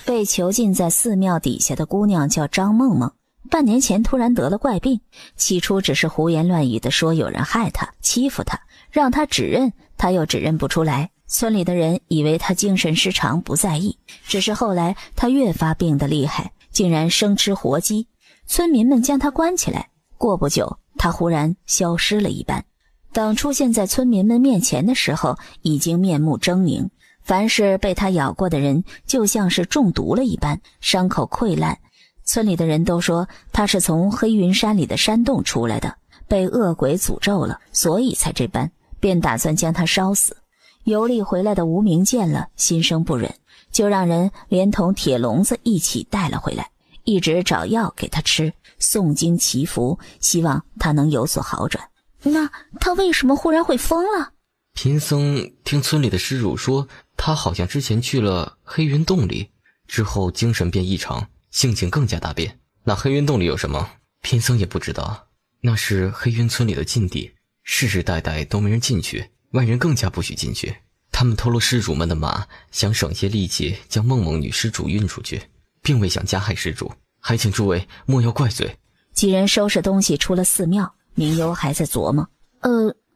被囚禁在寺庙底下的姑娘叫张梦梦，半年前突然得了怪病，起初只是胡言乱语的说有人害她欺负她，让她指认，她又指认不出来。村里的人以为她精神失常，不在意，只是后来她越发病得厉害，竟然生吃活鸡。村民们将她关起来，过不久她忽然消失了一般。等出现在村民们面前的时候，已经面目狰狞，凡是被她咬过的人就像是中毒了一般，伤口溃烂。村里的人都说她是从黑云山里的山洞出来的，被恶鬼诅咒了，所以才这般，便打算将她烧死。游历回来的无名见了，心生不忍，就让人连同铁笼子一起带了回来，一直找药给他吃，诵经祈福，希望他能有所好转。那他为什么忽然会疯了？贫僧听村里的施主说，他好像之前去了黑云洞里，之后精神变异常，性情更加大变。那黑云洞里有什么？贫僧也不知道。那是黑云村里的禁地，世世代代都没人进去，外人更加不许进去。他们偷了施主们的马，想省些力气将梦梦女施主运出去，并未想加害施主，还请诸位莫要怪罪。几人收拾东西出了寺庙，明幽还在琢磨，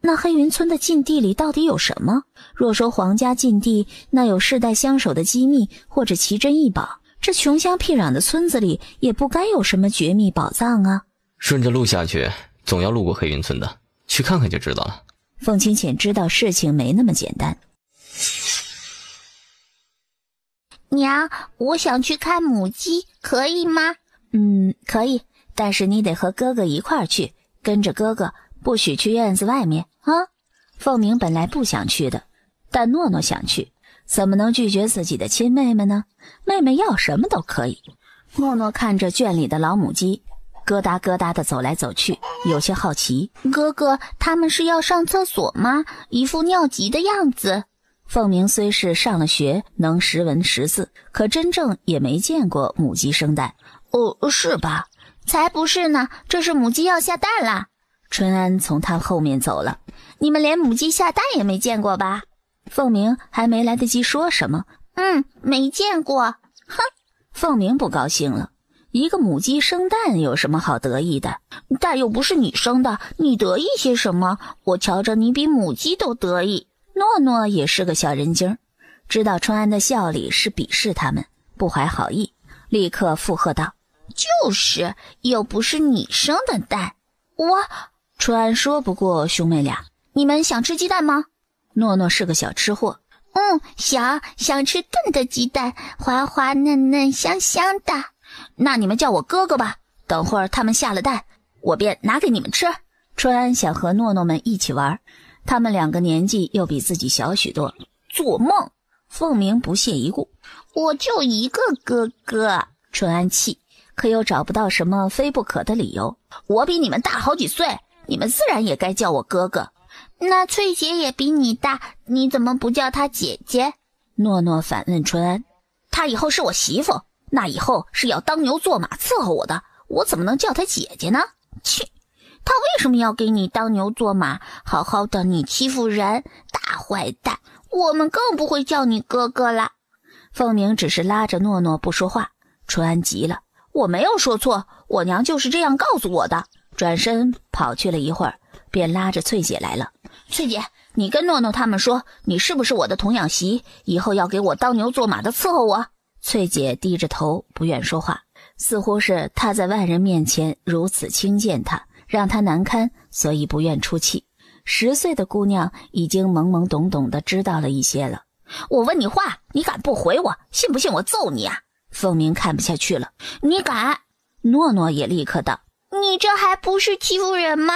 那黑云村的禁地里到底有什么？若说皇家禁地，那有世代相守的机密或者奇珍异宝，这穷乡僻壤的村子里也不该有什么绝密宝藏啊。顺着路下去，总要路过黑云村的，去看看就知道了。凤清浅知道事情没那么简单。娘，我想去看母鸡，可以吗？可以，但是你得和哥哥一块儿去，跟着哥哥，不许去院子外面啊。凤鸣本来不想去的，但诺诺想去，怎么能拒绝自己的亲妹妹呢？妹妹要什么都可以。诺诺看着圈里的老母鸡，咯哒咯哒地走来走去，有些好奇。哥哥，他们是要上厕所吗？一副尿急的样子。凤鸣虽是上了学，能识文识字，可真正也没见过母鸡生蛋。是吧？才不是呢，这是母鸡要下蛋啦。春安从他后面走了。你们连母鸡下蛋也没见过吧？凤鸣还没来得及说什么。没见过。哼！凤鸣不高兴了。一个母鸡生蛋有什么好得意的？蛋又不是你生的，你得意些什么？我瞧着你比母鸡都得意。诺诺也是个小人精，知道春安的笑里是鄙视他们，不怀好意，立刻附和道：就是，又不是你生的蛋。春安说不过兄妹俩。你们想吃鸡蛋吗？诺诺是个小吃货。想吃炖的鸡蛋，滑滑嫩嫩香香的。那你们叫我哥哥吧，等会儿他们下了蛋，我便拿给你们吃。春安想和诺诺们一起玩，他们2个年纪又比自己小许多。做梦！凤鸣不屑一顾。我就一个哥哥。春安气，可又找不到什么非不可的理由。我比你们大好几岁，你们自然也该叫我哥哥。那翠姐也比你大，你怎么不叫她姐姐？诺诺反问春安。她以后是我媳妇，那以后是要当牛做马伺候我的，我怎么能叫她姐姐呢？切，她为什么要给你当牛做马？好好的你欺负人，大坏蛋，我们更不会叫你哥哥啦。凤鸣只是拉着诺诺不说话。春安急了，我没有说错，我娘就是这样告诉我的。转身跑去了一会儿，便拉着翠姐来了。翠姐，你跟诺诺他们说，你是不是我的童养媳，以后要给我当牛做马的伺候我。翠姐低着头不愿说话，似乎是她在外人面前如此轻贱她，让她难堪，所以不愿出气。10岁的姑娘已经懵懵懂懂地知道了一些了。我问你话，你敢不回我，信不信我揍你啊？凤鸣看不下去了。你敢？诺诺也立刻道。你这还不是欺负人吗？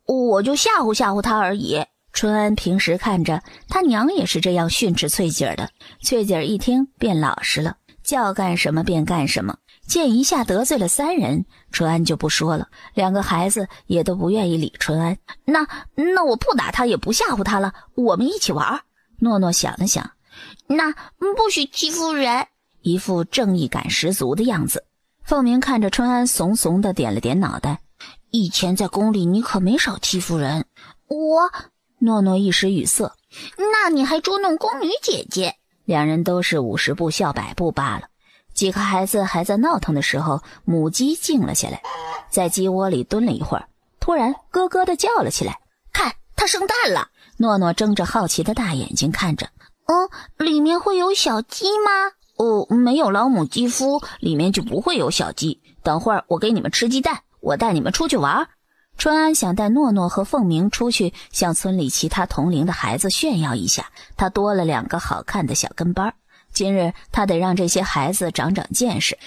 我就吓唬吓唬他而已。春安平时看着他娘也是这样训斥翠姐的，翠姐一听便老实了，叫干什么便干什么。见一下得罪了3人，春安就不说了，2个孩子也都不愿意理春安。那我不打他也不吓唬他了，我们一起玩。诺诺想了想，那不许欺负人，一副正义感十足的样子。凤鸣看着春安怂怂地点了点脑袋。以前在宫里你可没少欺负人。诺诺一时语塞。那你还捉弄宫女姐姐。2人都是50步笑100步罢了。几个孩子还在闹腾的时候，母鸡静了下来，在鸡窝里蹲了一会儿，突然咯咯地叫了起来。看，它生蛋了。诺诺睁着好奇的大眼睛看着。里面会有小鸡吗？没有老母鸡孵，里面就不会有小鸡。等会儿我给你们吃鸡蛋，我带你们出去玩。春安想带诺诺和凤鸣出去，向村里其他同龄的孩子炫耀一下，他多了2个好看的小跟班。今日他得让这些孩子长长见识。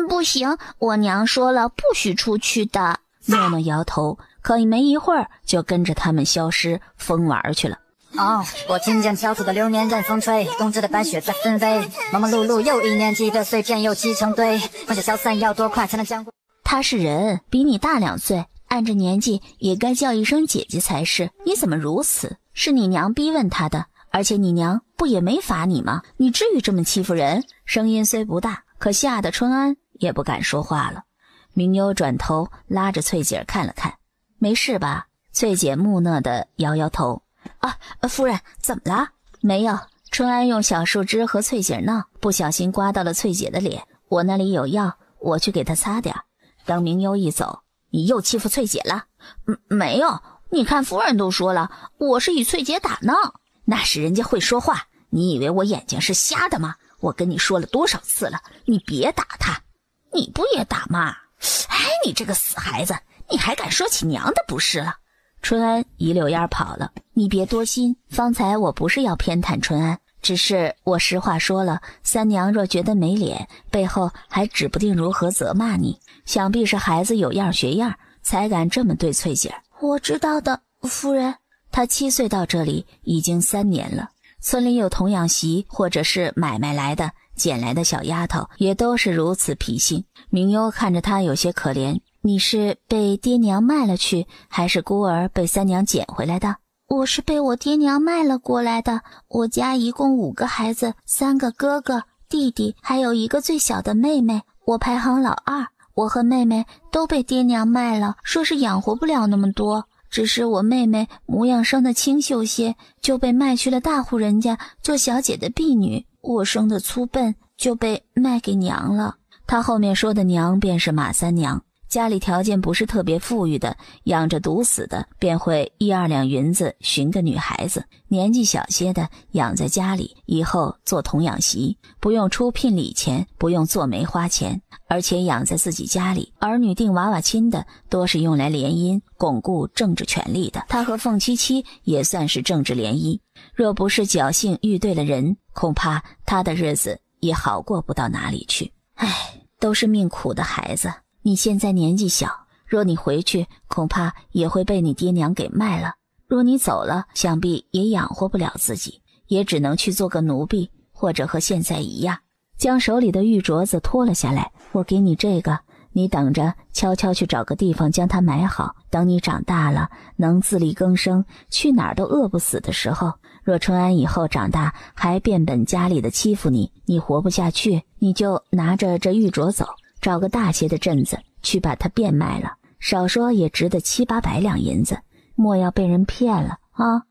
不行，我娘说了，不许出去的。诺诺摇头，可没一会儿就跟着他们消失，疯玩去了。我听见挑出的流年任风吹，冬至的白雪在纷飞，忙忙碌碌又1年，几个碎片又积成堆，放下小伞要多快才能将过。他是人，比你大2岁，按着年纪也该叫一声姐姐才是，你怎么如此？是你娘逼问他的，而且你娘不也没罚你吗？你至于这么欺负人？声音虽不大，可吓得春安也不敢说话了。明妞转头拉着翠姐看了看，没事吧？翠姐木讷地摇摇头。夫人，怎么了？没有。春安用小树枝和翠姐闹，不小心刮到了翠姐的脸，我那里有药，我去给她擦点。等明妞一走，你又欺负翠姐了？没有，你看夫人都说了，我是与翠姐打闹。那是人家会说话，你以为我眼睛是瞎的吗？我跟你说了多少次了，你别打她。你不也打吗？你这个死孩子，你还敢说起娘的不是了？春安一溜烟跑了。你别多心，方才我不是要偏袒春安，只是我实话说了，三娘若觉得没脸，背后还指不定如何责骂你。想必是孩子有样学样，才敢这么对翠姐。我知道的，夫人。她7岁到这里已经3年了，村里有童养媳或者是买卖来的捡来的小丫头，也都是如此脾性。明妞看着她有些可怜。你是被爹娘卖了去，还是孤儿被三娘捡回来的？我是被我爹娘卖了过来的。我家一共5个孩子，3个哥哥、弟弟，还有一个最小的妹妹。我排行老2，我和妹妹都被爹娘卖了，说是养活不了那么多。只是我妹妹模样生得清秀些，就被卖去了大户人家做小姐的婢女。我生得粗笨，就被卖给娘了。她后面说的娘便是马三娘。家里条件不是特别富裕的，养着毒死的，便会1-2两银子寻个女孩子，年纪小些的养在家里，以后做童养媳，不用出聘礼钱，不用做媒花钱，而且养在自己家里。儿女定娃娃亲的多是用来联姻巩固政治权力的，他和凤七七也算是政治联姻，若不是侥幸遇对了人，恐怕他的日子也好过不到哪里去。唉，都是命苦的孩子，你现在年纪小，若你回去，恐怕也会被你爹娘给卖了。若你走了，想必也养活不了自己，也只能去做个奴婢，或者和现在一样。将手里的玉镯子脱了下来，我给你这个，你等着悄悄去找个地方将它埋好，等你长大了，能自力更生，去哪儿都饿不死的时候，若春安以后长大还变本加厉的欺负你，你活不下去，你就拿着这玉镯走，找个大些的镇子去把它变卖了，少说也值得700-800两银子，莫要被人骗了啊！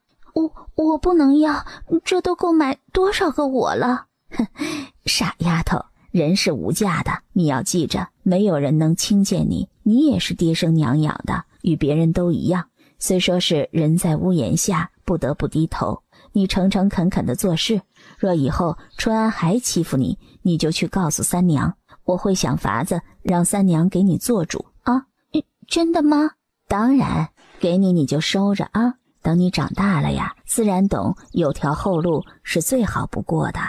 我不能要，这都够买多少个我了？哼，傻丫头，人是无价的，你要记着，没有人能轻贱你，你也是爹生娘养的，与别人都一样。虽说是人在屋檐下，不得不低头，你诚诚恳恳的做事。若以后春安还欺负你，你就去告诉三娘，我会想法子让三娘给你做主啊。真的吗？当然，给你就收着啊。等你长大了呀，自然懂有条后路是最好不过的。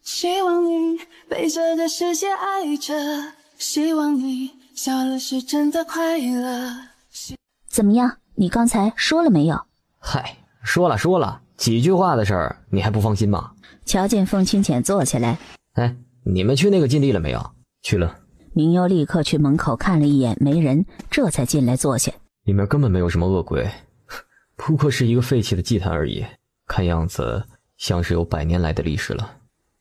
希望你被这个世界爱着，希望你笑了是真的快乐。怎么样，你刚才说了没有？嗨，说了，几句话的事儿你还不放心吗？瞧见凤清浅坐起来，哎，你们去那个禁地了没有？去了。明幽立刻去门口看了一眼，没人，这才进来坐下。里面根本没有什么恶鬼，不过是一个废弃的祭坛而已，看样子像是有100年来的历史了。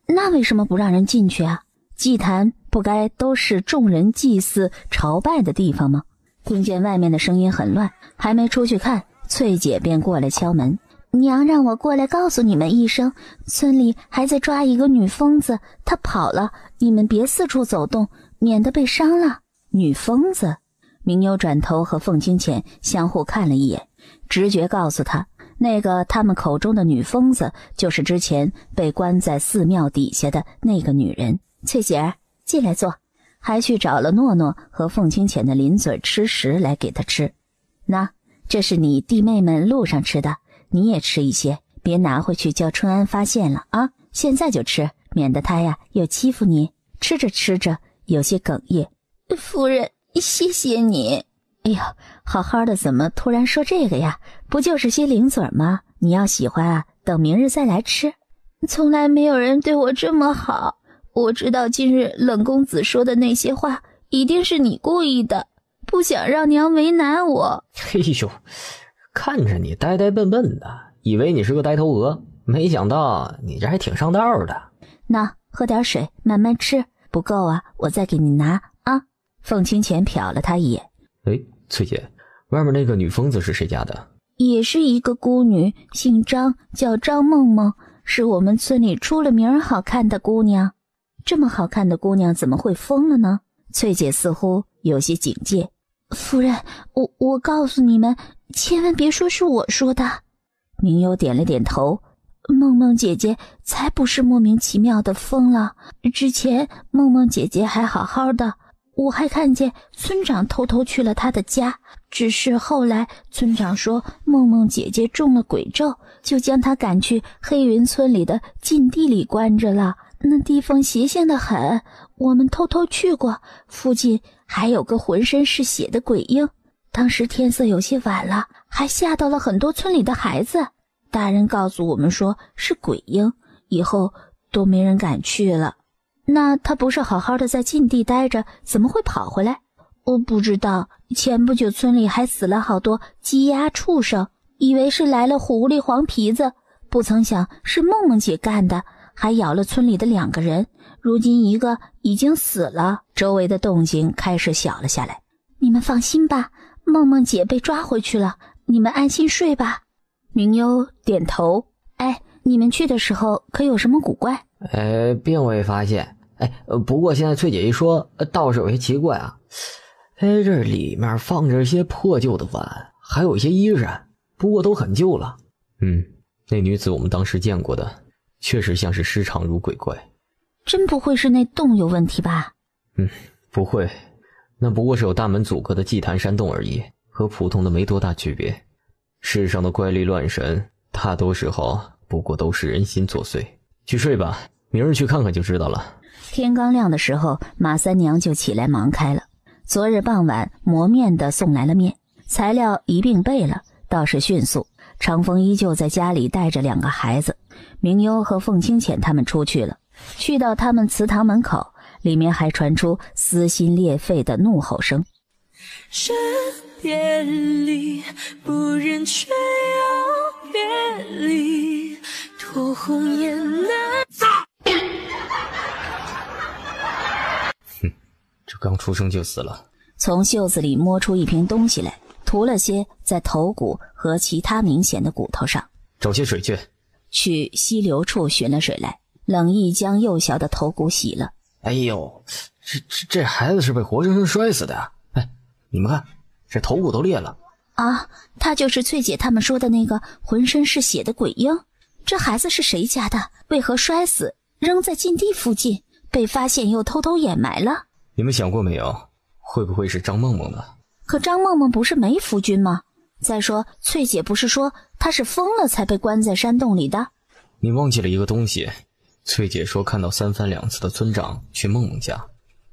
那为什么不让人进去啊？祭坛不该都是众人祭祀朝拜的地方吗？听见外面的声音很乱，还没出去看，翠姐便过来敲门。娘让我过来告诉你们一声，村里还在抓一个女疯子，她跑了，你们别四处走动，免得被伤了。女疯子？明幽转头和凤清浅相互看了一眼，直觉告诉他，那个他们口中的女疯子就是之前被关在寺庙底下的那个女人。翠姐儿，进来坐，还去找了诺诺和凤清浅的零嘴吃食来给她吃。那，这是你弟妹们路上吃的，你也吃一些，别拿回去叫春安发现了啊！现在就吃，免得他呀又欺负你。吃着吃着有些哽咽。夫人，谢谢你。哎呦，好好的怎么突然说这个呀？不就是些零嘴吗？你要喜欢啊，等明日再来吃。从来没有人对我这么好，我知道今日冷公子说的那些话一定是你故意的，不想让娘为难我。嘿呦，看着你呆呆笨笨的，以为你是个呆头鹅，没想到你这还挺上道的。那喝点水，慢慢吃，不够啊我再给你拿啊。凤清浅瞟了他一眼。哎，翠姐，外面那个女疯子是谁家的？也是一个孤女，姓张，叫张梦梦，是我们村里出了名好看的姑娘。这么好看的姑娘怎么会疯了呢？翠姐似乎有些警戒。夫人，我告诉你们，千万别说是我说的。明幽点了点头。梦梦姐姐才不是莫名其妙的疯了，之前梦梦姐姐还好好的，我还看见村长偷偷去了她的家，只是后来村长说梦梦姐姐中了鬼咒，就将她赶去黑云村里的禁地里关着了。那地方邪性的很，我们偷偷去过，附近还有个浑身是血的鬼婴。当时天色有些晚了，还吓到了很多村里的孩子。大人告诉我们说是鬼婴，以后都没人敢去了。那他不是好好的在禁地待着，怎么会跑回来？我不知道，前不久村里还死了好多鸡鸭畜生，以为是来了狐狸黄皮子，不曾想是梦梦姐干的，还咬了村里的2个人，如今一个已经死了。周围的动静开始小了下来。你们放心吧，梦梦姐被抓回去了，你们安心睡吧。明幽点头。哎，你们去的时候可有什么古怪？并未发现。不过现在翠姐一说，倒是有些奇怪啊。这里面放着一些破旧的碗，还有一些衣裳，不过都很旧了。那女子我们当时见过的，确实像是尸场如鬼怪。真不会是那洞有问题吧？不会，那不过是有大门阻隔的祭坛山洞而已，和普通的没多大区别。世上的怪力乱神，大多时候不过都是人心作祟。去睡吧，明日去看看就知道了。天刚亮的时候，马三娘就起来忙开了。昨日傍晚磨面的送来了面，材料一并备了，倒是迅速。长风依旧在家里带着2个孩子，明幽和凤清浅他们出去了。去到他们祠堂门口，里面还传出撕心裂肺的怒吼声。身别离，不忍却要别离，托红颜难。这刚出生就死了。从袖子里摸出一瓶东西来，涂了些在头骨和其他明显的骨头上。找些水去。去溪流处寻了水来，冷意将幼小的头骨洗了。哎呦，这孩子是被活生生摔死的呀！你们看，这头骨都裂了。啊，他就是翠姐他们说的那个浑身是血的鬼婴。这孩子是谁家的？为何摔死，扔在禁地附近，被发现又偷偷掩埋了？你们想过没有，会不会是张梦梦呢？可张梦梦不是没夫君吗？再说翠姐不是说她是疯了才被关在山洞里的？你忘记了一个东西，翠姐说看到3番2次的村长去梦梦家，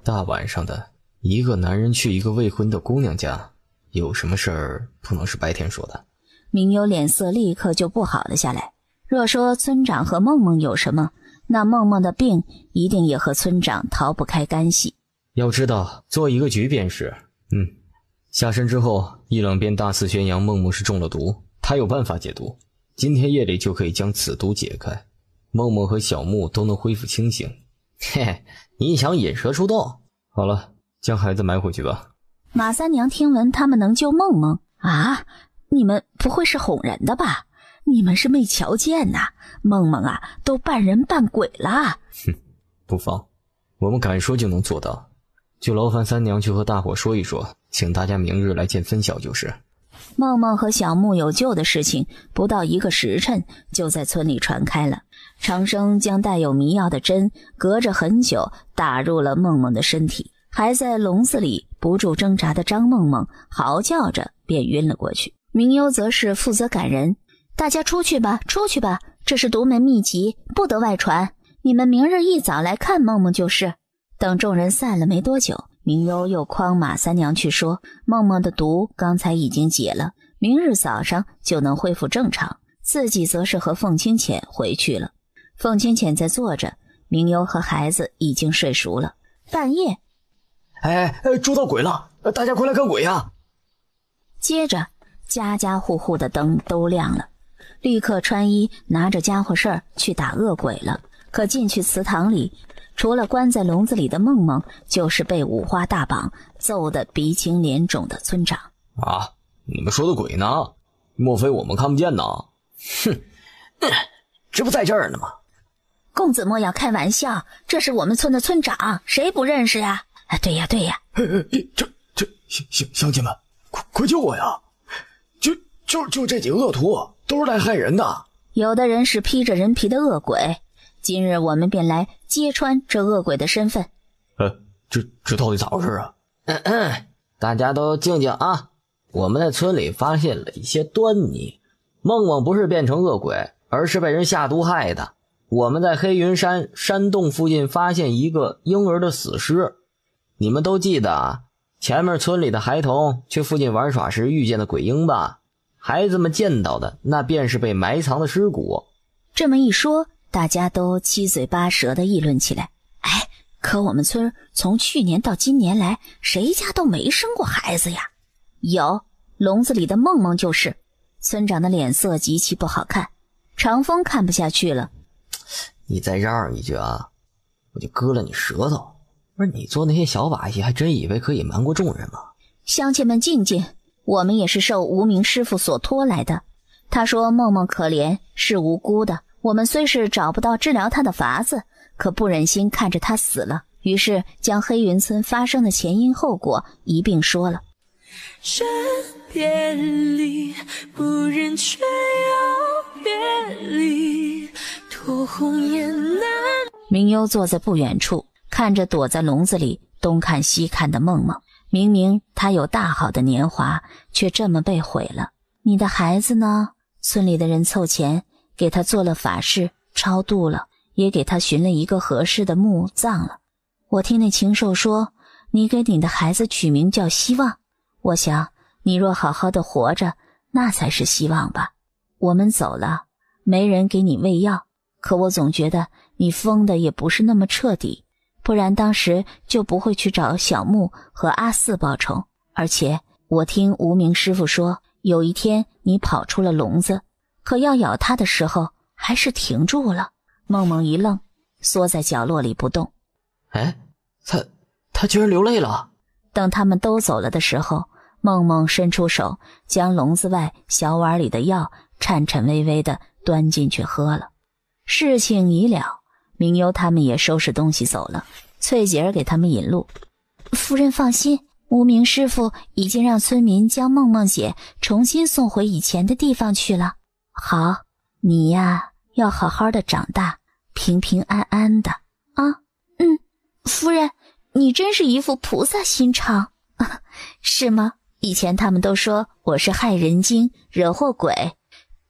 大晚上的一个男人去一个未婚的姑娘家，有什么事儿不能是白天说的。明幽脸色立刻就不好了下来。若说村长和梦梦有什么，那梦梦的病一定也和村长逃不开干系。要知道做一个局便是。下山之后一冷便大肆宣扬梦梦是中了毒，他有办法解毒，今天夜里就可以将此毒解开，梦梦和小木都能恢复清醒。你想引蛇出洞？好了，将孩子埋回去吧。马三娘听闻他们能救梦梦啊，你们不会是哄人的吧？你们是没瞧见呐，梦梦啊都半人半鬼了。不妨，我们敢说就能做到，就劳烦三娘去和大伙说一说，请大家明日来见分晓就是。梦梦和小木有救的事情不到1个时辰就在村里传开了。长生将带有迷药的针隔着很久打入了梦梦的身体，还在笼子里不住挣扎的张梦梦嚎叫着便晕了过去。明幽则是负责赶人，大家出去吧，出去吧，这是独门秘籍，不得外传，你们明日一早来看梦梦就是。等众人散了没多久，明幽又诓马三娘去说梦梦的毒刚才已经解了，明日早上就能恢复正常，自己则是和凤清浅回去了。凤清浅在坐着，明幽和孩子已经睡熟了。半夜，捉到鬼了，大家快来看鬼呀！接着家家户户的灯都亮了，立刻穿衣拿着家伙事儿去打恶鬼了。可进去祠堂里，除了关在笼子里的梦梦，就是被五花大绑揍得鼻青脸肿的村长。啊，你们说的鬼呢？莫非我们看不见呢？这不在这儿呢吗？公子莫要开玩笑，这是我们村的村长，谁不认识呀？对呀对呀。这乡亲们，快救我呀！就这几个恶徒都是来害人的。有的人是披着人皮的恶鬼，今日我们便来揭穿这恶鬼的身份。这到底咋回事啊？大家都静静啊！我们在村里发现了一些端倪。梦梦不是变成恶鬼，而是被人下毒害的。我们在黑云山山洞附近发现一个婴儿的死尸，你们都记得啊？前面村里的孩童去附近玩耍时遇见的鬼婴吧？孩子们见到的那便是被埋藏的尸骨。这么一说，大家都七嘴八舌地议论起来。可我们村从去年到今年来，谁家都没生过孩子呀？有，笼子里的梦梦就是。村长的脸色极其不好看，长风看不下去了。你再嚷一句啊，我就割了你舌头。不是你做那些小把戏，还真以为可以瞒过众人吗？乡亲们静静，我们也是受无名师傅所托来的。他说梦梦可怜，是无辜的，我们虽是找不到治疗他的法子，可不忍心看着他死了，于是将黑云村发生的前因后果一并说了。身别离，不忍却要别离，托鸿雁南。明幽坐在不远处，看着躲在笼子里东看西看的梦梦。明明他有大好的年华，却这么被毁了。你的孩子呢？村里的人凑钱给他做了法事，超度了，也给他寻了一个合适的墓葬了。我听那禽兽说，你给你的孩子取名叫希望。我想你若好好的活着，那才是希望吧。我们走了，没人给你喂药，可我总觉得你疯的也不是那么彻底，不然当时就不会去找小木和阿四报仇。而且我听无名师傅说，有一天你跑出了笼子，可要咬他的时候还是停住了。梦梦一愣，缩在角落里不动。哎，他居然流泪了。等他们都走了的时候，梦梦伸出手，将笼子外小碗里的药颤颤巍巍地端进去喝了。事情已了，明幽他们也收拾东西走了。翠姐儿给他们引路。夫人放心，无名师傅已经让村民将梦梦姐重新送回以前的地方去了。好，你呀，要好好的长大，平平安安的啊。夫人，你真是一副菩萨心肠。是吗？以前他们都说我是害人精，惹祸鬼。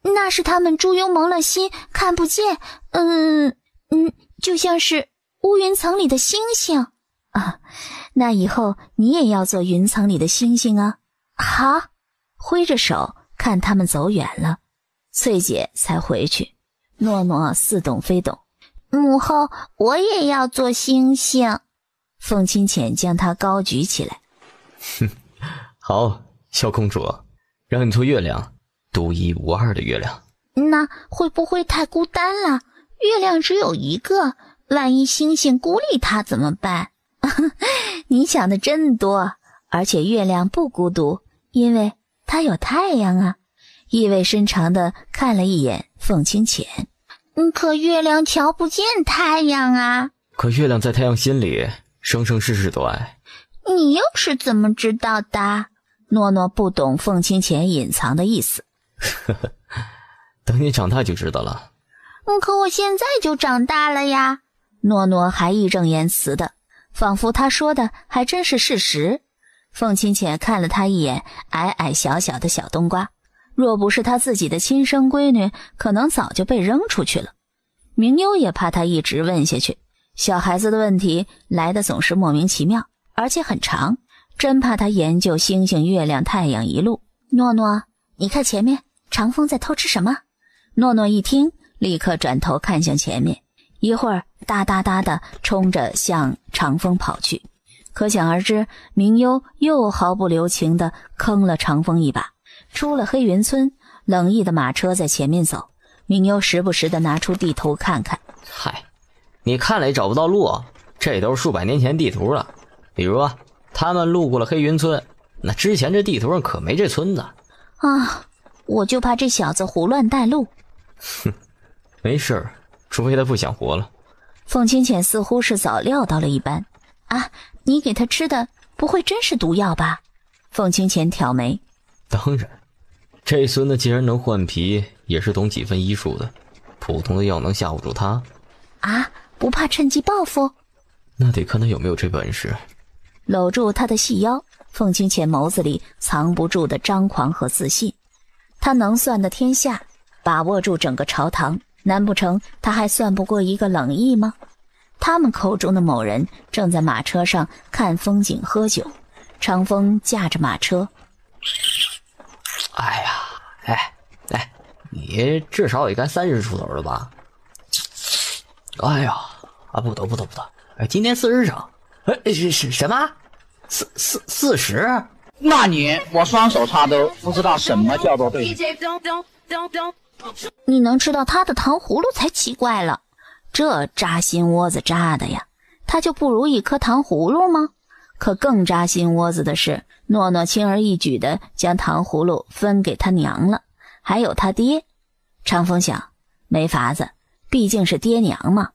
那是他们猪油蒙了心，看不见。就像是乌云层里的星星啊。那以后你也要做云层里的星星啊。好，挥着手看他们走远了，翠姐才回去。诺诺似懂非懂。母后，我也要做星星。凤清浅将她高举起来。好，小公主，让你做月亮，独一无二的月亮。那会不会太孤单了？月亮只有一个，万一星星孤立它怎么办？你想的真多，而且月亮不孤独，因为它有太阳啊。意味深长地看了一眼凤清浅。可月亮瞧不见太阳啊。可月亮在太阳心里，生生世世都爱。你又是怎么知道的？诺诺不懂凤清浅隐藏的意思。等你长大就知道了。可我现在就长大了呀。诺诺还义正言辞的，仿佛他说的还真是事实。凤清浅看了他一眼，矮矮小小的小冬瓜，若不是他自己的亲生闺女，可能早就被扔出去了。明幽也怕他一直问下去，小孩子的问题来的总是莫名其妙，而且很长，真怕他研究星星月亮太阳一路。诺诺，你看前面，长风在偷吃什么？诺诺一听，立刻转头看向前面，一会儿哒哒哒地冲着向长风跑去。可想而知，明幽又毫不留情地坑了长风一把。出了黑云村，冷意的马车在前面走，明幽时不时地拿出地图看看。嗨，你看了也找不到路啊，这都是数百年前地图了。比如啊，他们路过了黑云村，那之前这地图上可没这村子啊。我就怕这小子胡乱带路。哼，没事，除非他不想活了。凤清浅似乎是早料到了一般。啊，你给他吃的不会真是毒药吧？凤清浅挑眉。当然，这孙子既然能换皮，也是懂几分医术的，普通的药能吓唬住他啊？不怕趁机报复？那得看他有没有这本事。搂住他的细腰，凤清浅眸子里藏不住的张狂和自信。他能算得天下，把握住整个朝堂，难不成他还算不过一个冷意吗？他们口中的某人正在马车上看风景喝酒，长风驾着马车。哎呀，你至少也该30出头了吧？哎呀，不得，今年40整。是什么？40？那年我双手插兜，不知道什么叫做对。你能吃到他的糖葫芦才奇怪了，这扎心窝子扎的呀，他就不如一颗糖葫芦吗？可更扎心窝子的是，诺诺轻而易举地将糖葫芦分给他娘了，还有他爹。长风想，没法子，毕竟是爹娘嘛。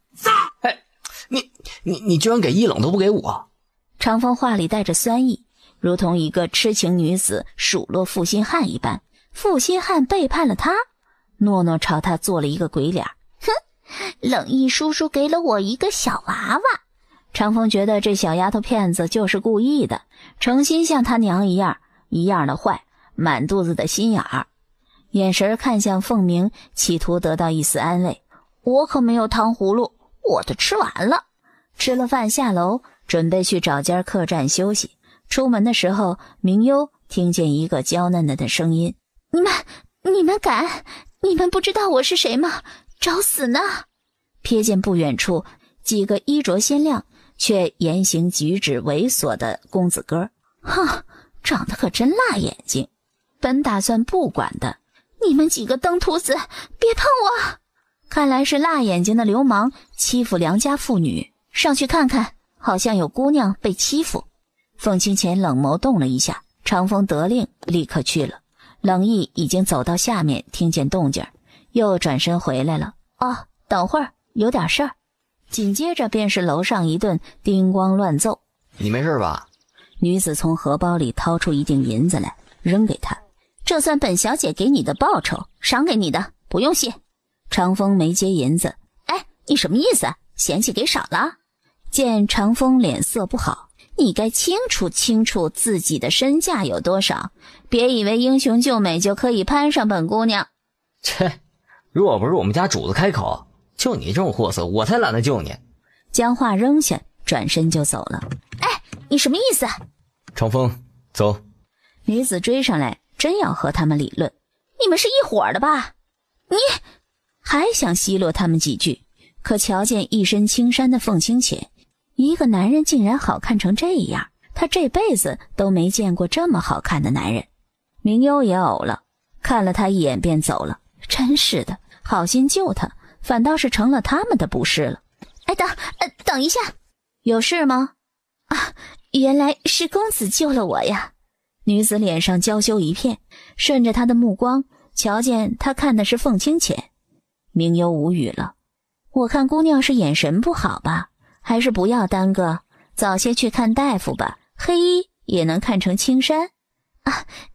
你居然给一冷都不给我！长风话里带着酸意，如同一个痴情女子数落负心汉一般。负心汉背叛了他，诺诺朝他做了一个鬼脸。哼，冷毅叔叔给了我一个小娃娃。长风觉得这小丫头片子就是故意的，诚心像他娘一样的坏，满肚子的心眼儿。眼神看向凤鸣，企图得到一丝安慰。我可没有糖葫芦，我的吃完了。吃了饭下楼，准备去找间客栈休息。出门的时候，明幽听见一个娇嫩的声音：你们敢？你们不知道我是谁吗？找死呢！瞥见不远处几个衣着鲜亮却言行举止猥琐的公子哥，哼，长得可真辣眼睛。本打算不管的，你们几个登徒子，别碰我！看来是辣眼睛的流氓欺负良家妇女，上去看看，好像有姑娘被欺负。凤清浅冷眸动了一下，长风得令立刻去了。冷毅已经走到下面，听见动静，又转身回来了。等会儿有点事儿。紧接着便是楼上一顿叮咣乱奏。你没事吧？女子从荷包里掏出一锭银子来，扔给他。这算本小姐给你的报酬，赏给你的，不用谢。长风没接银子。你什么意思？嫌弃给少了？见长风脸色不好，你该清楚自己的身价有多少，别以为英雄救美就可以攀上本姑娘。切，若不是我们家主子开口，就你这种货色，我才懒得救你。将话扔下，转身就走了。你什么意思？长风，走。女子追上来，真要和他们理论。你们是一伙的吧？你还想奚落他们几句，可瞧见一身青衫的凤清浅，一个男人竟然好看成这样，他这辈子都没见过这么好看的男人。明幽也呕了，看了他一眼便走了。真是的，好心救他，反倒是成了他们的不是了。等一下，有事吗？原来是公子救了我呀。女子脸上娇羞一片，顺着他的目光瞧见他看的是凤清浅。明幽无语了，我看姑娘是眼神不好吧，还是不要耽搁，早些去看大夫吧，黑衣也能看成青衫。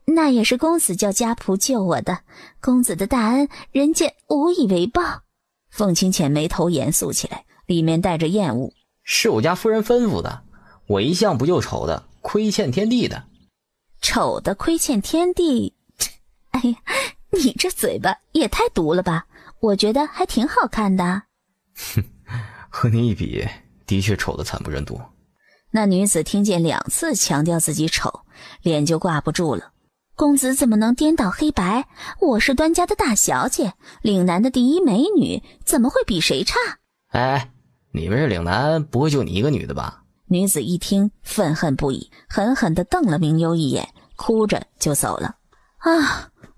那也是公子叫家仆救我的，公子的大恩人家无以为报。凤清浅眉头严肃起来，里面带着厌恶。是我家夫人吩咐的，我一向不救丑的，亏欠天地的。丑的亏欠天地？哎呀，你这嘴巴也太毒了吧，我觉得还挺好看的。哼，和你一比，的确丑得惨不忍睹。那女子听见2次强调自己丑，脸就挂不住了。公子怎么能颠倒黑白？我是端家的大小姐，岭南的第一美女，怎么会比谁差？你们这岭南不会就你一个女的吧？女子一听愤恨不已，狠狠地瞪了明幽一眼，哭着就走了。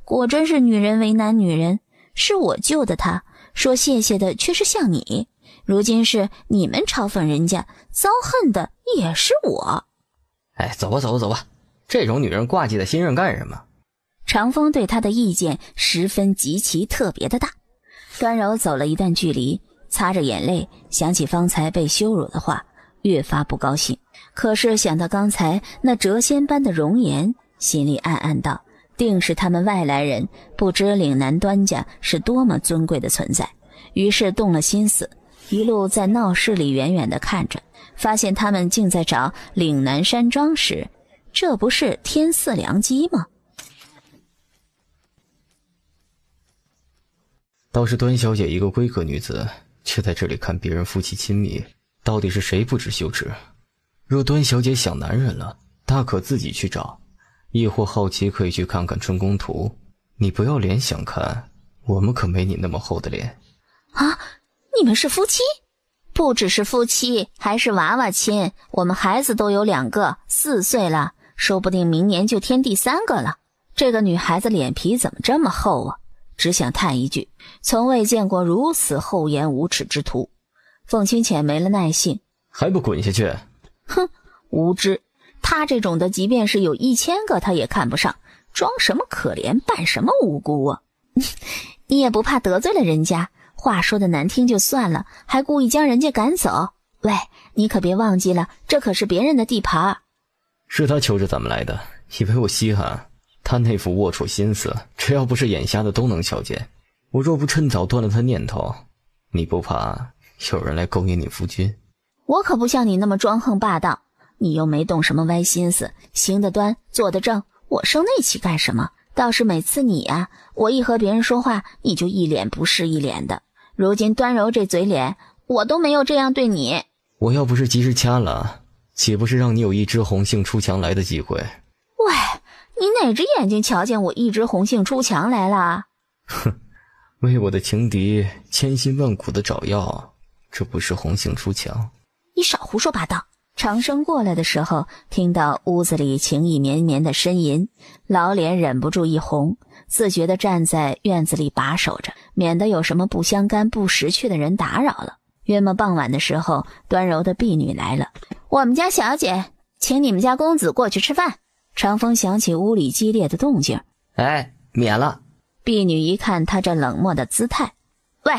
果真是女人为难女人，是我救的她，说谢谢的却是像你，如今是你们嘲讽人家，遭恨的也是我。走吧，这种女人挂记在心上干什么？长风对她的意见十分极其特别的大。端柔走了一段距离，擦着眼泪，想起方才被羞辱的话，越发不高兴。可是想到刚才那谪仙般的容颜，心里暗暗道，定是他们外来人，不知岭南端家是多么尊贵的存在。于是动了心思，一路在闹市里远远地看着，发现他们竟在找岭南山庄时，这不是天赐良机吗？倒是端小姐一个闺阁女子，却在这里看别人夫妻亲密，到底是谁不知羞耻？若端小姐想男人了，大可自己去找，亦或好奇可以去看看春宫图。你不要脸想看，我们可没你那么厚的脸。你们是夫妻？不只是夫妻，还是娃娃亲，我们孩子都有2个，4岁了，说不定明年就添第3个了。这个女孩子脸皮怎么这么厚啊？只想叹一句，从未见过如此厚颜无耻之徒。凤清浅没了耐性，还不滚下去？哼，无知，他这种的即便是有1000个他也看不上，装什么可怜，扮什么无辜啊？你也不怕得罪了人家，话说的难听就算了，还故意将人家赶走，喂，你可别忘记了，这可是别人的地盘。是他求着咱们来的，以为我稀罕？他那副龌龊心思，只要不是眼瞎的都能瞧见。我若不趁早断了他念头，你不怕有人来勾引你夫君？我可不像你那么装横霸道，你又没动什么歪心思，行得端，坐得正，我生那气干什么？倒是每次你啊，我一和别人说话，你就一脸不是一脸的。如今端柔这嘴脸，我都没有这样对你。我要不是及时掐了，岂不是让你有一枝红杏出墙来的机会？喂，你哪只眼睛瞧见我一枝红杏出墙来了？哼，为我的情敌千辛万苦的找药，这不是红杏出墙？你少胡说八道。长生过来的时候，听到屋子里情意绵绵的呻吟，老脸忍不住一红，自觉地站在院子里把守着，免得有什么不相干不识趣的人打扰了。约莫傍晚的时候，端柔的婢女来了。我们家小姐请你们家公子过去吃饭。长风想起屋里激烈的动静，哎，免了。婢女一看他这冷漠的姿态，喂，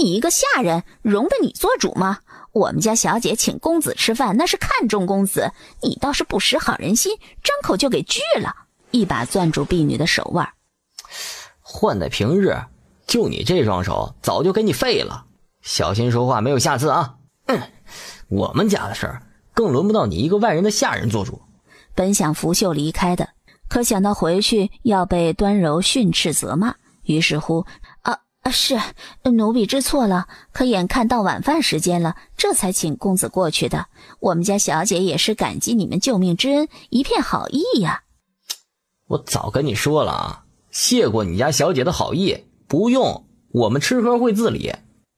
你一个下人，容得你做主吗？我们家小姐请公子吃饭，那是看重公子，你倒是不识好人心，张口就给拒了，一把攥住婢女的手腕。换在平日，就你这双手，早就给你废了。小心说话，没有下次啊！我们家的事儿，更轮不到你一个外人的下人做主。本想拂袖离开的，可想到回去要被端柔训斥责骂，于是乎，是奴婢知错了，可眼看到晚饭时间了，这才请公子过去的。我们家小姐也是感激你们救命之恩，一片好意呀。我早跟你说了啊，谢过你家小姐的好意，不用，我们吃喝会自理。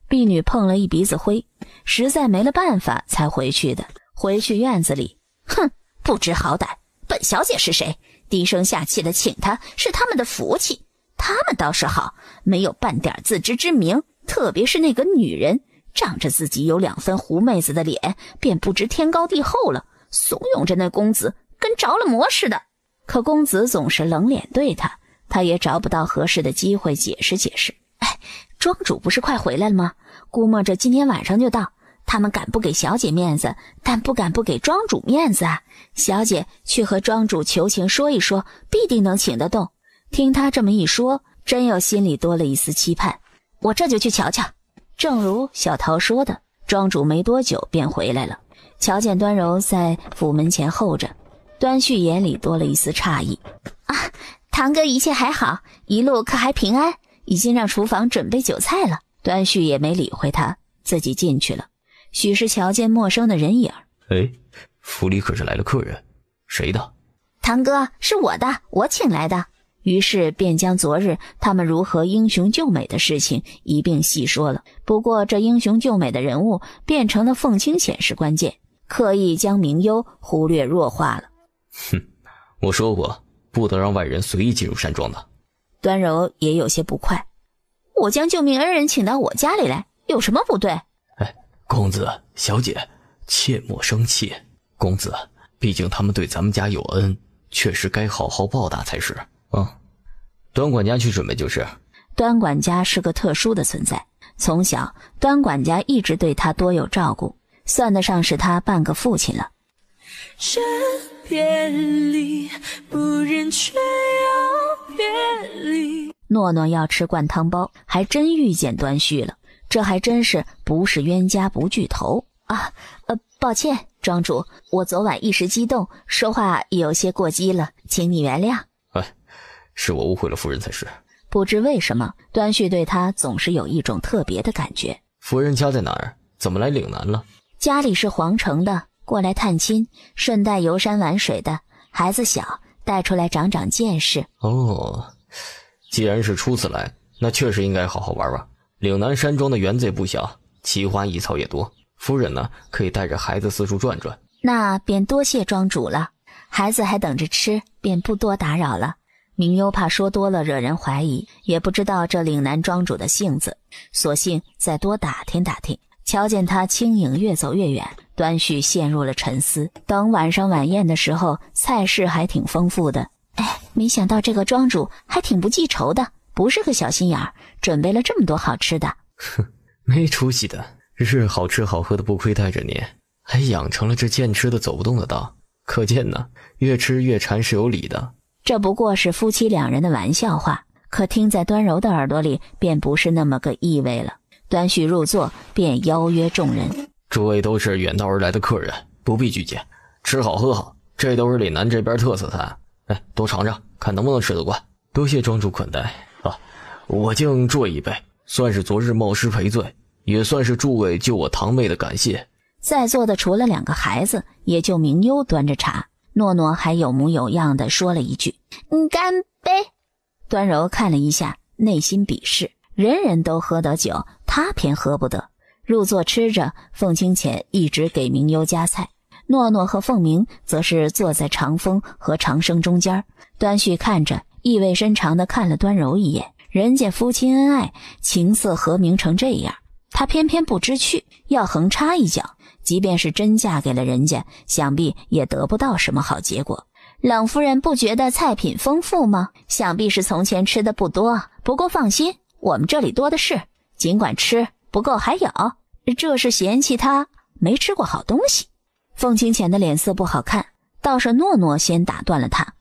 婢女碰了一鼻子灰，实在没了办法才回去的。回去院子里，哼，不知好歹，本小姐是谁？低声下气的请她，是他们的福气。他们倒是好，没有半点自知之明，特别是那个女人，仗着自己有2分狐妹子的脸，便不知天高地厚了，怂恿着那公子跟着了魔似的。可公子总是冷脸对他，他也找不到合适的机会解释解释。庄主不是快回来了吗？估摸着今天晚上就到。他们敢不给小姐面子，但不敢不给庄主面子啊。小姐去和庄主求情说一说，必定能请得动。听他这么一说，真有心里多了一丝期盼。我这就去瞧瞧。正如小桃说的，庄主没多久便回来了，瞧见端柔在府门前候着，端旭眼里多了一丝诧异。堂哥一切还好，一路可还平安？已经让厨房准备酒菜了。端旭也没理会他，自己进去了。许是瞧见陌生的人影。府里可是来了客人，谁的？堂哥，是我的，我请来的。于是便将昨日他们如何英雄救美的事情一并细说了。不过这英雄救美的人物变成了凤清显是关键，刻意将明幽忽略弱化了。我说过不得让外人随意进入山庄的。端柔也有些不快，我将救命恩人请到我家里来，有什么不对？公子小姐切莫生气，公子毕竟他们对咱们家有恩，确实该好好报答才是。端管家去准备就是。端管家是个特殊的存在，从小端管家一直对他多有照顾，算得上是他半个父亲了。这别离，不忍却要别离。诺诺要吃灌汤包，还真遇见端旭了，这还真是不是冤家不聚头啊！抱歉，庄主，我昨晚一时激动，说话有些过激了，请你原谅。是我误会了夫人才是。不知为什么，端旭对他总是有一种特别的感觉。夫人家在哪儿？怎么来岭南了？家里是皇城的，过来探亲，顺带游山玩水的。孩子小，带出来长长见识。既然是初次来，那确实应该好好玩玩。岭南山庄的园子也不小，奇花异草也多。夫人呢，可以带着孩子四处转转。那便多谢庄主了，孩子还等着吃，便不多打扰了。明幽怕说多了惹人怀疑，也不知道这岭南庄主的性子，索性再多打听打听。瞧见他轻影越走越远，端旭陷入了沉思。等晚上晚宴的时候，菜式还挺丰富的。没想到这个庄主还挺不记仇的，不是个小心眼儿，准备了这么多好吃的。没出息的，日好吃好喝的不亏待着你，还养成了这见吃的走不动的道，可见呢，越吃越馋是有理的。这不过是夫妻两人的玩笑话，可听在端柔的耳朵里便不是那么个意味了。端旭入座，便邀约众人：诸位都是远道而来的客人，不必拒绝，吃好喝好，这都是岭南这边特色菜，多尝尝，看能不能吃得惯。多谢庄主款待啊！我敬诸位一杯，算是昨日冒失赔罪，也算是诸位救我堂妹的感谢。在座的除了2个孩子，也就明优端着茶，诺诺还有模有样的说了一句：干杯。端柔看了一下，内心鄙视，人人都喝得酒，他偏喝不得。入座吃着，凤清浅一直给明优夹菜，诺诺和凤鸣则是坐在长风和长生中间。端旭看着，意味深长地看了端柔一眼，人家夫妻恩爱，情色和鸣成这样，他偏偏不知趣，要横插一脚，即便是真嫁给了人家，想必也得不到什么好结果。冷夫人不觉得菜品丰富吗？想必是从前吃的不多，不过放心，我们这里多的是，尽管吃，不够还有。这是嫌弃他没吃过好东西。凤清浅的脸色不好看，倒是诺诺先打断了他：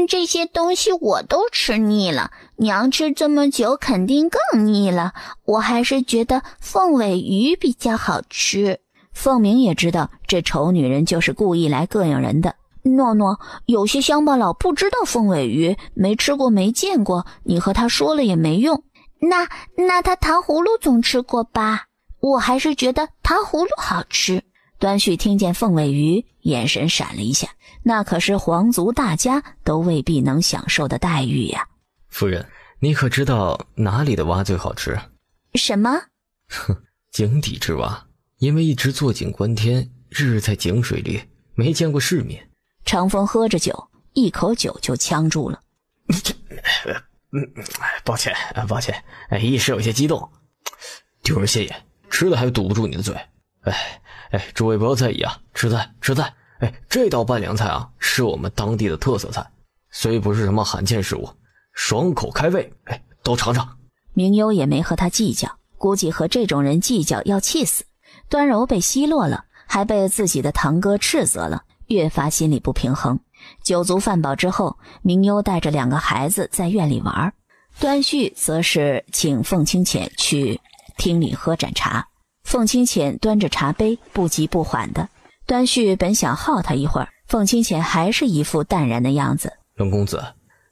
这些东西我都吃腻了，娘吃这么久肯定更腻了，我还是觉得凤尾鱼比较好吃。凤鸣也知道这丑女人就是故意来膈应人的。诺诺，有些乡巴佬不知道凤尾鱼，没吃过没见过，你和他说了也没用。那他糖葫芦总吃过吧？我还是觉得糖葫芦好吃。端旭听见凤尾鱼，眼神闪了一下，那可是皇族大家都未必能享受的待遇呀。夫人，你可知道哪里的蛙最好吃？什么？井底之蛙，因为一直坐井观天，日日在井水里，没见过世面。长风喝着酒，一口酒就呛住了。抱歉，一时有些激动，丢人现眼，吃的还堵不住你的嘴。诸位不要在意啊，吃菜。这道拌凉菜啊，是我们当地的特色菜，虽不是什么罕见食物，爽口开胃，都尝尝。明优也没和他计较，估计和这种人计较要气死。端柔被奚落了，还被自己的堂哥斥责了，越发心里不平衡。酒足饭饱之后，明优带着2个孩子在院里玩，端旭则是请凤清浅去厅里喝盏茶。凤清浅端着茶杯，不急不缓的。端旭本想耗他一会儿，凤清浅还是一副淡然的样子。冷公子，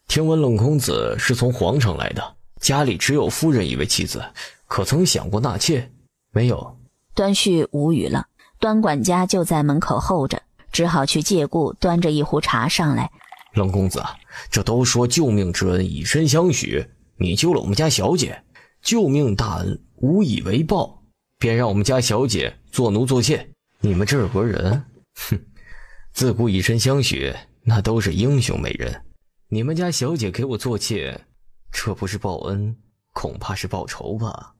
听闻冷公子是从皇城来的，家里只有夫人一位妻子，可曾想过纳妾？没有。端旭无语了，端管家就在门口候着，只好去借故端着一壶茶上来。冷公子，这都说救命之恩以身相许，你救了我们家小姐，救命大恩无以为报，便让我们家小姐做奴做妾。你们这儿国人，自古以身相许，那都是英雄美人。你们家小姐给我做妾，这不是报恩，恐怕是报仇吧。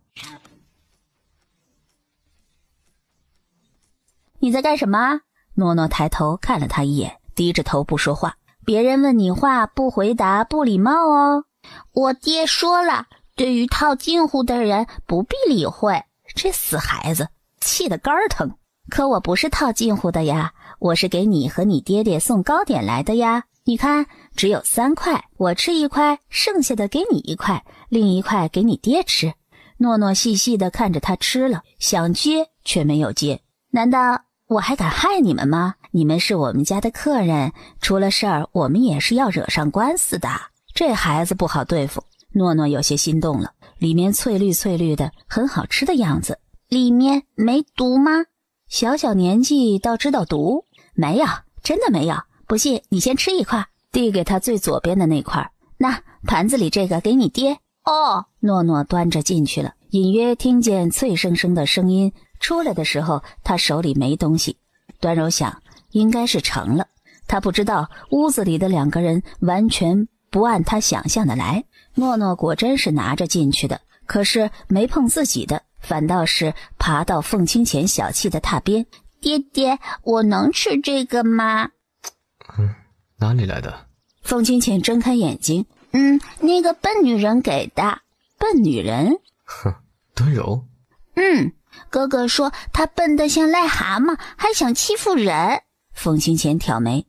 你在干什么？诺诺抬头看了他一眼，低着头不说话。别人问你话不回答不礼貌哦。我爹说了，对于套近乎的人不必理会。这死孩子，气得肝疼。可我不是套近乎的呀，我是给你和你爹爹送糕点来的呀。你看，只有3块，我吃1块，剩下的给你1块，另1块给你爹吃。诺诺细细地看着他吃了，想接却没有接。难道我还敢害你们吗？你们是我们家的客人，出了事儿我们也是要惹上官司的。这孩子不好对付。诺诺有些心动了，里面翠绿翠绿的，很好吃的样子。里面没毒吗？小小年纪倒知道毒？没有，真的没有。不信你先吃1块，递给他最左边的那块。那盘子里这个给你爹。哦，诺诺端着进去了，隐约听见脆生生的声音。出来的时候他手里没东西。端柔想，应该是成了。他不知道屋子里的2个人完全不按他想象的来。诺诺果真是拿着进去的，可是没碰自己的，反倒是爬到凤清浅小气的榻边。爹爹，我能吃这个吗？哪里来的？凤清浅睁开眼睛。那个笨女人给的。笨女人？端柔。哥哥说他笨得像癞蛤蟆，还想欺负人。凤清浅挑眉，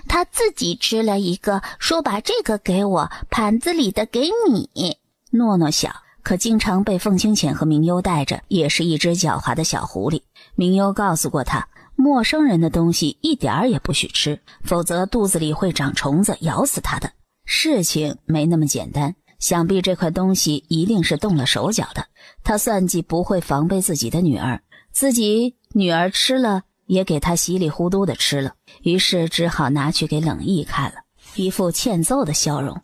他自己吃了一个，说把这个给我，盘子里的给你。诺诺小，可经常被凤清浅和明幽带着，也是一只狡猾的小狐狸。明幽告诉过他，陌生人的东西一点儿也不许吃，否则肚子里会长虫子咬死他的。事情没那么简单，想必这块东西一定是动了手脚的。他算计不会防备自己的女儿，自己女儿吃了也给他稀里糊涂的吃了，于是只好拿去给冷毅看了，一副欠揍的笑容。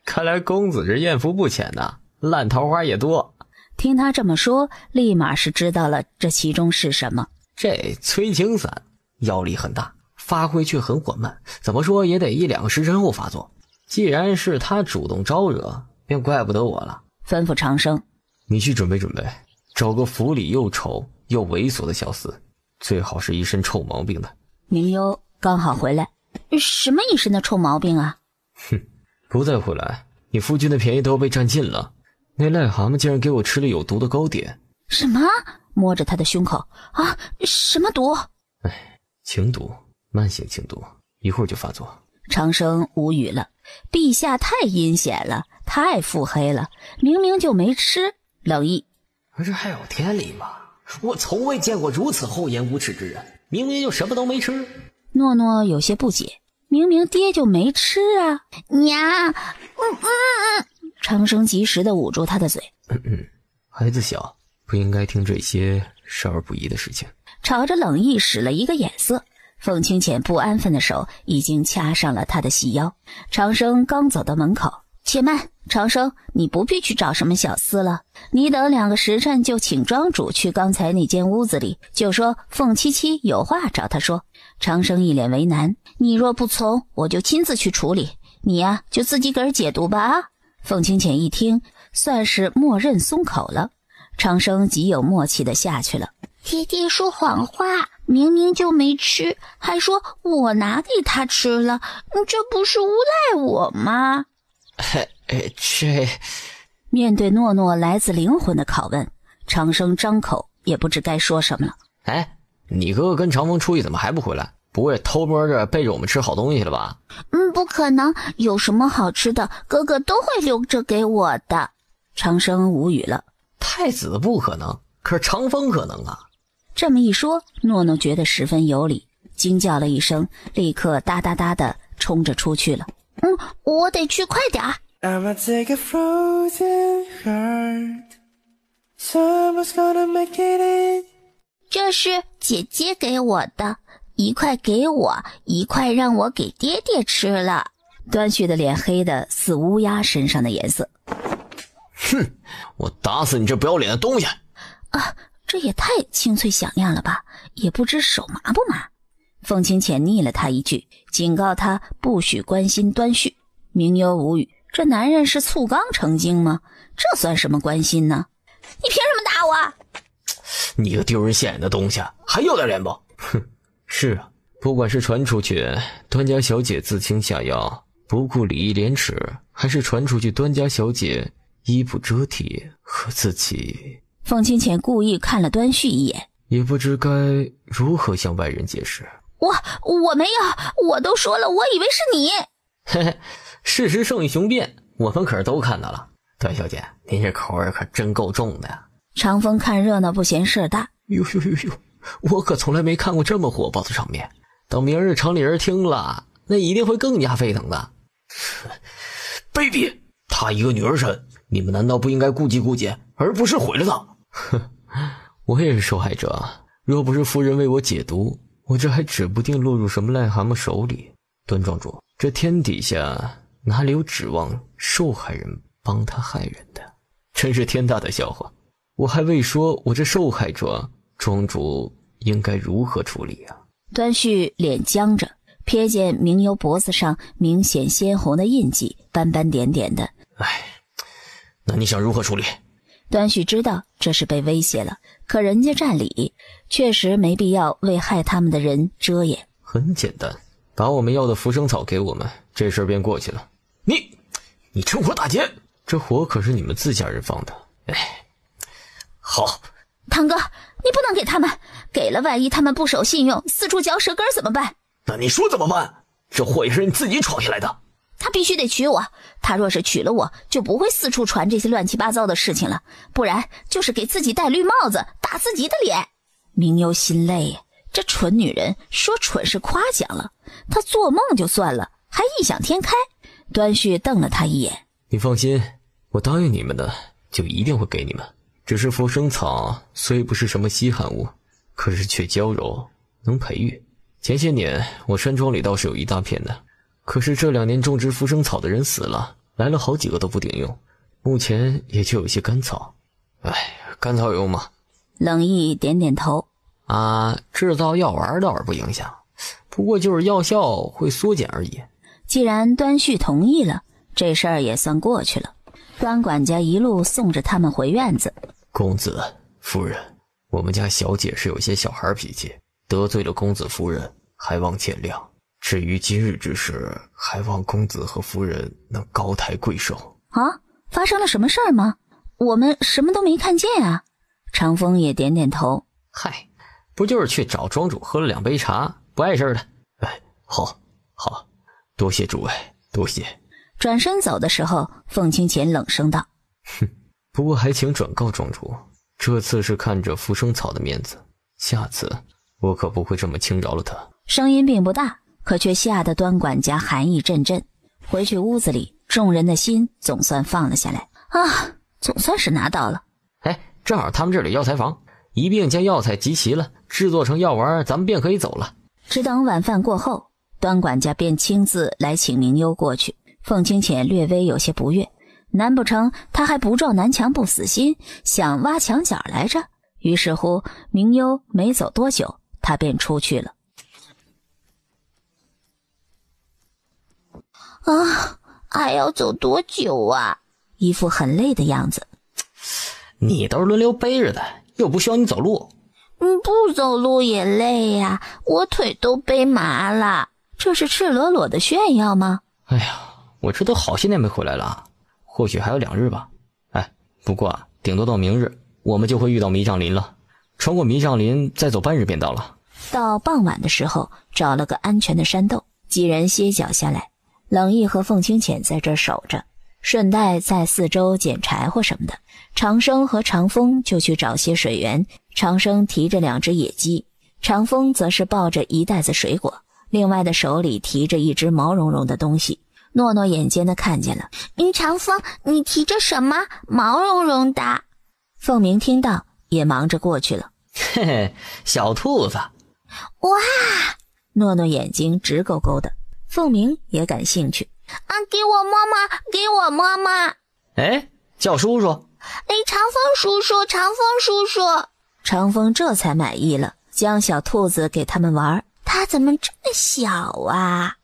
看来公子这艳福不浅呐，烂桃花也多。听他这么说，立马是知道了这其中是什么。这催情散药力很大，发挥却很缓慢，怎么说也得1-2个时辰后发作。既然是他主动招惹，便怪不得我了。吩咐长生，你去准备准备，找个府里又丑又猥琐的小厮，最好是一身臭毛病的。明幽刚好回来。什么一身的臭毛病啊？不再回来，你夫君的便宜都要被占尽了。那癞蛤蟆竟然给我吃了有毒的糕点。什么？摸着他的胸口啊？什么毒？情毒，慢性情毒，一会儿就发作。长生无语了，陛下太阴险了，太腹黑了，明明就没吃。冷毅，这还有天理吗？我从未见过如此厚颜无耻之人，明明就什么都没吃。诺诺有些不解，明明爹就没吃啊！娘，长生及时地捂住他的嘴。孩子小，不应该听这些少儿不宜的事情。朝着冷毅使了一个眼色，凤清浅不安分的手已经掐上了他的细腰。长生刚走到门口，且慢，长生，你不必去找什么小厮了，你等2个时辰就请庄主去刚才那间屋子里，就说凤七七有话找他说。长生一脸为难，你若不从，我就亲自去处理，你呀，就自己个儿解毒吧啊！凤清浅一听，算是默认松口了。长生极有默契的下去了。爹爹说谎话，明明就没吃，还说我拿给他吃了，这不是诬赖我吗？面对诺诺来自灵魂的拷问，长生张口也不知该说什么了。你哥哥跟长风出去怎么还不回来？不会偷摸着背着我们吃好东西了吧？不可能，有什么好吃的，哥哥都会留着给我的。长生无语了。太子不可能，可是长风可能啊。这么一说，诺诺觉得十分有理，惊叫了一声，立刻哒哒哒的冲着出去了。我得去，快点儿。I'ma take a frozen heart. Someone's gonna make it in. 这是姐姐给我的，1块给我，1块让我给爹爹吃了。端旭的脸黑的似乌鸦身上的颜色。我打死你这不要脸的东西！这也太清脆响亮了吧，也不知手麻不麻。凤清浅睨了他一句，警告他不许关心端旭。明幽无语，这男人是醋缸成精吗？这算什么关心呢？你凭什么打我？你个丢人现眼的东西，还有点脸不？是啊，不管是传出去端家小姐自倾下药，不顾礼义廉耻，还是传出去端家小姐衣不遮体和自己……凤清浅故意看了端旭一眼，也不知该如何向外人解释。我没有，我都说了，我以为是你。事实胜于雄辩，我们可是都看到了。段小姐，您这口味可真够重的呀！长风看热闹不嫌事大。呦，我可从来没看过这么火爆的场面。等明日城里人听了，那一定会更加沸腾的。卑鄙！她一个女儿身，你们难道不应该顾及顾及，而不是毁了她？我也是受害者，若不是夫人为我解毒，我这还指不定落入什么癞蛤蟆手里。段庄主，这天底下哪里有指望受害人帮他害人的？真是天大的笑话！我还未说我这受害者，庄主应该如何处理啊？端旭脸僵着，瞥见明幽脖子上明显鲜红的印记，斑斑点点的。那你想如何处理？端旭知道这是被威胁了，可人家占理，确实没必要为害他们的人遮掩。很简单，把我们要的浮生草给我们，这事儿便过去了。你趁火打劫！这火可是你们自家人放的，好。堂哥，你不能给他们，给了万一他们不守信用，四处嚼舌根怎么办？那你说怎么办？这祸也是你自己闯下来的。他必须得娶我，他若是娶了我，就不会四处传这些乱七八糟的事情了，不然就是给自己戴绿帽子，打自己的脸。明幽心累，这蠢女人说蠢是夸奖了，她做梦就算了，还异想天开。端旭瞪了他一眼，你放心，我答应你们的就一定会给你们。只是浮生草虽不是什么稀罕物，可是却娇柔能培育。前些年我山庄里倒是有一大片的，可是这2年种植浮生草的人死了，来了好几个都不顶用，目前也就有些干草。干草有用吗？冷意点点头。制造药丸倒是不影响，不过就是药效会缩减而已。既然端旭同意了，这事儿也算过去了。端管家一路送着他们回院子。公子夫人，我们家小姐是有些小孩脾气，得罪了公子夫人，还望见谅。至于今日之事，还望公子和夫人能高抬贵手。发生了什么事儿吗？我们什么都没看见啊。长风也点点头。不就是去找庄主喝了2杯茶，不碍事的。好，多谢诸位，多谢。转身走的时候，凤清浅冷声道：不过还请转告庄主，这次是看着浮生草的面子，下次我可不会这么轻饶了他。声音并不大，可却吓得端管家寒意阵阵。回去屋子里，众人的心总算放了下来。总算是拿到了。正好他们这里药材房，一并将药材集齐了，制作成药丸，咱们便可以走了。只等晚饭过后，端管家便亲自来请明幽过去。凤清浅略微有些不悦，难不成他还不撞南墙不死心，想挖墙角来着？于是乎，明幽没走多久，他便出去了。还要走多久啊？一副很累的样子。你都是轮流背着的，又不需要你走路。不走路也累呀，我腿都背麻了。这是赤裸裸的炫耀吗？我这都好些年没回来了，或许还有2日吧。不过顶多到明日，我们就会遇到迷障林了。穿过迷障林，再走半日便到了。到傍晚的时候，找了个安全的山洞，几人歇脚下来。冷意和凤清浅在这儿守着，顺带在四周捡柴火什么的。长生和长风就去找些水源，长生提着2只野鸡，长风则是抱着一袋子水果，另外的手里提着一只毛茸茸的东西。诺诺眼尖的看见了。长风，你提着什么？毛茸茸的。凤鸣听到也忙着过去了。小兔子。哇！诺诺眼睛直勾勾的。凤鸣也感兴趣。给我摸摸，给我摸摸。叫叔叔。长风叔叔，长风叔叔。长风这才满意了，将小兔子给他们玩。它怎么这么小啊？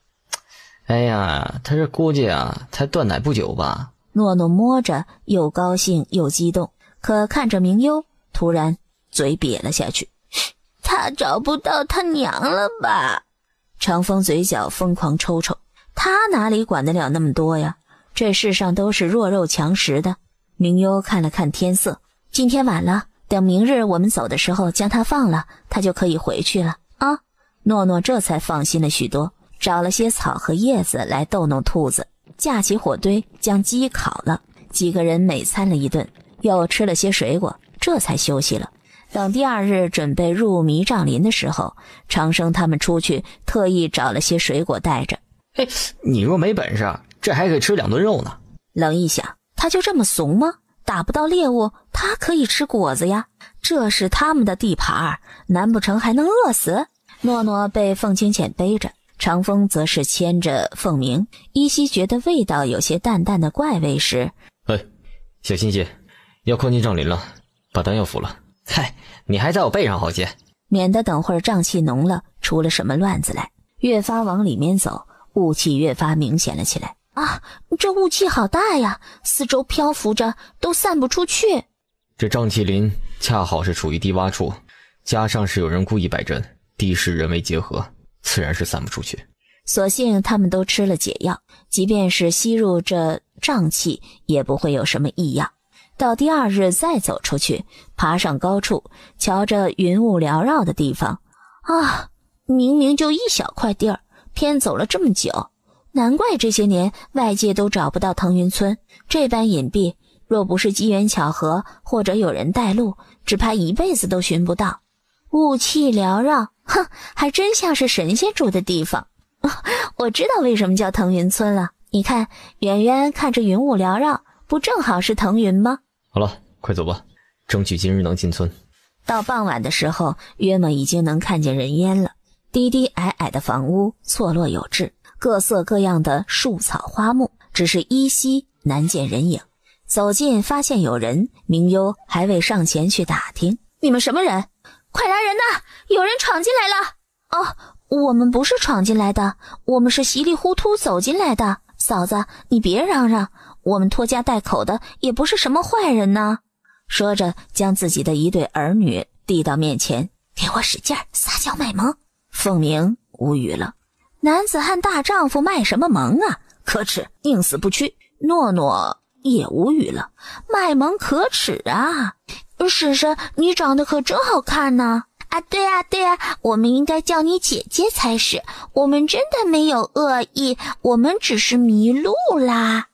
他这估计才断奶不久吧。诺诺摸着又高兴又激动，可看着明幽，突然嘴瘪了下去。他找不到他娘了吧？长风嘴角疯狂抽抽，他哪里管得了那么多呀？这世上都是弱肉强食的。明幽看了看天色，今天晚了，等明日我们走的时候将他放了，他就可以回去了啊。诺诺这才放心了许多，找了些草和叶子来逗弄兔子，架起火堆将鸡烤了，几个人美餐了一顿，又吃了些水果，这才休息了。等第2日准备入迷障林的时候，长生他们出去特意找了些水果带着。你若没本事，这还可以吃2顿肉呢。冷一想，他就这么怂吗？打不到猎物，他可以吃果子呀，这是他们的地盘，难不成还能饿死？诺诺被凤清浅背着，长风则是牵着凤鸣，依稀觉得味道有些淡淡的怪味时，小心些，要靠近障林了，把丹药服了。你还在我背上好些，免得等会儿瘴气浓了出了什么乱子来。越发往里面走，雾气越发明显了起来。这雾气好大呀，四周漂浮着都散不出去。这瘴气林恰好是处于低洼处，加上是有人故意摆阵，地势人为结合，自然是散不出去。所幸他们都吃了解药，即便是吸入这瘴气也不会有什么异样。到第2日再走出去，爬上高处，瞧着云雾缭绕的地方。明明就一小块地儿，偏走了这么久，难怪这些年外界都找不到腾云村。这般隐蔽，若不是机缘巧合或者有人带路，只怕一辈子都寻不到。雾气缭绕，还真像是神仙住的地方。我知道为什么叫腾云村了，你看远远看着云雾缭绕，不正好是腾云吗？好了，快走吧，争取今日能进村。到傍晚的时候，约莫已经能看见人烟了。低低矮矮的房屋错落有致，各色各样的树草花木，只是依稀难见人影。走近发现有人，明幽还未上前去打听。你们什么人？快来人呐！有人闯进来了！我们不是闯进来的，我们是稀里糊涂走进来的。嫂子，你别嚷嚷，我们拖家带口的也不是什么坏人呢。说着将自己的一对儿女递到面前，给我使劲撒娇卖萌。凤鸣无语了，男子汉大丈夫卖什么萌啊，可耻，宁死不屈。诺诺也无语了，卖萌可耻啊。婶婶，你长得可真好看呢。对啊，我们应该叫你姐姐才是，我们真的没有恶意，我们只是迷路啦。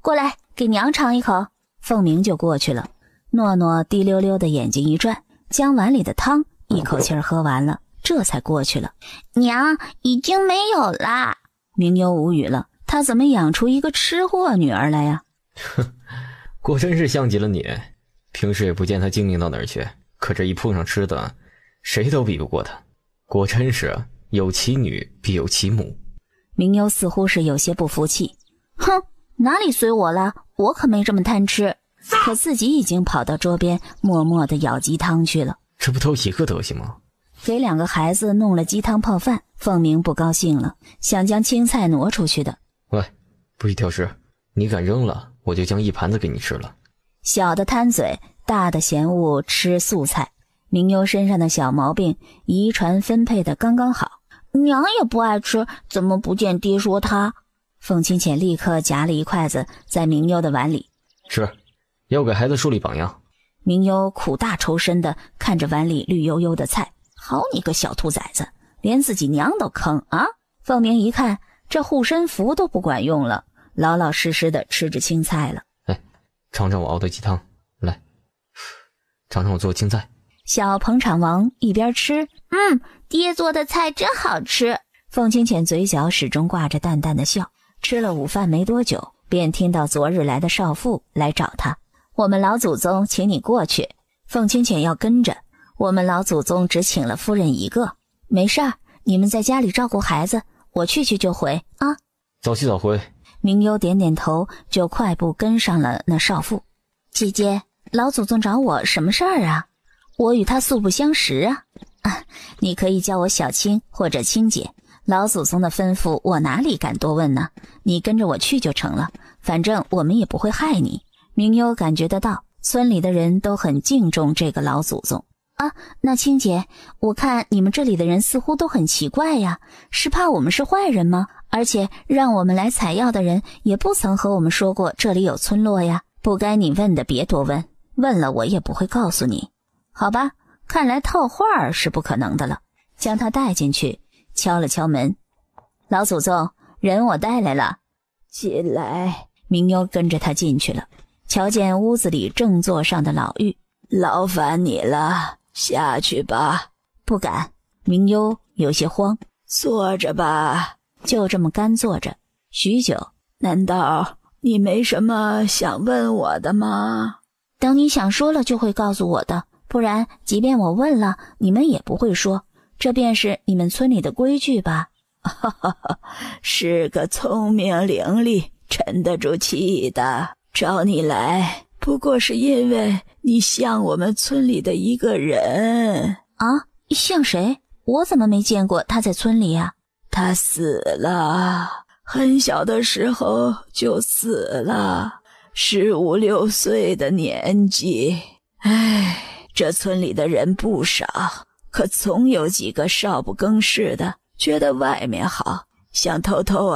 过来，给娘尝一口。凤鸣就过去了。诺诺滴溜溜的眼睛一转，将碗里的汤一口气喝完了，这才过去了。娘，已经没有啦。明幽无语了，他怎么养出一个吃货女儿来呀？果真是像极了你，平时也不见他精明到哪儿去，可这一碰上吃的，谁都比不过他。果真是有其女必有其母。明幽似乎是有些不服气，哪里随我了，我可没这么贪吃。可自己已经跑到桌边默默地舀鸡汤去了。这不都一个德行吗？给2个孩子弄了鸡汤泡饭，凤鸣不高兴了，想将青菜挪出去的。喂，不许挑食，你敢扔了，我就将一盘子给你吃了。小的贪嘴，大的嫌恶吃素菜。明幽身上的小毛病遗传分配的刚刚好，娘也不爱吃，怎么不见爹说他？凤清浅立刻夹了一筷子在明幽的碗里吃，要给孩子树立榜样。明幽苦大仇深地看着碗里绿油油的菜，好你个小兔崽子，连自己娘都坑啊！凤鸣一看这护身符都不管用了，老老实实地吃着青菜了。尝尝我熬的鸡汤，来，尝尝我做的青菜。小捧场王一边吃，爹做的菜真好吃。凤清浅嘴角始终挂着淡淡的笑。吃了午饭没多久，便听到昨日来的少妇来找他。我们老祖宗请你过去。凤清浅要跟着，我们老祖宗只请了夫人一个。没事儿，你们在家里照顾孩子，我去就回啊。早去早回。明幽点点头，就快步跟上了那少妇。姐姐，老祖宗找我什么事儿啊？我与他素不相识啊。你可以叫我小青或者青姐，老祖宗的吩咐我哪里敢多问呢？你跟着我去就成了，反正我们也不会害你。明幽感觉得到村里的人都很敬重这个老祖宗那青姐，我看你们这里的人似乎都很奇怪呀，是怕我们是坏人吗？而且让我们来采药的人也不曾和我们说过这里有村落呀。不该你问的别多问，问了我也不会告诉你。好吧，看来套话是不可能的了。将他带进去，敲了敲门。老祖宗，人我带来了。进来。明幽跟着他进去了，瞧见屋子里正座上的老妪。劳烦你了，下去吧。不敢。明幽有些慌。坐着吧。就这么干坐着许久。难道你没什么想问我的吗？等你想说了就会告诉我的，不然即便我问了，你们也不会说，这便是你们村里的规矩吧？是个聪明伶俐、沉得住气的。找你来不过是因为你像我们村里的一个人。像谁？我怎么没见过他在村里啊？他死了，很小的时候就死了，15、16岁的年纪。这村里的人不少，可总有几个少不更事的，觉得外面好，想偷偷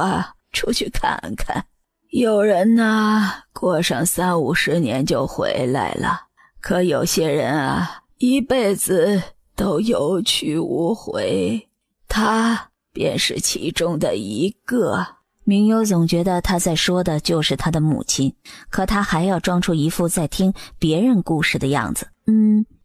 出去看看。有人呢，过上30-50年就回来了，可有些人啊，一辈子都有去无回，他便是其中的一个。明幽总觉得他在说的就是他的母亲，可他还要装出一副在听别人故事的样子。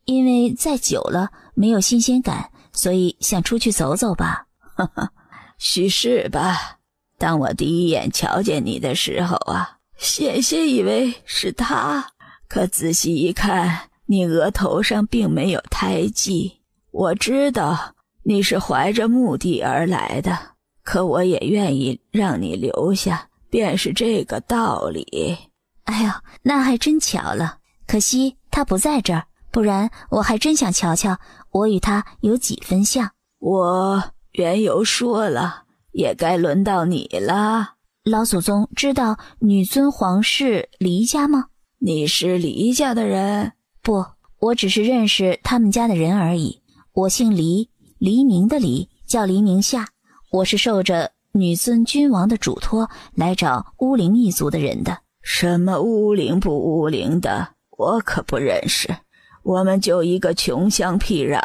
因为再久了没有新鲜感，所以想出去走走吧。哈哈，许是吧。当我第一眼瞧见你的时候啊，险些以为是他，可仔细一看，你额头上并没有胎记。我知道你是怀着目的而来的，可我也愿意让你留下，便是这个道理。哎呦，那还真巧了，可惜他不在这儿，不然我还真想瞧瞧我与他有几分像。我缘由说了，也该轮到你了。老祖宗知道女尊皇室黎家吗？你是黎家的人？不，我只是认识他们家的人而已。我姓黎，黎明的黎，叫黎明夏。我是受着女尊君王的嘱托来找乌灵一族的人的。什么乌灵不乌灵的，我可不认识。我们就一个穷乡僻壤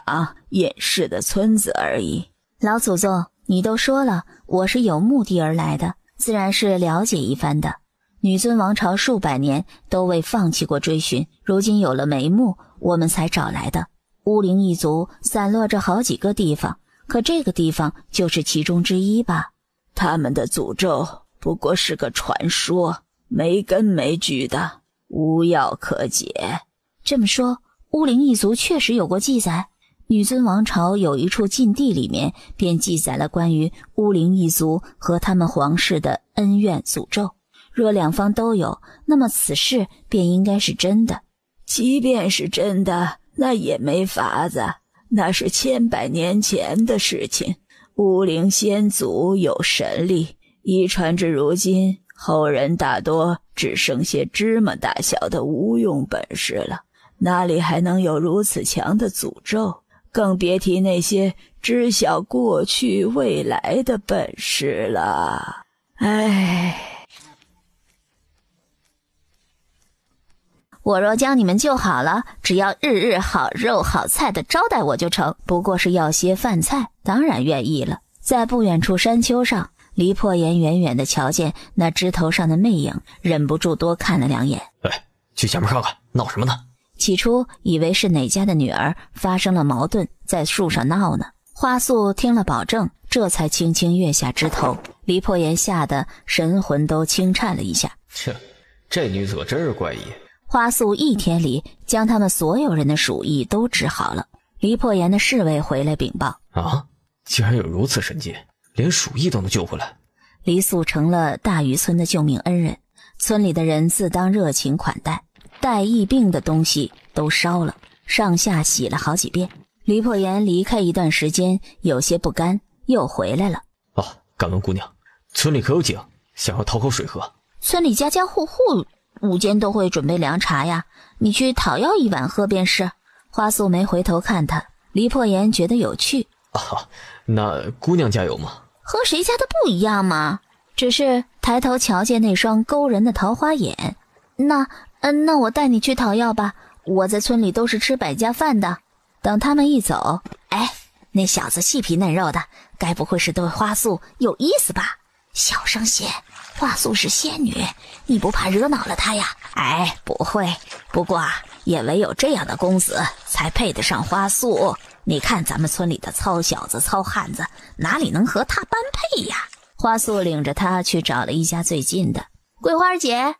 隐士的村子而已。老祖宗，你都说了，我是有目的而来的，自然是了解一番的。女尊王朝数百年都未放弃过追寻，如今有了眉目，我们才找来的。乌灵一族散落着好几个地方，可这个地方就是其中之一吧。他们的诅咒不过是个传说，没根没据的，无药可解。这么说，乌灵一族确实有过记载？女尊王朝有一处禁地里面便记载了关于乌灵一族和他们皇室的恩怨诅咒。若两方都有，那么此事便应该是真的。即便是真的，那也没法子，那是千百年前的事情。乌灵先祖有神力，遗传至如今，后人大多只剩些芝麻大小的无用本事了，哪里还能有如此强的诅咒？更别提那些知晓过去未来的本事了。唉，我若将你们救好了，只要日日好肉好菜的招待我就成，不过是要些饭菜，当然愿意了。在不远处山丘上，黎破颜远远地瞧见那枝头上的魅影，忍不住多看了2眼。去前面看看，闹什么呢？起初以为是哪家的女儿发生了矛盾，在树上闹呢。花素听了保证，这才轻轻跃下枝头。黎破颜吓得神魂都轻颤了一下。这女子可真是怪异。花素1天里将他们所有人的鼠疫都治好了。黎破颜的侍卫回来禀报，竟然有如此神迹，连鼠疫都能救回来。黎素成了大渔村的救命恩人，村里的人自当热情款待，带疫病的东西都烧了，上下洗了好几遍。黎破颜离开一段时间，有些不甘，又回来了。敢问姑娘，村里可有井，想要讨口水喝？村里家家户户午间都会准备凉茶呀，你去讨要一碗喝便是。花素没回头看他，黎破颜觉得有趣。那姑娘家有吗？和谁家的不一样嘛，只是抬头瞧见那双勾人的桃花眼。那我带你去讨要吧，我在村里都是吃百家饭的。等他们一走，那小子细皮嫩肉的，该不会是对花素有意思吧？小声些，花素是仙女，你不怕惹恼了她呀？不会，不过也唯有这样的公子才配得上花素。你看咱们村里的糙小子糙汉子，哪里能和他般配呀？花素领着他去找了一家最近的。桂花姐，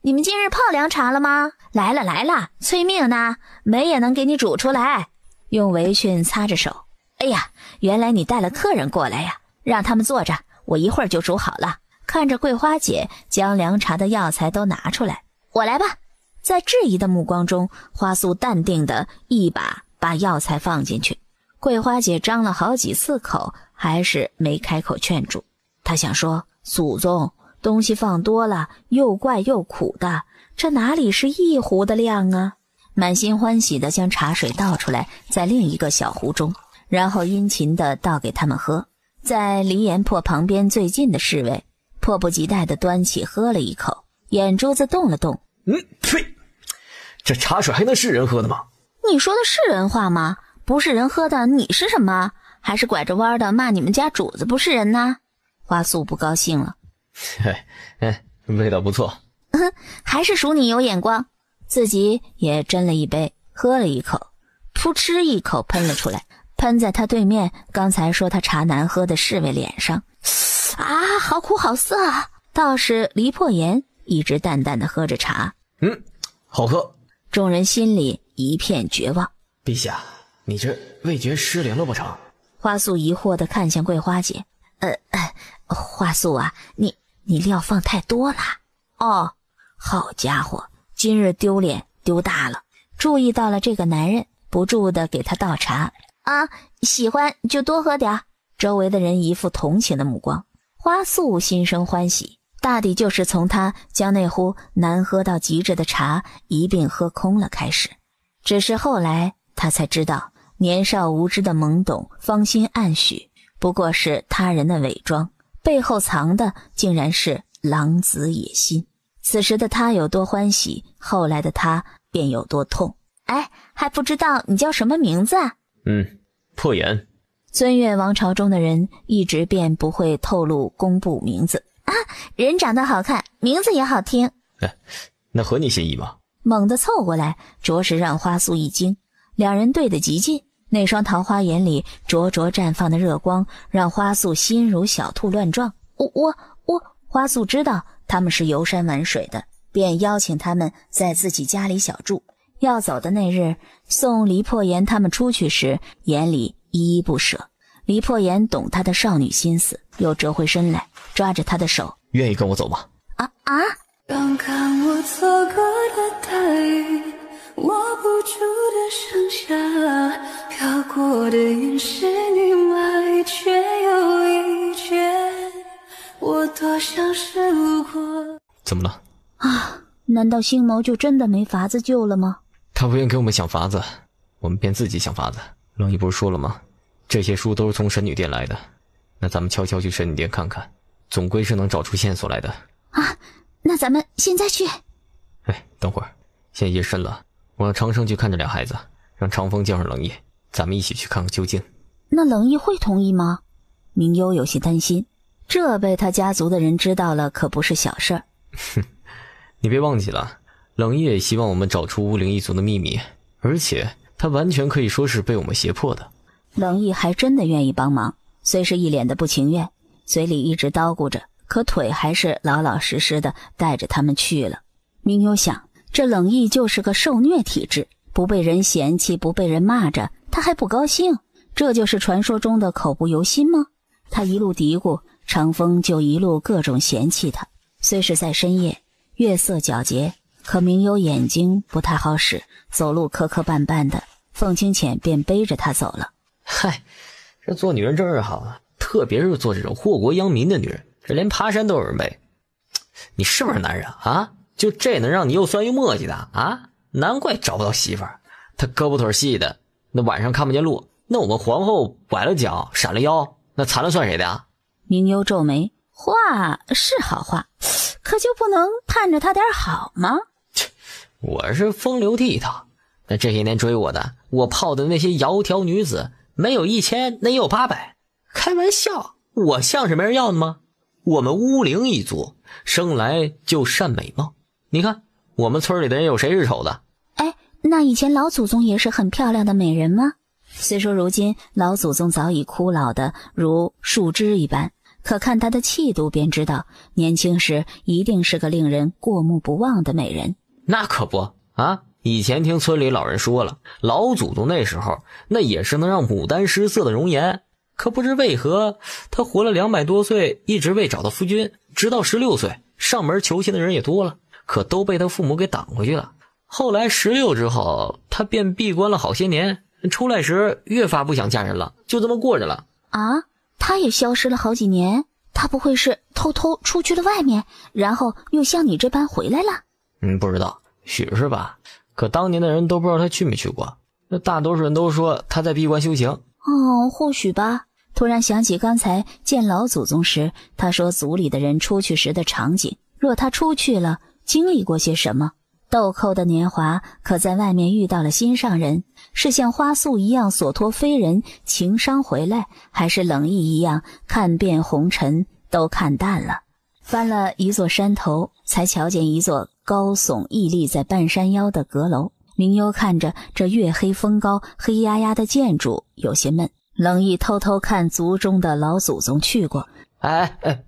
你们今日泡凉茶了吗？来了，催命呢，煤也能给你煮出来。用围裙擦着手。原来你带了客人过来呀，让他们坐着，我一会儿就煮好了。看着桂花姐将凉茶的药材都拿出来，我来吧。在质疑的目光中，花素淡定的一把药材放进去。桂花姐张了好几次口，还是没开口劝住。她想说，祖宗，东西放多了又怪又苦的，这哪里是一壶的量啊？满心欢喜地将茶水倒出来，在另一个小壶中，然后殷勤地倒给他们喝。在黎岩坡旁边最近的侍卫迫不及待地端起喝了一口，眼珠子动了动。呸！这茶水还能是人喝的吗？你说的是人话吗？不是人喝的，你是什么？还是拐着弯的骂你们家主子不是人呢？花素不高兴了。味道不错。还是属你有眼光。自己也斟了一杯，喝了一口，噗嗤一口喷了出来，喷在他对面刚才说他茶难喝的侍卫脸上。啊，好苦好涩啊！倒是黎破颜一直淡淡的喝着茶。好喝。众人心里一片绝望。陛下，你这味觉失灵了不成？花素疑惑地看向桂花姐。花素啊，你料放太多了。哦，好家伙，今日丢脸丢大了。注意到了这个男人，不住地给他倒茶。啊，喜欢就多喝点。周围的人一副同情的目光。花素心生欢喜，大抵就是从他将那壶难喝到极致的茶一并喝空了开始。只是后来他才知道，年少无知的懵懂芳心暗许不过是他人的伪装，背后藏的竟然是狼子野心。此时的他有多欢喜，后来的他便有多痛。还不知道你叫什么名字啊？破颜。尊越王朝中的人一直便不会透露公布名字啊，人长得好看，名字也好听。那合你心意吗？猛地凑过来，着实让花素一惊。两人对得极近，那双桃花眼里灼灼绽放的热光让花素心如小兔乱撞。花素知道他们是游山玩水的，便邀请他们在自己家里小住。要走的那日，送黎破颜他们出去时，眼里依依不舍。黎破颜懂他的少女心思，又折回身来，抓着他的手。愿意跟我走吗？刚看我错过的大雨，握不住的盛夏，飘过的云是你吗？一缺又一缺，我多想是路过。怎么了？难道星谋就真的没法子救了吗？他不愿给我们想法子，我们便自己想法子。冷毅不是说了吗？这些书都是从神女殿来的，那咱们悄悄去神女殿看看，总归是能找出线索来的。那咱们现在去。等会儿，现在夜深了，我让长生去看着俩孩子，让长风叫上冷毅，咱们一起去看个究竟。那冷毅会同意吗？明幽有些担心，这被他家族的人知道了可不是小事儿。你别忘记了，冷毅也希望我们找出巫灵一族的秘密，而且他完全可以说是被我们胁迫的。冷毅还真的愿意帮忙，虽是一脸的不情愿，嘴里一直叨咕着，可腿还是老老实实的带着他们去了。明幽想，这冷毅就是个受虐体质，不被人嫌弃，不被人骂着，他还不高兴，这就是传说中的口不由心吗？他一路嘀咕，长风就一路各种嫌弃他。虽是在深夜，月色皎洁，可明幽眼睛不太好使，走路磕磕绊绊的，凤清浅便背着他走了。这做女人真是好啊，特别是做这种祸国殃民的女人，这连爬山都有人背。你是不是男人啊？就这能让你又酸又磨叽的啊？难怪找不到媳妇儿。他胳膊腿细的，那晚上看不见路，那我们皇后崴了脚闪了腰，那残了算谁的呀？明幽皱眉，话是好话，可就不能盼着他点好吗？我是风流倜傥，那这些年追我的，我泡的那些窈窕女子，没有1000，那也有800。开玩笑，我像是没人要的吗？我们巫灵一族生来就善美貌，你看我们村里的人有谁是丑的？那以前老祖宗也是很漂亮的美人吗？虽说如今老祖宗早已枯老的如树枝一般，可看她的气度便知道，年轻时一定是个令人过目不忘的美人。那可不啊！以前听村里老人说了，老祖宗那时候那也是能让牡丹失色的容颜，可不知为何他活了200多岁，一直未找到夫君，直到16岁上门求亲的人也多了，可都被他父母给挡回去了。后来16之后，他便闭关了好些年，出来时越发不想嫁人了，就这么过着了。他也消失了好几年，他不会是偷偷出去了外面，然后又像你这般回来了？不知道，许是吧。可当年的人都不知道他去没去过，那大多数人都说他在闭关修行。或许吧。突然想起刚才见老祖宗时，他说族里的人出去时的场景。若他出去了，经历过些什么？豆蔻的年华可在外面遇到了心上人，是像花素一样所托非人情伤回来，还是冷意一样看遍红尘都看淡了？翻了一座山头，才瞧见一座高耸屹立在半山腰的阁楼。明幽看着这月黑风高黑压压的建筑有些闷。冷意偷偷看族中的老祖宗去过。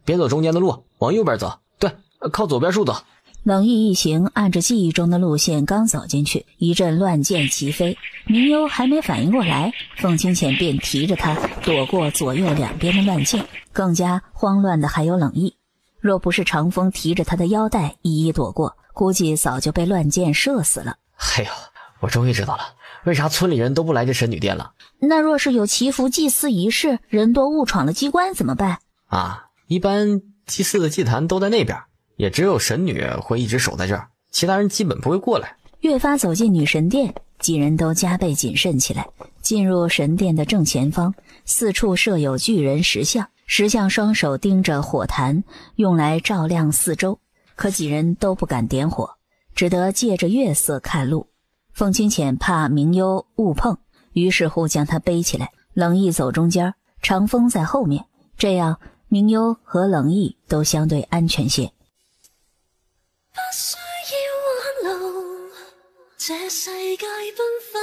别走中间的路，往右边走，对，靠左边树走。冷意一行按着记忆中的路线刚走进去，一阵乱箭齐飞。明幽还没反应过来，凤清浅便提着他躲过左右两边的乱箭。更加慌乱的还有冷意，若不是长风提着他的腰带一一躲过，估计早就被乱箭射死了。哎呦，我终于知道了，为啥村里人都不来这神女殿了。那若是有祈福祭祀仪式，人多误闯了机关怎么办？一般祭祀的祭坛都在那边，也只有神女会一直守在这儿，其他人基本不会过来。越发走进女神殿，几人都加倍谨慎起来。进入神殿的正前方，四处设有巨人石像，石像双手盯着火坛，用来照亮四周。可几人都不敢点火，只得借着月色看路。凤清浅怕明幽误碰，于是乎将他背起来。冷意走中间，长风在后面，这样明幽和冷意都相对安全些。不需要挽留，這世界繽紛